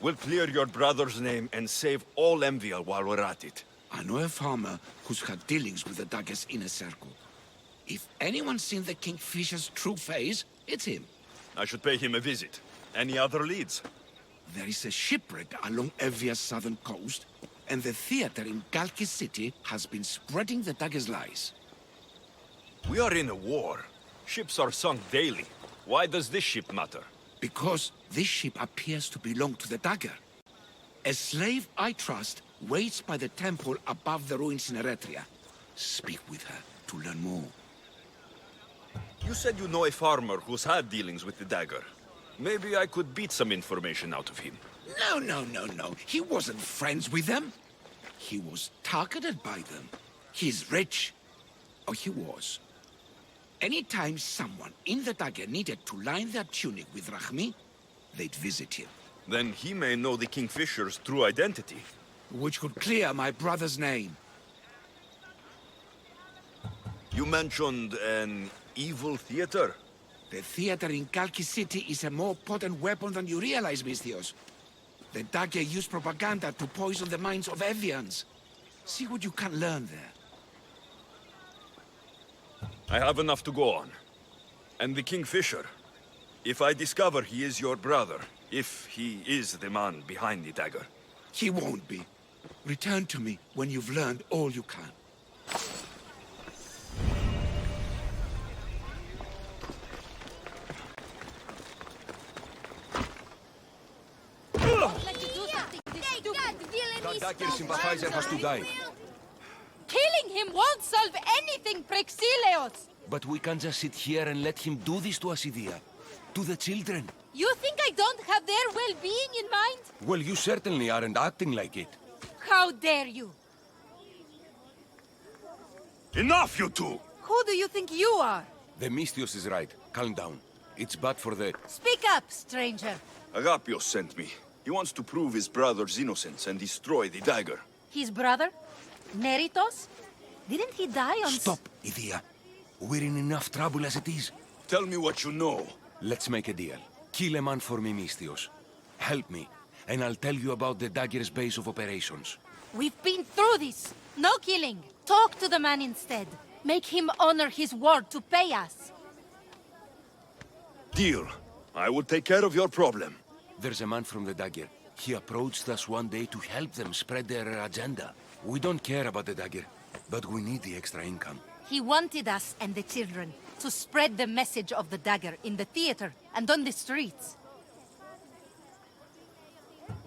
D: We'll clear your brother's name and save all Envia while we're at it.
F: I know a farmer who's had dealings with the dagger's inner circle. If anyone's seen the Kingfisher's true face, it's him.
D: I should pay him a visit. Any other leads?
F: There is a shipwreck along Evia's southern coast, and the theater in Galkis City has been spreading the dagger's lies.
D: We are in a war. Ships are sunk daily. Why does this ship matter?
F: Because this ship appears to belong to the dagger. A slave I trust waits by the temple above the ruins in Eretria. Speak with her to learn more.
D: You said you know a farmer who's had dealings with the dagger. Maybe I could beat some information out of him.
F: No. He wasn't friends with them. He was targeted by them. He's rich. Or he was. Anytime someone in the dagger needed to line their tunic with Rahmi, they'd visit him.
D: Then he may know the Kingfisher's true identity.
F: Which could clear my brother's name.
D: You mentioned an evil theater?
F: The theater in Galkis City is a more potent weapon than you realize, Misthios. The dagger used propaganda to poison the minds of Evians. See what you can learn there.
D: I have enough to go on. And the Kingfisher. If I discover he is your brother, if he is the man behind the dagger.
F: He won't be. Return to me when you've learned all you can.
K: The dagger sympathizer has to die.
S: Killing him won't solve anything, Prexileos!
K: But we can't just sit here and let him do this to us, Idia. To the children.
S: You think I don't have their well-being in mind?
K: Well, you certainly aren't acting like it.
S: How dare you?
D: Enough, you two!
S: Who do you think you are?
K: The Misthios is right. Calm down. It's bad for the...
S: Speak up, stranger.
V: Agapios sent me. He wants to prove his brother's innocence and destroy the dagger.
S: His brother? Neritos? Didn't he die on...
K: Stop, Idia. We're in enough trouble as it is.
V: Tell me what you know.
K: Let's make a deal. Kill a man for me, Misthios. Help me, and I'll tell you about the dagger's base of operations.
S: We've been through this. No killing. Talk to the man instead. Make him honor his word to pay us.
V: Deal. I will take care of your problem.
K: There's a man from the dagger. He approached us one day to help them spread their agenda. We don't care about the dagger, but we need the extra income.
S: He wanted us and the children to spread the message of the dagger in the theater and on the streets.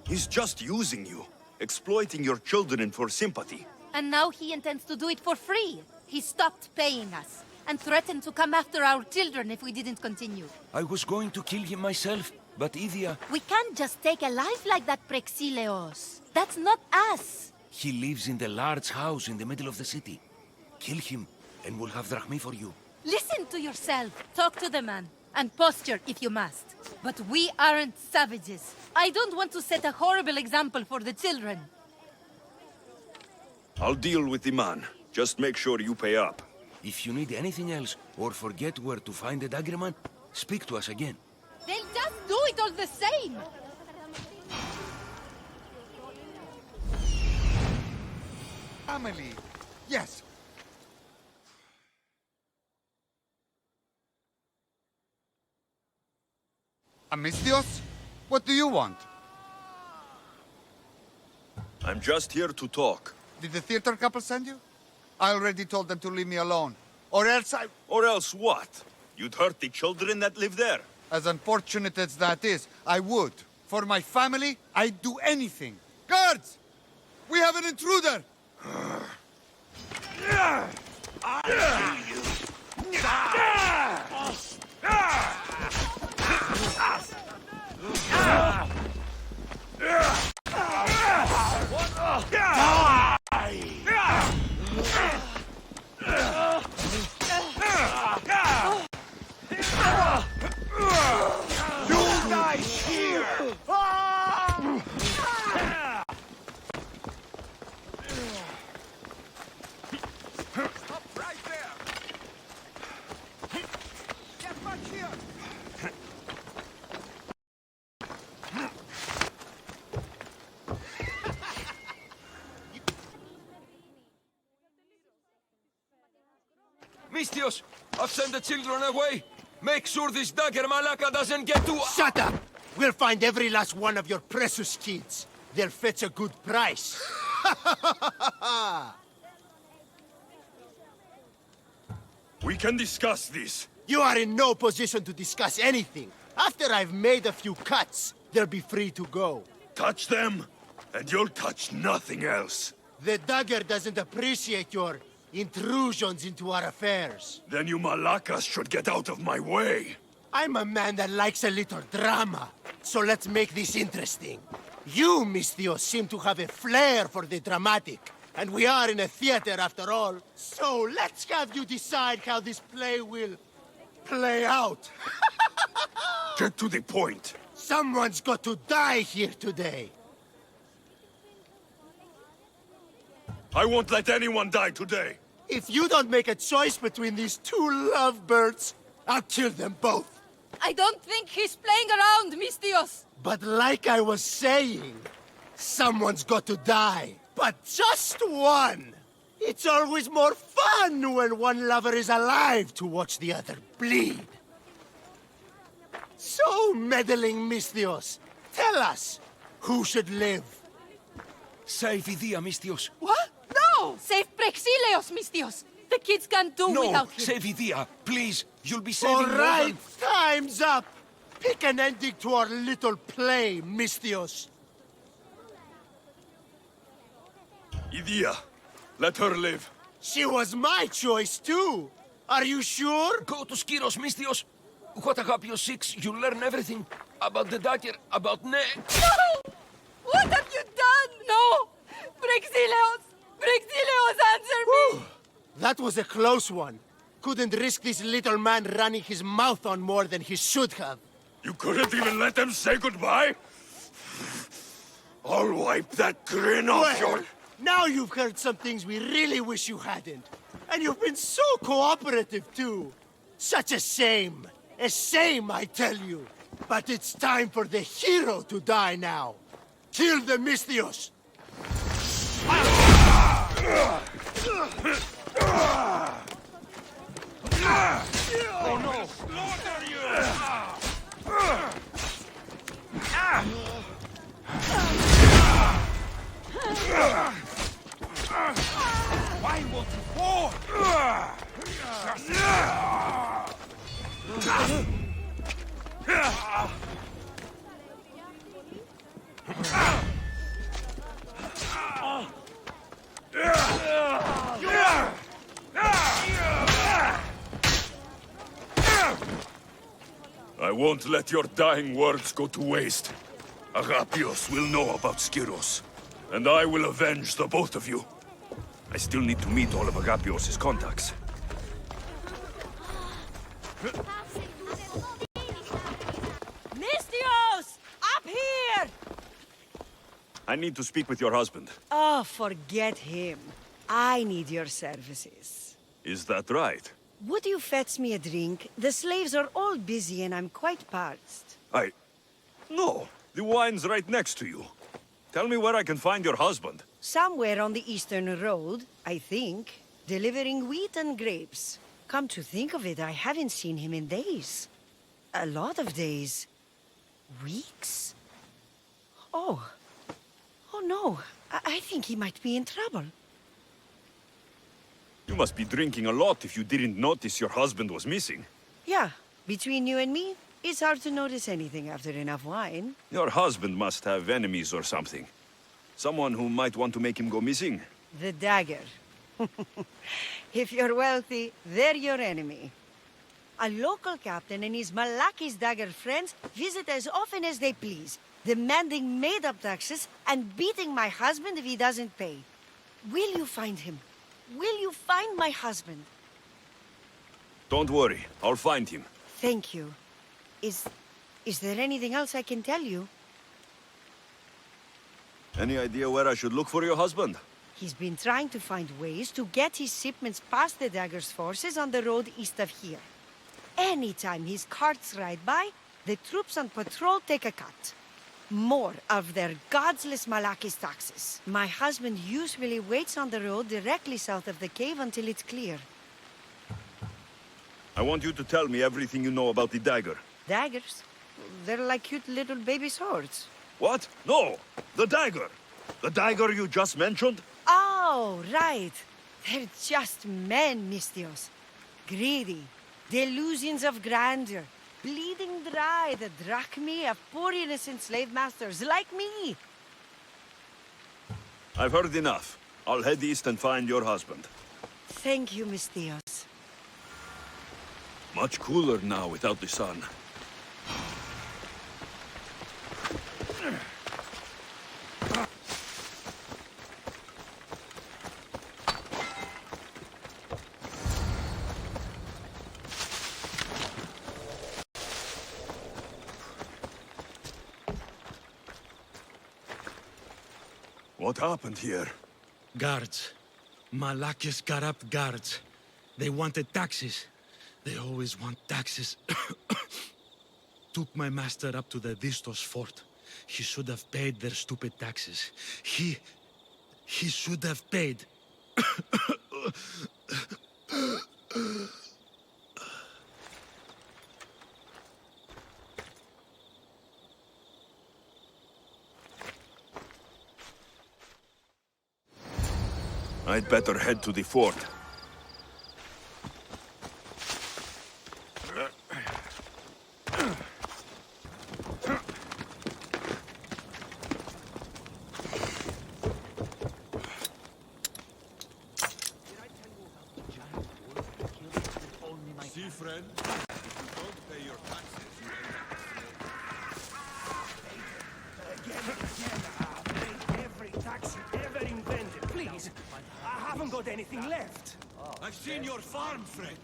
V: He's just using you, exploiting your children for sympathy.
S: And now he intends to do it for free. He stopped paying us and threatened to come after our children if we didn't continue.
K: I was going to kill him myself, but Idia...
S: We can't just take a life like that, Prexileos. That's not us.
K: He lives in the large house in the middle of the city. Kill him, and we'll have drachmi for you.
S: Listen to yourself. Talk to the man. And posture if you must. But we aren't savages. I don't want to set a horrible example for the children.
V: I'll deal with the man. Just make sure you pay up.
K: If you need anything else, or forget where to find the dagger man, speak to us again.
S: They'll just do it all the same.
B: Family. Yes. Misthios?
L: What do you want?
V: I'm just here to talk.
L: Did the theater couple send you? I already told them to leave me alone. Or else I...
V: Or else what? You'd hurt the children that live there.
L: As unfortunate as that is, I would. For my family, I'd do anything. Guards! We have an intruder!
K: Mistios, I've sent the children away. Make sure this dagger Malaka doesn't get to...
H: Shut up! We'll find every last one of your precious kids. They'll fetch a good price.
V: We can discuss this.
H: You are in no position to discuss anything. After I've made a few cuts, they'll be free to go.
V: Touch them, and you'll touch nothing else.
H: The dagger doesn't appreciate your intrusions into our affairs.
V: Then you Malakas should get out of my way.
H: I'm a man that likes a little drama, so let's make this interesting. You, Mistios, seem to have a flair for the dramatic, and we are in a theater after all. So let's have you decide how this play will play out.
V: Get to the point.
H: Someone's got to die here today.
V: I won't let anyone die today.
H: If you don't make a choice between these two lovebirds, I'll kill them both.
S: I don't think he's playing around, Mistios.
H: But like I was saying, someone's got to die. But just one. It's always more fun when one lover is alive to watch the other bleed. So, meddling Mistios, tell us, who should live?
K: Save Idia, Mistios.
S: What? No! Save Prexileos, Mistios. The kids can't do without him.
K: No, save Idia. Please, you'll be saving
H: All
K: more
H: right,
K: than...
H: time's up. Pick an ending to our little play, Mistios.
V: Idia, let her live.
H: She was my choice, too. Are you sure?
K: Go to Skiros, Mistios. What Agapio 6, you learn everything. About the dagger, about
S: No! What have you done? No! Prexileos! Prexileos, answer me!
H: That was a close one. Couldn't risk this little man running his mouth on more than he should have.
V: You couldn't even let them say goodbye? I'll wipe that grin off your...
H: Now you've heard some things we really wish you hadn't. And you've been so cooperative, too. Such a shame. A shame, I tell you. But it's time for the hero to die now. Kill the Mistios.
K: Oh no!
A: Slaughter you!
K: Why won't you fall?
V: I won't let your dying words go to waste. Agapios will know about Skiros, and I will avenge the both of you. I still need to meet all of Agapios' contacts.
T: Mistios! Up here!
V: I need to speak with your husband.
T: Oh, forget him. I need your services.
V: Is that right?
T: Would you fetch me a drink? The slaves are all busy and I'm quite parched.
V: No, the wine's right next to you. Tell me where I can find your husband.
T: Somewhere on the Eastern Road, I think. Delivering wheat and grapes. Come to think of it, I haven't seen him in days. A lot of days. Weeks? Oh. Oh, no. I think he might be in trouble.
V: You must be drinking a lot if you didn't notice your husband was missing.
T: Yeah, between you and me, it's hard to notice anything after enough wine.
V: Your husband must have enemies or something. Someone who might want to make him go missing.
T: The dagger. If you're wealthy, they're your enemy. A local captain and his Malaki's dagger friends visit as often as they please, demanding made-up taxes and beating my husband if he doesn't pay. Will you find him? Will you find my husband?
V: Don't worry, I'll find him.
T: Thank you. Is there anything else I can tell you?
V: Any idea where I should look for your husband?
T: He's been trying to find ways to get his shipments past the dagger's forces on the road east of here. Anytime his carts ride by, the troops on patrol take a cut. More of their godless Malaki's taxes. My husband usually waits on the road directly south of the cave until it's clear.
V: I want you to tell me everything you know about the dagger.
T: Daggers? They're like cute little baby swords.
V: What? No! The dagger! The dagger you just mentioned?
T: Oh, right. They're just men, Mistios. Greedy. Delusions of grandeur. Bleeding dry the drachmae of poor innocent slave masters like me.
V: I've heard enough. I'll head east and find your husband.
T: Thank you, Mistios.
V: Much cooler now without the sun. What happened here?
N: Guards. Malaki's corrupt guards. They wanted taxes. They always want taxes. Took my master up to the Distos fort. He should have paid their stupid taxes. He should have paid.
V: I'd better head to the fort.
D: See, friend? If you don't pay your taxes, you end up
R: Again, every tax you ever invented. Please, I haven't got anything left.
D: I've seen your farm, friend.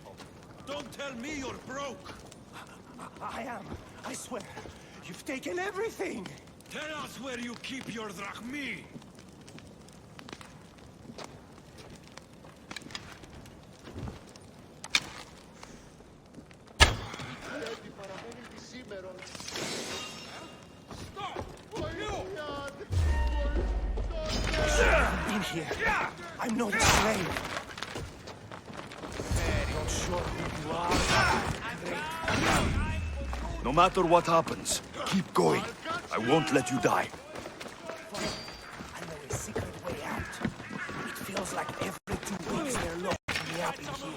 D: Don't tell me you're broke.
R: I am. I swear. You've taken everything.
D: Tell us where you keep your drachmae.
R: In here. I'm not a slave. Not sure who you are.
V: No matter what happens, keep going. I won't let you die.
R: I know a secret way out. It feels like every 2 weeks they're locking me up in here.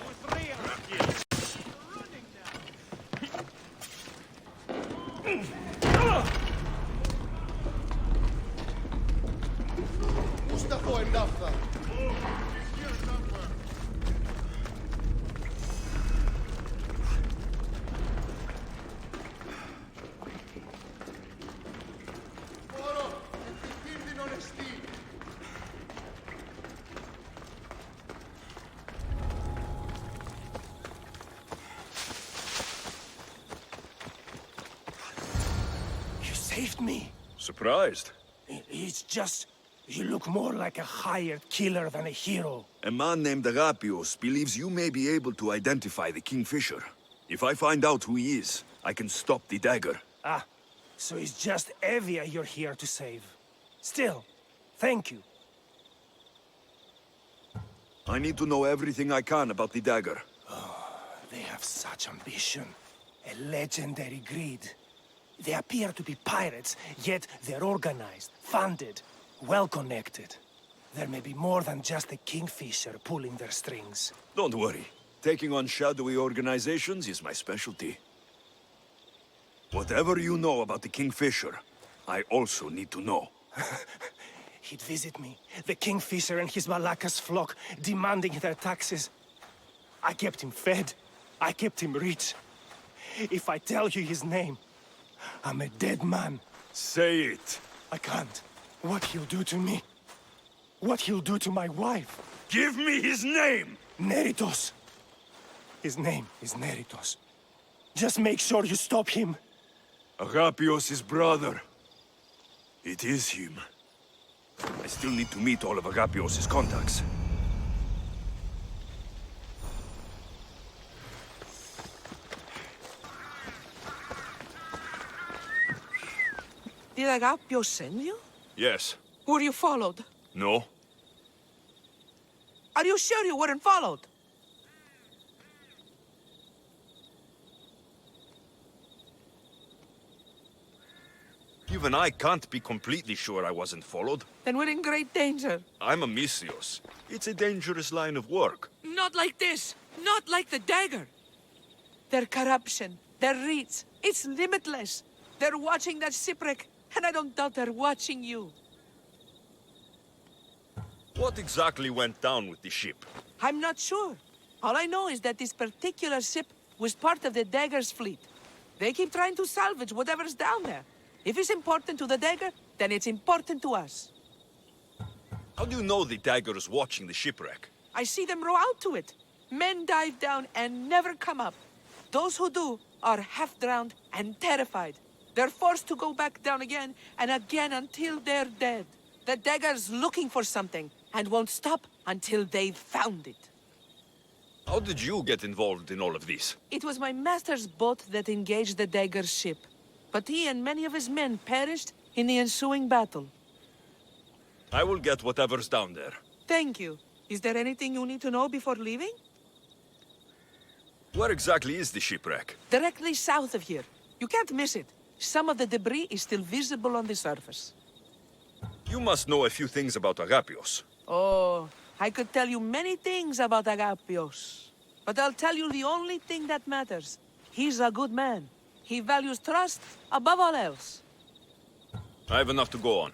R: Saved me.
V: Surprised?
R: It's just... you look more like a hired killer than a hero.
V: A man named Agapios believes you may be able to identify the Kingfisher. If I find out who he is, I can stop the dagger.
R: Ah, so it's just Evia you're here to save. Still, thank you.
V: I need to know everything I can about the dagger.
R: Oh, they have such ambition. A legendary greed. They appear to be pirates, yet they're organized, funded, well-connected. There may be more than just a kingfisher pulling their strings.
D: Don't worry. Taking on shadowy organizations is my specialty. Whatever you know about the Kingfisher, I also need to know.
R: He'd visit me, the kingfisher and his Malacca's flock, demanding their taxes. I kept him fed. I kept him rich. If I tell you his name, I'm a dead man.
D: Say it.
R: I can't. What he'll do to me. What he'll do to my wife.
D: Give me his name!
R: Neritos. His name is Neritos. Just make sure you stop him.
D: Agapios' brother. It is him. I still need to meet all of Agapios' contacts.
E: Did Agapios send you?
D: Yes.
E: Were you followed?
D: No?
E: Are you sure you weren't followed?
D: Even I can't be completely sure I wasn't followed.
E: Then we're in great danger.
D: I'm a Misios. It's a dangerous line of work.
E: Not like this. Not like the dagger. Their corruption, their reach, it's limitless. They're watching that shipwreck, and I don't doubt they're watching you.
D: What exactly went down with the ship?
E: I'm not sure. All I know is that this particular ship was part of the dagger's fleet. They keep trying to salvage whatever's down there. If it's important to the dagger, then it's important to us.
D: How do you know the dagger is watching the shipwreck?
E: I see them row out to it. Men dive down and never come up. Those who do are half-drowned and terrified. They're forced to go back down again and again until they're dead. The dagger's looking for something and won't stop until they've found it.
D: How did you get involved in all of this?
E: It was my master's boat that engaged the dagger's ship. But he and many of his men perished in the ensuing battle.
D: I will get whatever's down there.
E: Thank you. Is there anything you need to know before leaving?
D: Where exactly is the shipwreck?
E: Directly south of here. You can't miss it. Some of the debris is still visible on the surface.
D: You must know a few things about Agapios.
E: Oh, I could tell you many things about Agapios. But I'll tell you the only thing that matters. He's a good man. He values trust above all else.
D: I have enough to go on.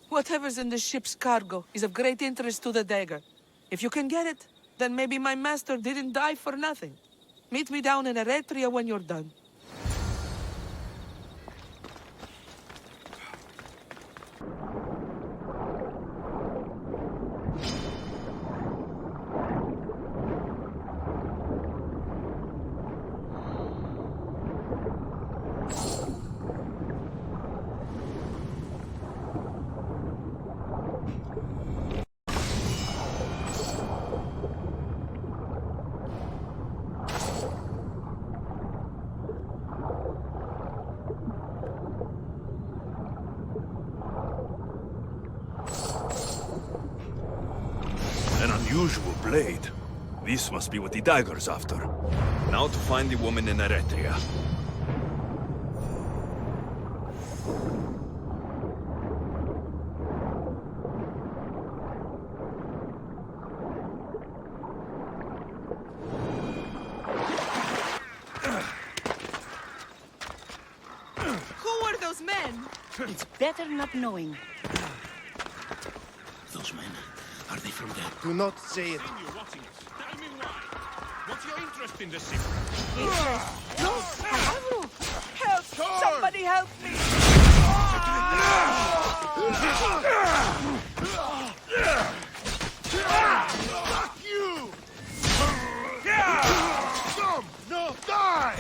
E: Whatever's in the ship's cargo is of great interest to the dagger. If you can get it, then maybe my master didn't die for nothing. Meet me down in Eretria when you're done.
D: An unusual blade. This must be what the dagger's after. Now to find the woman in Eretria.
E: Who were those men?
T: It's better not knowing.
M: Those men, are they from there?
L: Do not say it.
A: You're watching us. Tell me why. What's your interest in the ship?
E: No! Help! Somebody help me!
A: Fuck you! Come! No! Die!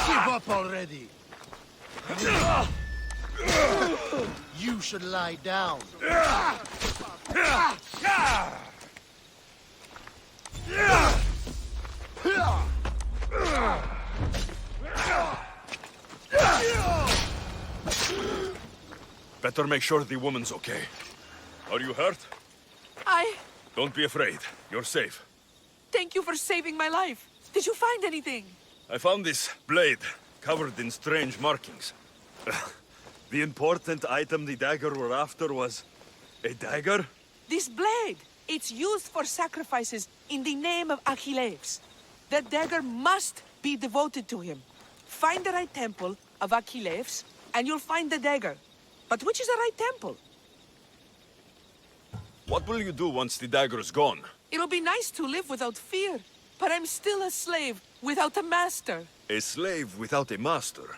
L: Give up already. You should lie down.
D: Better make sure the woman's okay. Are you hurt?
E: I
D: Don't be afraid. You're safe.
E: Thank you for saving my life. Did you find anything?
D: I found this blade, covered in strange markings. The important item the dagger were after was... a dagger?
E: This blade. It's used for sacrifices in the name of Achilles. The dagger must be devoted to him. Find the right temple of Achilles, and you'll find the dagger. But which is the right temple?
D: What will you do once the dagger is gone?
E: It'll be nice to live without fear, but I'm still a slave without a master.
D: A slave without a master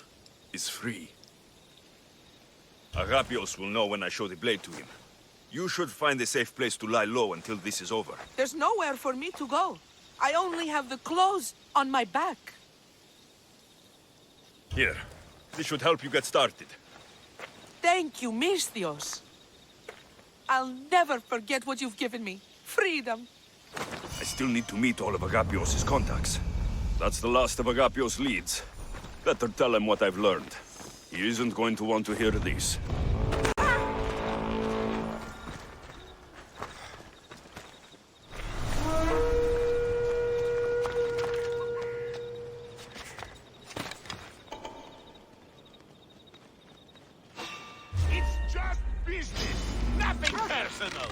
D: is free. Agapios will know when I show the blade to him. You should find a safe place to lie low until this is over.
E: There's nowhere for me to go. I only have the clothes on my back.
D: Here, this should help you get started.
E: Thank you, Misthios. I'll never forget what you've given me. Freedom.
D: I still need to meet all of Agapios' contacts. That's the last of Agapios' leads. Better tell him what I've learned. He isn't going to want to hear this.
A: It's just business, nothing personal.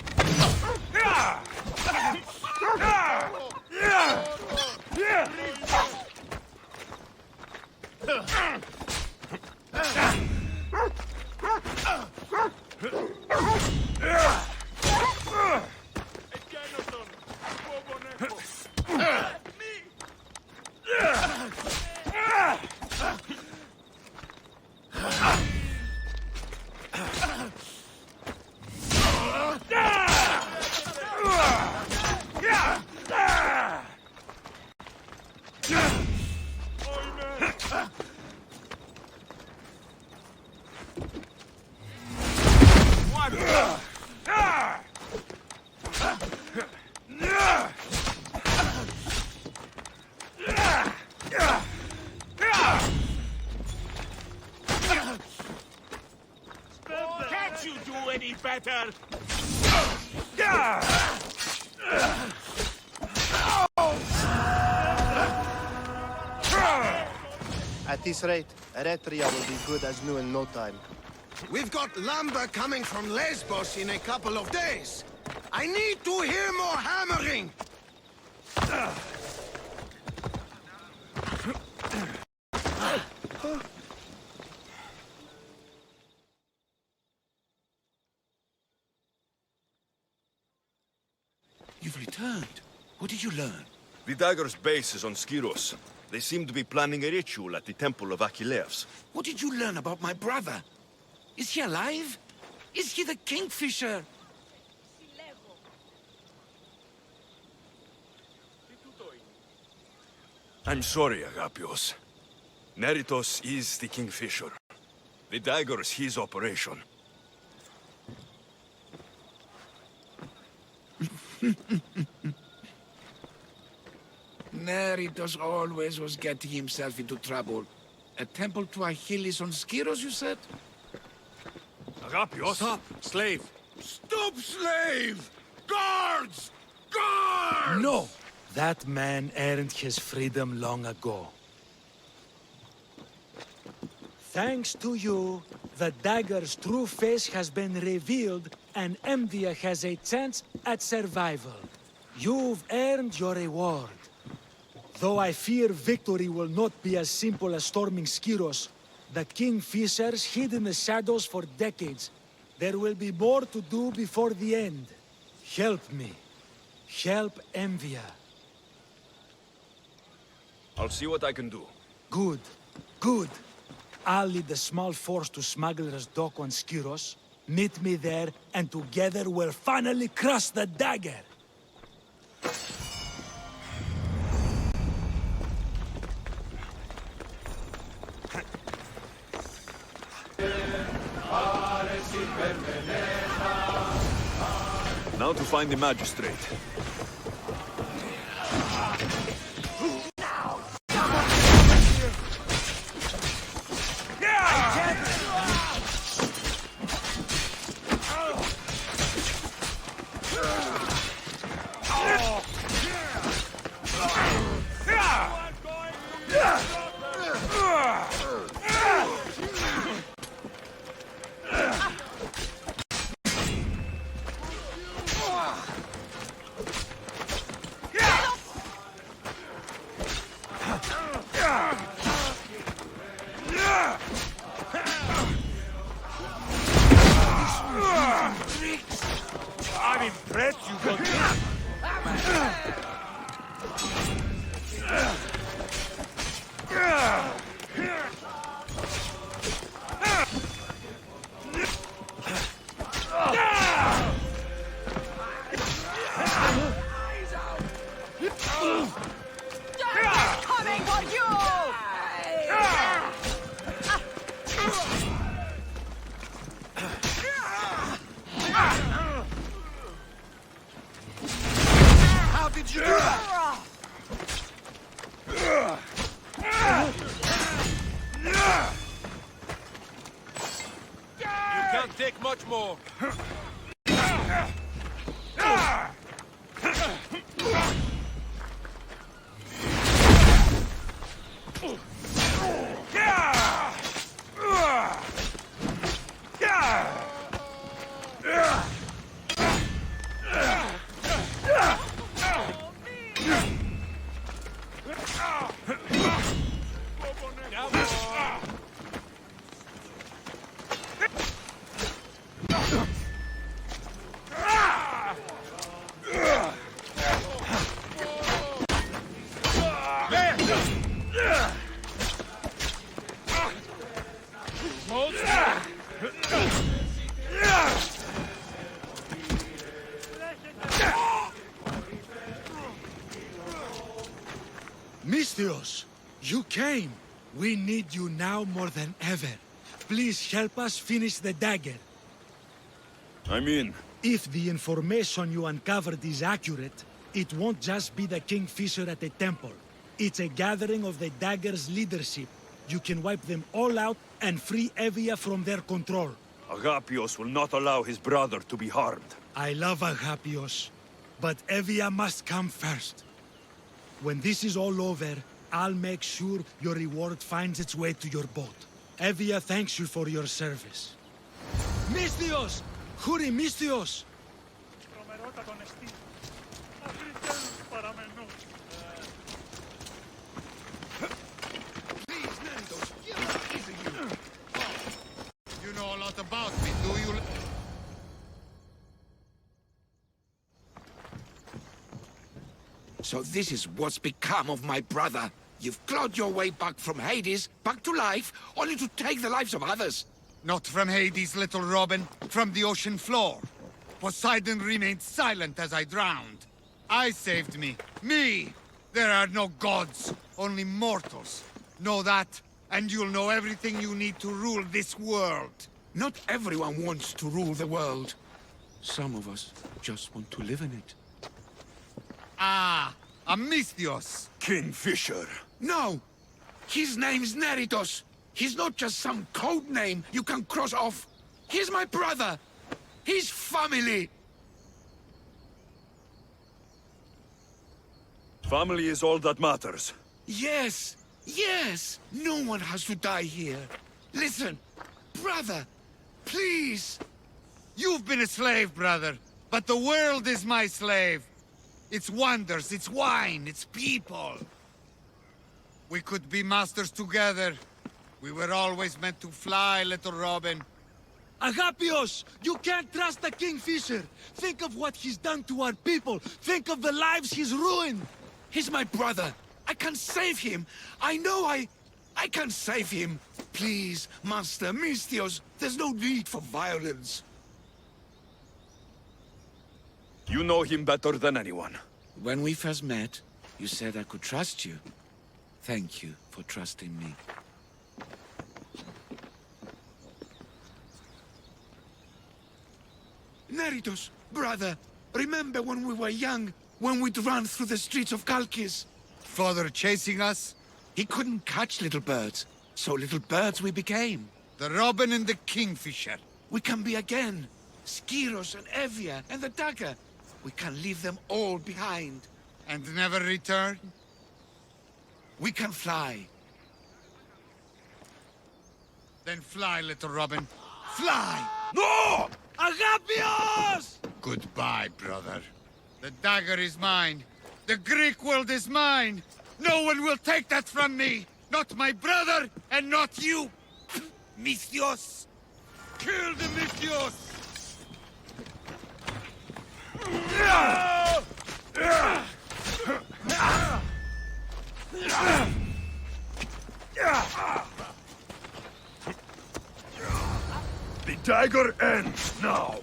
A: Can't you do any better?
P: At this rate, Eretria will be good as new in no time.
H: We've got lumber coming from Lesbos in a couple of days. I need to hear more hammering!
D: You've returned. What did you learn? The dagger's base is on Skiros. They seem to be planning a ritual at the temple of Achilles.
F: What did you learn about my brother? Is he alive? Is he the Kingfisher?
D: I'm sorry, Agapios. Neritos is the Kingfisher. The dagger is his operation.
F: Neritos always was getting himself into trouble. A temple to Achilles on Skiros, you said?
D: Agapios!
F: Stop,
D: slave!
F: Stop, slave! Guards! Guards!
N: No! That man earned his freedom long ago. Thanks to you, the dagger's true face has been revealed and Emdia has a chance at survival. You've earned your reward. Though I fear victory will not be as simple as storming Skiros, the Kingfishers hid in the shadows for decades. There will be more to do before the end. Help me. Help Emdia.
D: I'll see what I can do.
N: Good. Good. I'll lead the small force to Smuggler's Dock on Skiros. Meet me there, and together we'll finally crush the dagger!
D: Now to find the magistrate.
G: much more.
N: Misthios, you came. We need you now more than ever. Please help us finish the dagger.
V: I'm in.
N: If the information you uncovered is accurate, it won't just be the Kingfisher at the temple. It's a gathering of the dagger's leadership. You can wipe them all out and free Evia from their control.
V: Agapios will not allow his brother to be harmed.
N: I love Agapios, but Evia must come first. When this is all over, I'll make sure your reward finds its way to your boat. Evia thanks you for your service. Misthios! Hurry, Misthios!
L: You know a lot about me, do you?
F: So this is what's become of my brother. You've clawed your way back from Hades, back to life, only to take the lives of others.
L: Not from Hades, little Robin. From the ocean floor. Poseidon remained silent as I drowned. I saved me. Me! There are no gods, only mortals. Know that, and you'll know everything you need to rule this world.
F: Not everyone wants to rule the world. Some of us just want to live in it.
L: Ah, Misthios.
F: Kingfisher. No! His name's Neritos. He's not just some code name you can cross off. He's my brother. He's family.
V: Family is all that matters.
F: Yes, yes. No one has to die here. Listen, brother, please.
L: You've been a slave, brother, but the world is my slave. Its wonders, its wine, its people. We could be masters together. We were always meant to fly, little Robin.
N: Agapios! You can't trust the Kingfisher! Think of what he's done to our people! Think of the lives he's ruined!
F: He's my brother! I can save him! I know I can save him! Please, Master Misthios, there's no need for violence.
V: You know him better than anyone.
F: When we first met, you said I could trust you. Thank you for trusting me. Neritos, brother, remember when we were young, when we'd run through the streets of Kalkis?
L: Father chasing us?
F: He couldn't catch little birds, so little birds we became.
L: The Robin and the Kingfisher.
F: We can be again. Skiros and Evia and the dagger. We can leave them all behind.
L: And never return?
F: We can fly.
L: Then fly, little Robin. Fly!
F: No!
N: Agapios!
L: Goodbye, brother. The dagger is mine. The Greek world is mine. No one will take that from me. Not my brother, and not you. Misthios! Kill the Misthios!
V: The dagger ends now.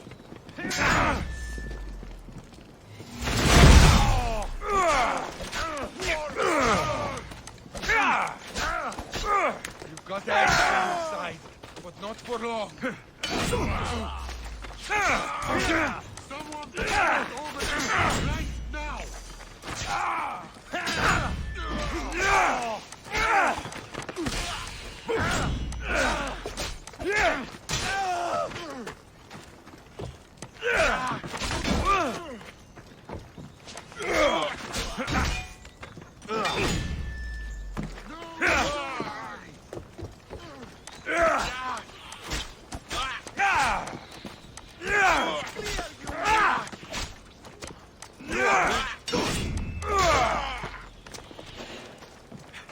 G: You've got anger inside, but not for long. Someone take it over here right now!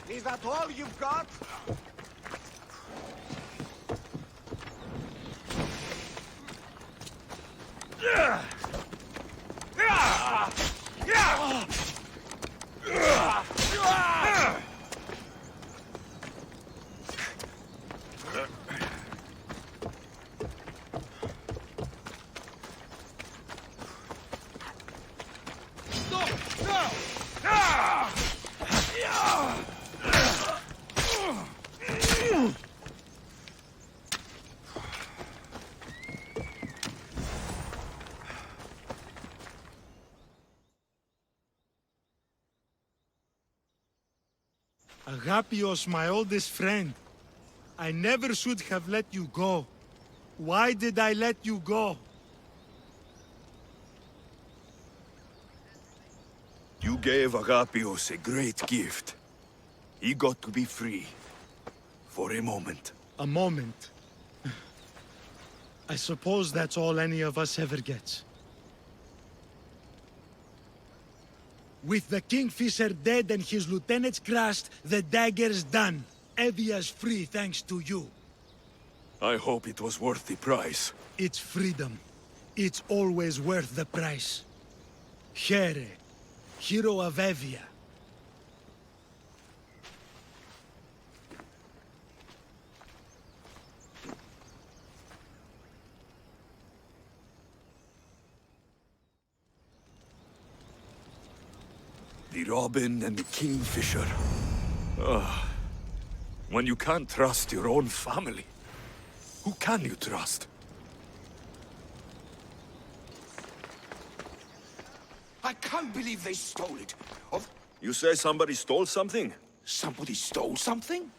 F: Is that all you've got?
N: Agapios, my oldest friend. I never should have let you go. Why did I let you go?
D: You gave Agapios a great gift. He got to be free. For a moment.
N: A moment. I suppose that's all any of us ever gets. With the Kingfisher dead and his lieutenants crushed, the dagger's done. Evia's free thanks to you.
D: I hope it was worth the price.
N: It's freedom. It's always worth the price. Here, hero of Evia.
D: The Robin and the Kingfisher. When you can't trust your own family, who can you trust?
F: I can't believe they stole it.
D: You say somebody stole something?
F: Somebody stole something?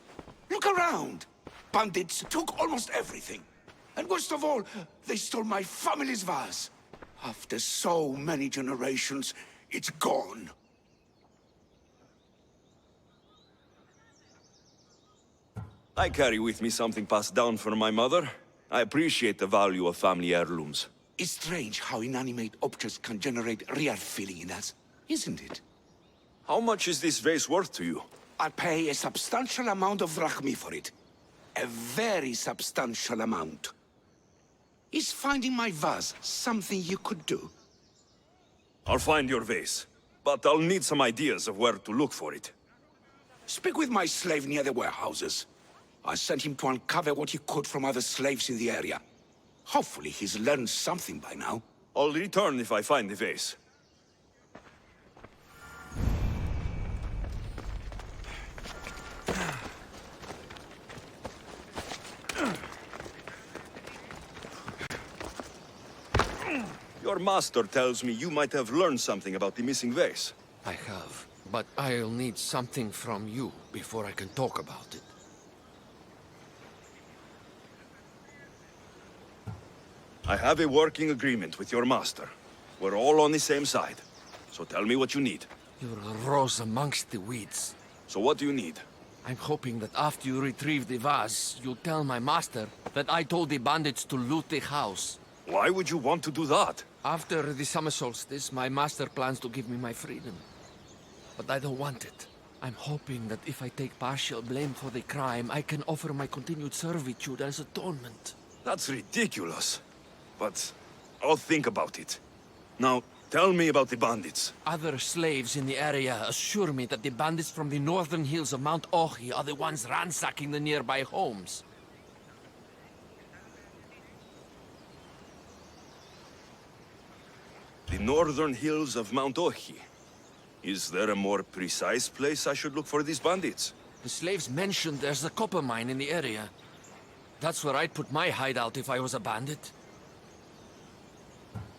F: Look around. Bandits took almost everything. And worst of all, they stole my family's vase. After so many generations, it's gone.
V: I carry with me something passed down from my mother. I appreciate the value of family heirlooms.
F: It's strange how inanimate objects can generate real feeling in us, isn't it?
V: How much is this vase worth to you?
F: I pay a substantial amount of drachmi for it. A very substantial amount. Is finding my vase something you could do?
V: I'll find your vase, but I'll need some ideas of where to look for it.
F: Speak with my slave near the warehouses. I sent him to uncover what he could from other slaves in the area. Hopefully he's learned something by now.
V: I'll return if I find the vase. Your master tells me you might have learned something about the missing vase.
Q: I have, but I'll need something from you before I can talk about it.
V: I have a working agreement with your master. We're all on the same side. So tell me what you need.
Q: You're a rose amongst the weeds.
V: So what do you need?
Q: I'm hoping that after you retrieve the vase, you'll tell my master that I told the bandits to loot the house.
V: Why would you want to do that?
Q: After the summer solstice, my master plans to give me my freedom. But I don't want it. I'm hoping that if I take partial blame for the crime, I can offer my continued servitude as atonement.
V: That's ridiculous. But I'll think about it. Now, tell me about the bandits.
Q: Other slaves in the area assure me that the bandits from the northern hills of Mount Ohi are the ones ransacking the nearby homes.
V: The northern hills of Mount Ohi. Is there a more precise place I should look for these bandits?
Q: The slaves mentioned there's a copper mine in the area. That's where I'd put my hideout if I was a bandit.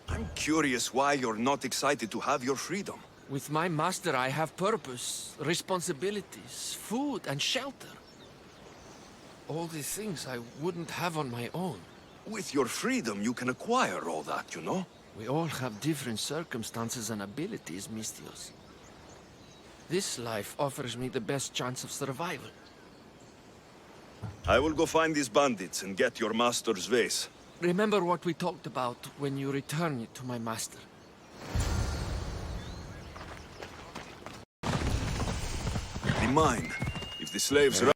V: I'm curious why you're not excited to have your freedom.
Q: With my master, I have purpose, responsibilities, food, and shelter. All the things I wouldn't have on my own.
V: With your freedom, you can acquire all that, you know?
Q: We all have different circumstances and abilities, Mistios. This life offers me the best chance of survival.
V: I will go find these bandits and get your master's vase.
Q: Remember what we talked about when you return it to my master.
V: The mine. If the slave's right,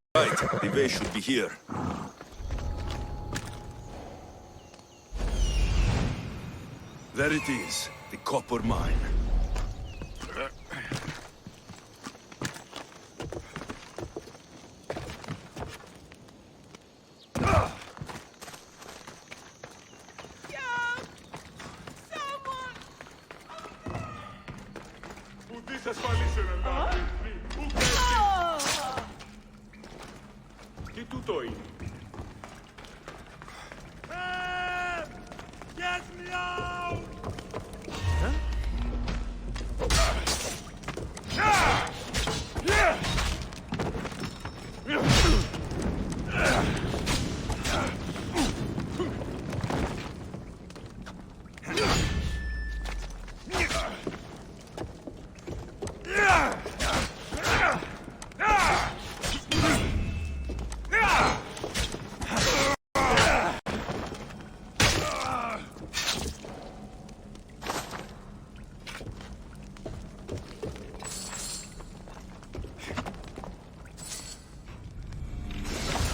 V: the way should be here. There it is, the copper mine.
O: Τι τούτο είναι?
A: Get me out!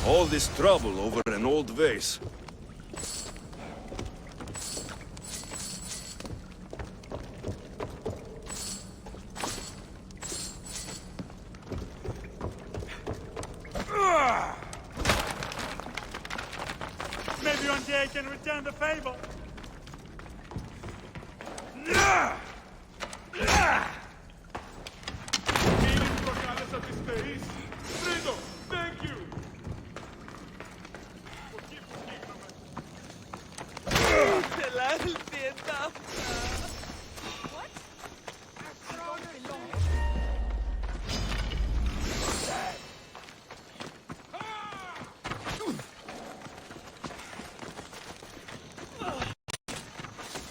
V: All this trouble over an old vase.
A: Maybe one day I can return the favor.
O: Thank you!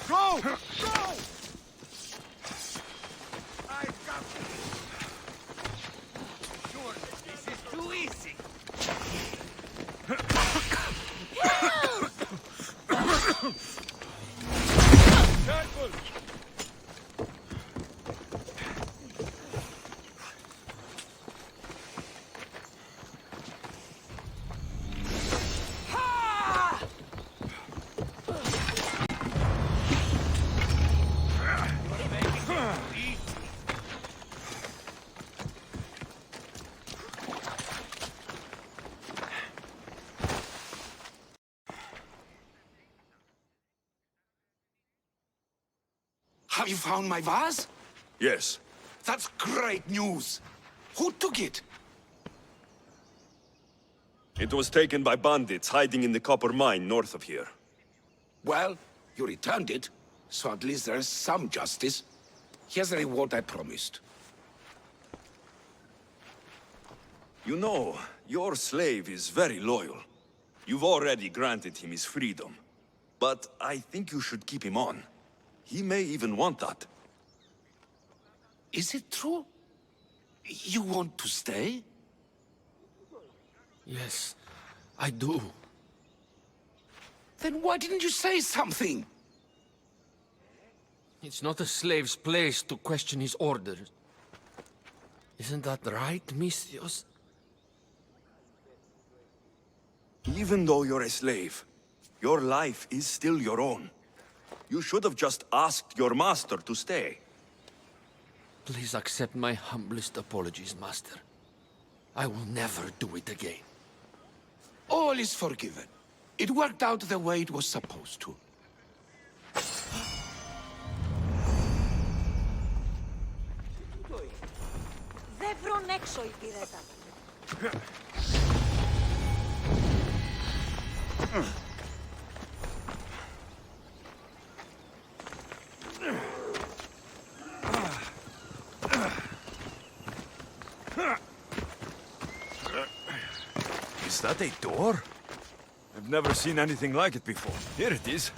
A: Go! Go! I got this. Sure, this is too easy.
O: Careful!
F: Have you found my vase?
V: Yes.
F: That's great news. Who took it?
V: It was taken by bandits hiding in the copper mine north of here.
F: Well, you returned it, so at least there's some justice. Here's the reward I promised.
V: You know, your slave is very loyal. You've already granted him his freedom. But I think you should keep him on. He may even want that.
F: Is it true? You want to stay?
Q: Yes, I do.
F: Then why didn't you say something?
Q: It's not a slave's place to question his orders. Isn't that right, Misthios?
V: Even though you're a slave, your life is still your own. You should have just asked your master to stay.
Q: Please accept my humblest apologies, Master. I will never do it again.
F: All is forgiven. It worked out the way it was supposed to.
T: Δεν βρουν έξω η πυρέτα.
V: Is that a door? I've never seen anything like it before. Here it is.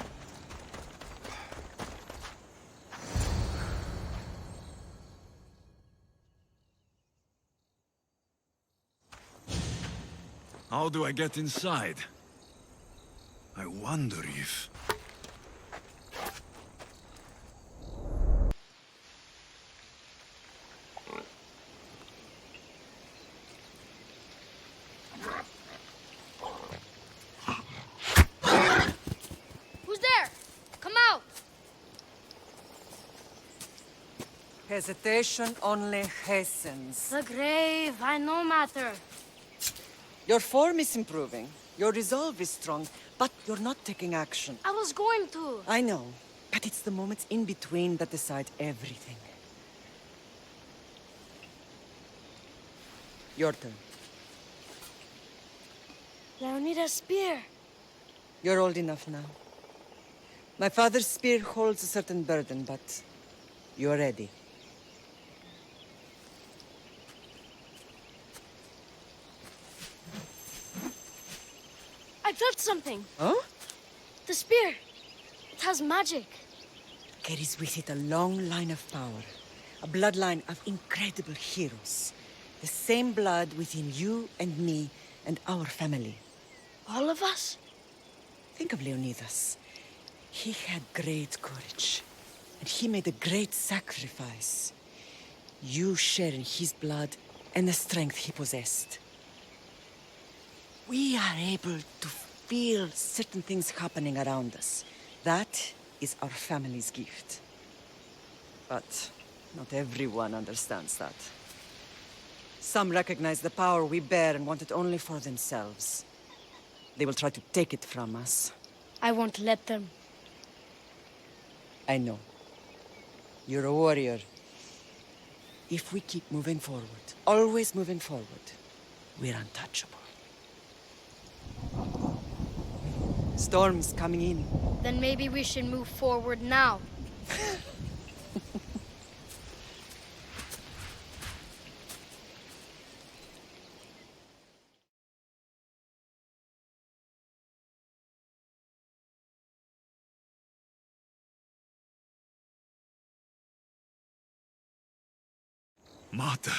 V: How do I get inside? I wonder if...
J: Who's there? Come out!
U: Hesitation only hastens.
J: The grave, I know matter.
U: Your form is improving. Your resolve is strong, but you're not taking action.
J: I was going to.
U: I know, but it's the moments in between that decide everything. Your turn.
J: Leonida's spear.
U: You're old enough now. My father's spear holds a certain burden, but you're ready.
J: I felt something.
U: Huh?
J: The spear. It has magic.
U: Carries with it a long line of power. A bloodline of incredible heroes. The same blood within you and me and our family.
J: All of us?
U: Think of Leonidas. He had great courage. And he made a great sacrifice. You share in his blood and the strength he possessed. We are able to feel certain things happening around us. That is our family's gift. But not everyone understands that. Some recognize the power we bear and want it only for themselves. They will try to take it from us.
J: I won't let them.
U: I know. You're a warrior. If we keep moving forward, always moving forward, we're untouchable. Storm's coming in.
J: Then maybe we should move forward now.
D: Mater,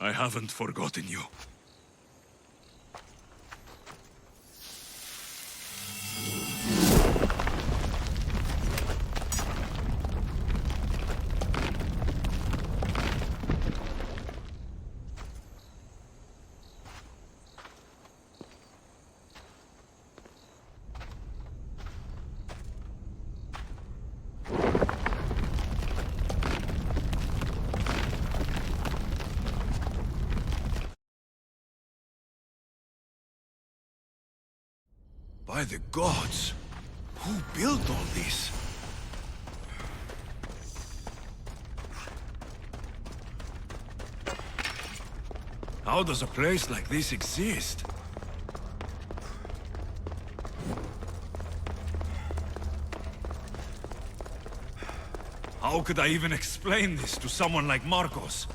D: I haven't forgotten you. By the gods! Who built all this? How does a place like this exist? How could I even explain this to someone like Marcos?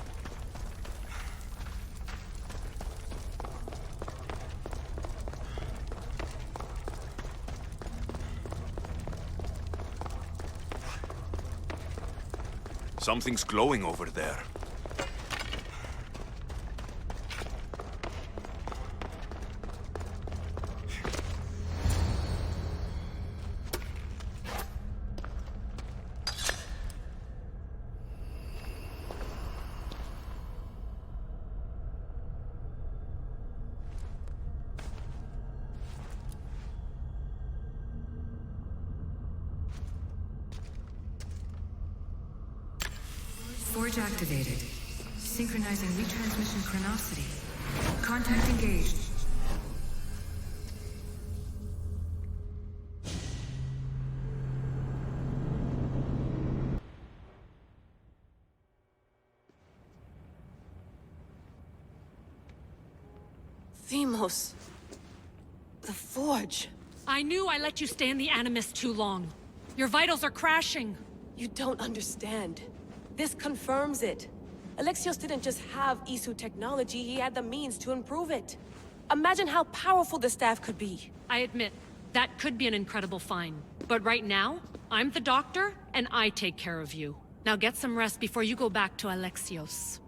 D: Something's glowing over there.
W: Forge activated. Synchronizing retransmission chronicity. Contact engaged.
X: Themos. The Forge.
Y: I knew I let you stay in the Animus too long. Your vitals are crashing.
X: You don't understand. This confirms it. Alexios didn't just have Isu technology, he had the means to improve it. Imagine how powerful the staff could be.
Y: I admit, that could be an incredible find. But right now, I'm the doctor, and I take care of you. Now get some rest before you go back to Alexios.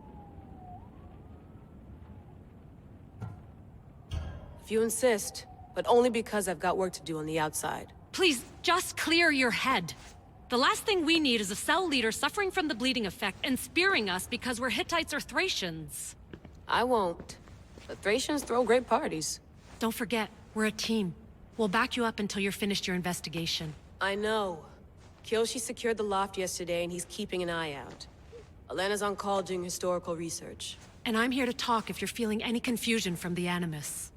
X: If you insist, but only because I've got work to do on the outside.
Y: Please, just clear your head. The last thing we need is a cell leader suffering from the bleeding effect and spearing us because we're Hittites or Thracians.
X: I won't. The Thracians throw great parties.
Y: Don't forget, we're a team. We'll back you up until you're finished your investigation.
X: I know. Kyoshi secured the loft yesterday and he's keeping an eye out. Elena's on call doing historical research.
Y: And I'm here to talk if you're feeling any confusion from the Animus.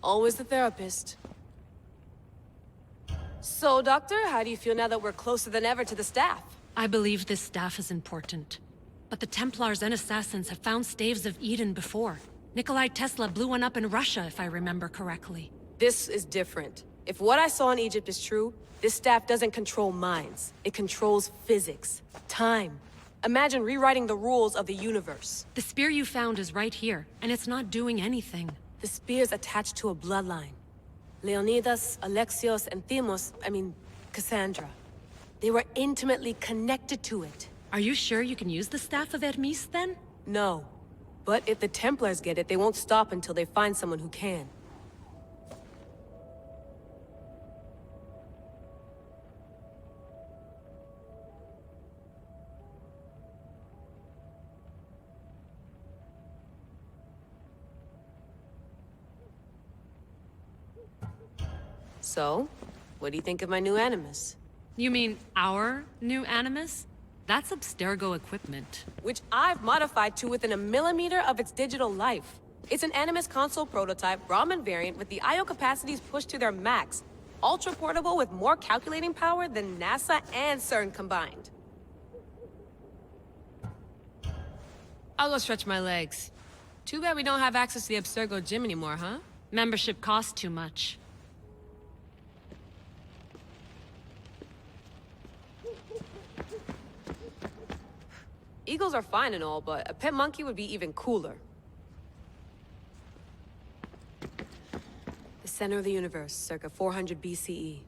X: Always the therapist. So, Doctor, how do you feel now that we're closer than ever to the staff?
Y: I believe this staff is important. But the Templars and Assassins have found staves of Eden before. Nikolai Tesla blew one up in Russia, if I remember correctly.
X: This is different. If what I saw in Egypt is true, this staff doesn't control minds. It controls physics, time. Imagine rewriting the rules of the universe.
Y: The spear you found is right here, and it's not doing anything.
X: The spear's attached to a bloodline. Leonidas, Alexios, and Cassandra. They were intimately connected to it.
Y: Are you sure you can use the Staff of Hermes, then?
X: No. But if the Templars get it, they won't stop until they find someone who can. So, what do you think of my new Animus?
Y: You mean our new Animus? That's Abstergo equipment.
X: Which I've modified to within a millimeter of its digital life. It's an Animus console prototype, Brahmin variant with the I/O capacities pushed to their max. Ultra portable with more calculating power than NASA and CERN combined. I'll go stretch my legs. Too bad we don't have access to the Abstergo gym anymore, huh?
Y: Membership costs too much.
X: Eagles are fine and all, but a pet monkey would be even cooler. The center of the universe, circa 400 BCE.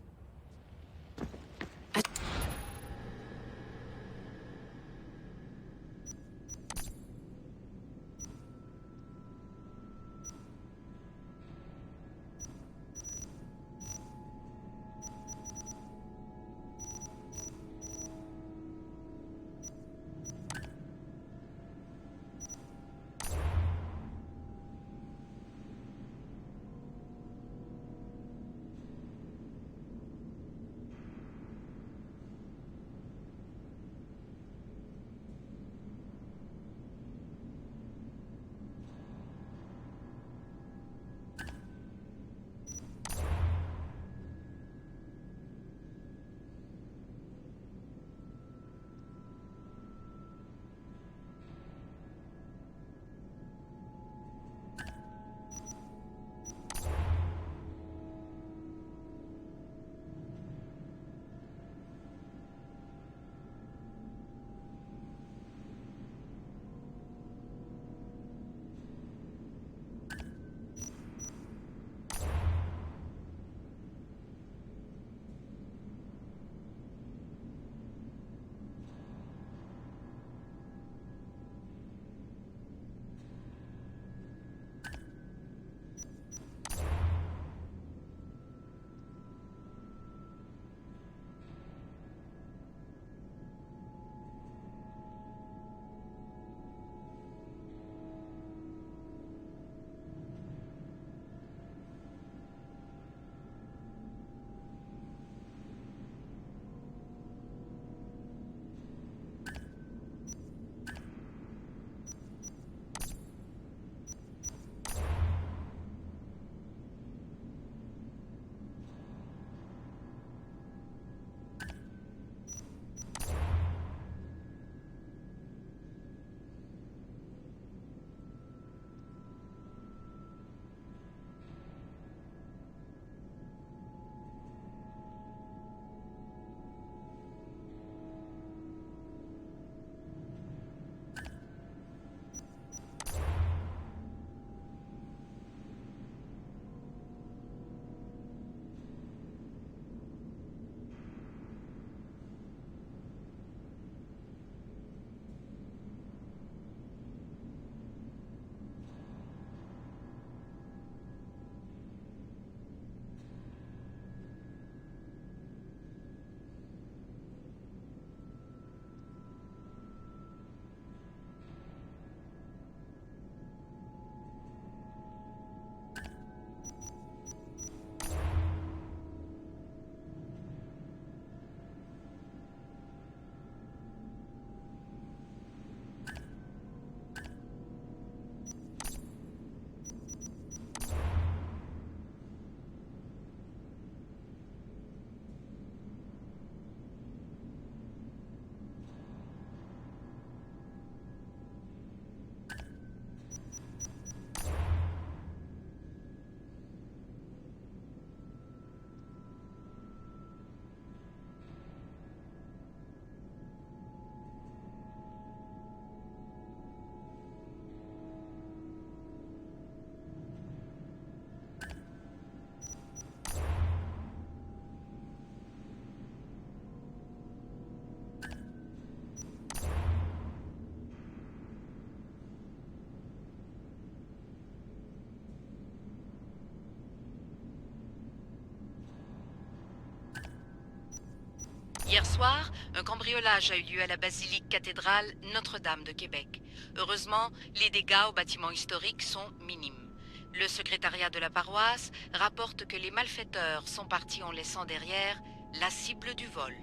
B: Hier soir, un cambriolage a eu lieu à la basilique cathédrale Notre-Dame de Québec. Heureusement, les dégâts au bâtiment historique sont minimes. Le secrétariat de la paroisse rapporte que les malfaiteurs sont partis en laissant derrière la cible du vol.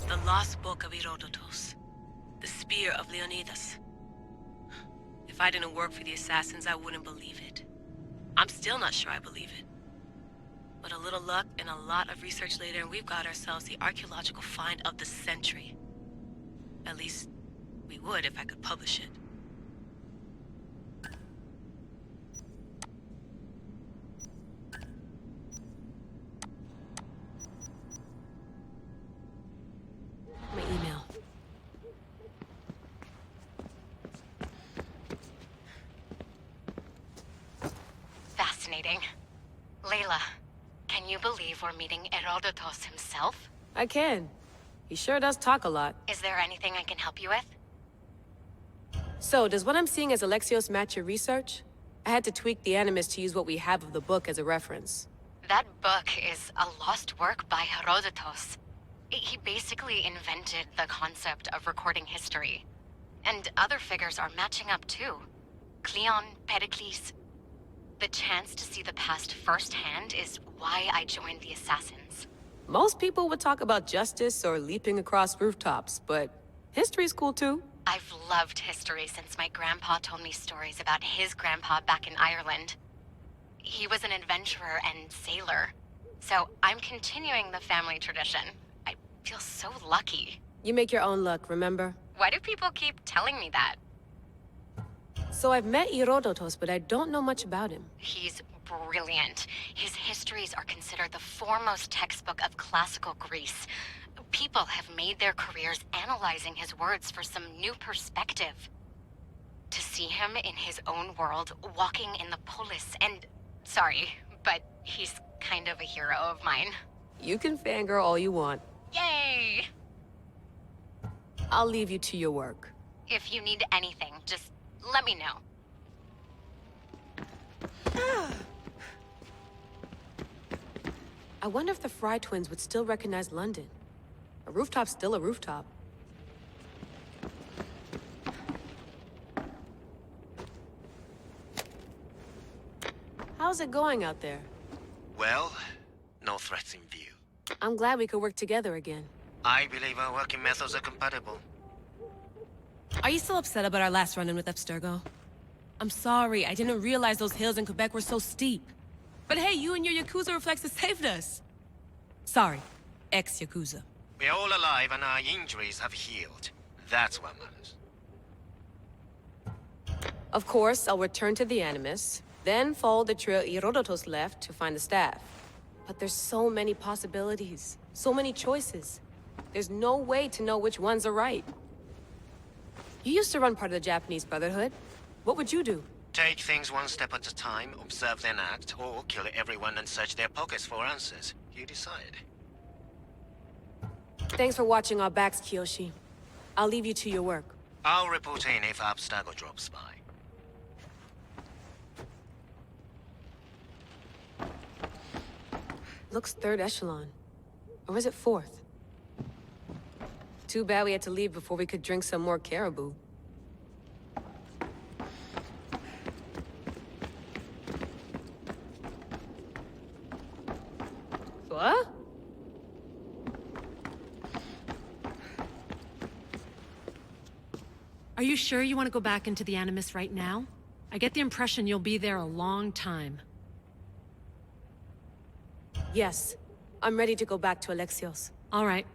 B: The Lost Book of Herodotus. The Spear of Leonidas. If I didn't work for the assassins, I wouldn't believe it. I'm still not sure I believe it. But a little luck and a lot of research later, and we've got ourselves the archaeological find of the century. At least, we would if I could publish it. My email.
C: Fascinating. Layla, can you believe we're meeting Herodotus himself?
X: I can. He sure does talk a lot.
C: Is there anything I can help you with?
X: So, does what I'm seeing as Alexios match your research? I had to tweak the animus to use what we have of the book as a reference.
C: That book is a lost work by Herodotus. He basically invented the concept of recording history. And other figures are matching up too. Cleon, Pericles. The chance to see the past firsthand is why I joined the Assassins.
X: Most people would talk about justice or leaping across rooftops, but history's cool too.
C: I've loved history since my grandpa told me stories about his grandpa back in Ireland. He was an adventurer and sailor. So I'm continuing the family tradition. I feel so lucky.
X: You make your own luck, remember?
C: Why do people keep telling me that?
X: So I've met Herodotus, but I don't know much about him.
C: He's brilliant. His histories are considered the foremost textbook of classical Greece. People have made their careers analyzing his words for some new perspective. To see him in his own world, walking in the polis, and... Sorry, but he's kind of a hero of mine.
X: You can fangirl all you want.
C: Yay!
X: I'll leave you to your work.
C: If you need anything, just let me know.
X: I wonder if the Fry twins would still recognize London. A rooftop's still a rooftop. How's it going out there?
I: Well, no threats in view.
X: I'm glad we could work together again.
I: I believe our working methods are compatible.
X: Are you still upset about our last run-in with Abstergo? I'm sorry, I didn't realize those hills in Quebec were so steep. But hey, you and your Yakuza reflexes saved us. Sorry, ex-Yakuza.
I: We're all alive and our injuries have healed. That's what matters.
X: Of course, I'll return to the Animus, then follow the trail Herodotus left to find the staff. But there's so many possibilities, so many choices. There's no way to know which ones are right. You used to run part of the Japanese Brotherhood. What would you do?
I: Take things one step at a time, observe then act, or kill everyone and search their pockets for answers. You decide.
X: Thanks for watching our backs, Kiyoshi. I'll leave you to your work.
I: I'll report in if Abstergo drops by.
X: Looks third echelon. Or is it fourth? Too bad we had to leave before we could drink some more caribou. What?
Y: Are you sure you want to go back into the Animus right now? I get the impression you'll be there a long time.
X: Yes. I'm ready to go back to Alexios.
Y: All right.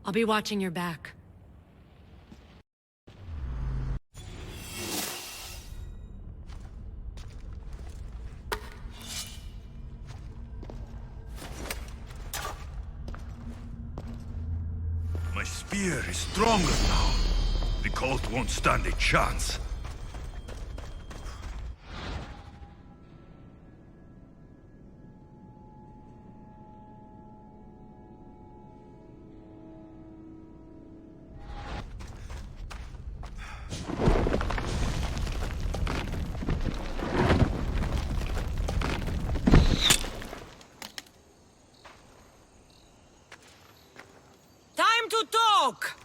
Y: I'll be watching your back.
D: My spear is stronger now. The cult won't stand a chance.
T: Time to talk!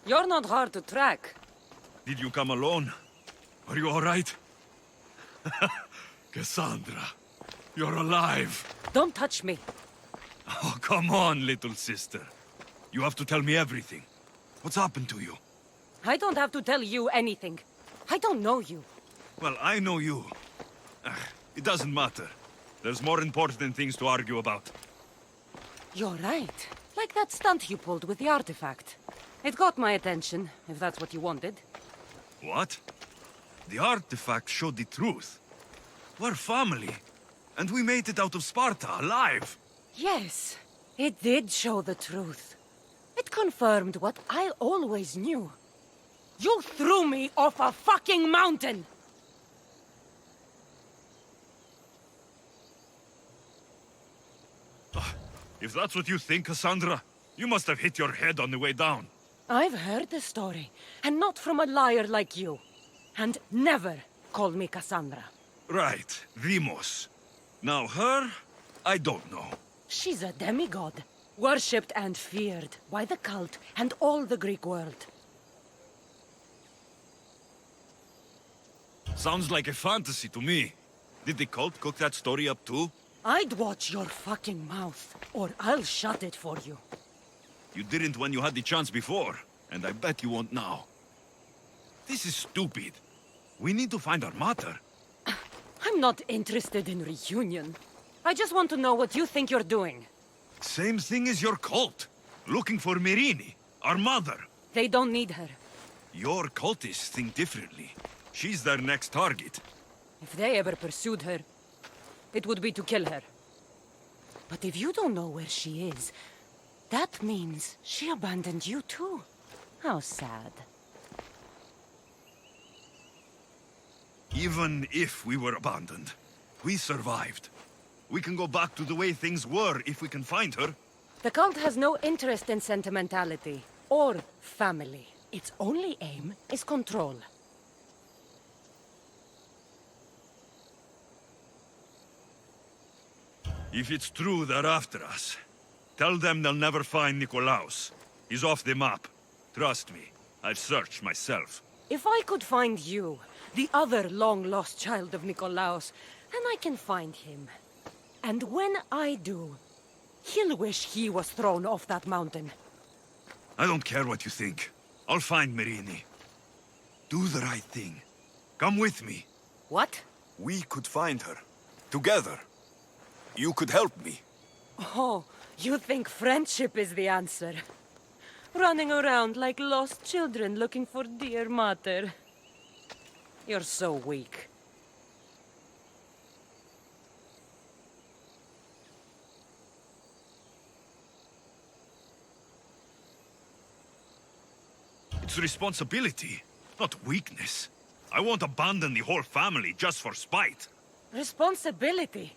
U: You're not hard to track.
D: Did you come alone? Are you all right? Cassandra, you're alive.
U: Don't touch me.
D: Oh, come on, little sister. You have to tell me everything. What's happened to you?
U: I don't have to tell you anything. I don't know you.
D: Well, I know you. It doesn't matter. There's more important things to argue about.
U: You're right. Like that stunt you pulled with the artifact. It got my attention, if that's what you wanted.
D: What? The artifact showed the truth. We're family. And we made it out of Sparta, alive.
U: Yes, it did show the truth. It confirmed what I always knew. You threw me off a fucking mountain!
D: If that's what you think, Cassandra, you must have hit your head on the way down.
U: I've heard the story, and not from a liar like you. And never call me Cassandra.
D: Right, Demos. Now her, I don't know.
U: She's a demigod, worshipped and feared by the cult and all the Greek world.
D: Sounds like a fantasy to me. Did the cult cook that story up too?
U: I'd watch your fucking mouth, or I'll shut it for you.
D: You didn't when you had the chance before, and I bet you won't now. This is stupid. We need to find our mater.
U: I'm not interested in reunion. I just want to know what you think you're doing.
D: Same thing as your cult. Looking for Mirini, our mother.
U: They don't need her.
D: Your cultists think differently. She's their next target.
U: If they ever pursued her, it would be to kill her. But if you don't know where she is, that means she abandoned you too. How sad.
D: Even if we were abandoned, we survived. We can go back to the way things were if we can find her.
E: The cult has no interest in sentimentality or family. Its only aim is control.
D: If it's true they're after us, tell them they'll never find Nikolaos. He's off the map. Trust me, I've searched myself.
E: If I could find you, the other long-lost child of Nikolaos, then I can find him. And when I do, he'll wish he was thrown off that mountain.
D: I don't care what you think. I'll find Merini. Do the right thing. Come with me.
E: What?
D: We could find her. Together. You could help me.
E: Oh, you think friendship is the answer? Running around like lost children looking for dear mater. You're so weak.
D: It's responsibility, not weakness. I won't abandon the whole family just for spite.
E: Responsibility?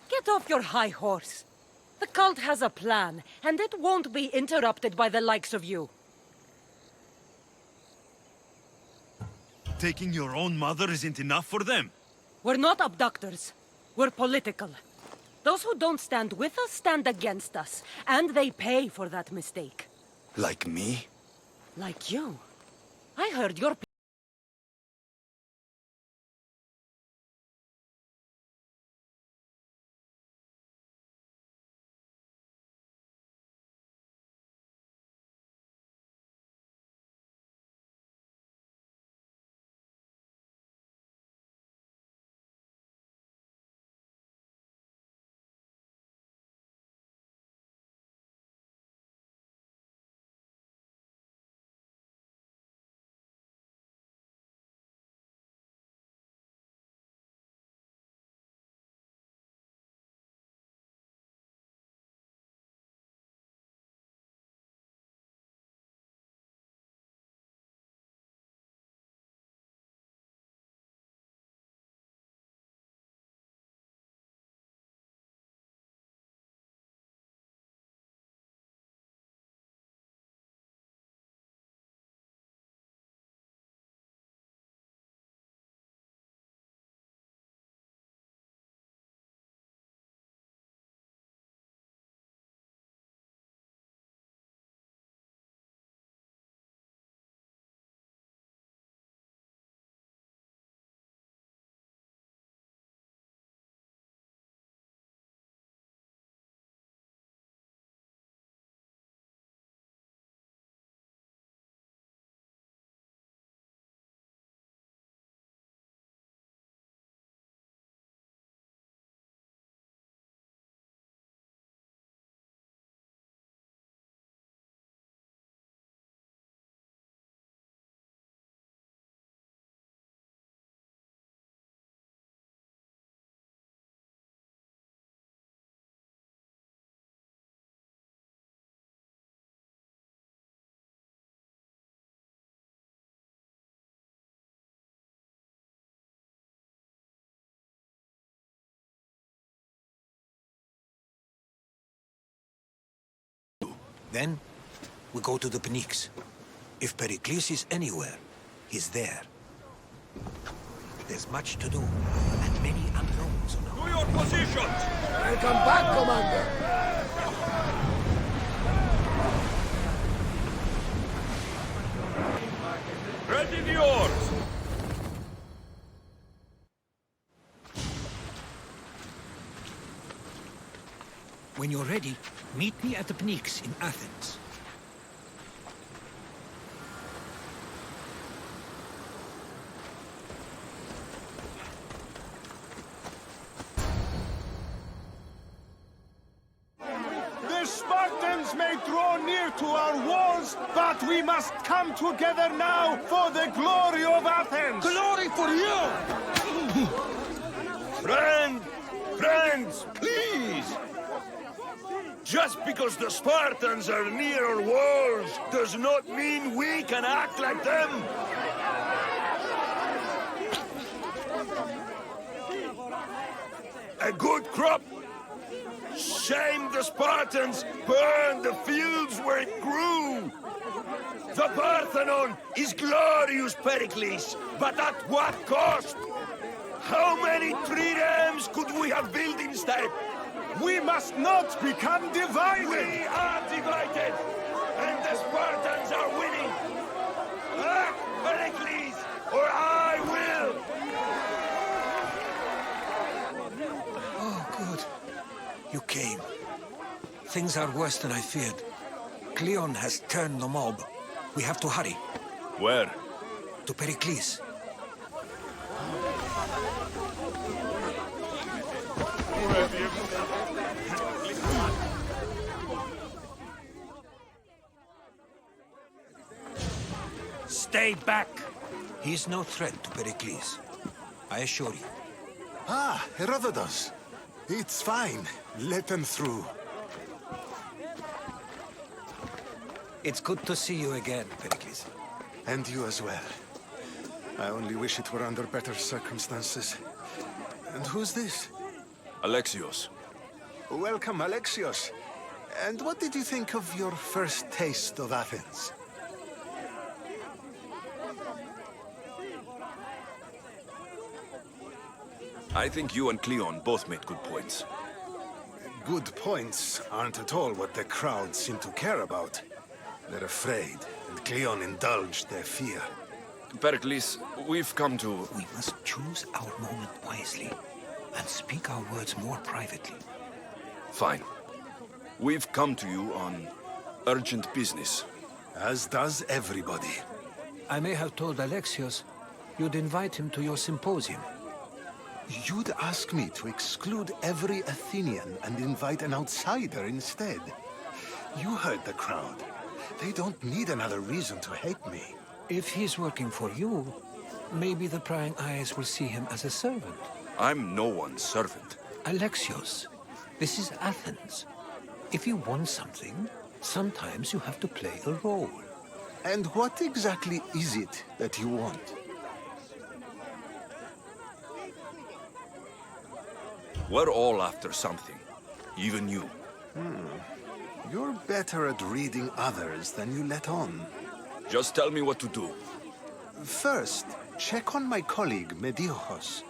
E: Get off your high horse. The cult has a plan, and it won't be interrupted by the likes of you.
D: Taking your own mother isn't enough for them?
E: We're not abductors. We're political. Those who don't stand with us stand against us, and they pay for that mistake.
D: Like me?
E: Like you. I heard your...
H: Then, we go to the Pnyx. If Pericles is anywhere, he's there. There's much to do, and many unknowns now.
D: To your positions!
H: Welcome back, Commander!
D: Ready the oars!
H: When you're ready, meet me at the Pnyx in Athens.
K: The Spartans may draw near to our walls, but we must come together now for the glory of Athens!
H: Glory for you!
A: Friends, please! Just because the Spartans are near our walls does not mean we can act like them!
V: a good crop. Shame the Spartans burned the fields where it grew. The Parthenon is glorious, Pericles, but at what cost? How many triremes could we have built instead?
K: We must not become divided!
V: We are divided, and the Spartans are winning. Act, Pericles, or I will!
H: Oh, good. You came. Things are worse than I feared. Cleon has turned the mob. We have to hurry.
V: Where?
H: To Pericles. Stay back! He's no threat to Pericles. I assure you.
K: Ah, Herodotus. It's fine. Let them through.
H: It's good to see you again, Pericles.
K: And you as well. I only wish it were under better circumstances. And who's this?
V: Alexios.
K: Welcome, Alexios. And what did you think of your first taste of Athens?
V: I think you and Cleon both made good points.
K: Good points aren't at all what the crowd seem to care about. They're afraid, and Cleon indulged their fear.
V: Pericles, we've come to...
H: We must choose our moment wisely, and speak our words more privately.
V: Fine. We've come to you on urgent business.
K: As does everybody.
H: I may have told Alexios you'd invite him to your symposium.
K: You'd ask me to exclude every Athenian and invite an outsider instead. You heard the crowd. They don't need another reason to hate me.
H: If he's working for you, maybe the prying eyes will see him as a servant.
V: I'm no one's servant.
H: Alexios, this is Athens. If you want something, sometimes you have to play a role.
K: And what exactly is it that you want?
V: We're all after something. Even you.
K: You're better at reading others than you let on.
V: Just tell me what to do.
K: First, check on my colleague, Mediochos.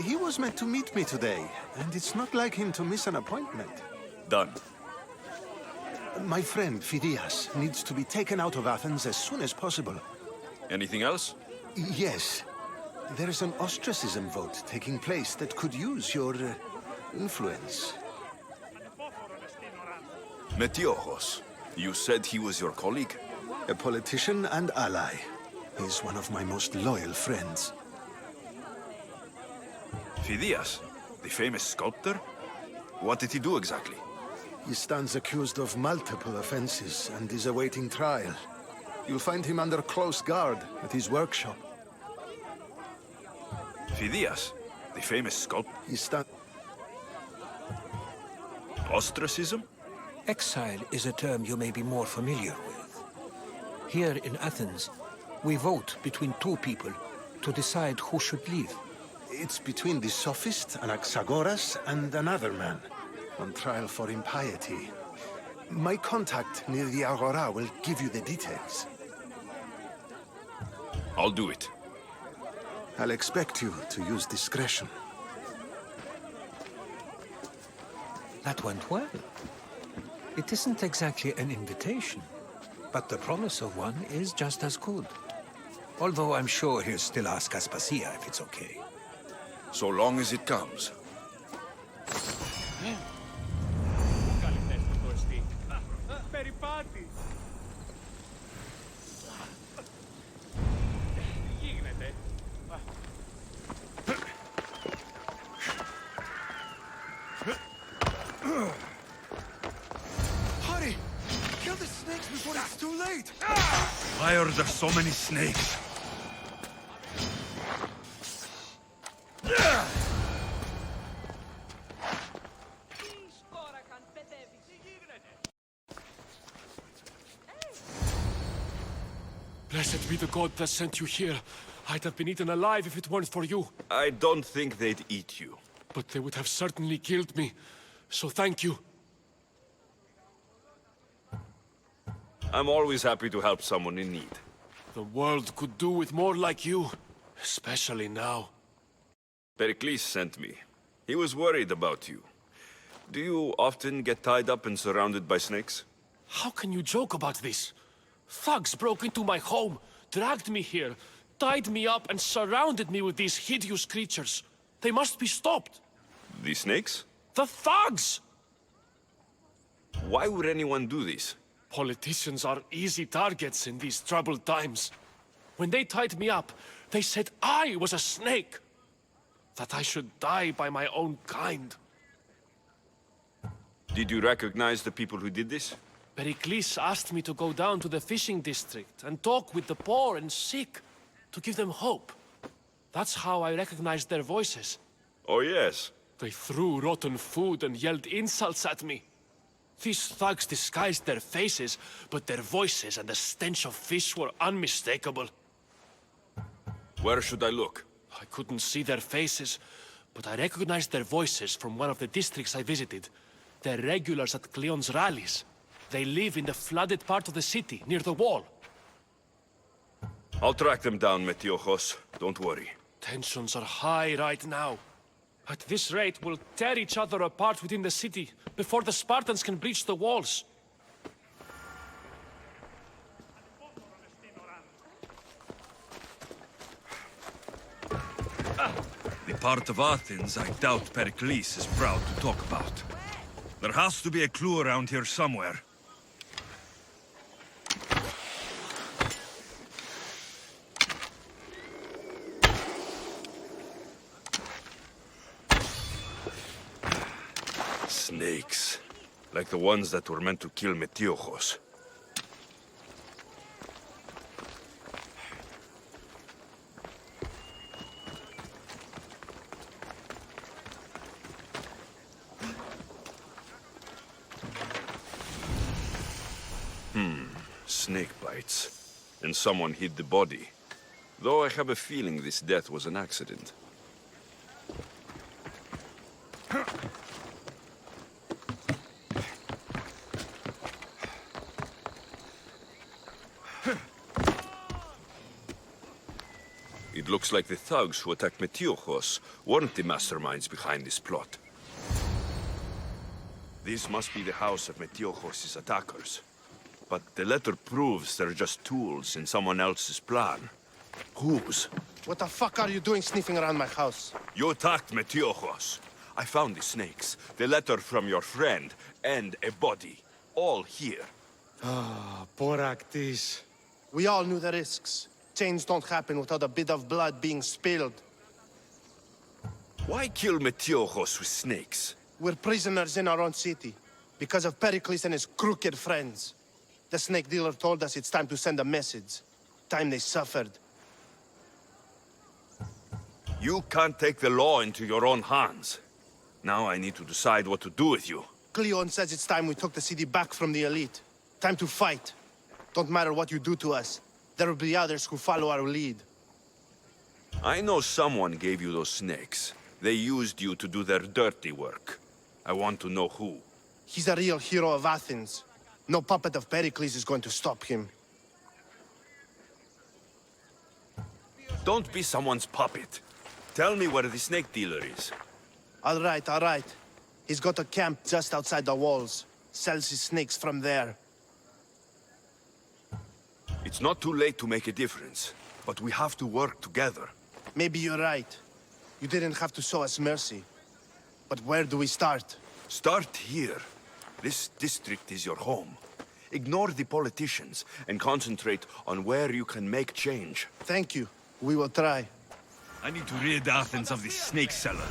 K: He was meant to meet me today, and it's not like him to miss an appointment.
V: Done.
K: My friend, Phidias, needs to be taken out of Athens as soon as possible.
V: Anything else?
K: Yes. There's an ostracism vote taking place that could use your influence.
V: Metiochos. You said he was your colleague?
K: A politician and ally. He's one of my most loyal friends.
V: Phidias, the famous sculptor? What did he do exactly?
K: He stands accused of multiple offenses and is awaiting trial. You'll find him under close guard at his workshop.
V: Phidias, the famous sculptor?
K: He stands...
V: Ostracism?
H: Exile is a term you may be more familiar with. Here in Athens, we vote between two people to decide who should leave.
K: It's between the sophist Anaxagoras and another man, on trial for impiety. My contact near the Agora will give you the details.
V: I'll do it.
K: I'll expect you to use discretion.
H: That went well. It isn't exactly an invitation, but the promise of one is just as good. Although I'm sure he'll still ask Aspasia if it's okay.
V: So long as it comes.
K: Hurry! Kill the snakes before it's too late!
D: Why are there so many snakes?
L: Blessed be the god that sent you here. I'd have been eaten alive if it weren't for you.
V: I don't think they'd eat you.
L: but they would have certainly killed me. So thank you.
V: I'm always happy to help someone in need.
L: The world could do with more like you, especially now.
V: Pericles sent me. He was worried about you. Do you often get tied up and surrounded by snakes?
L: How can you joke about this? Thugs broke into my home, dragged me here, tied me up and surrounded me with these hideous creatures. They must be stopped.
V: The snakes?
L: The thugs!
V: Why would anyone do this?
L: Politicians are easy targets in these troubled times. When they tied me up, they said I was a snake. That I should die by my own kind.
V: Did you recognize the people who did this?
L: Pericles asked me to go down to the fishing district and talk with the poor and sick, to give them hope. That's how I recognized their voices.
V: Oh, yes.
L: They threw rotten food and yelled insults at me. These thugs disguised their faces, but their voices and the stench of fish were unmistakable.
V: Where should I look?
L: I couldn't see their faces, but I recognized their voices from one of the districts I visited. They're regulars at Cleon's rallies. They live in the flooded part of the city, near the wall.
V: I'll track them down, Metiojos. Don't worry.
L: Tensions are high right now. At this rate, we'll tear each other apart within the city, before the Spartans can breach the walls.
D: The part of Athens I doubt Pericles is proud to talk about. There has to be a clue around here somewhere.
V: Snakes. Like the ones that were meant to kill Metiojos. Snake bites. And someone hid the body. Though I have a feeling this death was an accident. It looks like the thugs who attacked Metiojos weren't the masterminds behind this plot. This must be the house of Metiojos' attackers. But the letter proves they're just tools in someone else's plan. Whose?
M: What the fuck are you doing sniffing around my house?
V: You attacked Metiojos. I found the snakes, the letter from your friend, and a body. All here.
N: Ah, poor Actis.
M: We all knew the risks. Change don't happen without a bit of blood being spilled.
V: Why kill Metiojos with snakes?
M: We're prisoners in our own city, because of Pericles and his crooked friends. The snake dealer told us it's time to send a message. Time they suffered.
V: You can't take the law into your own hands. Now I need to decide what to do with you.
M: Cleon says it's time we took the city back from the elite. Time to fight. Don't matter what you do to us. There will be others who follow our lead.
V: I know someone gave you those snakes. They used you to do their dirty work. I want to know who.
M: He's a real hero of Athens. No puppet of Pericles is going to stop him.
V: Don't be someone's puppet. Tell me where the snake dealer is.
M: All right. He's got a camp just outside the walls. Sells his snakes from there.
V: It's not too late to make a difference, but we have to work together.
M: Maybe you're right. You didn't have to show us mercy. But where do we start?
V: Start here. This district is your home. Ignore the politicians and concentrate on where you can make change.
M: Thank you. We will try.
D: I need to rid Athens of this snake seller.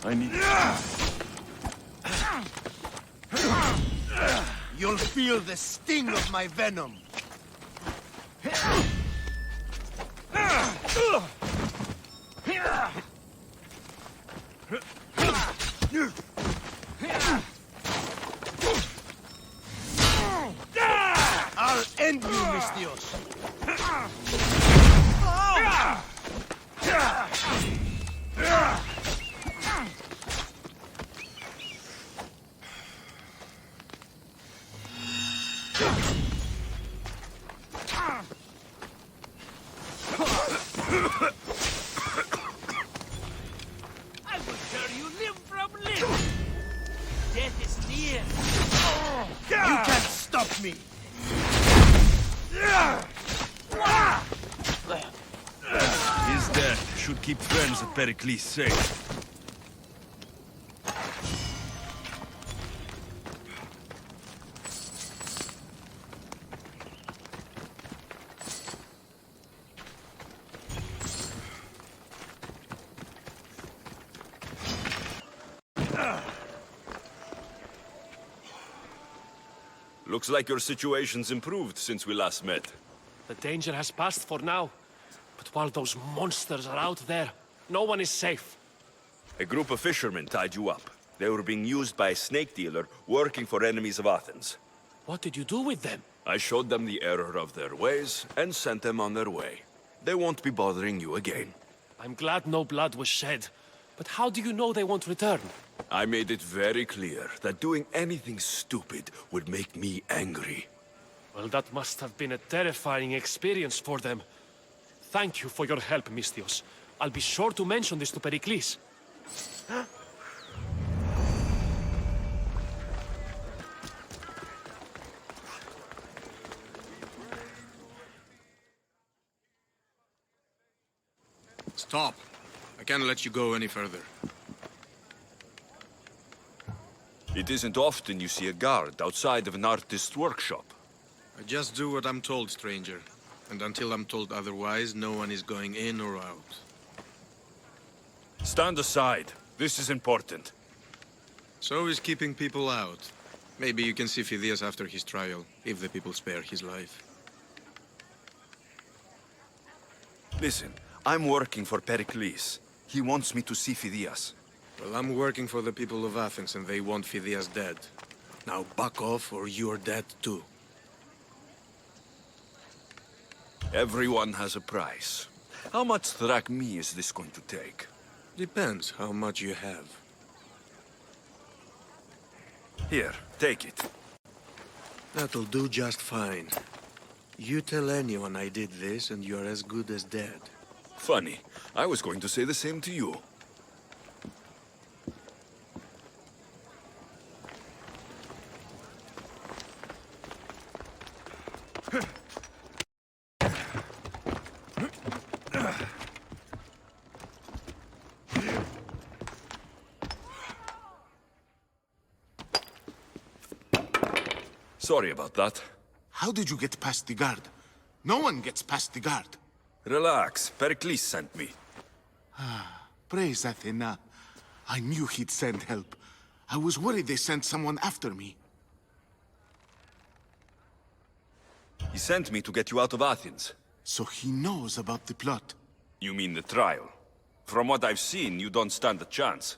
M: I need... You'll feel the sting of my venom. I'll end you, Mistios.
A: I will tear you limb from limb. Death is near.
M: You can't stop me.
D: His death should keep friends at Pericles safe.
V: Looks like your situation's improved since we last met.
L: The danger has passed for now. But while those monsters are out there, no one is safe.
V: A group of fishermen tied you up. They were being used by a snake dealer working for enemies of Athens.
L: What did you do with them?
V: I showed them the error of their ways and sent them on their way. They won't be bothering you again.
L: I'm glad no blood was shed. But how do you know they won't return?
V: I made it very clear that doing anything stupid would make me angry.
L: Well, that must have been a terrifying experience for them. Thank you for your help, Mistios. I'll be sure to mention this to Pericles.
G: Stop. I can't let you go any further.
V: It isn't often you see a guard outside of an artist's workshop.
G: I just do what I'm told, stranger. And until I'm told otherwise, no one is going in or out.
D: Stand aside. This is important.
G: So is keeping people out. Maybe you can see Phidias after his trial, if the people spare his life.
V: Listen, I'm working for Pericles. He wants me to see Phidias.
G: Well, I'm working for the people of Athens, and they want Phidias dead. Now back off, or you're dead too.
V: Everyone has a price. How much drachmae is this going to take?
G: Depends how much you have.
V: Here, take it.
G: That'll do just fine. You tell anyone I did this, and you're as good as dead.
V: Funny. I was going to say the same to you. Sorry about that.
F: How did you get past the guard? No one gets past the guard.
V: Relax. Pericles sent me.
F: Praise Athena. I knew he'd send help. I was worried they sent someone after me.
V: He sent me to get you out of Athens.
F: So he knows about the plot.
V: You mean the trial? From what I've seen, you don't stand a chance.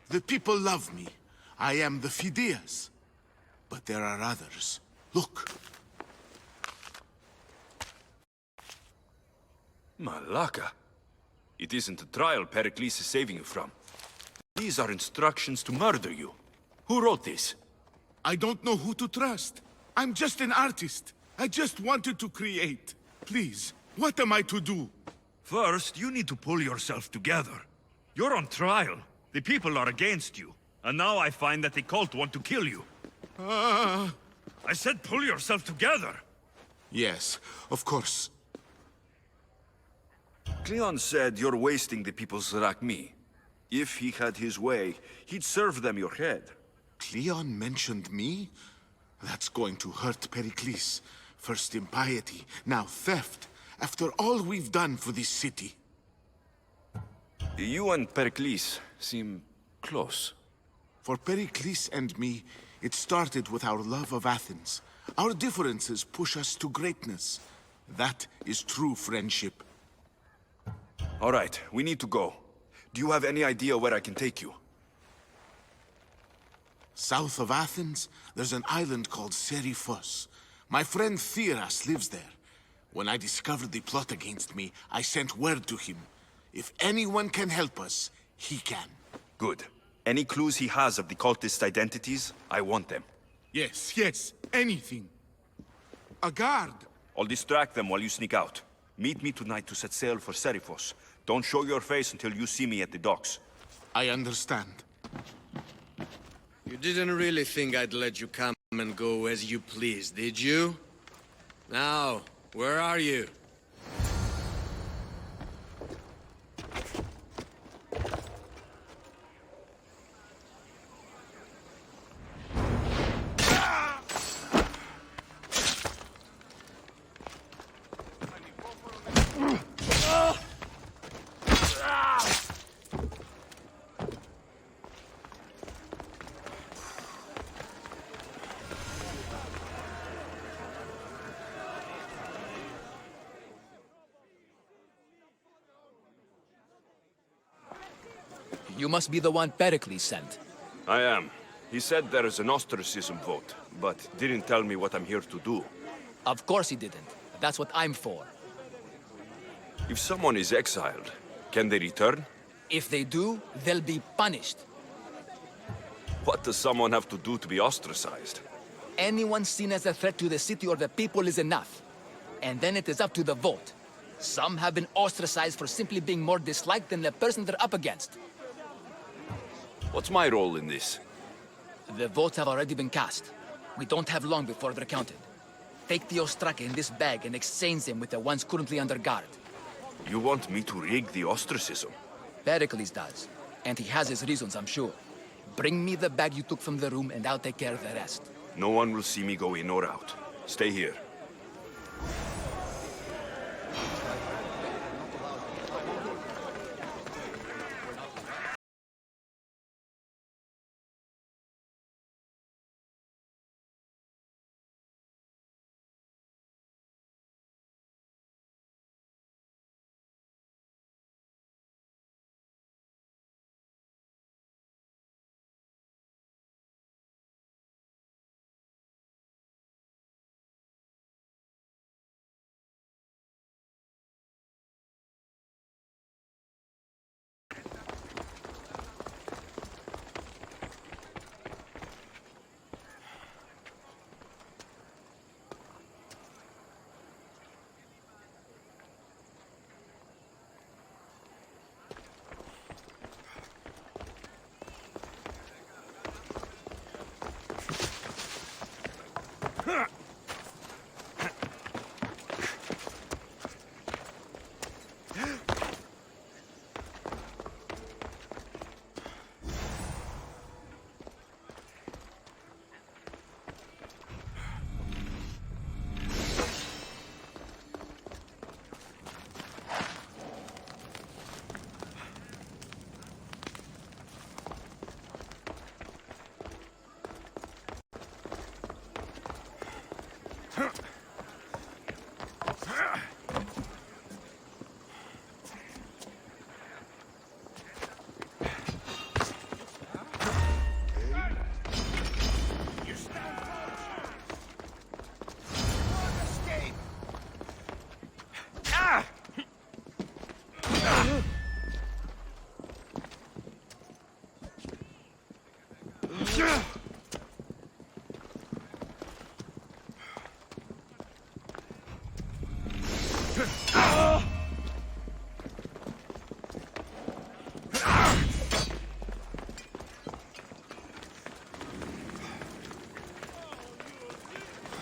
F: The people love me. I am the Phidias. But there are others. Look.
V: Malaka. It isn't a trial Pericles is saving you from. These are instructions to murder you. Who wrote this?
F: I don't know who to trust. I'm just an artist. I just wanted to create. Please, what am I to do?
D: First, you need to pull yourself together. You're on trial. The people are against you. And now I find that the cult want to kill you. I said pull yourself together.
F: Yes, of course.
V: Cleon said you're wasting the people's drachmae. If he had his way, he'd serve them your head.
F: Cleon mentioned me? That's going to hurt Pericles. First impiety, now theft. After all we've done for this city.
V: You and Pericles seem close.
F: For Pericles and me, it started with our love of Athens. Our differences push us to greatness. That is true friendship.
V: All right, we need to go. Do you have any idea where I can take you?
F: South of Athens, there's an island called Serifos. My friend Theras lives there. When I discovered the plot against me, I sent word to him. If anyone can help us, he can.
V: Good. Any clues he has of the cultist identities, I want them.
F: Yes, anything. A guard.
V: I'll distract them while you sneak out. Meet me tonight to set sail for Serifos. Don't show your face until you see me at the docks.
F: I understand.
G: You didn't really think I'd let you come and go as you please, did you? Now, where are you?
O: You must be the one Pericles sent.
V: I am. He said there is an ostracism vote, but didn't tell me what I'm here to do.
O: Of course he didn't. That's what I'm for.
V: If someone is exiled, can they return?
O: If they do, they'll be punished.
V: What does someone have to do to be ostracized?
O: Anyone seen as a threat to the city or the people is enough. And then it is up to the vote. Some have been ostracized for simply being more disliked than the person they're up against.
V: What's my role in this?
O: The votes have already been cast. We don't have long before they're counted. Take the ostraka in this bag and exchange them with the ones currently under guard.
V: You want me to rig the ostracism?
O: Pericles does. And he has his reasons, I'm sure. Bring me the bag you took from the room and I'll take care of the rest.
V: No one will see me go in or out. Stay here.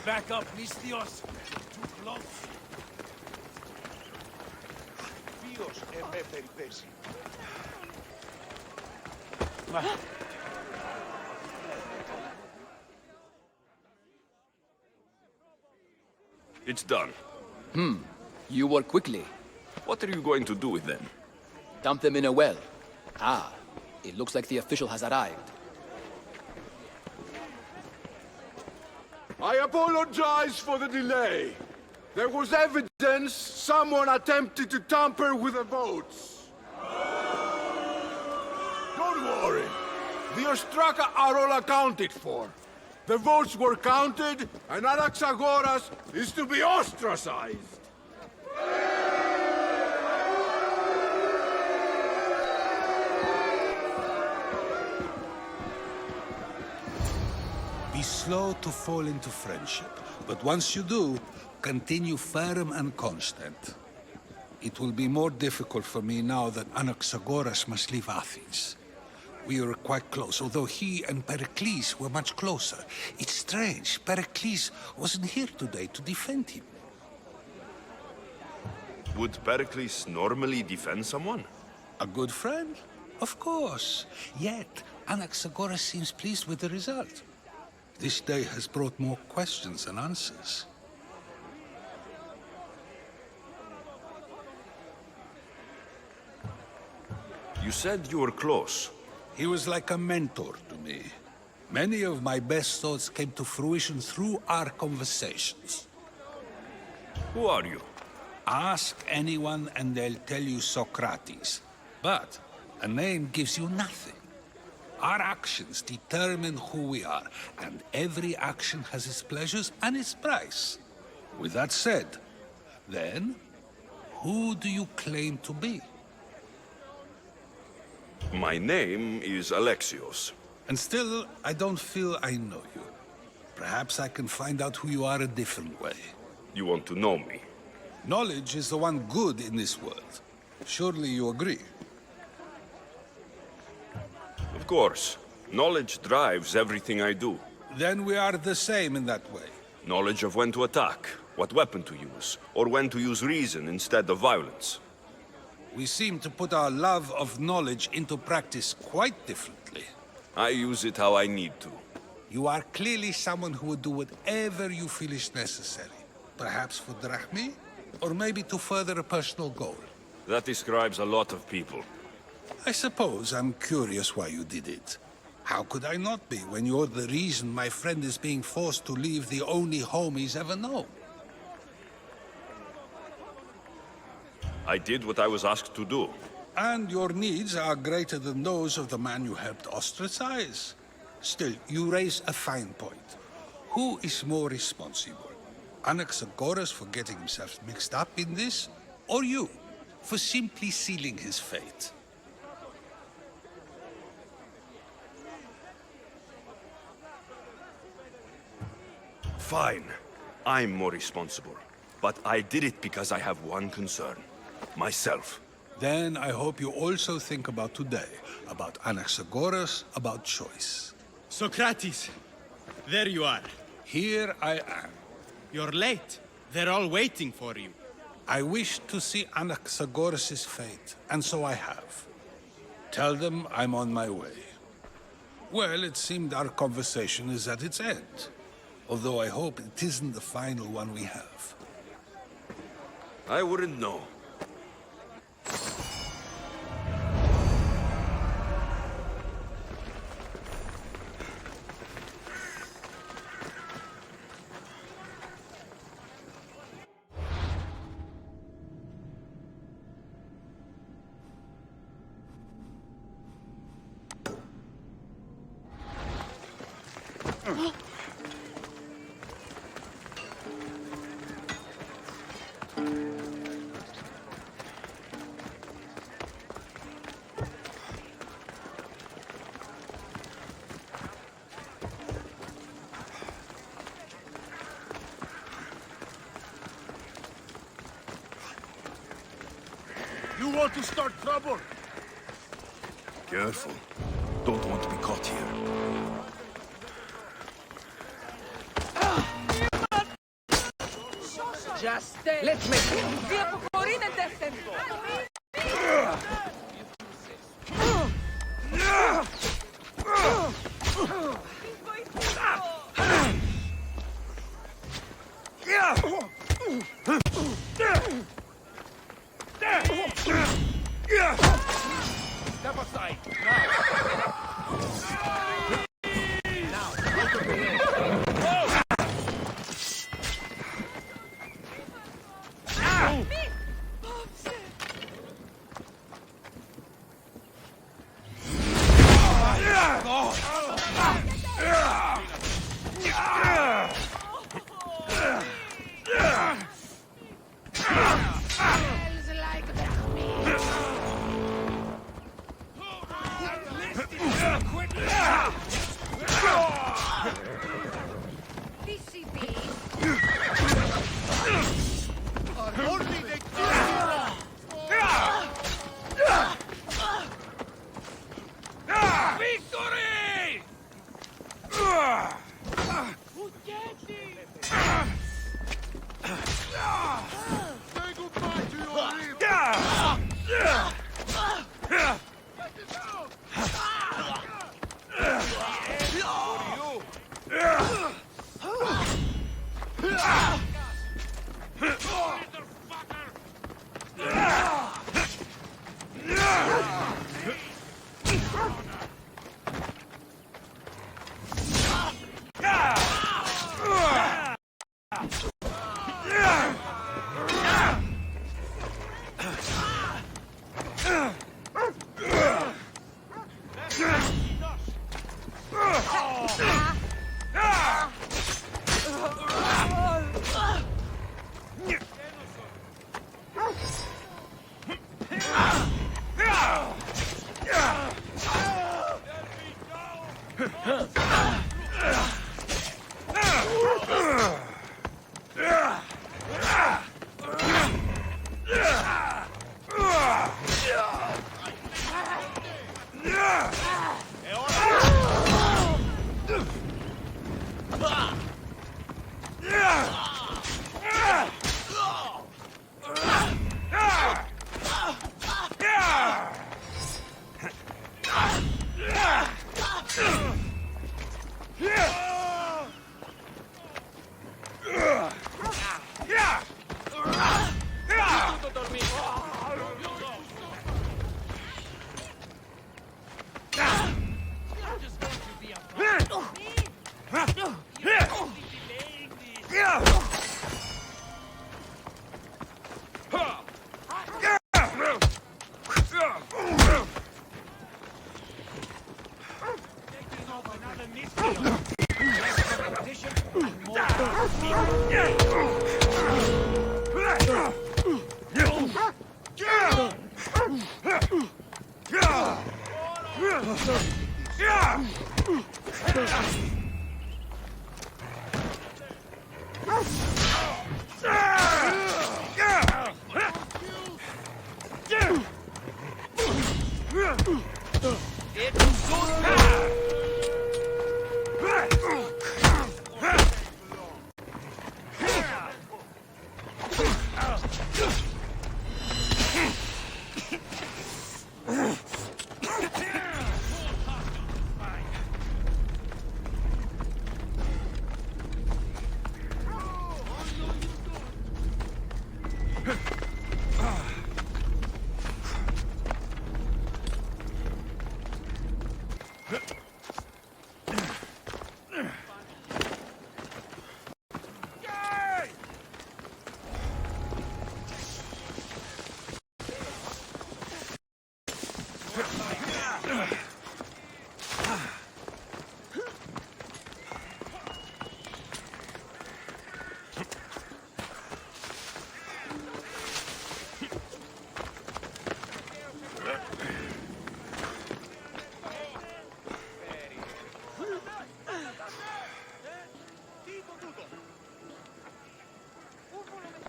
L: Back up, Nistios. Too close.
F: Ποιος με περιπέσει.
V: It's done.
O: You work quickly.
V: What are you going to do with them?
O: Dump them in a well. Ah, it looks like the official has arrived.
F: I apologize for the delay. There was evidence someone attempted to tamper with the votes. Don't worry. The Ostraka are all accounted for. The votes were counted, and Anaxagoras is to be ostracized.
J: Be slow to fall into friendship, but once you do, continue firm and constant. It will be more difficult for me now that Anaxagoras must leave Athens. We were quite close, although he and Pericles were much closer. It's strange, Pericles wasn't here today to defend him.
V: Would Pericles normally defend someone?
J: A good friend? Of course. Yet, Anaxagoras seems pleased with the result. This day has brought more questions than answers.
V: You said you were close.
J: He was like a mentor to me. Many of my best thoughts came to fruition through our conversations.
V: Who are you?
J: Ask anyone and they'll tell you Socrates. But a name gives you nothing. Our actions determine who we are, and every action has its pleasures and its price. With that said, then, who do you claim to be?
V: My name is Alexios.
J: And still, I don't feel I know you. Perhaps I can find out who you are a different way.
V: You want to know me?
J: Knowledge is the one good in this world. Surely you agree?
V: Of course. Knowledge drives everything I do.
J: Then we are the same in that way.
V: Knowledge of when to attack, what weapon to use, or when to use reason instead of violence.
J: We seem to put our love of knowledge into practice quite differently.
V: I use it how I need to.
J: You are clearly someone who would do whatever you feel is necessary. Perhaps for drachmi, or maybe to further a personal goal.
V: That describes a lot of people.
J: I suppose I'm curious why you did it. How could I not be when you're the reason my friend is being forced to leave the only home he's ever known?
V: I did what I was asked to do.
J: And your needs are greater than those of the man you helped ostracize. Still, you raise a fine point. Who is more responsible? Anaxagoras for getting himself mixed up in this? Or you, for simply sealing his fate?
V: Fine. I'm more responsible. But I did it because I have one concern. Myself.
J: Then I hope you also think about today. About Anaxagoras, about choice.
P: Socrates! There you are.
J: Here I am.
P: You're late. They're all waiting for you.
J: I wish to see Anaxagoras' fate, and so I have. Tell them I'm on my way. Well, it seemed our conversation is at its end. Although I hope it isn't the final one we have.
V: I wouldn't know.
F: You want to start trouble?
V: Careful. Don't want to be caught here.
O: Just stay. Let's make it.
F: Step aside,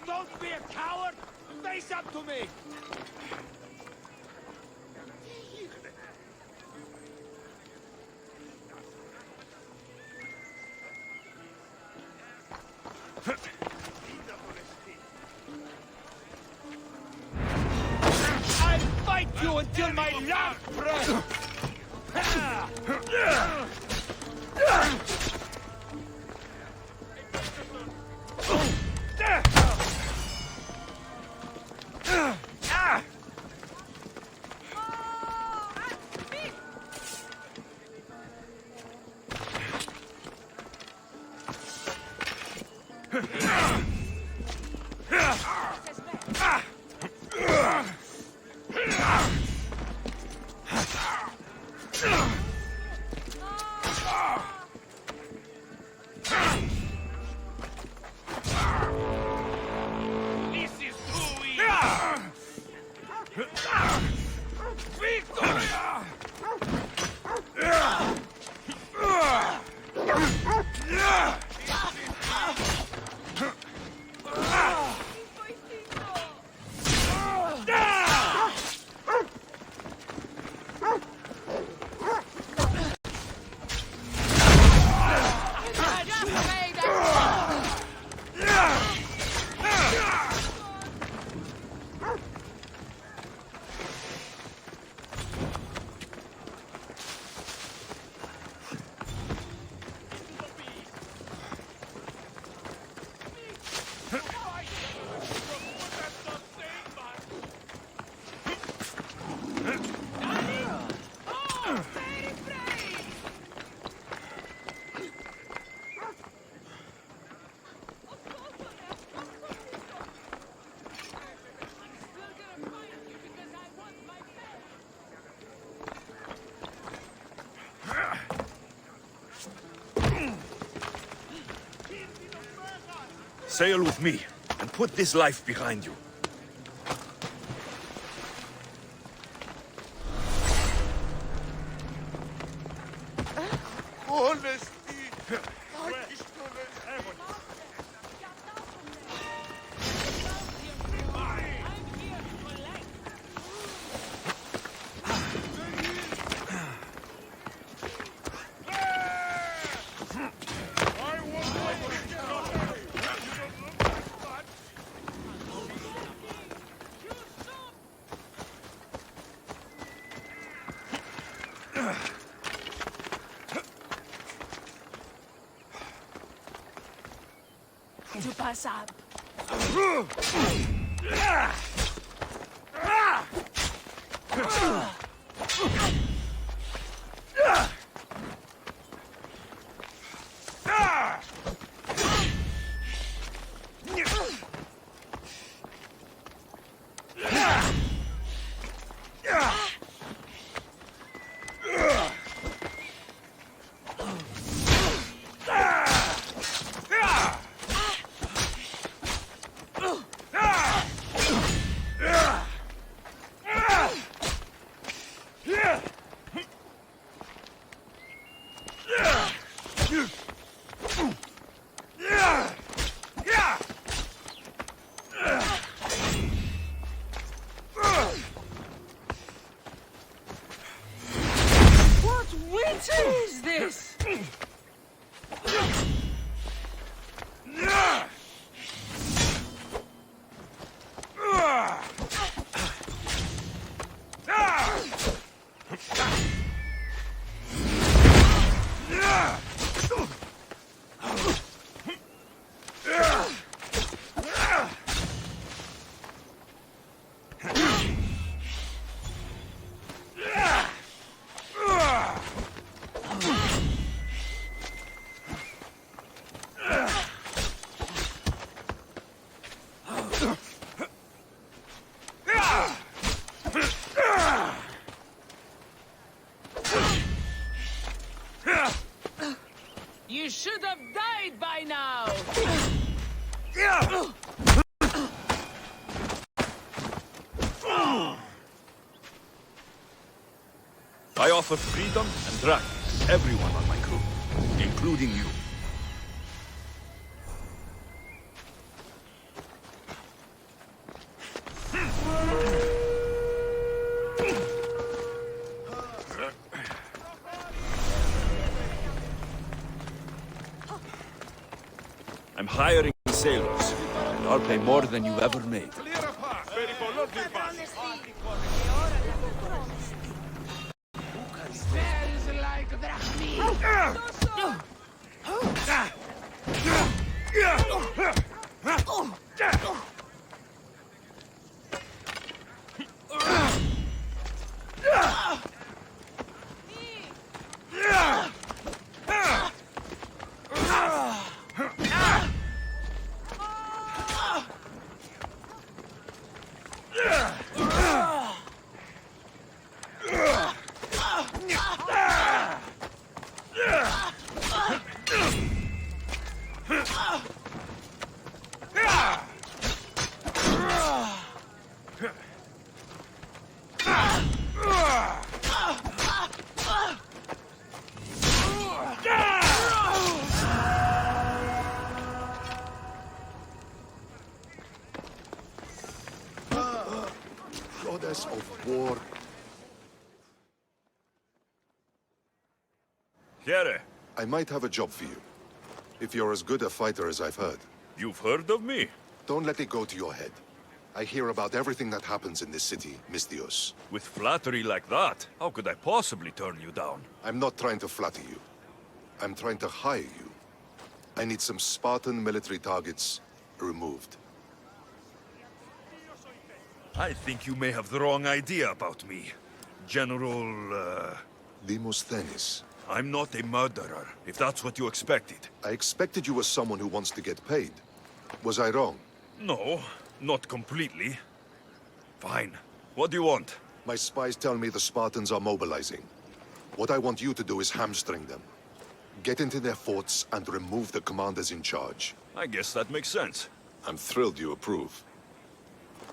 F: Don't be a coward! Face up to me! I'll fight you until my last breath!
D: Sail with me, and put this life behind you.
B: Tu pasas. You should have died by now!
D: I offer freedom and dragons to everyone on my crew, including you. I'm hiring sailors. I'll pay more than you've ever made.
K: Goddess of war.
D: Here.
K: I might have a job for you. If you're as good a fighter as I've heard.
D: You've heard of me?
K: Don't let it go to your head. I hear about everything that happens in this city, Misthios.
D: With flattery like that, how could I possibly turn you down?
K: I'm not trying to flatter you. I'm trying to hire you. I need some Spartan military targets removed.
D: I think you may have the wrong idea about me. General,
K: Demosthenes.
D: I'm not a murderer, if that's what you expected.
K: I expected you were someone who wants to get paid. Was I wrong?
D: No, not completely. Fine. What do you want?
K: My spies tell me the Spartans are mobilizing. What I want you to do is hamstring them. Get into their forts and remove the commanders in charge.
D: I guess that makes sense.
K: I'm thrilled you approve.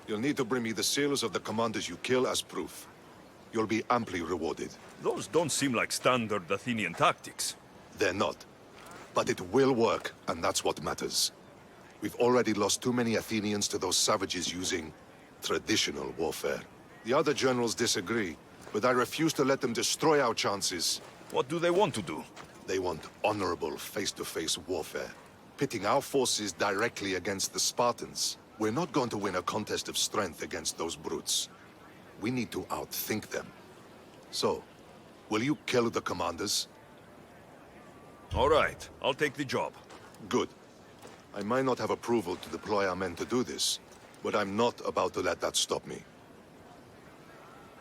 K: You'll need to bring me the seals of the commanders you kill as proof. You'll be amply rewarded.
D: Those don't seem like standard Athenian tactics.
K: They're not. But it will work, and that's what matters. We've already lost too many Athenians to those savages using traditional warfare. The other generals disagree, but I refuse to let them destroy our chances.
D: What do they want to do?
K: They want honorable face-to-face warfare, pitting our forces directly against the Spartans. We're not going to win a contest of strength against those brutes. We need to outthink them. So, will you kill the commanders?
D: All right, I'll take the job.
K: Good. I might not have approval to deploy our men to do this, but I'm not about to let that stop me.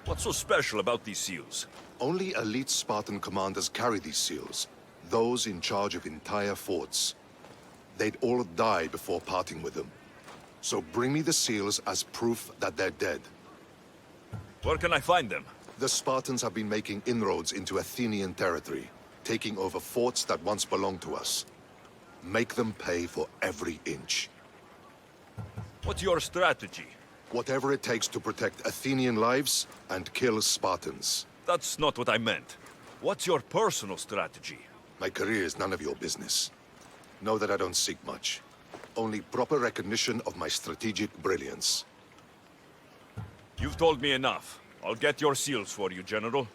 D: What's so special about these seals?
K: Only elite Spartan commanders carry these seals. Those in charge of entire forts. They'd all die before parting with them. So bring me the seals as proof that they're dead.
D: Where can I find them?
K: The Spartans have been making inroads into Athenian territory, taking over forts that once belonged to us. Make them pay for every inch.
D: What's your strategy?
K: Whatever it takes to protect Athenian lives and kill Spartans.
D: That's not what I meant. What's your personal strategy?
K: My career is none of your business. Know that I don't seek much. Only proper recognition of my strategic brilliance.
D: You've told me enough. I'll get your seals for you, General.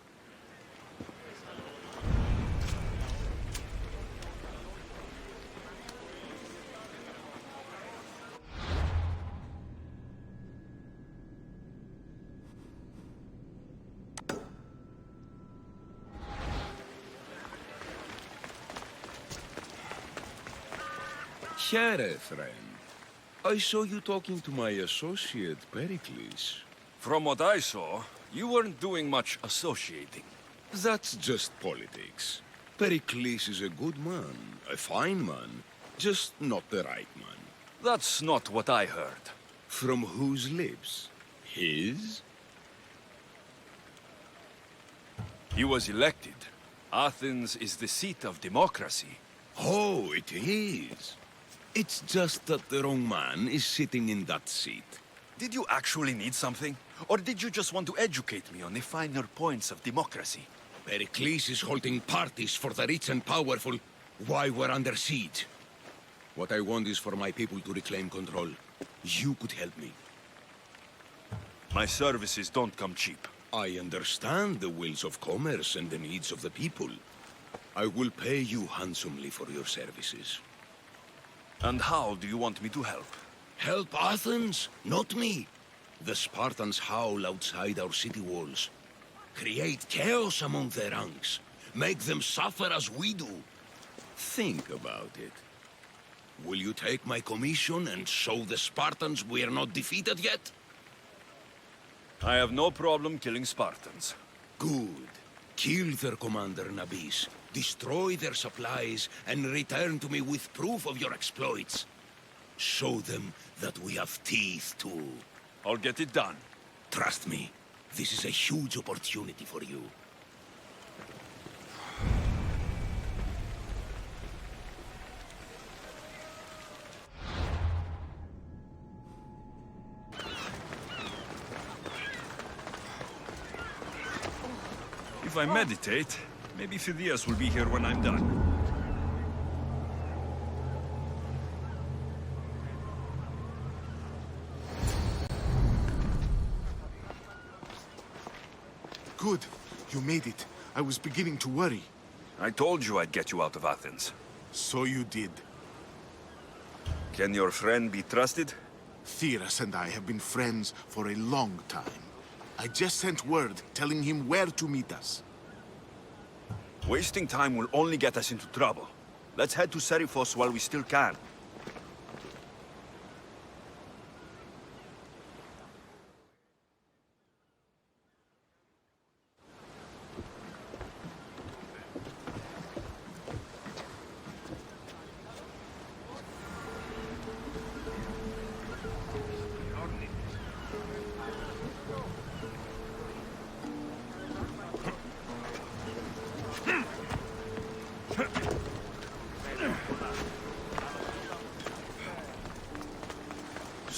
C: Here, friend. I saw you talking to my associate, Pericles.
D: From what I saw, you weren't doing much associating.
C: That's just politics. Pericles is a good man, a fine man, just not the right man.
D: That's not what I heard.
C: From whose lips? His?
D: He was elected. Athens is the seat of democracy.
C: Oh, it is. It's just that the wrong man is sitting in that seat.
D: Did you actually need something? Or did you just want to educate me on the finer points of democracy?
C: Pericles is holding parties for the rich and powerful while we're under siege. What I want is for my people to reclaim control. You could help me.
D: My services don't come cheap.
C: I understand the wills of commerce and the needs of the people. I will pay you handsomely for your services.
D: And how do you want me to help?
C: Help Athens, not me. The Spartans howl outside our city walls. Create chaos among their ranks. Make them suffer as we do. Think about it. Will you take my commission and show the Spartans we are not defeated yet?
D: I have no problem killing Spartans.
C: Good. Kill their commander, Nabis. Destroy their supplies and return to me with proof of your exploits. Show them that we have teeth too.
D: I'll get it done.
C: Trust me, this is a huge opportunity for you.
D: If I meditate, maybe Phidias will be here when I'm done.
Q: Good. You made it. I was beginning to worry.
D: I told you I'd get you out of Athens.
Q: So you did.
D: Can your friend be trusted?
Q: Theras and I have been friends for a long time. I just sent word telling him where to meet us.
D: Wasting time will only get us into trouble. Let's head to Seriphos while we still can.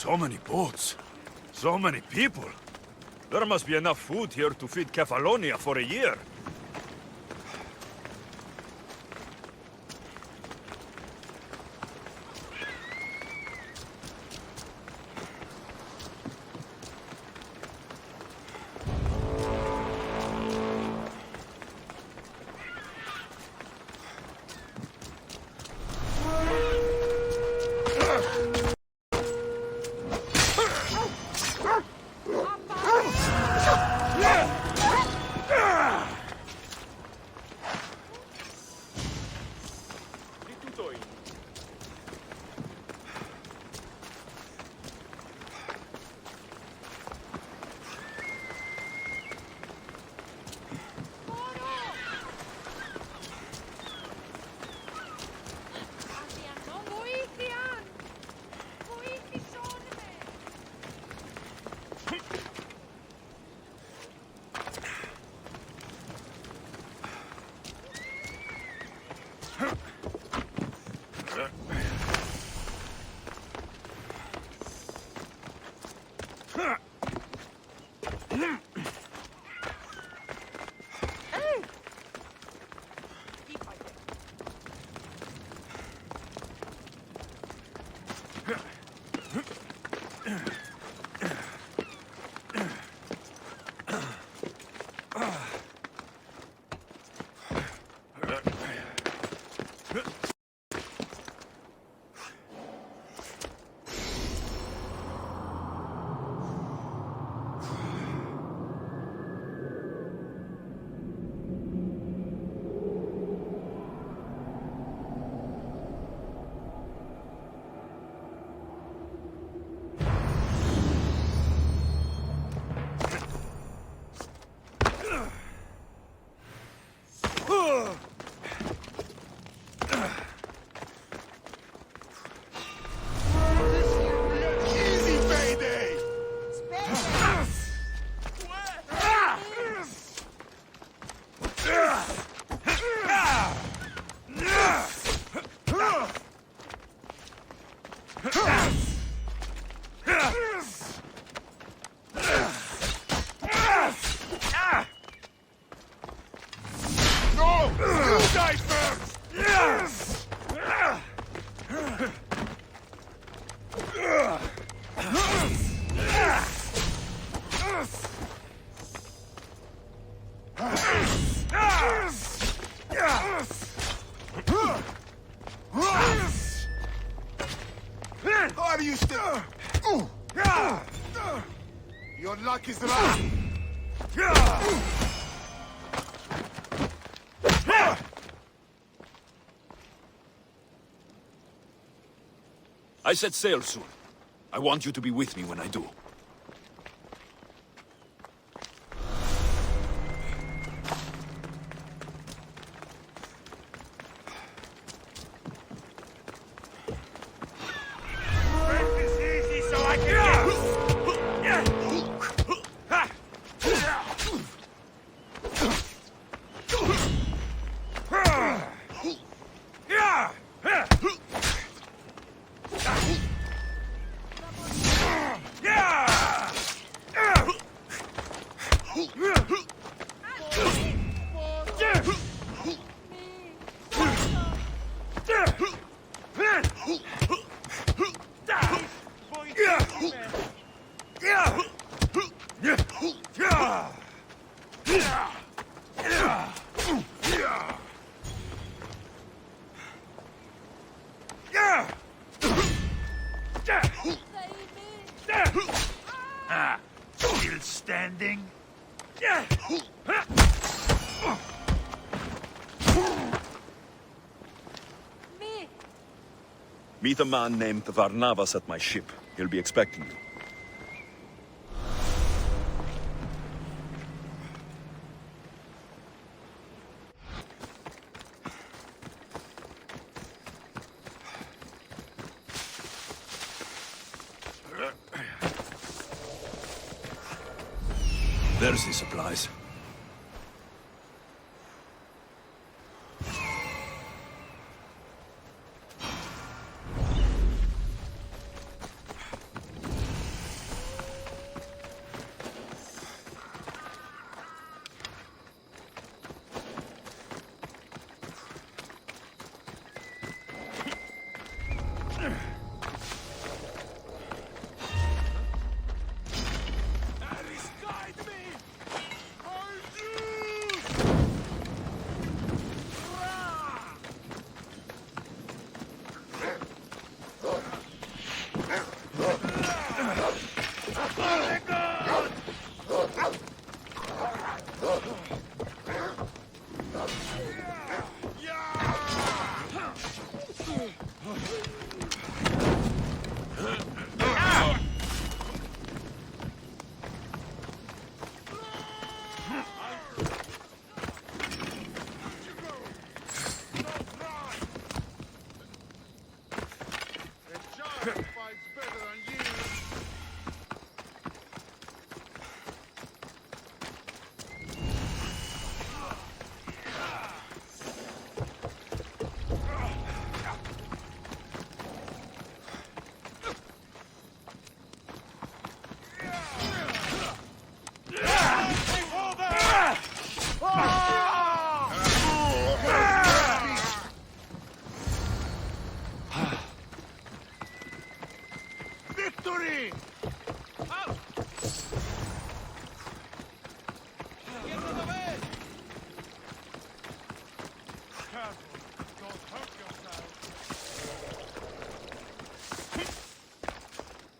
D: So many boats. So many people. There must be enough food here to feed Kefalonia for a year.
Q: Are you still? Your luck is right.
V: I set sail soon. I want you to be with me when I do.
D: Still standing?
V: Meet a man named Varnavas at my ship. He'll be expecting you.
D: There's the supplies.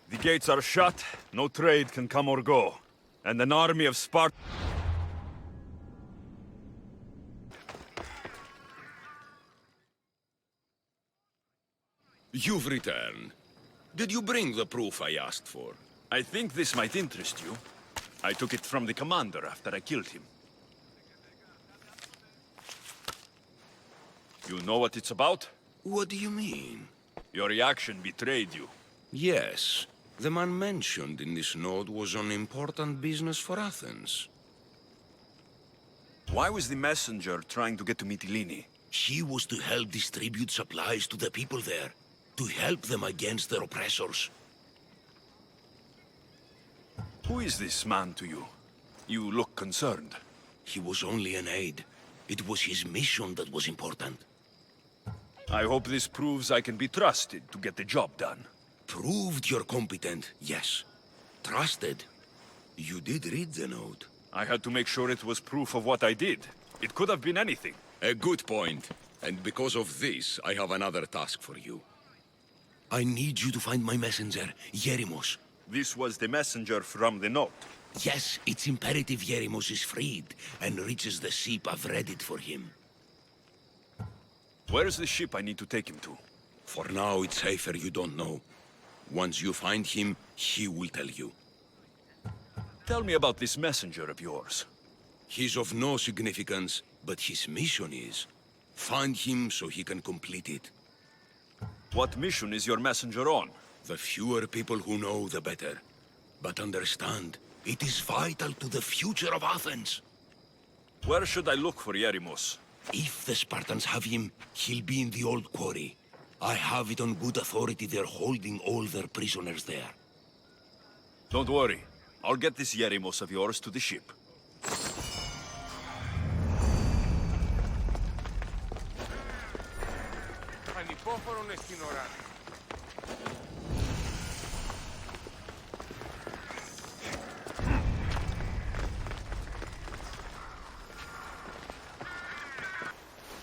D: The gates are shut, no trade can come or go. And an army of Sparta...
C: You've returned. Did you bring the proof I asked for?
V: I think this might interest you. I took it from the commander after I killed him. You know what it's about?
C: What do you mean?
V: Your reaction betrayed you.
C: Yes. The man mentioned in this note was on important business for Athens.
V: Why was the messenger trying to get to Mytilene?
C: He was to help distribute supplies to the people there, to help them against their oppressors.
V: Who is this man to you? You look concerned.
C: He was only an aide. It was his mission that was important.
V: I hope this proves I can be trusted to get the job done.
C: Proved you're competent, yes. Trusted. You did read the note.
V: I had to make sure it was proof of what I did. It could have been anything.
C: A good point. And because of this, I have another task for you. I need you to find my messenger, Yerimos.
V: This was the messenger from the note.
C: Yes, it's imperative Yerimos is freed and reaches the ship I've readied for him.
V: Where's the ship I need to take him to?
C: For now, it's safer you don't know. Once you find him, he will tell you.
V: Tell me about this messenger of yours.
C: He's of no significance, but his mission is. Find him so he can complete it.
V: What mission is your messenger on?
C: The fewer people who know, the better. But understand, it is vital to the future of Athens.
V: Where should I look for Yerimos?
C: If the Spartans have him, he'll be in the old quarry. I have it on good authority they're holding all their prisoners there.
V: Don't worry. I'll get this Yerimos of yours to the ship.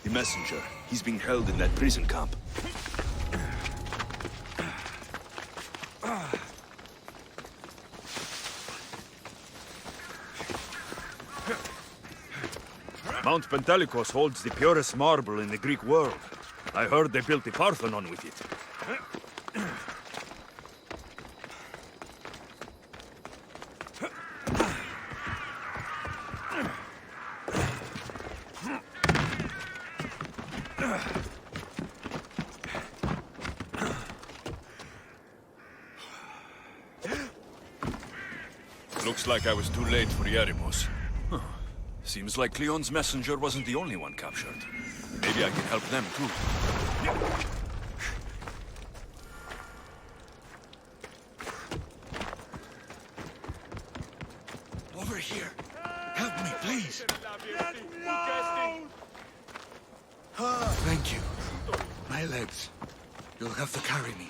V: The messenger. He's being held in that prison camp.
D: Mount Pentelicus holds the purest marble in the Greek world. I heard they built the Parthenon with it.
V: Looks like I was too late for Yerimos. Huh. Seems like Cleon's messenger wasn't the only one captured. Maybe I can help them too.
C: Over here. Help me, please.
N: Thank you. My legs. You'll have to carry me.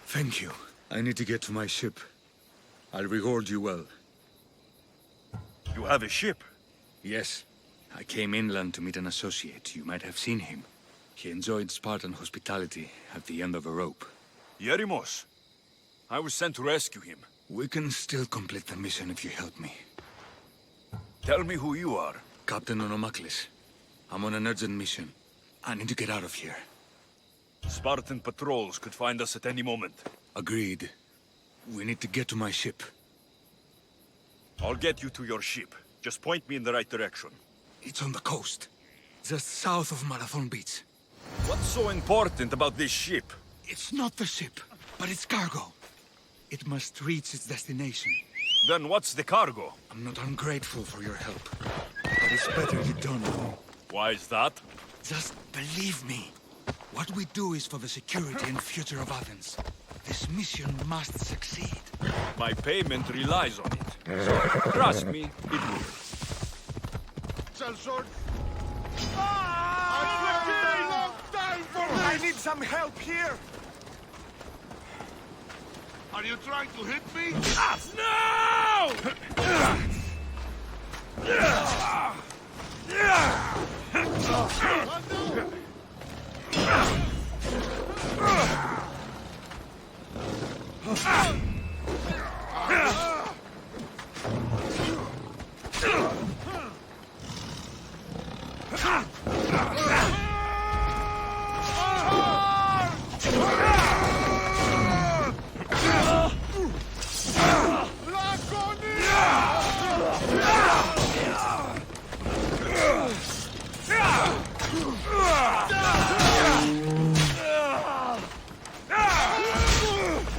N: Thank you. I need to get to my ship. I'll reward you well.
D: You have a ship?
N: Yes. I came inland to meet an associate. You might have seen him. He enjoyed Spartan hospitality at the end of a rope.
D: Yerimos. I was sent to rescue him.
N: We can still complete the mission if you help me.
D: Tell me who you are.
N: Captain Onomaklis. I'm on an urgent mission. I need to get out of here.
D: Spartan patrols could find us at any moment.
G: Agreed. We need to get to my ship.
D: I'll get you to your ship. Just point me in the right direction.
G: It's on the coast, just south of Marathon Beach.
D: What's so important about this ship?
G: It's not the ship, but its cargo. It must reach its destination.
D: Then what's the cargo?
G: I'm not ungrateful for your help, but it's better you don't know.
D: Why is that?
G: Just believe me. What we do is for the security and future of Athens. This mission must succeed.
D: My payment relies on it. So, trust me, it will.
Q: Sellsword!
F: I need some help here!
Q: Are you trying to hit me?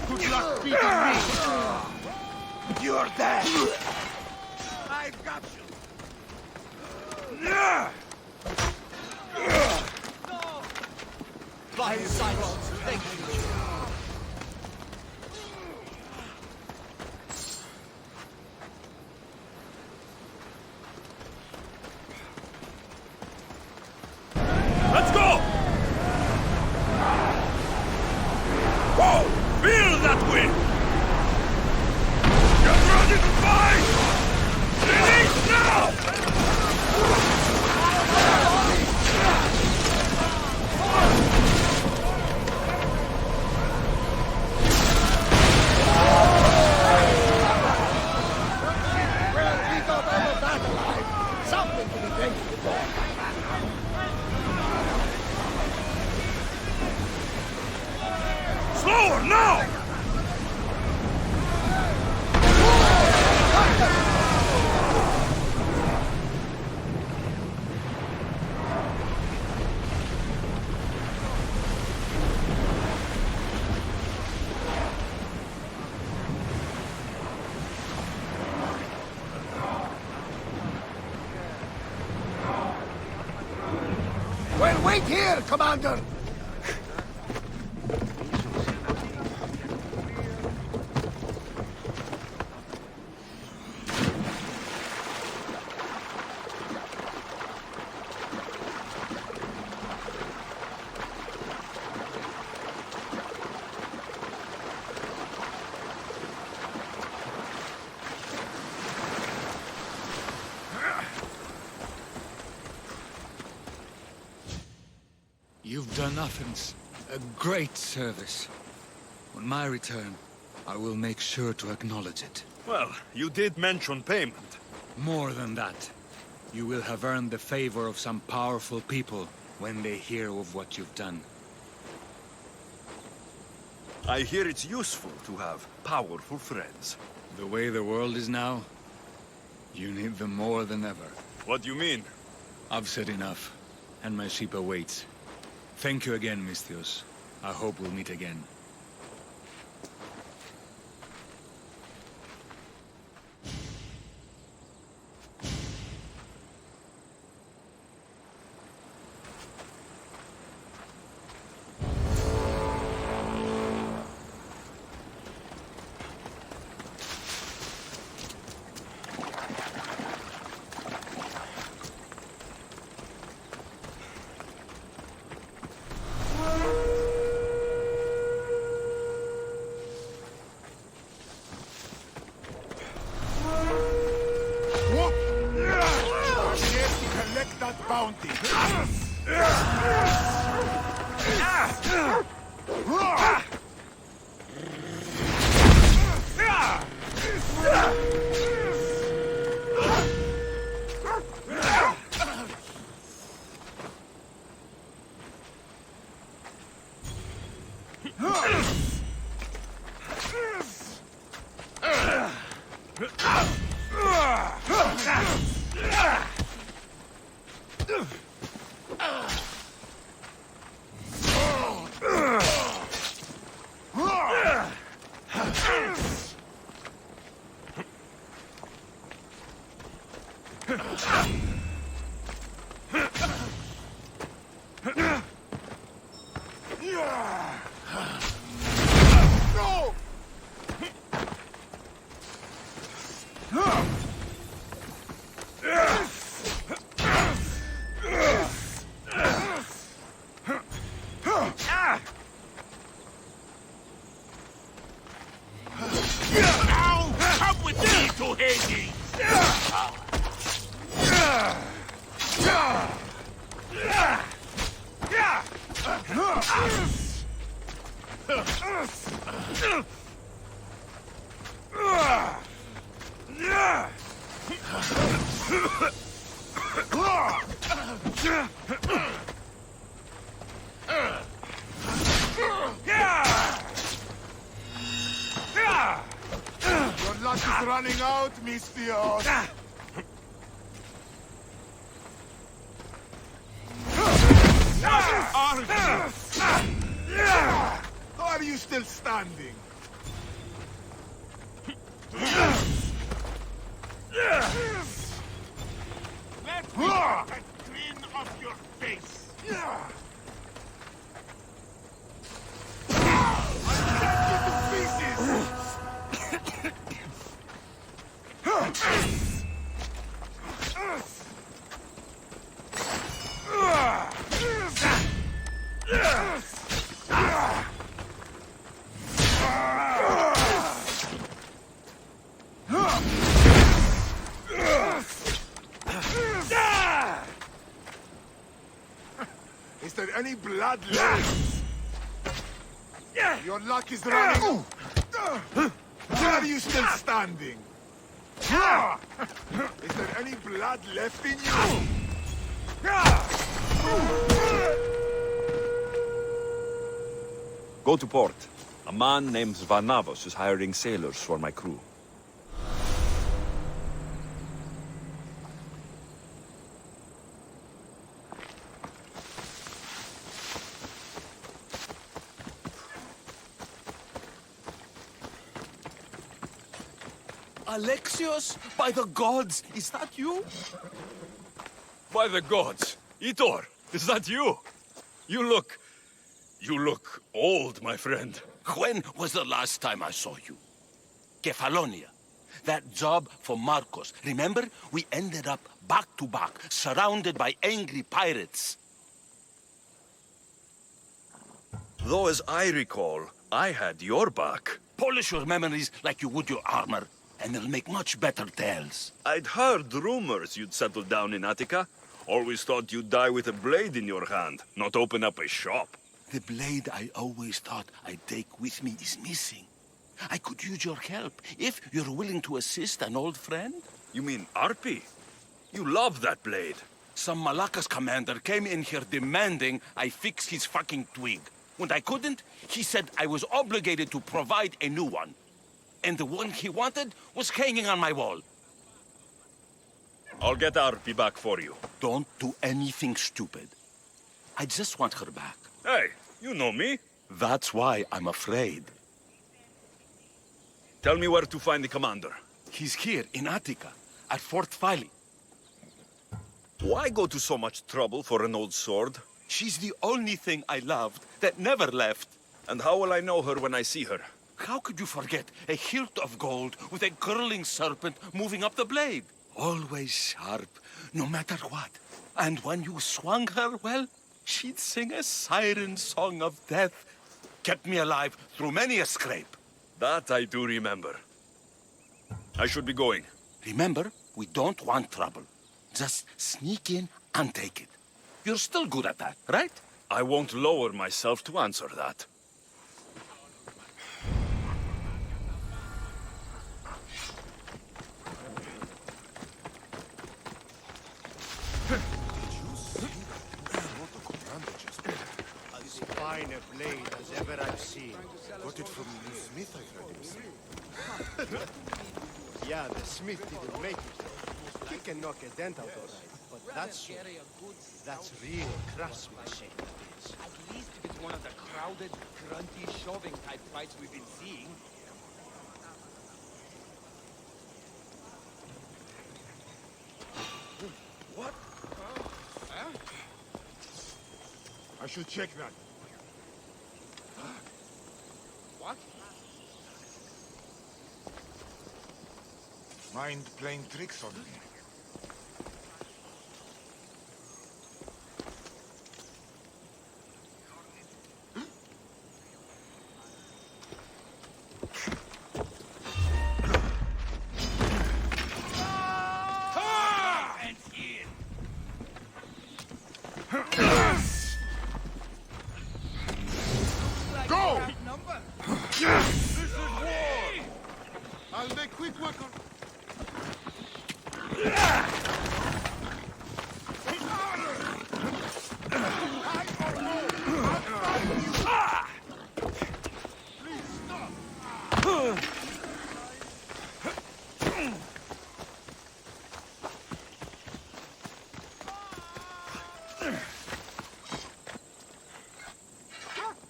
F: Good luck beating me! You're dead! I've got you!
O: By silence, thank you.
D: Let's go! Whoa! Feel that wind! Get ready to fight! Release now!
H: Something to be thankful for.
D: Slower, now!
H: Well, wait here, Commander!
G: You've done Athens a great service. On my return, I will make sure to acknowledge it.
D: Well, you did mention payment.
G: More than that, you will have earned the favor of some powerful people when they hear of what you've done.
D: I hear it's useful to have powerful friends.
G: The way the world is now, you need them more than ever.
D: What do you mean?
G: I've said enough, and my ship awaits. Thank you again, Misthios. I hope we'll meet again.
F: Bounty!
Q: Your luck is running out, Mistios. Are you still standing? Let me get that grin off your face. I'll cut you to pieces. Is there any blood left? Your luck is running. Are you still standing? Is there any blood left in you?
V: Go to port. A man named Vanavos is hiring sailors for my crew.
I: Alexios, by the gods, is that you?
V: By the gods! Itor, is that you? You look old, my friend.
I: When was the last time I saw you? Kefalonia. That job for Marcos. Remember? We ended up back to back, surrounded by angry pirates.
V: Though as I recall, I had your back.
I: Polish your memories like you would your armor, and they'll make much better tales.
V: I'd heard rumors you'd settled down in Attica. Always thought you'd die with a blade in your hand, not open up a shop.
I: The blade I always thought I'd take with me is missing. I could use your help, if you're willing to assist an old friend.
V: You mean Arpi? You love that blade.
I: Some Malakas commander came in here demanding I fix his fucking twig. When I couldn't, he said I was obligated to provide a new one. And the one he wanted was hanging on my wall.
V: I'll get Arpi back for you.
I: Don't do anything stupid. I just want her back.
V: Hey, you know me.
I: That's why I'm afraid.
V: Tell me where to find the commander.
I: He's here in Attica, at Fort Phili.
V: Why go to so much trouble for an old sword?
I: She's the only thing I loved that never left.
V: And how will I know her when I see her?
I: How could you forget a hilt of gold with a curling serpent moving up the blade? Always sharp, no matter what. And when you swung her, well, she'd sing a siren song of death. Kept me alive through many a scrape.
V: That I do remember. I should be going.
I: Remember, we don't want trouble. Just sneak in and take it. You're still good at that, right?
V: I won't lower myself to answer that.
M: fine a blade as ever I've seen.
Q: Got it from the smith, I heard him say.
M: Yeah, the smith didn't make it. He can knock a dent out all right, but that's real craftsmanship.
F: At least if it's one of the crowded, grunty, shoving type fights we've been seeing.
Q: What? Huh? I should check that. What? Mind playing tricks on me.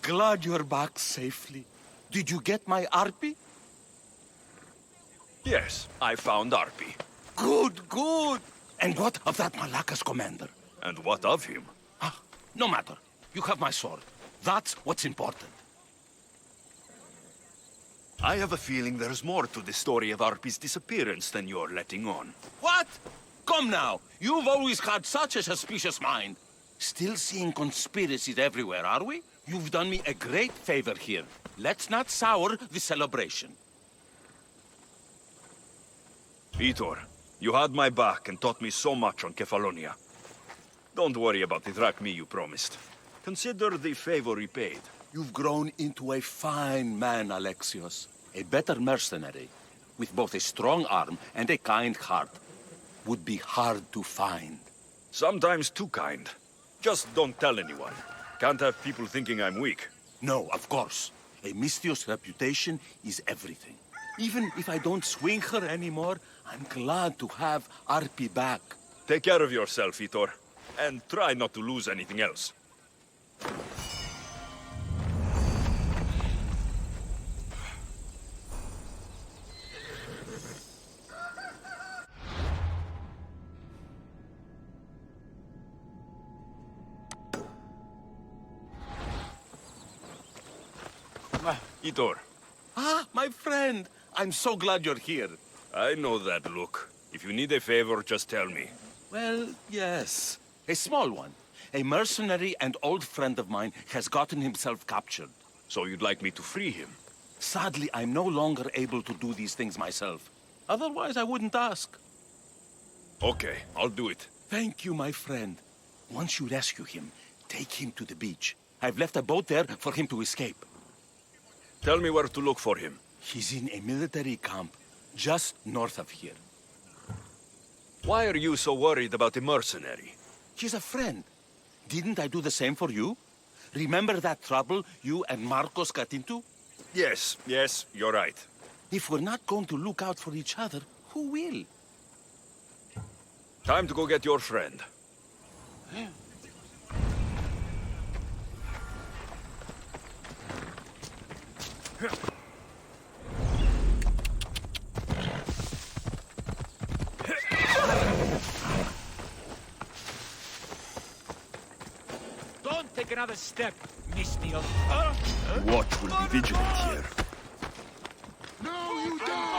I: Glad you're back safely. Did you get my Arpy?
V: Yes, I found Arpy.
I: Good, good. And what of that Malacca's commander?
V: And what of him?
I: Ah, no matter. You have my sword. That's what's important.
V: I have a feeling there's more to the story of Arpy's disappearance than you're letting on.
I: What? Come now. You've always had such a suspicious mind. Still seeing conspiracies everywhere, are we? You've done me a great favor here. Let's not sour the celebration.
V: Vitor, you had my back and taught me so much on Kefalonia. Don't worry about the drachmi you promised. Consider the favor repaid.
I: You've grown into a fine man, Alexios. A better mercenary, with both a strong arm and a kind heart, would be hard to find.
V: Sometimes too kind. Just don't tell anyone. Can't have people thinking I'm weak.
I: No, of course. A Misthios reputation is everything. Even if I don't swing her anymore, I'm glad to have Arpy back.
V: Take care of yourself, Vitor. And try not to lose anything else. Vitor.
I: Ah, my friend. I'm so glad you're here.
V: I know that look. If you need a favor, just tell me.
I: Well, yes. A small one. A mercenary and old friend of mine has gotten himself captured.
V: So you'd like me to free him?
I: Sadly, I'm no longer able to do these things myself. Otherwise, I wouldn't ask.
V: Okay, I'll do it.
I: Thank you, my friend. Once you rescue him, take him to the beach. I've left a boat there for him to escape.
V: Tell me where to look for him.
I: He's in a military camp just north of here.
V: Why are you so worried about the mercenary?
I: He's a friend. Didn't I do the same for you? Remember that trouble you and Marcos got into?
V: Yes, you're right.
I: If we're not going to look out for each other, who will?
V: Time to go get your friend.
N: Don't take another step, Misthios.
V: Watch will be vigilant here.
Q: No, you die!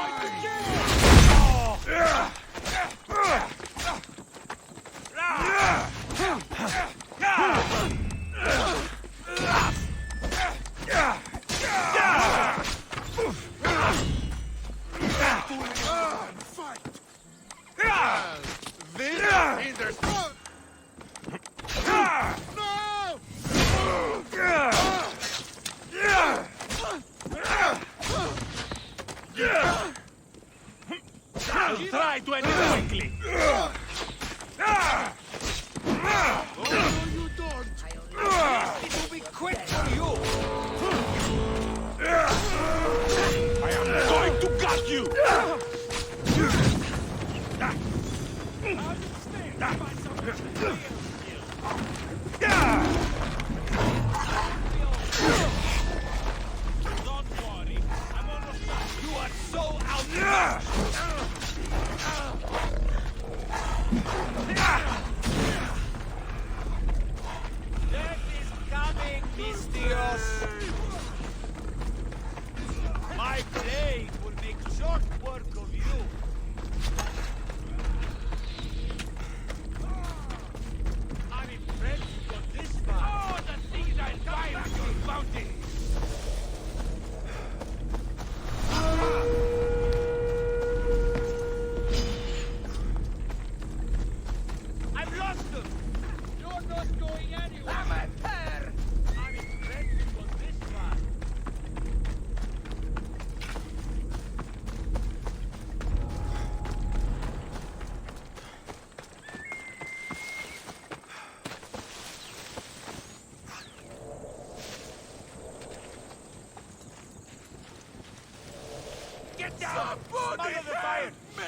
Q: Get down! Somebody help me!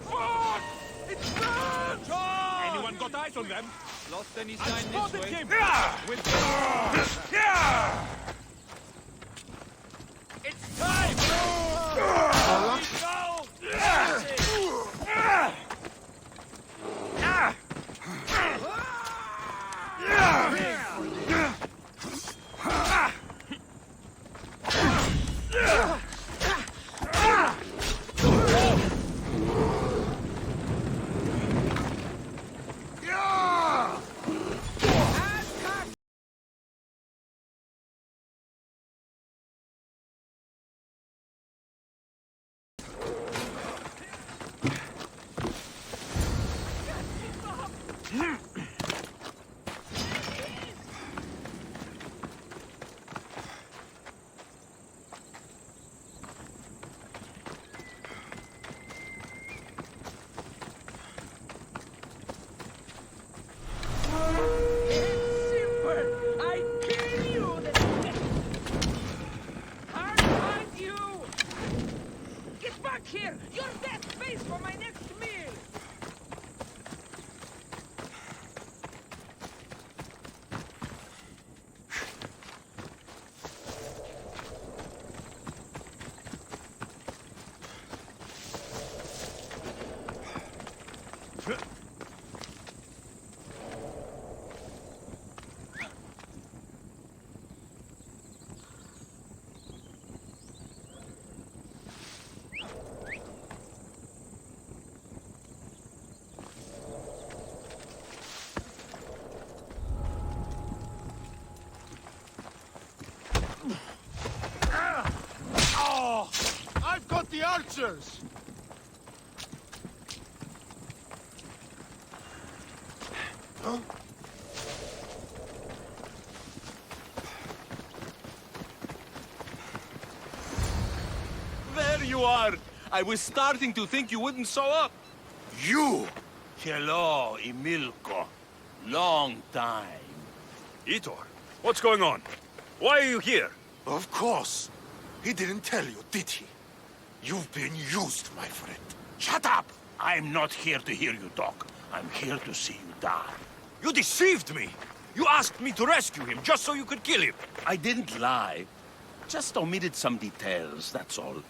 Q: Fuck! It's burnt!
R: Anyone got eyes on them?
G: Lost any sign this way?
R: Him.
Q: It's time!
B: Here! Your death face for my next meal!
Q: I've got the archers! Huh?
I: There you are! I was starting to think you wouldn't show up.
Q: You!
I: Hello, Emilko. Long time.
D: Itor, what's going on? Why are you here?
Q: Of course. He didn't tell you, did he? You've been used, my friend.
I: Shut up! I'm not here to hear you talk. I'm here to see you die.
D: You deceived me! You asked me to rescue him just so you could kill him!
I: I didn't lie. Just omitted some details, that's all.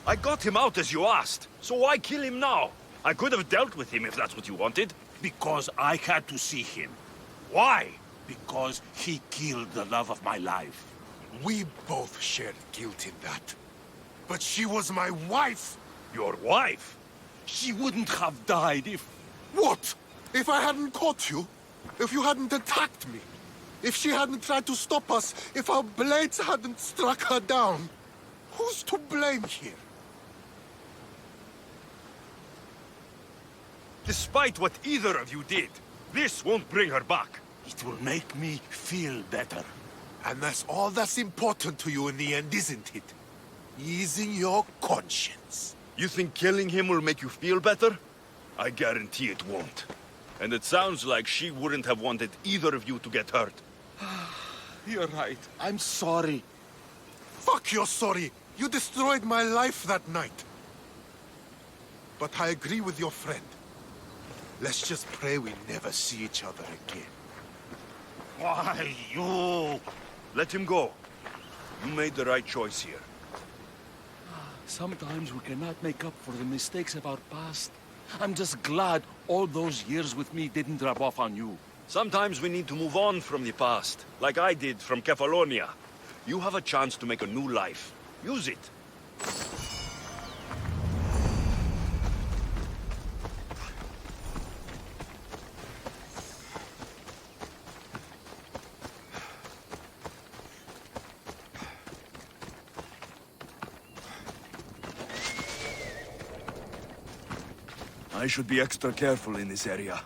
D: I got him out as you asked, so why kill him now? I could have dealt with him if that's what you wanted.
I: Because I had to see him.
D: Why?
I: Because he killed the love of my life.
Q: We both shared guilt in that. But she was my wife!
D: Your wife?
I: She wouldn't have died if...
Q: What? If I hadn't caught you? If you hadn't attacked me? If she hadn't tried to stop us? If our blades hadn't struck her down? Who's to blame here?
D: Despite what either of you did, this won't bring her back.
I: It will make me feel better.
Q: And that's all that's important to you in the end, isn't it? Easing your conscience.
D: You think killing him will make you feel better? I guarantee it won't. And it sounds like she wouldn't have wanted either of you to get hurt.
I: You're right. I'm sorry.
Q: Fuck you're sorry. You destroyed my life that night. But I agree with your friend. Let's just pray we never see each other again.
I: Why, you...
D: Let him go. You made the right choice here.
I: Sometimes we cannot make up for the mistakes of our past. I'm just glad all those years with me didn't rub off on you.
D: Sometimes we need to move on from the past, like I did from Kefalonia. You have a chance to make a new life. Use it. I should be extra careful in this area.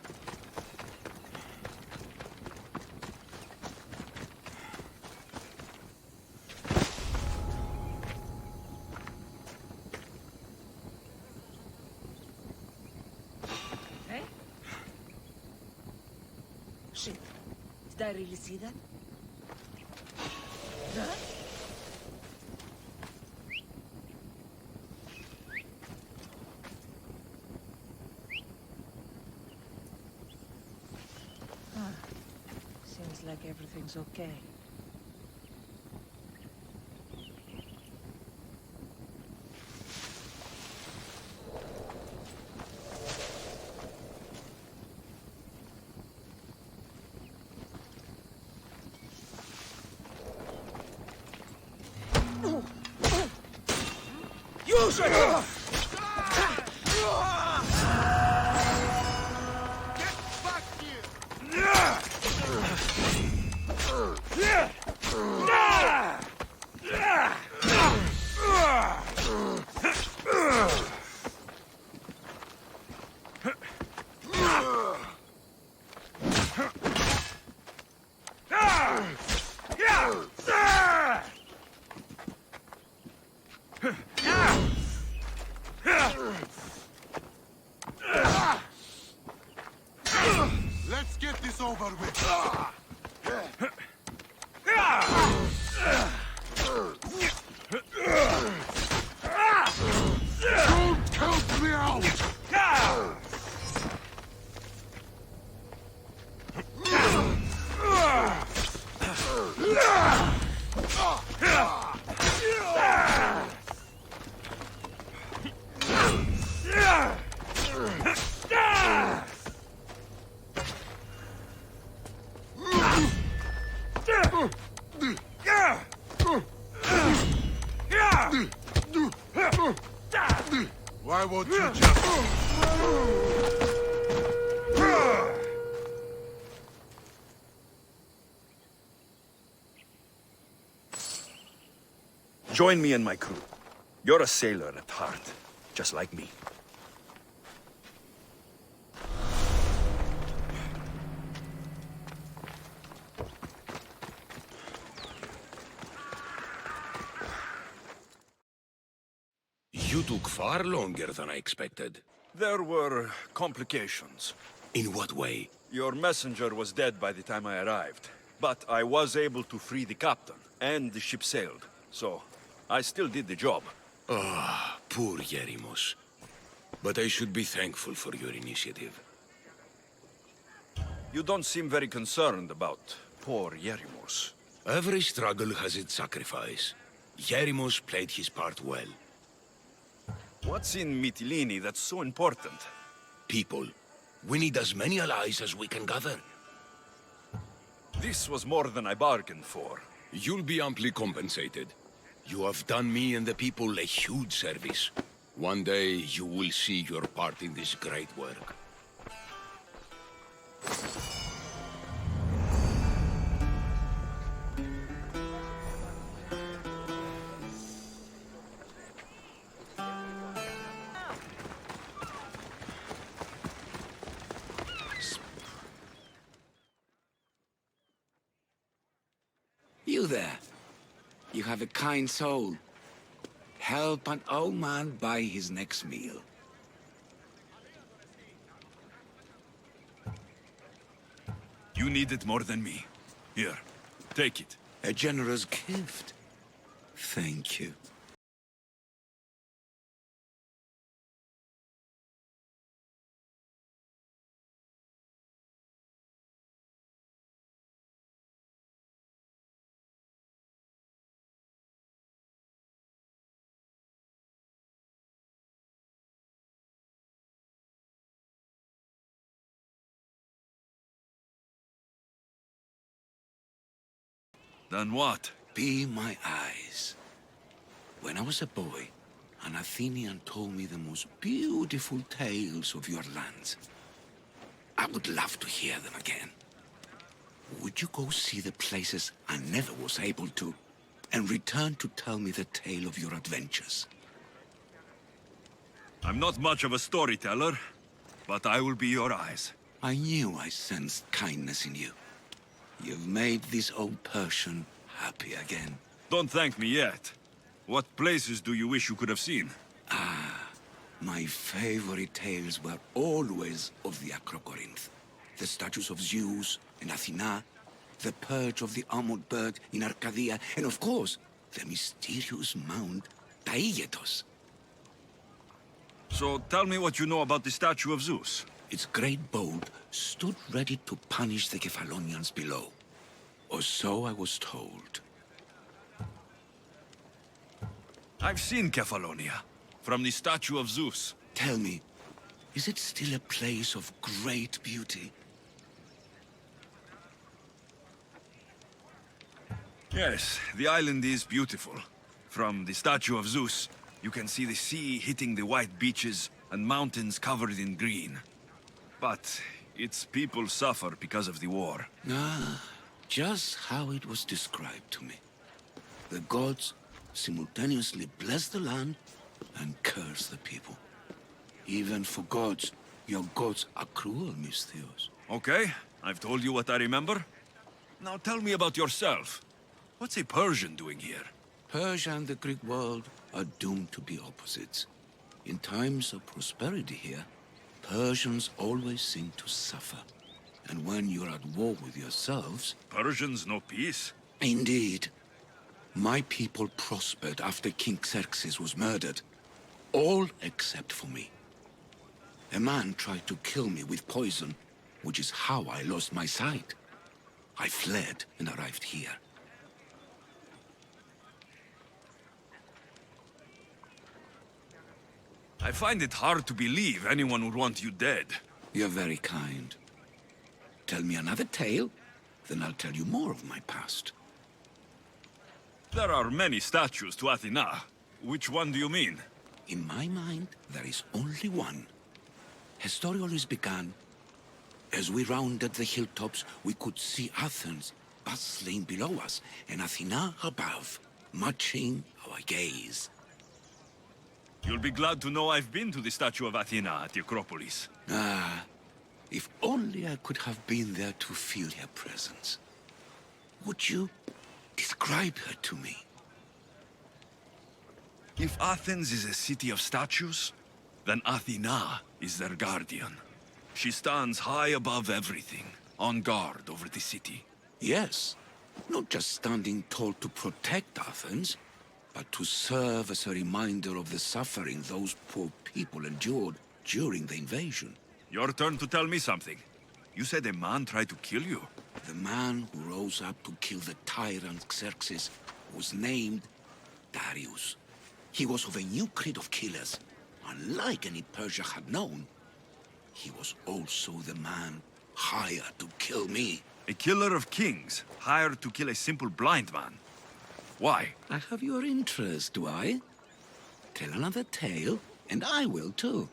U: Shit. Did I really see that? Huh? Seems like everything's okay.
A: Use it!
Q: Let's get this over with. Don't count me out! Why won't you just...
V: Join me and my crew. You're a sailor at heart, just like me.
C: You took far longer than I expected.
V: There were complications.
C: In what way?
V: Your messenger was dead by the time I arrived, but I was able to free the captain, and the ship sailed, so I still did the job.
C: Ah, poor Yerimos. But I should be thankful for your initiative.
V: You don't seem very concerned about poor Yerimos.
C: Every struggle has its sacrifice. Yerimos played his part well.
V: What's in Mytilene that's so important?
C: People. We need as many allies as we can gather.
V: This was more than I bargained for.
C: You'll be amply compensated. You have done me and the people a huge service. One day you will see your part in this great work.
F: You there. You have a kind soul. Help an old man buy his next meal.
D: You need it more than me. Here, take it.
F: A generous gift. Thank you.
D: Then what?
F: Be my eyes. When I was a boy, an Athenian told me the most beautiful tales of your lands. I would love to hear them again. Would you go see the places I never was able to, and return to tell me the tale of your adventures?
D: I'm not much of a storyteller, but I will be your eyes.
F: I knew I sensed kindness in you. You've made this old Persian happy again.
D: Don't thank me yet. What places do you wish you could have seen?
F: My favorite tales were always of the Acrocorinth. The statues of Zeus, in Athena, the purge of the armored bird in Arcadia, and of course, the mysterious mound Taigetos.
D: So tell me what you know about the statue of Zeus.
F: Its great bolt stood ready to punish the Kephalonians below. Or so I was told.
D: I've seen Kephallonia, from the statue of Zeus.
F: Tell me, is it still a place of great beauty?
D: Yes, the island is beautiful. From the statue of Zeus, you can see the sea hitting the white beaches and mountains covered in green. But its people suffer because of the war.
F: Ah, just how it was described to me. The gods simultaneously bless the land and curse the people. Even for gods, your gods are cruel, Misthios.
D: Okay, I've told you what I remember. Now tell me about yourself. What's a Persian doing here?
F: Persia and the Greek world are doomed to be opposites. In times of prosperity here, Persians always seem to suffer. And when you're at war with yourselves...
D: Persians know peace?
F: Indeed. My people prospered after King Xerxes was murdered. All except for me. A man tried to kill me with poison, which is how I lost my sight. I fled and arrived here.
D: I find it hard to believe anyone would want you dead.
F: You're very kind. Tell me another tale, then I'll tell you more of my past.
D: There are many statues to Athena. Which one do you mean?
F: In my mind, there is only one. Her story always began. As we rounded the hilltops, we could see Athens bustling below us, and Athena above, matching our gaze.
D: You'll be glad to know I've been to the statue of Athena at the Acropolis.
F: Ah, if only I could have been there to feel her presence. Would you describe her to me?
D: If Athens is a city of statues, then Athena is their guardian. She stands high above everything, on guard over the city.
F: Yes, not just standing tall to protect Athens, but to serve as a reminder of the suffering those poor people endured during the invasion.
D: Your turn to tell me something. You said a man tried to kill you.
F: The man who rose up to kill the tyrant Xerxes was named Darius. He was of a new creed of killers. Unlike any Persia had known, he was also the man hired to kill me.
D: A killer of kings, hired to kill a simple blind man. Why?
F: I have your interest, do I? Tell another tale, and I will too.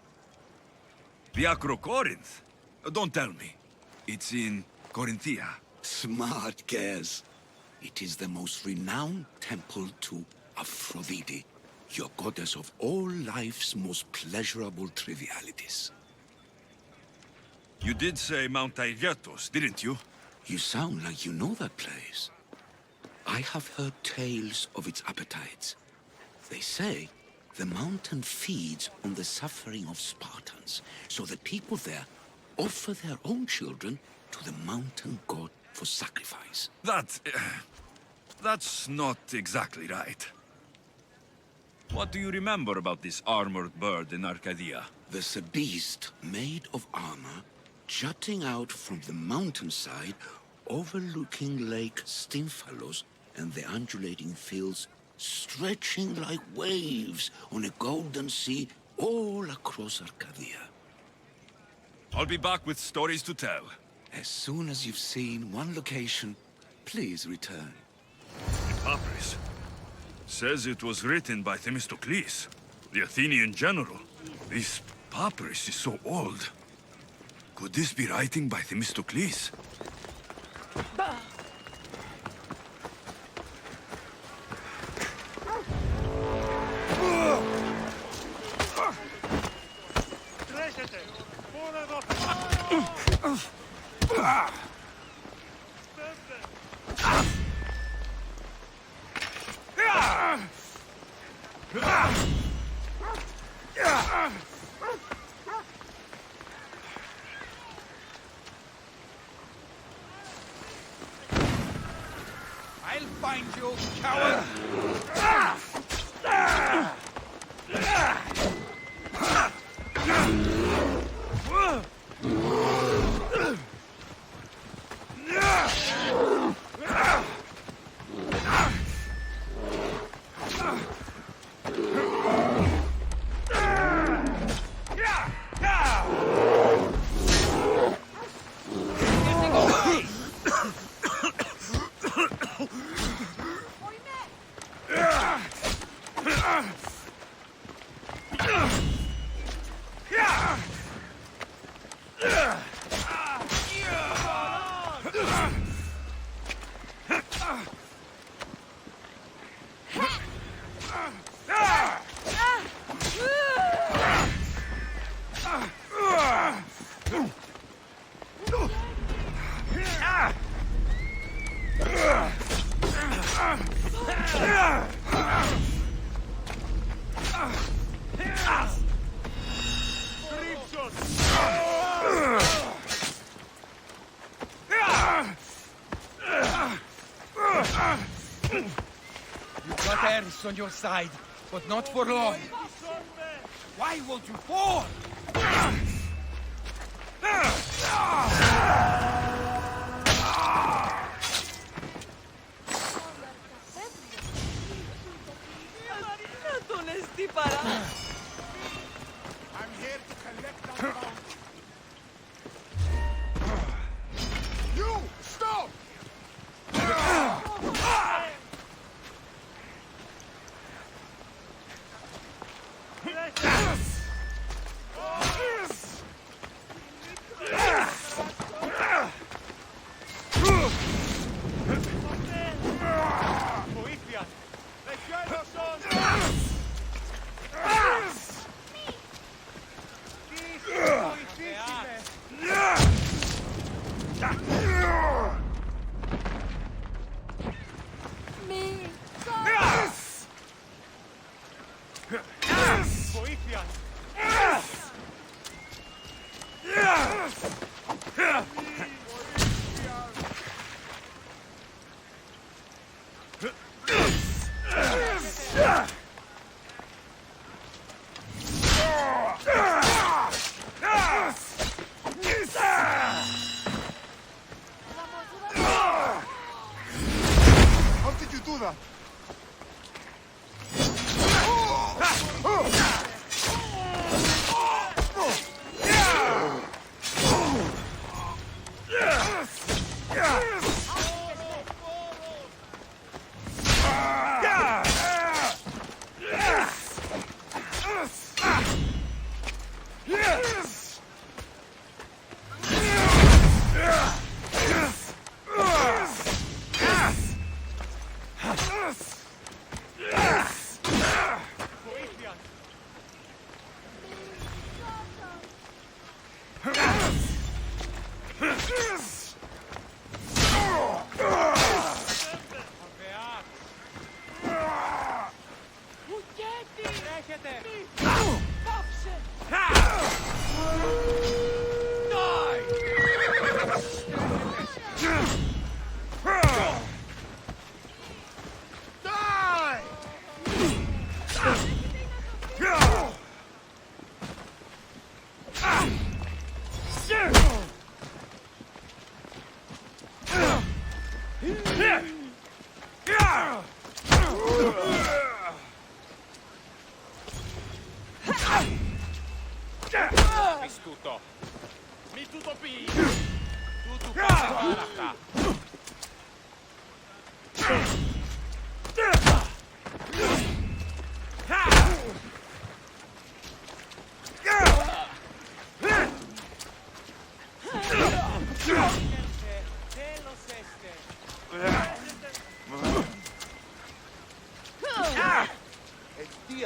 D: The Acrocorinth? Don't tell me. It's in Corinthia.
F: Smart guess. It is the most renowned temple to Aphrodite, your goddess of all life's most pleasurable trivialities.
D: You did say Mount Taygetos, didn't you?
F: You sound like you know that place. I have heard tales of its appetites. They say the mountain feeds on the suffering of Spartans, so the people there offer their own children to the mountain god for sacrifice.
D: That's not exactly right. What do you remember about this armored bird in Arcadia?
F: There's a beast made of armor jutting out from the mountainside, overlooking Lake Stymphalos and the undulating fields, stretching like waves on a golden sea all across Arcadia.
D: I'll be back with stories to tell.
F: As soon as you've seen one location, please return.
D: The papyrus says it was written by Themistocles, the Athenian general. This papyrus is so old. Could this be writing by Themistocles?
F: find you, coward! You've got Eris on your side, but not for long. Why won't you fall? I'm here to collect our bounty. You! Stop! How did you do that?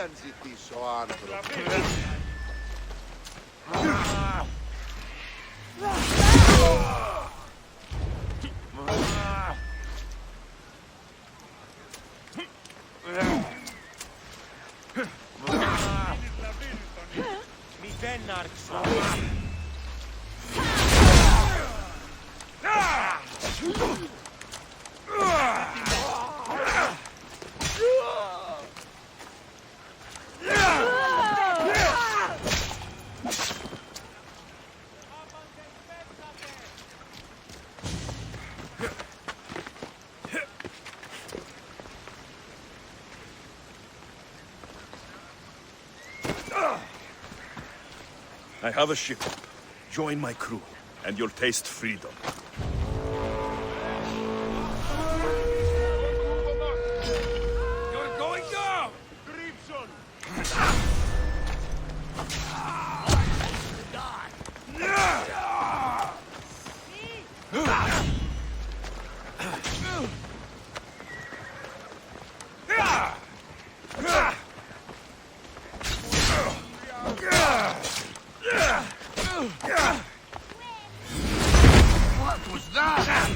Q: αν ζητήσω ο άνθρωπος.
F: Μηδέν άρχισω.
D: I have a ship up. Join my crew, and you'll taste freedom.
A: You're going down!
F: What was that?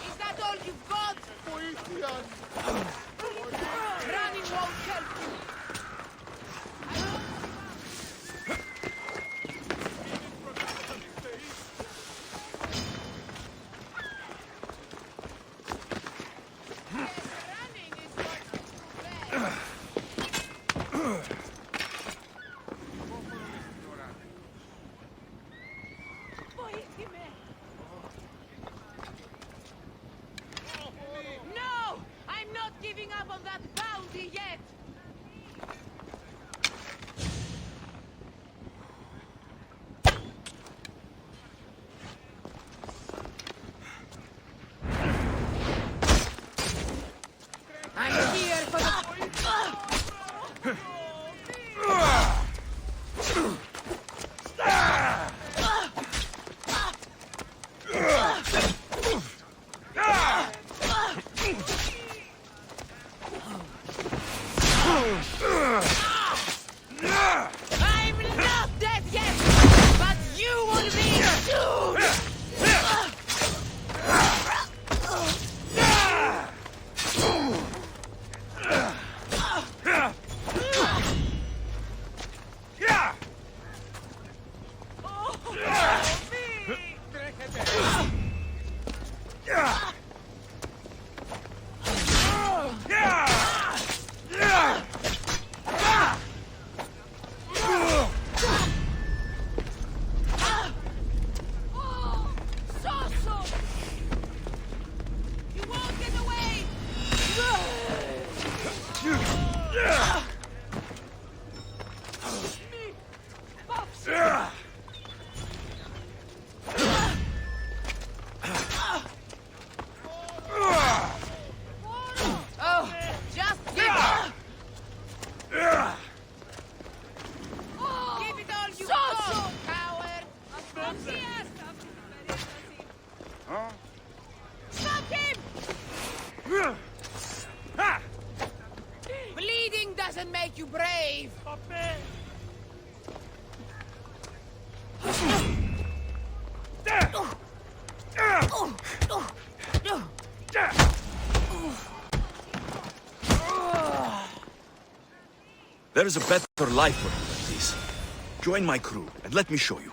B: Is that all you've got? Running won't help you. No! I'm not giving up on that bounty yet! I'm here for the... I'm not dead yet, but you will be soon! You won't get away! Oh, just give it! Give it all you got, coward!
F: Huh?
B: Stop him! Bleeding doesn't make you brave.
D: There is a better life for you than this. Join my crew, and let me show you.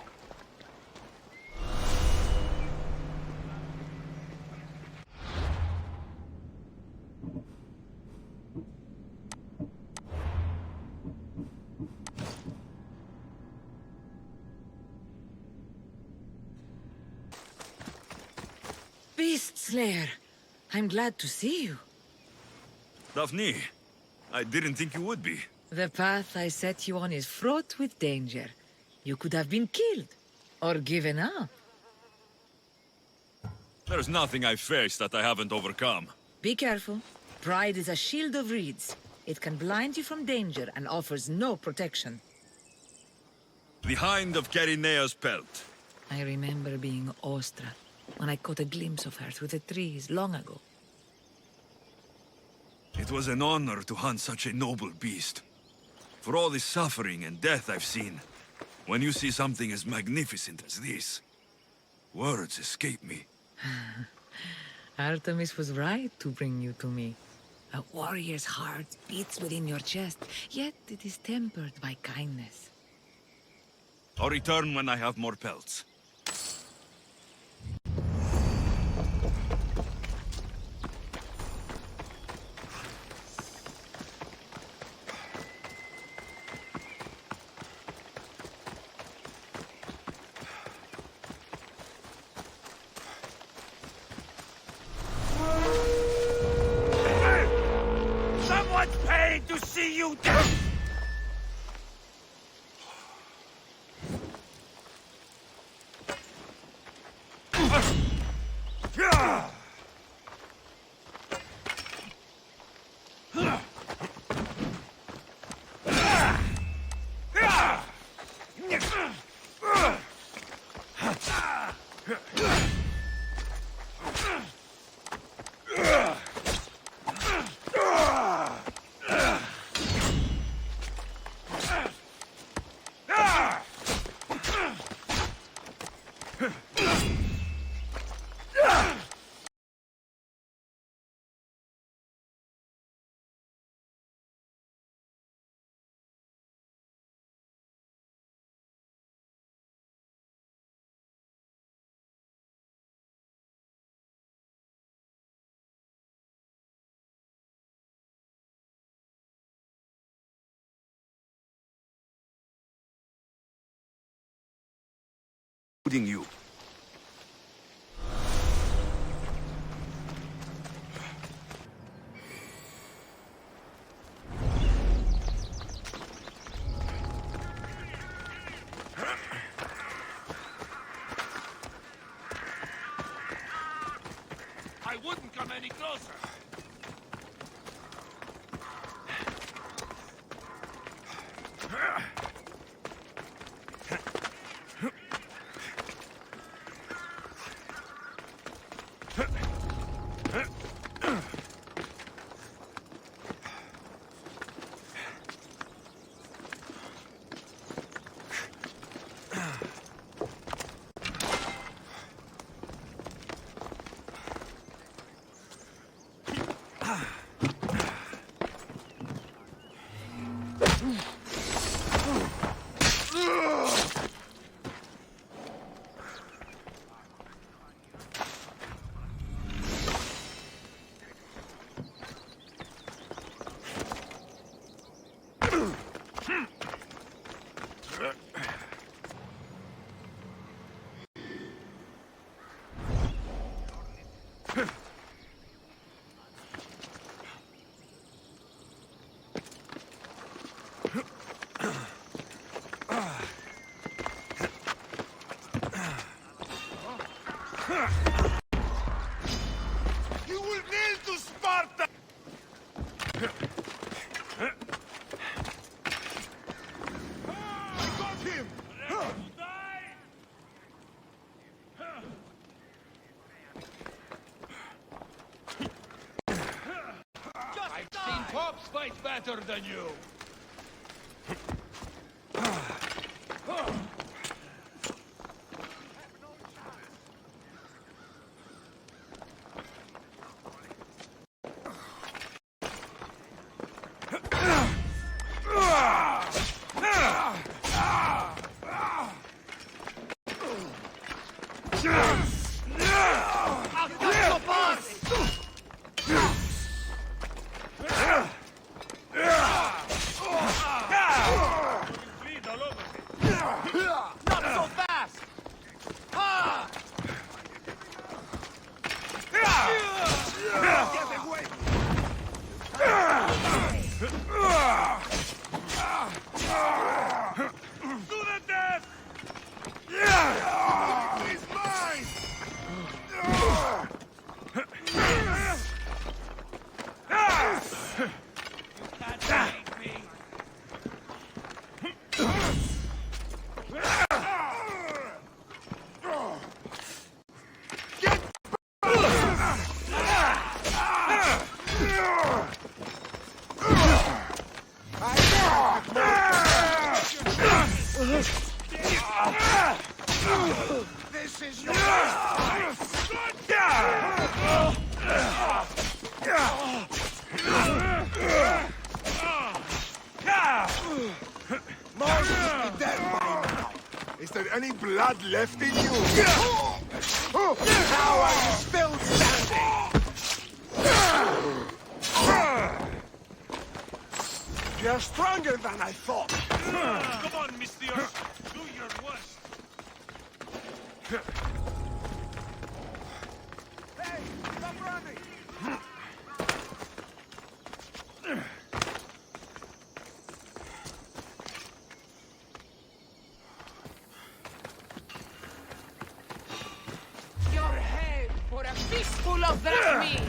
S: Beast Slayer, I'm glad to see you.
D: Daphne, I didn't think you would be.
S: The path I set you on is fraught with danger. You could have been killed, or given up.
D: There's nothing I've faced that I haven't overcome.
S: Be careful. Pride is a shield of reeds. It can blind you from danger and offers no protection.
D: The Hind of Kerinea's pelt.
S: I remember being awestruck when I caught a glimpse of her through the trees long ago.
D: It was an honor to hunt such a noble beast. For all the suffering and death I've seen, when you see something as magnificent as this, words escape me.
S: Artemis was right to bring you to me. A warrior's heart beats within your chest, yet it is tempered by kindness.
D: I'll return when I have more pelts.
A: Someone's paying to see you dead!
D: Including you.
A: I wouldn't come any closer. You will kneel to Sparta! I got him! I've seen popes fight better than you!
F: This is your last
Q: Mars must be dead by now. Is there any blood left in you? How are you still standing? You're stronger than I thought.
A: Come on, Mistios. Do your worst.
Q: Hey, stop running!
B: Your head for a fistful of that meat!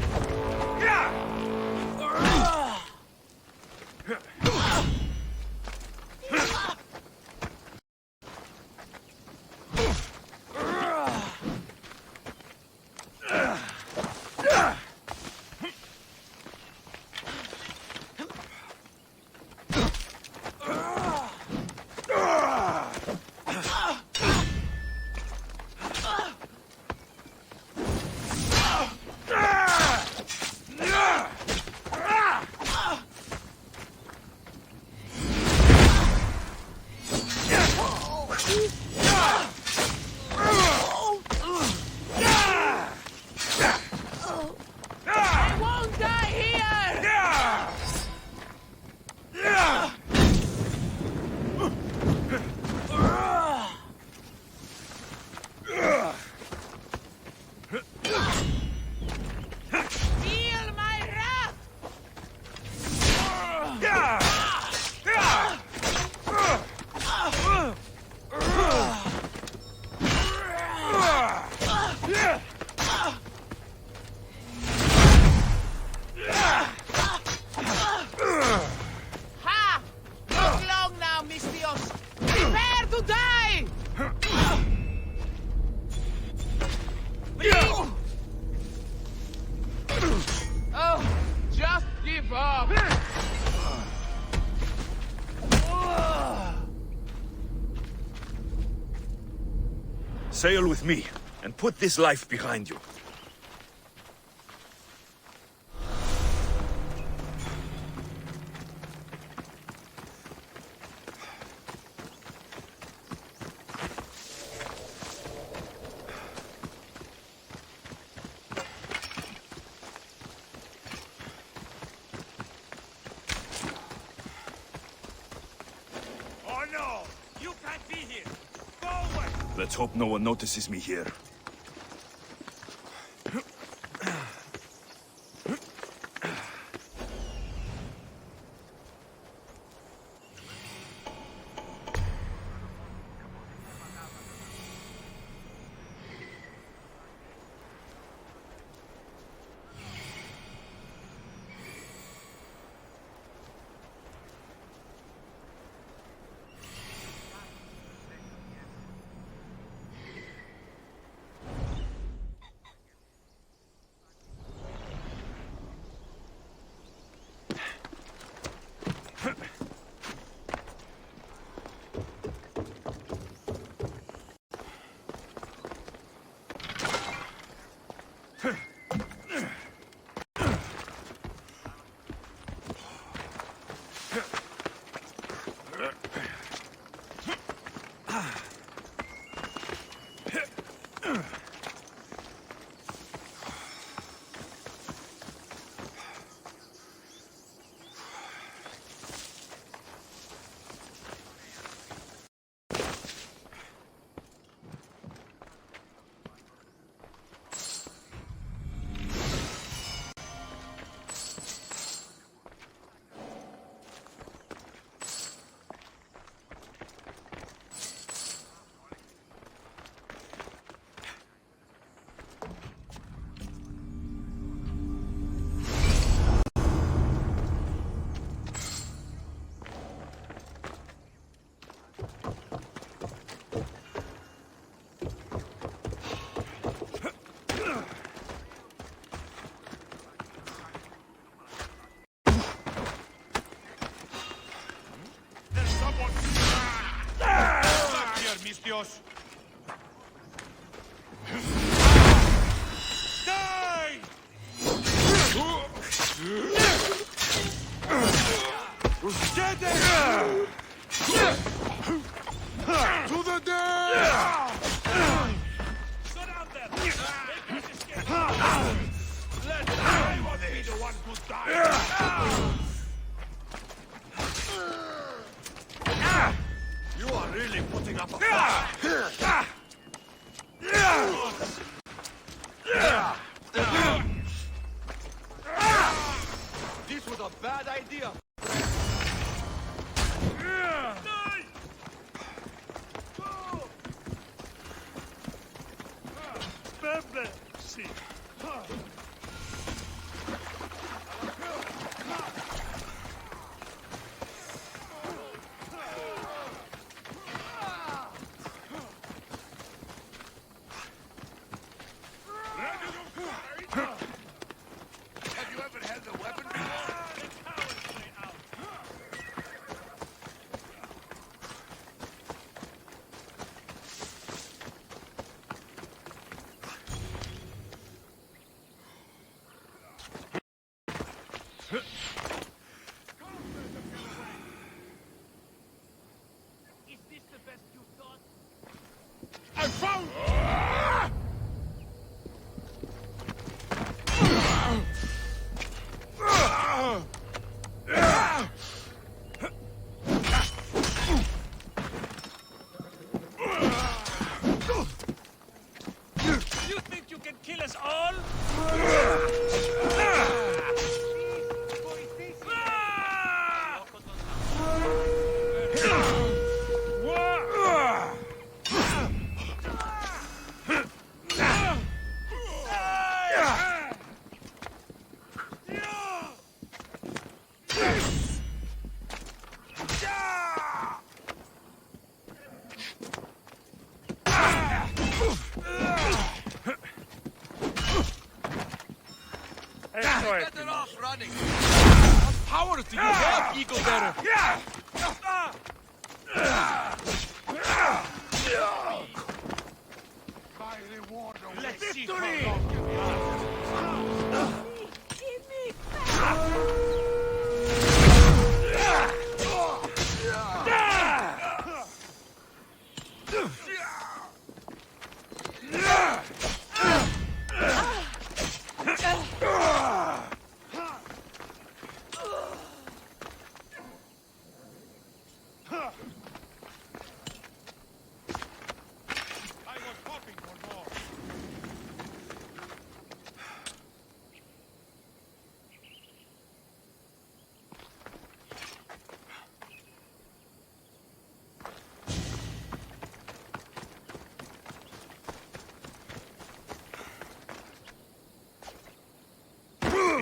B: I won't die here! Feel my wrath! Ha! Not long now, Mistios! Prepare to die! Oh, just give up!
D: Sail with me, and put this life behind you.
A: Oh no! You can't be here! Go away!
D: Let's hope no one notices me here.
A: ellos! Die!
Q: To the dead!
A: Surround them! Make us escape! Let anyone be the one who dies!
Q: You are really putting up a fight!
A: This was a bad idea! Bebe! Sì.
Q: Have you ever held a weapon before?
A: Is this the best you thought?
Q: I found...
A: You think you can kill us all?
Q: Better off running! What power do you have, Eagle Bearer? My reward awaits.
A: Victory!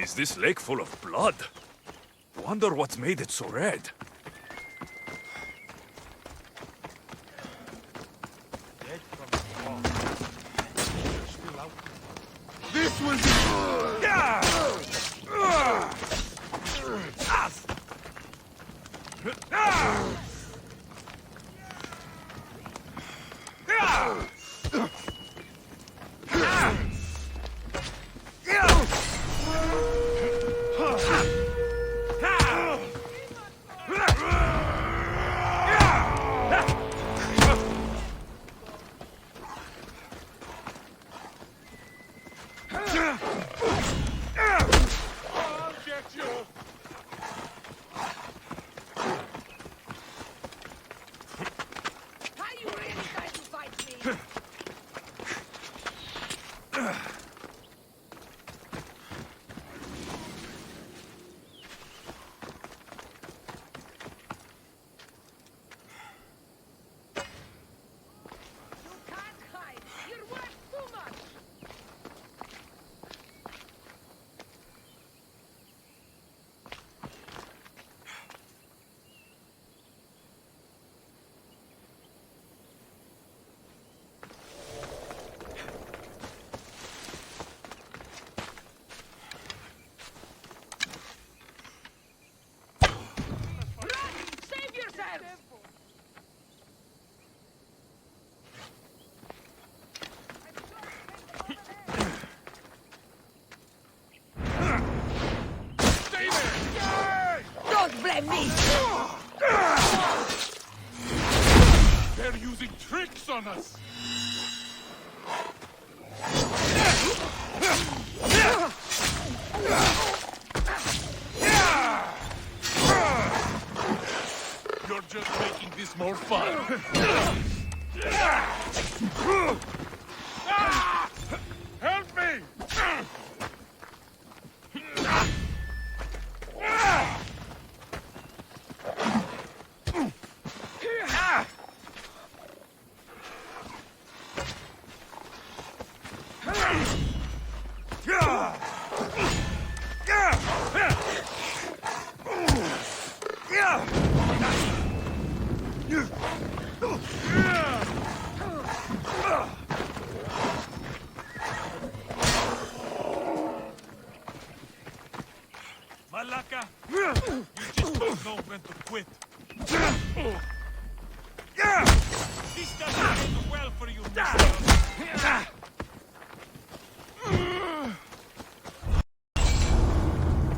D: Is this lake full of blood? Wonder what made it so red.
Q: This will be...
R: using tricks on us! You're just making this more fun. Help me! Malaka, you just don't know when to quit. This doesn't end well for you, mister.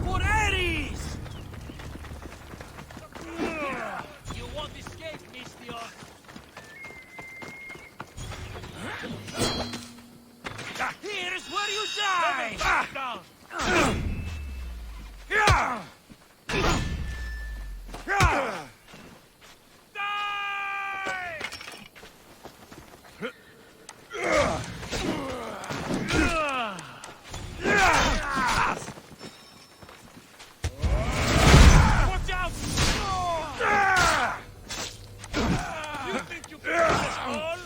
R: For Ares! You won't escape, mister. Here's where you die! Down. Watch out! You think you can kill us all?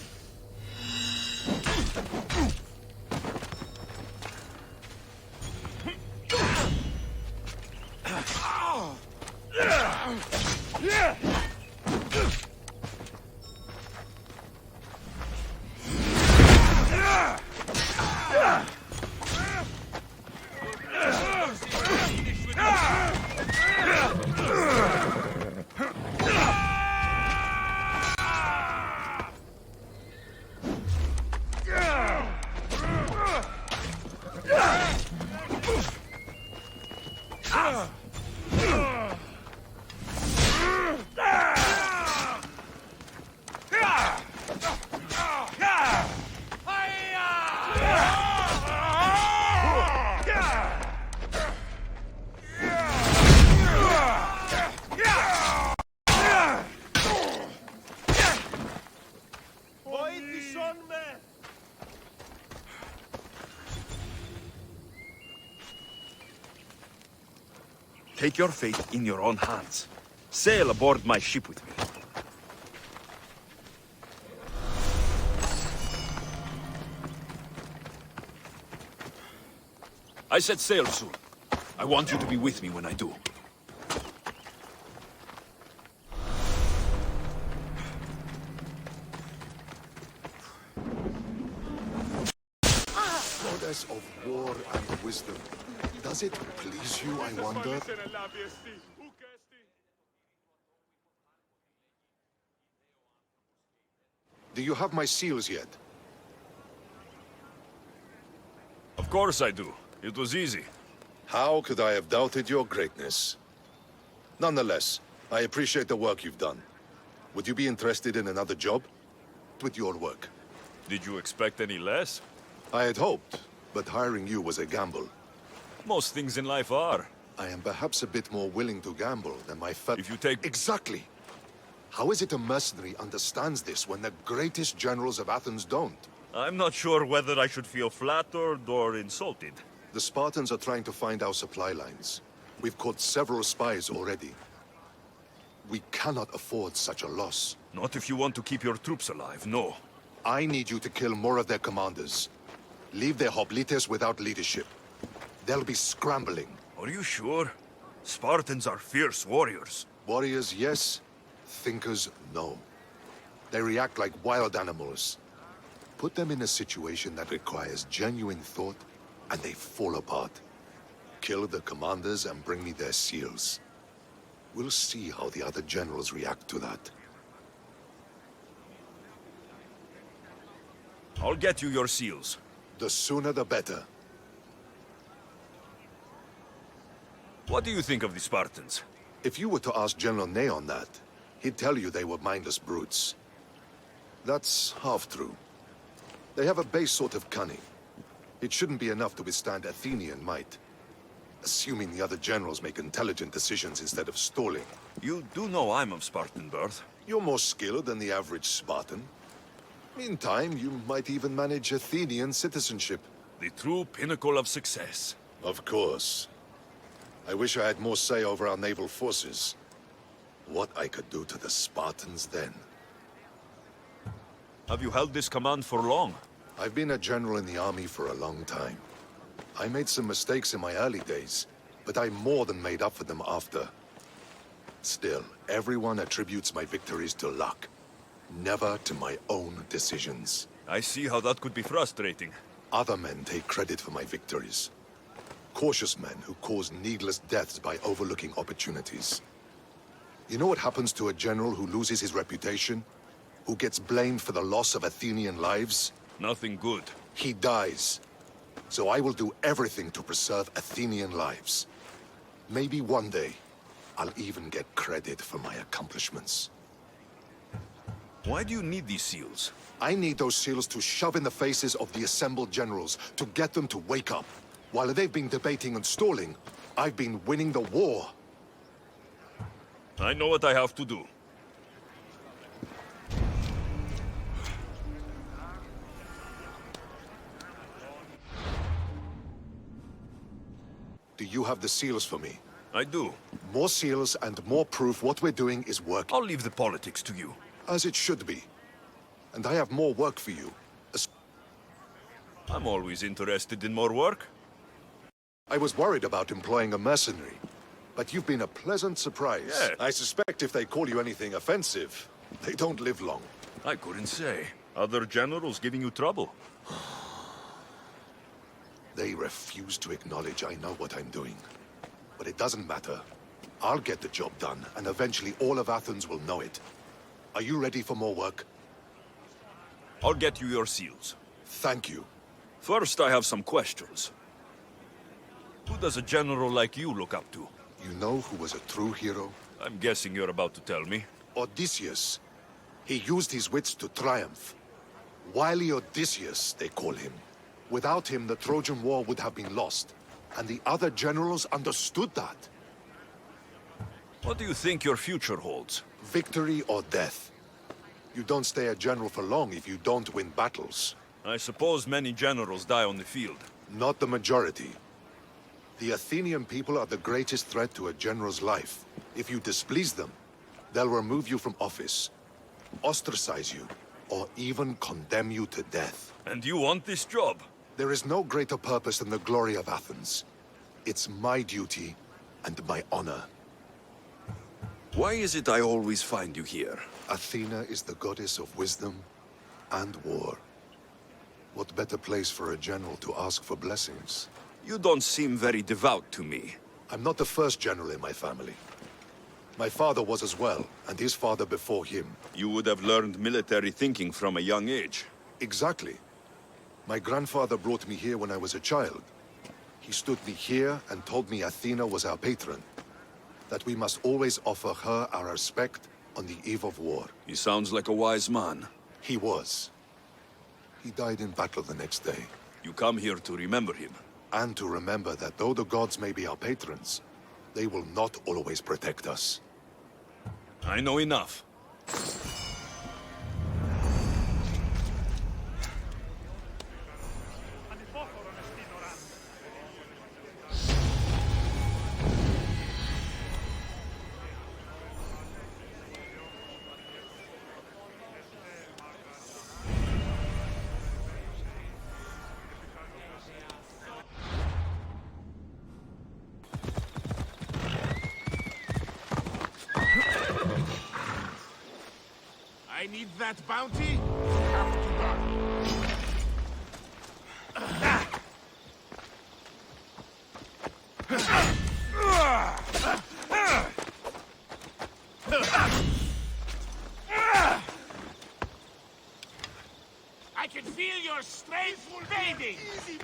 V: Take your fate in your own hands. Sail aboard my ship with me. I set sail soon. I want you to be with me when I do.
K: Goddess of war and wisdom. Does it please you, I wonder? Do you have my seals yet?
V: Of course I do. It was easy.
K: How could I have doubted your greatness? Nonetheless, I appreciate the work you've done. Would you be interested in another job? With your work.
V: Did you expect any less?
K: I had hoped, but hiring you was a gamble.
V: Most things in life are.
K: I am perhaps a bit more willing to gamble than my
V: If you take...
K: Exactly! How is it a mercenary understands this when the greatest generals of Athens don't?
V: I'm not sure whether I should feel flattered or insulted.
K: The Spartans are trying to find our supply lines. We've caught several spies already. We cannot afford such a loss.
V: Not if you want to keep your troops alive, no.
K: I need you to kill more of their commanders. Leave their hoplites without leadership. They'll be scrambling.
V: Are you sure? Spartans are fierce warriors.
K: Warriors, yes. Thinkers, no. They react like wild animals. Put them in a situation that requires genuine thought, and they fall apart. Kill the commanders and bring me their seals. We'll see how the other generals react to that.
V: I'll get you your seals.
K: The sooner the better.
V: What do you think of the
K: That's half true. They have a base sort of cunning. It shouldn't be enough to withstand Athenian might. Assuming the other generals make intelligent decisions instead of stalling.
V: You do know I'm of Spartan birth.
K: You're more skilled than the average Spartan. In time, you might even manage Athenian citizenship.
V: The true pinnacle of success.
K: Of course. I wish I had more say over our naval forces. What I could do to the Spartans then.
V: Have you held this command for long?
K: I've been a general in the army for a long time. I made some mistakes in my early days, but I more than made up for them after. Still, everyone attributes my victories to luck, never to my own decisions.
V: I see how that could be frustrating.
K: Other men take credit for my victories. Cautious men who cause needless deaths by overlooking opportunities. You know what happens to a general who loses his reputation? Who gets blamed for the loss of Athenian lives?
V: Nothing good.
K: He dies. So I will do everything to preserve Athenian lives. Maybe one day, I'll even get credit for my accomplishments.
V: Why do you need these seals?
K: I need those seals to shove in the faces of the assembled generals, to get them to wake up. While they've been debating and stalling, I've been winning the war.
V: I know what I have to do.
K: Do you have the seals for me?
V: I do.
K: More seals and more proof what we're doing is working.
V: I'll leave the politics to you.
K: As it should be. And I have more work for you.
V: I'm always interested in more work.
K: I was worried about employing a mercenary, but you've been a pleasant surprise.
V: Yeah.
K: I suspect if they call you anything offensive, they don't live long.
V: I couldn't say. Other generals giving you trouble?
K: They refuse to acknowledge I know what I'm doing. But it doesn't matter. I'll get the job done, and eventually all of Athens will know it. Are you ready for more work?
V: I'll get you your seals.
K: Thank you.
V: First, I have some questions. Who does a general like you look up to?
K: You know who was a true hero?
V: I'm guessing you're about to tell me.
K: Odysseus. He used his wits to triumph. Wily Odysseus, they call him. Without him, the Trojan War would have been lost. And the other generals understood that.
V: What do you think your future holds?
K: Victory or death. You don't stay a general for long if you don't win battles.
V: I suppose many generals die on the field.
K: Not the majority. The Athenian people are the greatest threat to a general's life. If you displease them, they'll remove you from office, ostracize you, or even condemn you to death.
V: And you want this job?
K: There is no greater purpose than the glory of Athens. It's my duty and my honor.
V: Why is it I always find you here?
K: Athena is the goddess of wisdom and war. What better place for a general to ask for blessings?
V: You don't seem very devout to me.
K: I'm not the first general in my family. My father was as well, and his father before him.
V: You would have learned military thinking from a young age.
K: Exactly. My grandfather brought me here when I was a child. He stood me here and told me Athena was our patron. That we must always offer her our respect on the eve of war.
V: He sounds like a wise man.
K: He was. He died in battle the next day.
V: You come here to remember him.
K: And to remember that though the gods may be our patrons, they will not always protect us.
V: I know enough.
R: I need that bounty. Have to die. I can feel your strength fading. Easy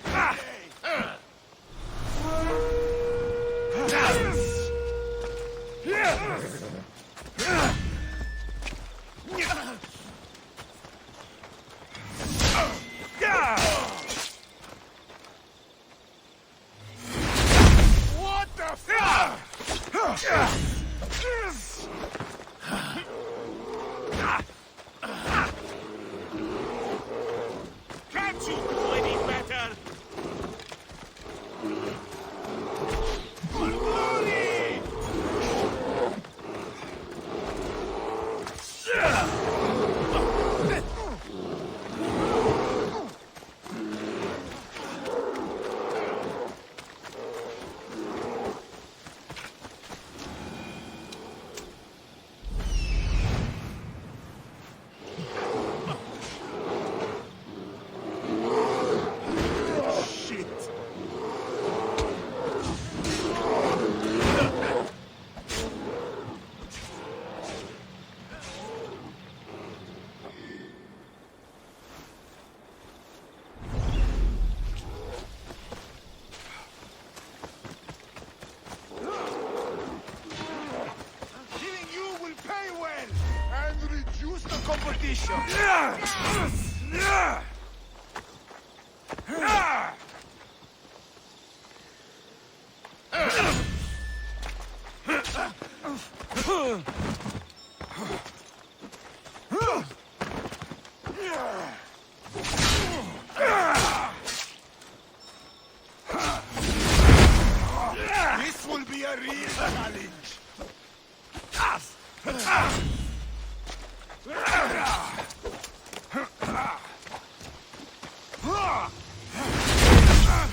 Q: This will be a real challenge.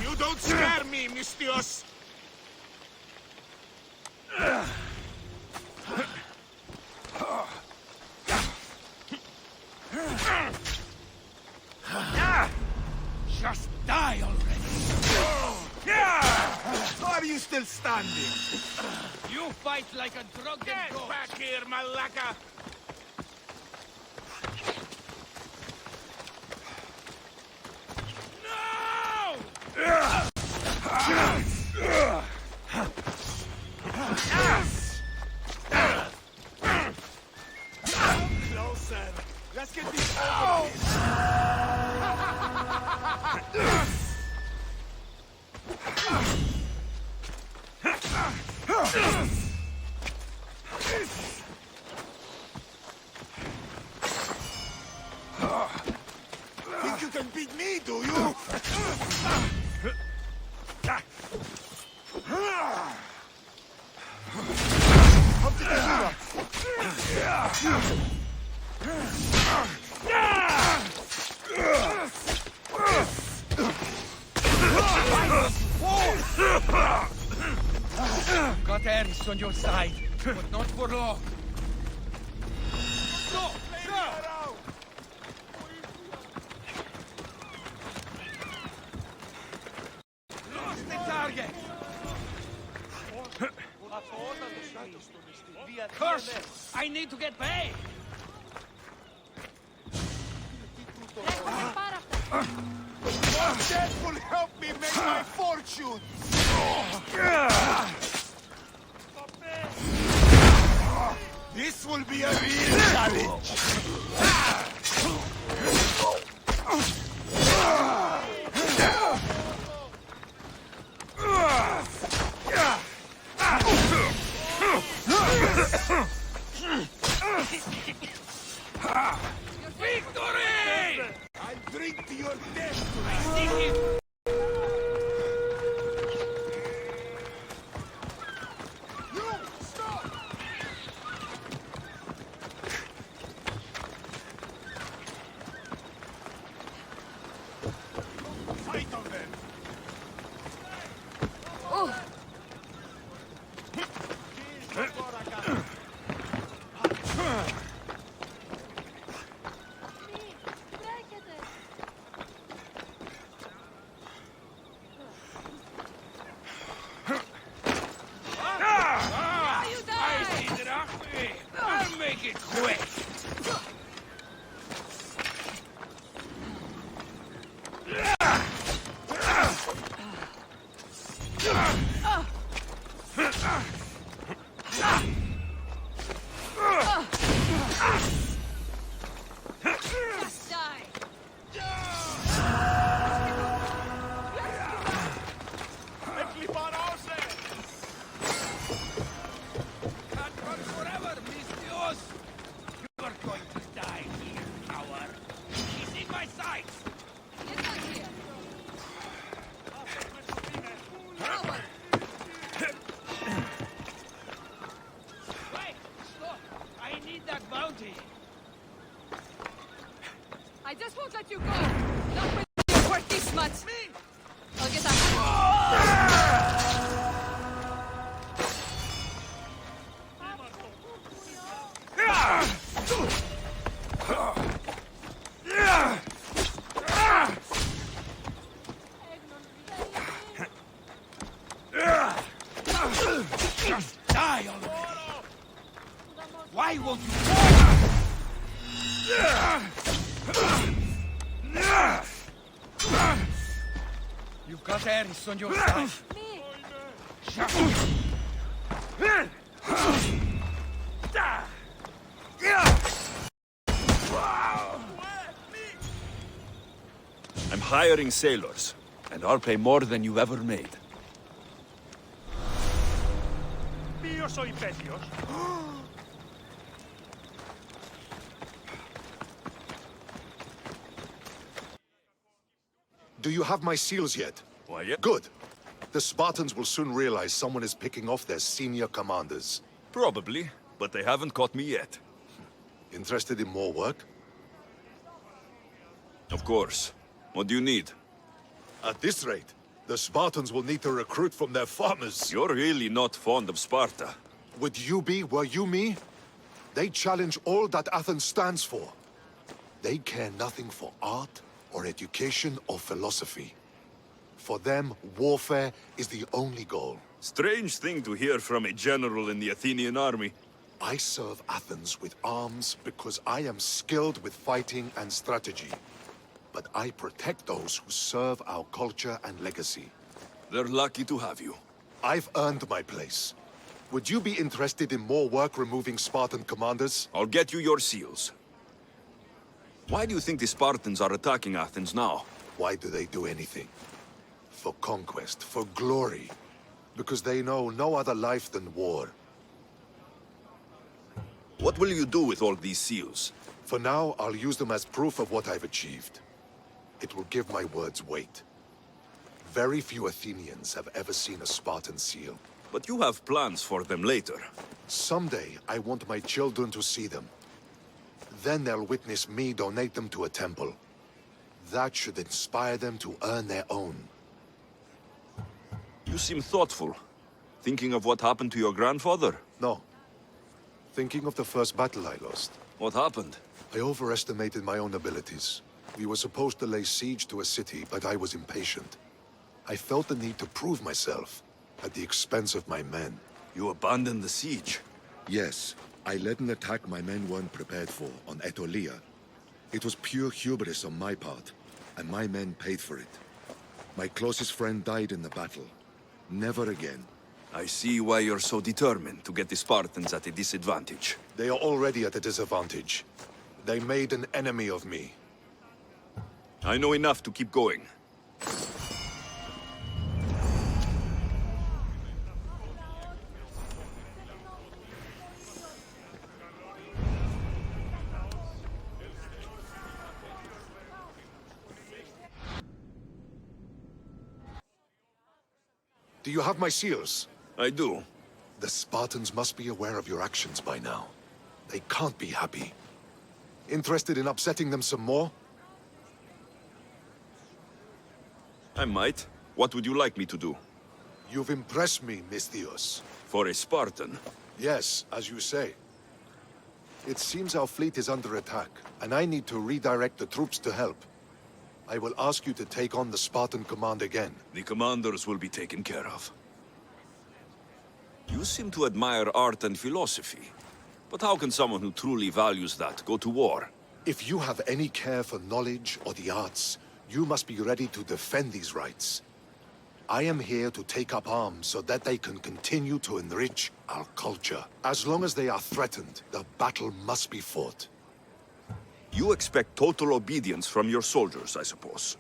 Q: You don't scare me, Mistios.
R: Just die already!
Q: Are you still standing?
R: You fight like a drunken goat!
Q: Back here, Malaka!
R: Closer! Let's get this over
Q: Think you can beat me, do you?
R: Got Ares on your side, but not for long. Stop! Stop! Lost the target! Curse! I need to get paid!
Q: That will help me make my fortune! This will be a real challenge!
R: Victory!
Q: I'll drink to your death
R: I see him! I'll make it quick!
B: Just die!
R: Can't run forever, Mistios! You're going to die here, coward! He's in my sights!
B: Get back here!
R: Wait! Stop! I need that bounty!
B: I just won't let you go! Not when you're worth this much! I'll get that.
R: Just die already! Why won't you? You've got Ares on your side. Shut up!
V: I'm hiring sailors, and I'll pay more than you ever made.
E: Ποιος ο υπέτειος?
K: Do you have my seals yet?
V: Why, yeah.
K: Good. The Spartans will soon realize someone is picking off their senior commanders.
V: Probably, but they haven't caught me yet.
K: Interested in more work?
V: Of course. What do you need?
K: At this rate, the Spartans will need to recruit from their farmers.
V: You're really not fond of Sparta.
K: Would you be, were you me? They challenge all that Athens stands for. They care nothing for art, or education, or philosophy. For them, warfare is the only goal.
V: Strange thing to hear from a general in the Athenian army.
K: I serve Athens with arms because I am skilled with fighting and strategy. But I protect those who serve our culture and legacy.
V: They're lucky to have you.
K: I've earned my place. Would you be interested in more work removing Spartan commanders?
V: I'll get you your seals. Why do you think the Spartans are attacking Athens now?
K: Why do they do anything? For conquest, for glory. Because they know no other life than war.
V: What will you do with all these seals?
K: For now, I'll use them as proof of what I've achieved. It will give my words weight. Very few Athenians have ever seen a Spartan seal.
V: But you have plans for them later.
K: Someday, I want my children to see them. Then they'll witness me donate them to a temple. That should inspire them to earn their own.
V: You seem thoughtful. Thinking of what happened to your grandfather?
K: No. Thinking of the first battle I lost.
V: What happened?
K: I overestimated my own abilities. We were supposed to lay siege to a city, but I was impatient. I felt the need to prove myself, at the expense of my men.
V: You abandoned the siege?
K: Yes. I led an attack my men weren't prepared for, on Aetolia. It was pure hubris on my part, and my men paid for it. My closest friend died in the battle. Never again.
V: I see why you're so determined to get the Spartans at a disadvantage.
K: They are already at a disadvantage. They made an enemy of me.
V: I know enough to keep going.
K: Do you have my seals?
V: I do.
K: The Spartans must be aware of your actions by now. They can't be happy. Interested in upsetting them some more?
V: I might. What would you like me to do?
K: You've impressed me, Misthios.
V: For a Spartan?
K: Yes, as you say. It seems our fleet is under attack, and I need to redirect the troops to help. I will ask you to take on the Spartan command again.
V: The commanders will be taken care of. You seem to admire art and philosophy. But how can someone who truly values that go to war?
K: If you have any care for knowledge or the arts, you must be ready to defend these rights. I am here to take up arms so that they can continue to enrich our culture. As long as they are threatened, the battle must be fought.
V: You expect total obedience from your soldiers, I suppose.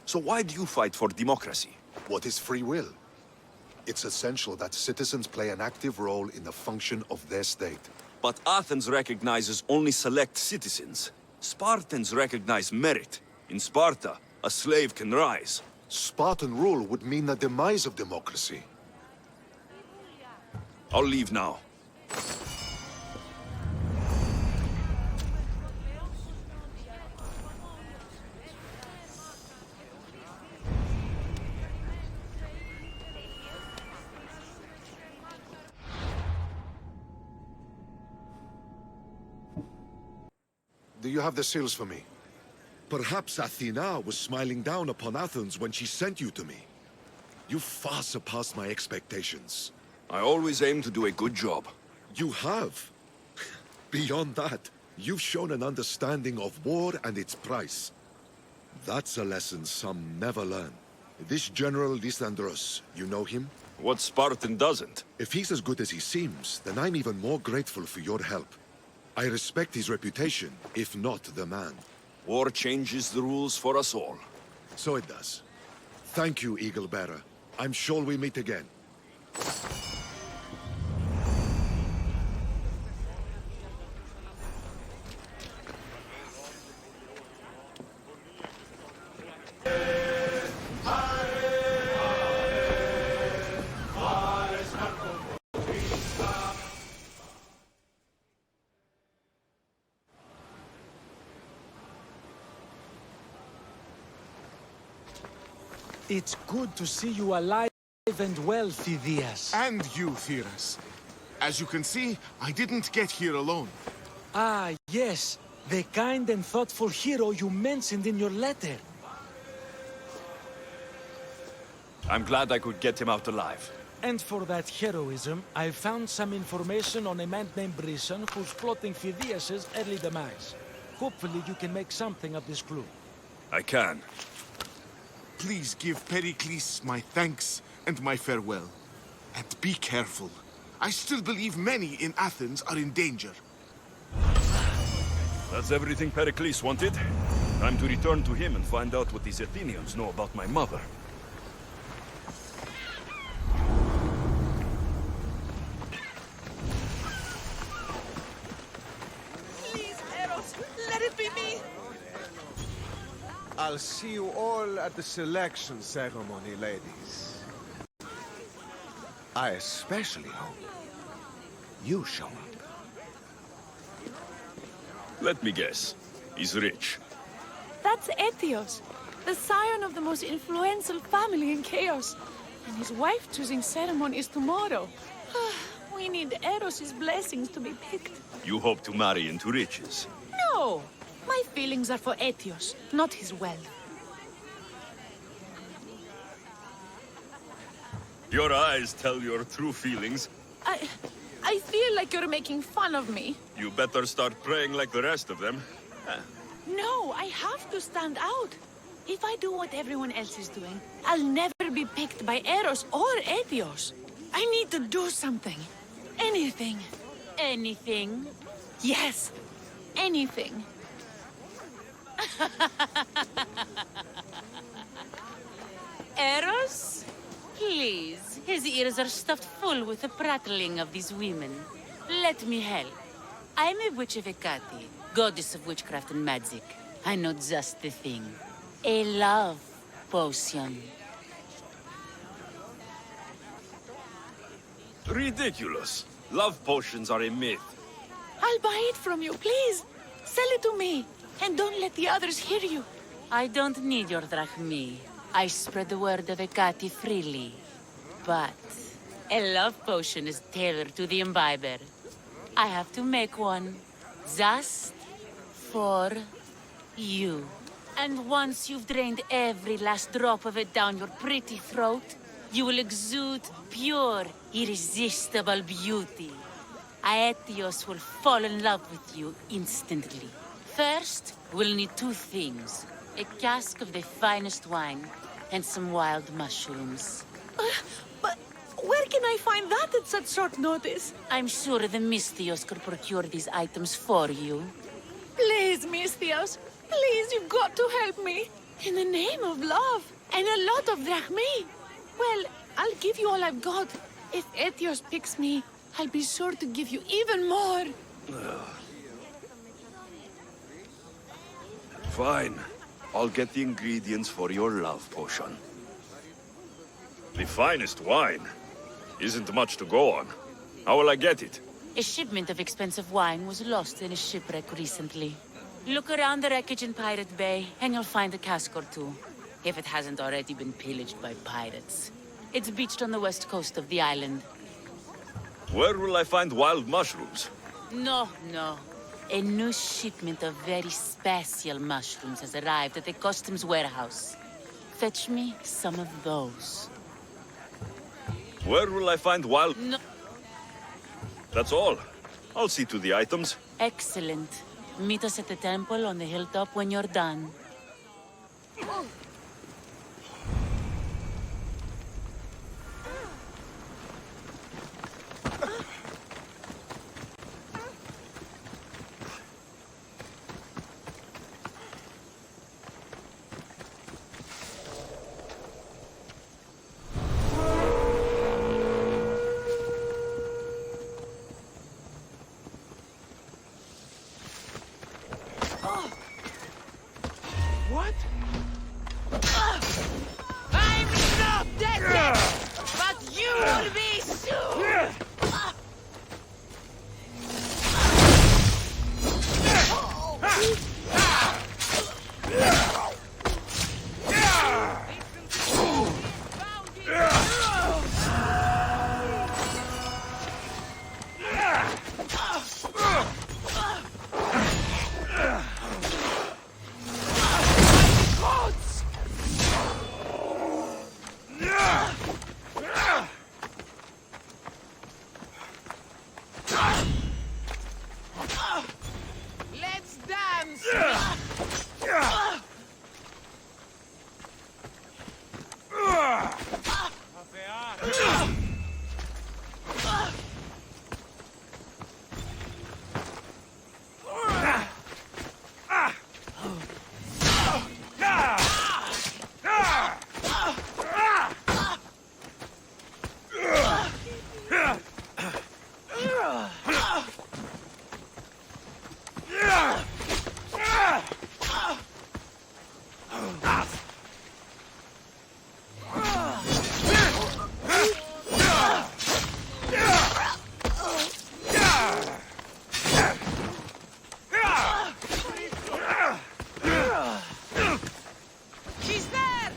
V: So why do you fight for democracy?
K: What is free will? It's essential that citizens play an active role in the function of their state.
V: But Athens recognizes only select citizens. Spartans recognize merit. In Sparta, a slave can rise.
K: Spartan rule would mean the demise of democracy.
V: I'll leave now.
K: Do you have the seals for me? Perhaps Athena was smiling down upon Athens when she sent you to me. You far surpassed my expectations.
V: I always aim to do a good job.
K: You have. Beyond that, you've shown an understanding of war and its price. That's a lesson some never learn. This General Lysandros, you know him?
V: What Spartan doesn't?
K: If he's as good as he seems, then I'm even more grateful for your help. I respect his reputation, if not the man.
V: War changes the rules for us all.
K: So it does. Thank you, Eagle Bearer. I'm sure we meet again.
N: It's good to see you alive and well, Phidias.
L: And you, Theras. As you can see, I didn't get here alone.
N: Ah, yes. The kind and thoughtful hero you mentioned in your letter.
V: I'm glad I could get him out alive.
N: And for that heroism, I found some information on a man named Brisson who's plotting Phidias' early demise. Hopefully you can make something of this clue.
V: I can.
L: Please give Pericles my thanks and my farewell. And be careful. I still believe many in Athens are in danger.
V: That's everything Pericles wanted. Time to return to him and find out what these Athenians know about my mother.
T: Please, Eros, let it be me!
Q: I'll see you all at the selection ceremony, ladies. I especially hope you show up.
V: Let me guess. He's rich.
W: That's Etios, the scion of the most influential family in Chaos. And his wife-choosing ceremony is tomorrow. We need Eros' blessings to be picked.
V: You hope to marry into riches.
W: No! My feelings are for Etios, not his wealth.
V: Your eyes tell your true feelings.
W: I feel like you're making fun of me.
V: You better start praying like the rest of them.
W: No, I have to stand out. If I do what everyone else is doing, I'll never be picked by Eros or Etios. I need to do something. Anything. Anything? Yes, anything.
X: Eros? Please, his ears are stuffed full with the prattling of these women. Let me help. I'm a witch of Hecate, goddess of witchcraft and magic. I know just the thing. A love potion.
V: Ridiculous. Love potions are a myth.
W: I'll buy it from you, please. Sell it to me, and don't let the others hear you.
X: I don't need your drachmi. I spread the word of Hecate freely. But a love potion is tailored to the imbiber. I have to make one. Just for you. And once you've drained every last drop of it down your pretty throat, you will exude pure, irresistible beauty. Aetios will fall in love with you instantly. First, we'll need two things. A cask of the finest wine and some wild mushrooms.
W: But where can I find that at such short notice?
X: I'm sure the Misthios could procure these items for you.
W: Please, Misthios. Please, you've got to help me. In the name of love and a lot of drachmi. Well, I'll give you all I've got. If Etios picks me, I'll be sure to give you even more.
V: Fine. I'll get the ingredients for your love potion. The finest wine. Isn't much to go on. How will I get it?
X: A shipment of expensive wine was lost in a shipwreck recently. Look around the wreckage in Pirate Bay, and you'll find a cask or two. If it hasn't already been pillaged by pirates. It's beached on the west coast of the island.
V: Where will I find wild mushrooms?
X: No. A new shipment of very special mushrooms has arrived at the customs warehouse. Fetch me some of those.
V: Where will I find wild...
X: No.
V: That's all. I'll see to the items.
X: Excellent. Meet us at the temple on the hilltop when you're done.
R: What?
T: I'm not dead yet, but you will be soon! Let's dance! She's there!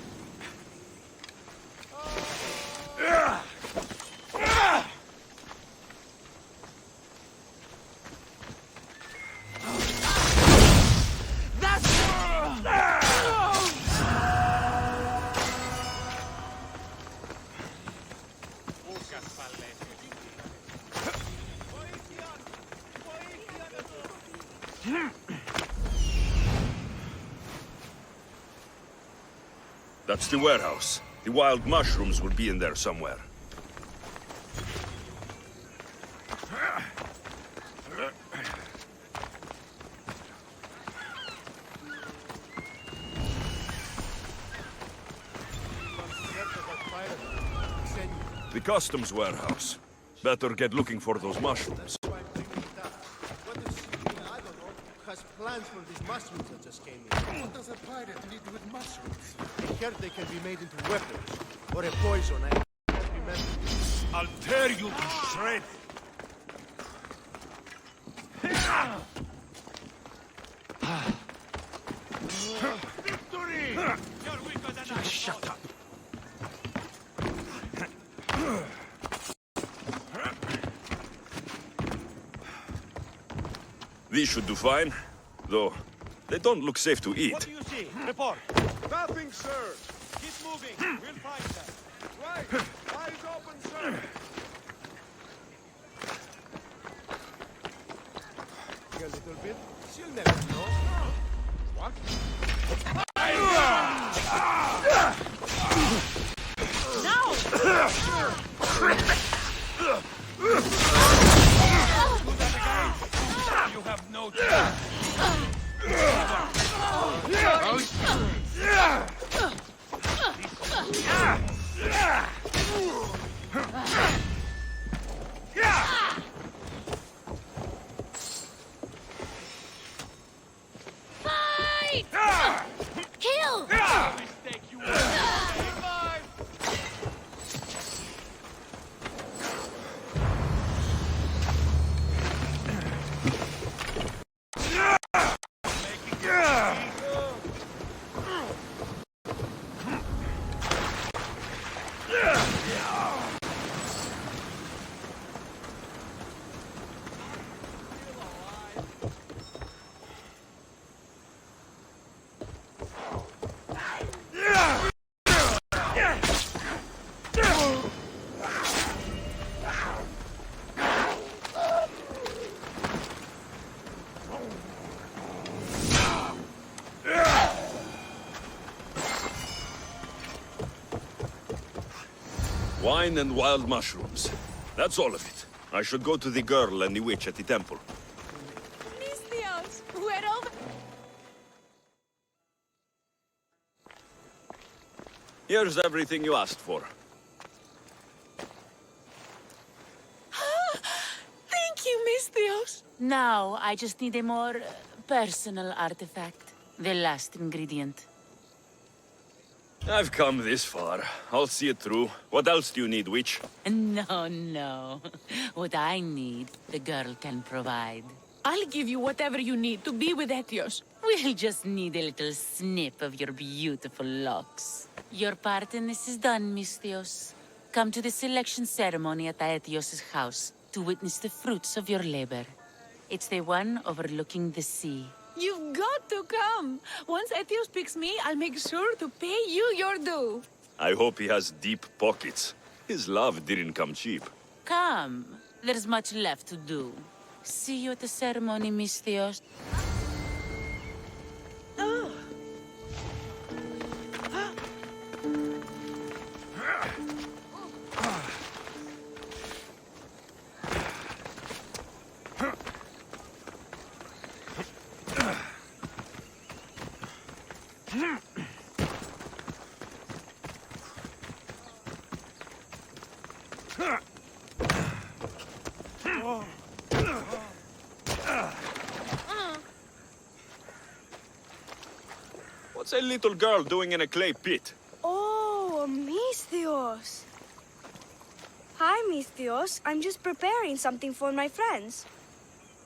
V: That's the warehouse. The wild mushrooms will be in there somewhere. The customs warehouse. Better get looking for those mushrooms.
M: Has plans for these mushrooms that just came in. What does a pirate need with mushrooms? I heard they can be made into weapons. Or a poison, I can't remember.
D: I'll tear you to shreds.
R: Victory! You're weaker than I
D: Shut up.
V: These should do fine, though they don't look safe to eat.
R: What do you see? Report.
M: Nothing, sir.
R: Keep moving. We'll find them.
M: Right. Eyes open, sir. A little bit. She'll never know. What?
R: You have no chance.
T: Fight! Kill!
R: Mistake you
V: Wine and wild mushrooms. That's all of it. I should go to the girl and the witch at the temple. Here's everything you asked for.
W: Thank you, Miss Dios.
X: Now, I just need a more personal artifact. The last ingredient.
V: I've come this far. I'll see it through. What else do you need, witch?
X: No, no. What I need, the girl can provide. I'll give you whatever you need to be with Etios. We'll just need a little snip of your beautiful locks. Your part in this is done, Misthios. Come to the selection ceremony at Aetios' house to witness the fruits of your labor. It's the one overlooking the sea. You've got to come! Once Etios picks me, I'll make sure to pay you your due.
V: I hope he has deep pockets. His love didn't come cheap.
X: Come. There's much left to do. See you at the ceremony, Misthios.
V: What's a little girl doing in a clay pit?
H: Oh, Misthios. Hi, Misthios. I'm just preparing something for my friends.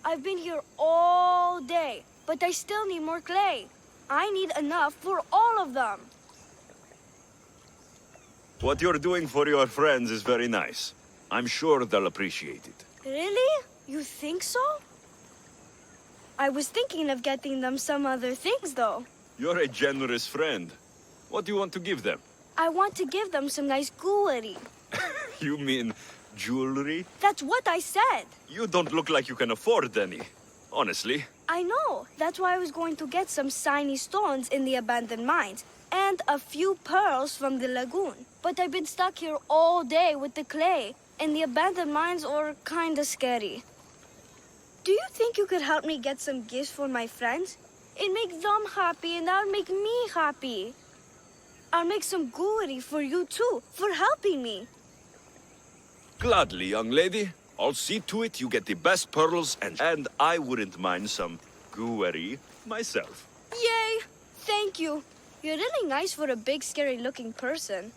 H: I've been here all day, but I still need more clay. I need enough for all of them.
V: What you're doing for your friends is very nice. I'm sure they'll appreciate it.
H: Really? You think so? I was thinking of getting them some other things, though.
V: You're a generous friend. What do you want to give them?
H: I want to give them some nice jewelry.
V: You mean jewelry?
H: That's what I said.
V: You don't look like you can afford any, honestly.
H: I know. That's why I was going to get some shiny stones in the abandoned mines and a few pearls from the lagoon. But I've been stuck here all day with the clay, and the abandoned mines are kinda scary. Do you think you could help me get some gifts for my friends? It makes them happy, and that'll make me happy. I'll make some jewelry for you, too, for helping me.
V: Gladly, young lady. I'll see to it you get the best pearls, and I wouldn't mind some jewelry myself.
H: Yay! Thank you. You're really nice for a big, scary-looking person.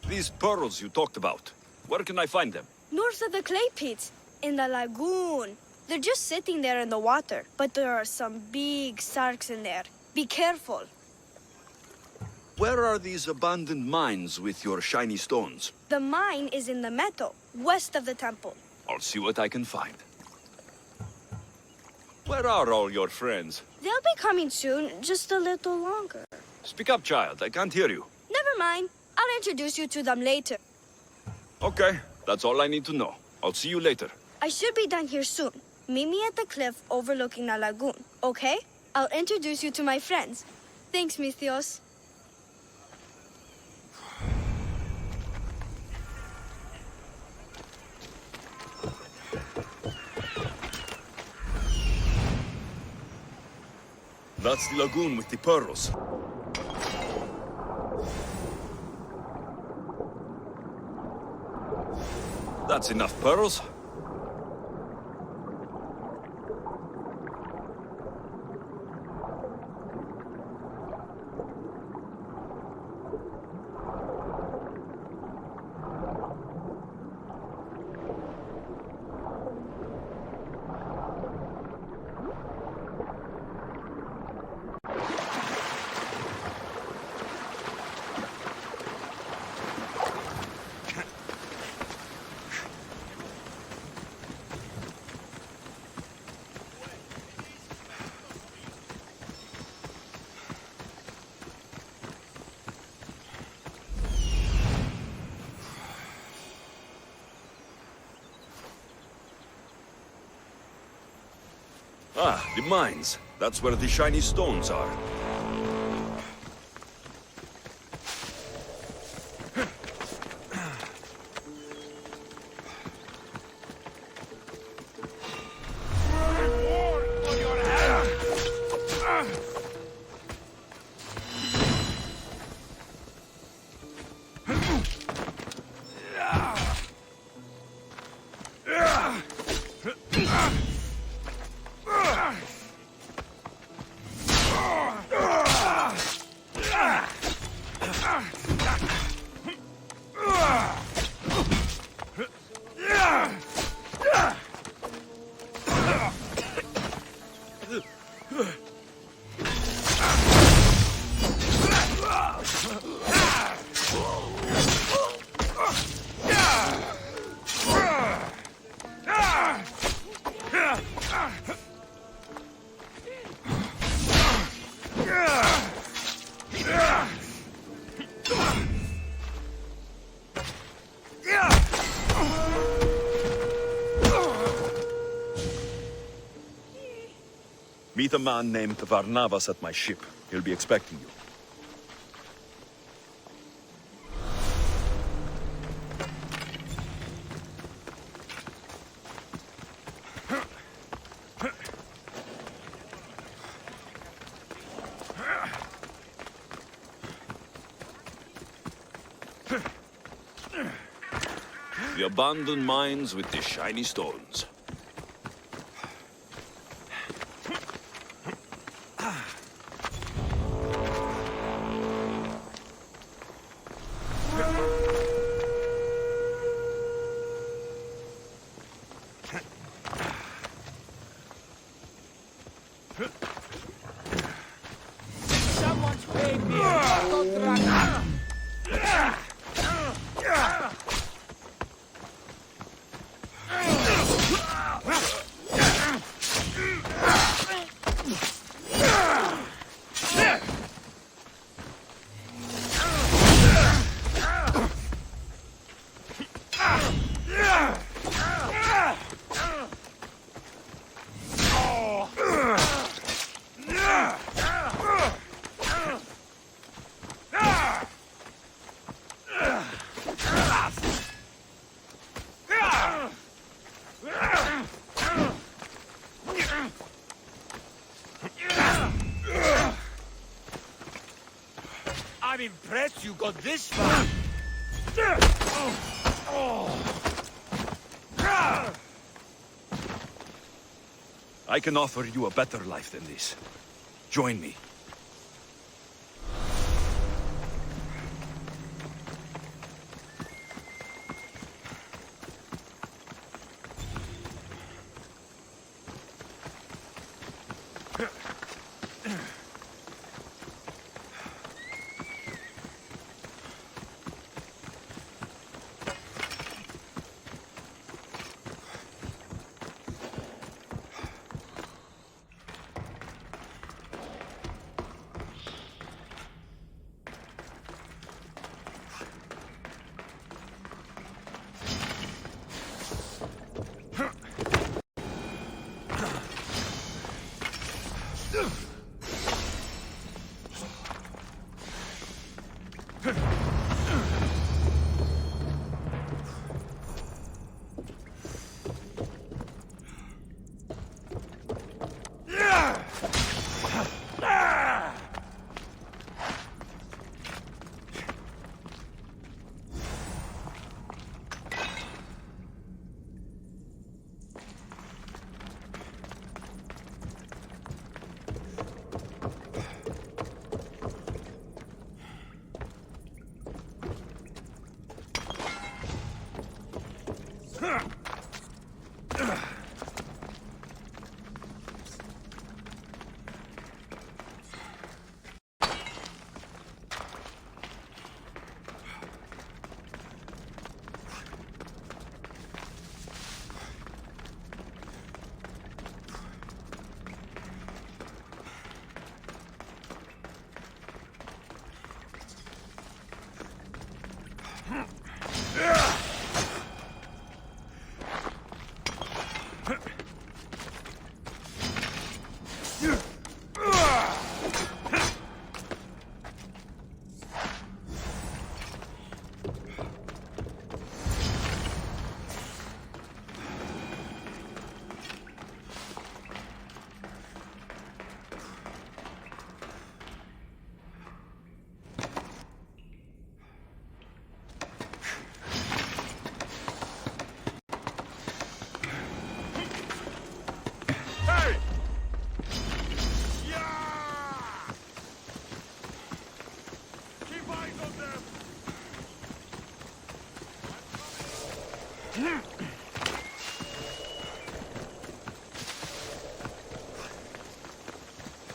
V: These pearls you talked about, where can I find them?
H: North of the clay pits, in the lagoon. They're just sitting there in the water, but there are some big sharks in there. Be careful.
V: Where are these abandoned mines with your shiny stones?
H: The mine is in the meadow, west of the temple.
V: I'll see what I can find. Where are all your friends?
H: They'll be coming soon, just a little longer.
V: Speak up, child. I can't hear you.
H: Never mind. I'll introduce you to them later.
V: Okay, that's all I need to know. I'll see you later.
H: I should be done here soon. Meet me at the cliff overlooking the lagoon, okay? I'll introduce you to my friends. Thanks, Misthios.
V: That's the lagoon with the pearls. That's enough pearls. Ah, the mines. That's where the shiny stones are. Meet a man named Varnavas at my ship. He'll be expecting you. The abandoned mines with the shiny stones.
R: Someone's paid me a contract. I'm impressed you got this far.
V: I can offer you a better life than this. Join me.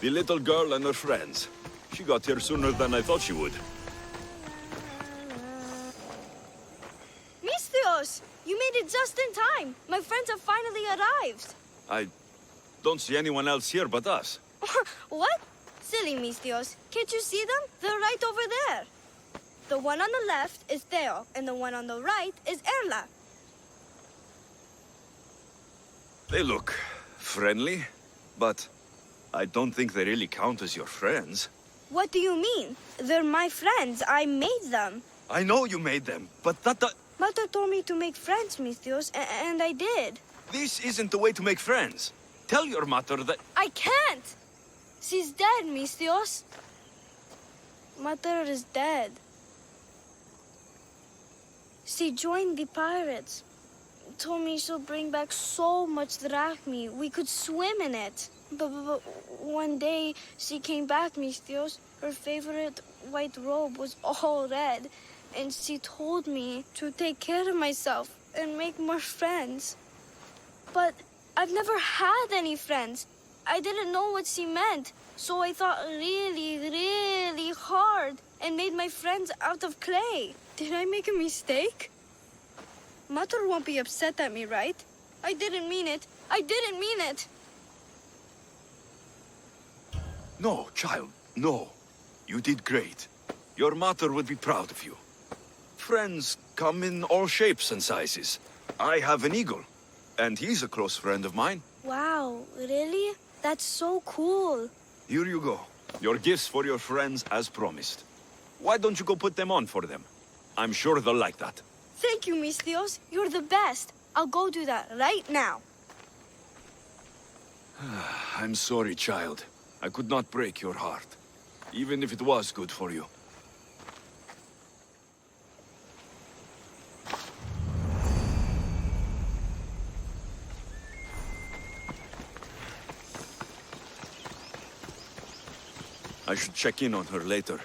V: The little girl and her friends. She got here sooner than I thought she would.
H: Misthios! You made it just in time. My friends have finally arrived.
V: I don't see anyone else here but us.
H: What? Silly Misthios. Can't you see them? They're right over there. The one on the left is Theo, and the one on the right is Erla.
V: They look friendly, but I don't think they really count as your friends.
H: What do you mean? They're my friends. I made them.
V: I know you made them, but that...
H: Mother told me to make friends, Misthios, and I did.
V: This isn't the way to make friends. Tell your mother that...
H: I can't! She's dead, Misthios. Mother is dead. She joined the pirates. Told me she'll bring back so much drachmi. We could swim in it. But one day she came back, Misthios. Her favorite white robe was all red. And she told me to take care of myself and make more friends. But I've never had any friends. I didn't know what she meant. So I thought really, really hard and made my friends out of clay. Did I make a mistake? Mother won't be upset at me, right? I didn't mean it. I didn't mean it.
V: No, child, no. You did great. Your mother would be proud of you. Friends come in all shapes and sizes. I have an eagle, and he's a close friend of mine.
H: Wow, really? That's so cool.
V: Here you go. Your gifts for your friends as promised. Why don't you go put them on for them? I'm sure they'll like that.
H: Thank you, Misthios. You're the best. I'll go do that right now.
V: I'm sorry, child. I could not break your heart, even if it was good for you. I should check in on her later.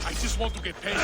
E: I just want to get paid.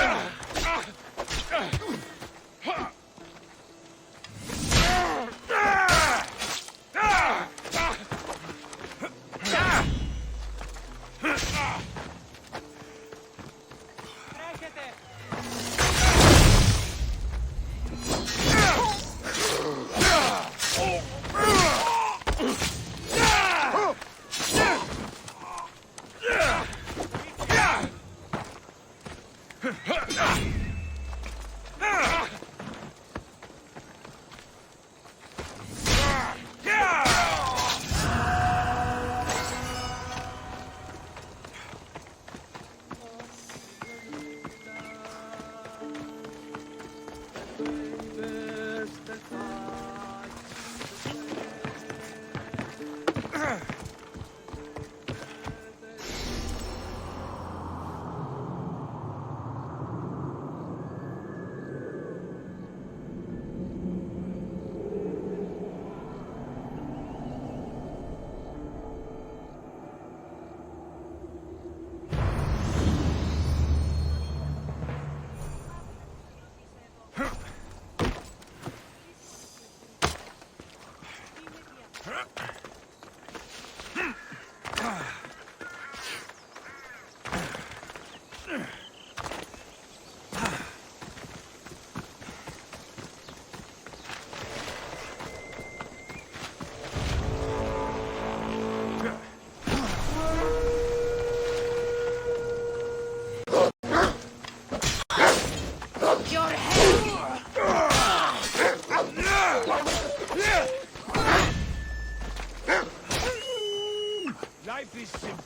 E: Life is simple.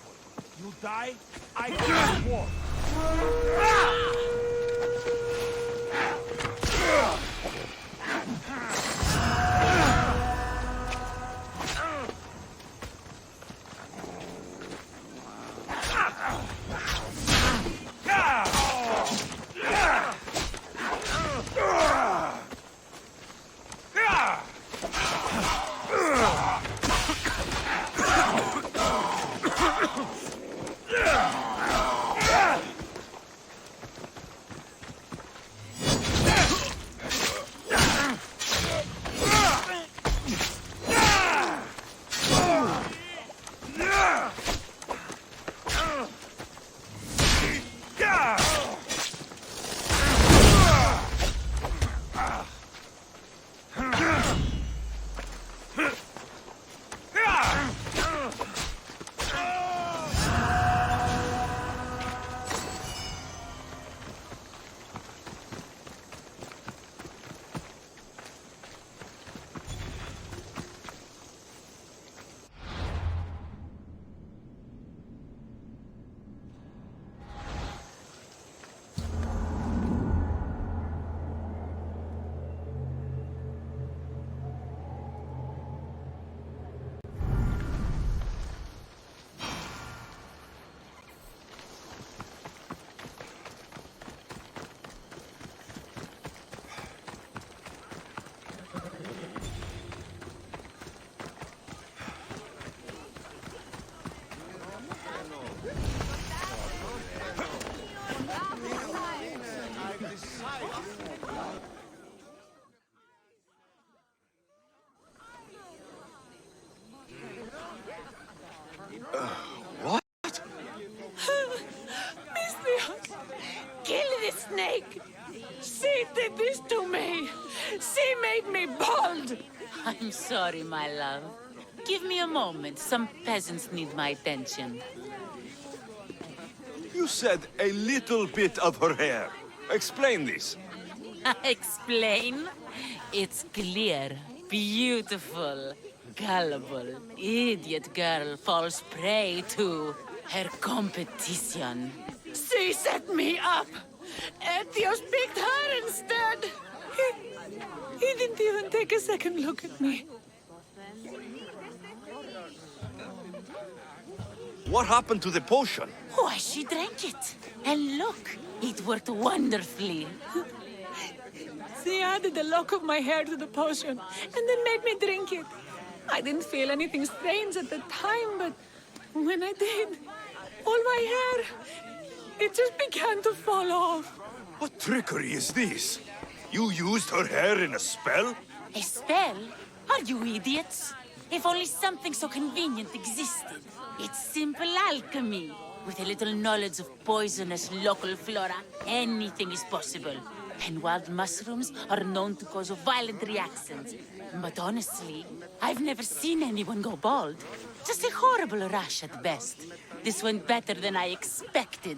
E: You die, I go to war.
X: I'm sorry, my love. Give me a moment. Some peasants need my attention.
V: You said a little bit of her hair. Explain this.
X: Explain? It's clear, beautiful, gullible, idiot girl falls prey to her competition. She set me up! Etios picked her instead! He didn't even take a second look at me.
V: What happened to the potion?
X: Why, she drank it. And look, it worked wonderfully. She added a lock of my hair to the potion and then made me drink it. I didn't feel anything strange at the time, but when I did, all my hair, it just began to fall off.
D: What trickery is this? You used her hair in a spell?
X: A spell? Are you idiots? If only something so convenient existed. It's simple alchemy. With a little knowledge of poisonous local flora, anything is possible. And wild mushrooms are known to cause violent reactions. But honestly, I've never seen anyone go bald. Just a horrible rash at best. This went better than I expected.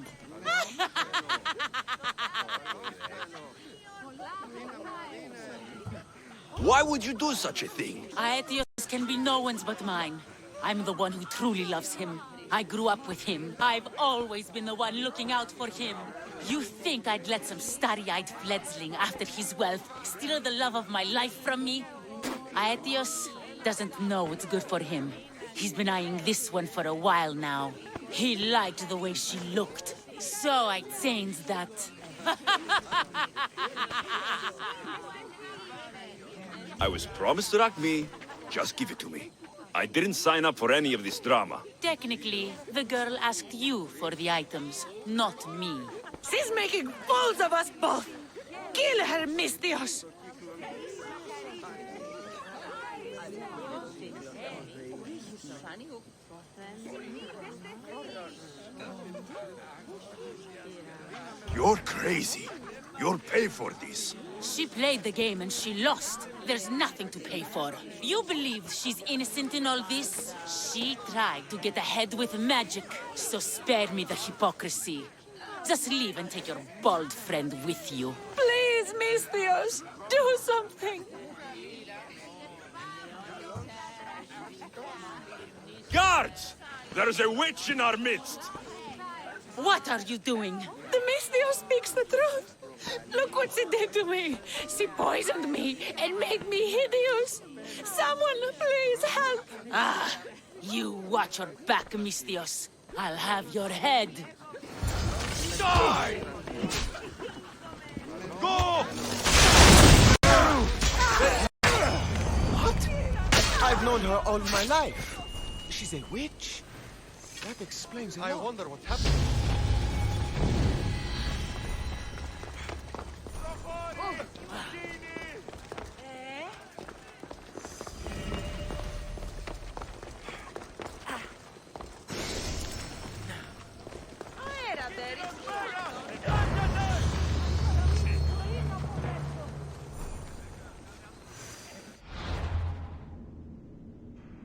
V: Why would you do such a thing?
X: Aetios can be no one's but mine. I'm the one who truly loves him. I grew up with him. I've always been the one looking out for him. You think I'd let some starry-eyed fledgling after his wealth steal the love of my life from me? Aetios doesn't know what's good for him. He's been eyeing this one for a while now. He liked the way she looked. So I changed that.
V: I was promised Rakmi. Just give it to me. I didn't sign up for any of this drama.
X: Technically, the girl asked you for the items, not me.
T: She's making fools of us both! Kill her, Mistios!
D: You're crazy. You'll pay for this.
X: She played the game and she lost. There's nothing to pay for. You believe she's innocent in all this? She tried to get ahead with magic, so spare me the hypocrisy. Just leave and take your bald friend with you.
T: Please, Mistios, do something!
D: Guards! There's a witch in our midst!
X: What are you doing?
T: The Mistios speaks the truth! Look what she did to me! She poisoned me and made me hideous! Someone, please help!
X: Ah, you watch your back, Mistios. I'll have your head.
D: Die! Go!
M: What? I've known her all my life. She's a witch? That explains it. I wonder what happened.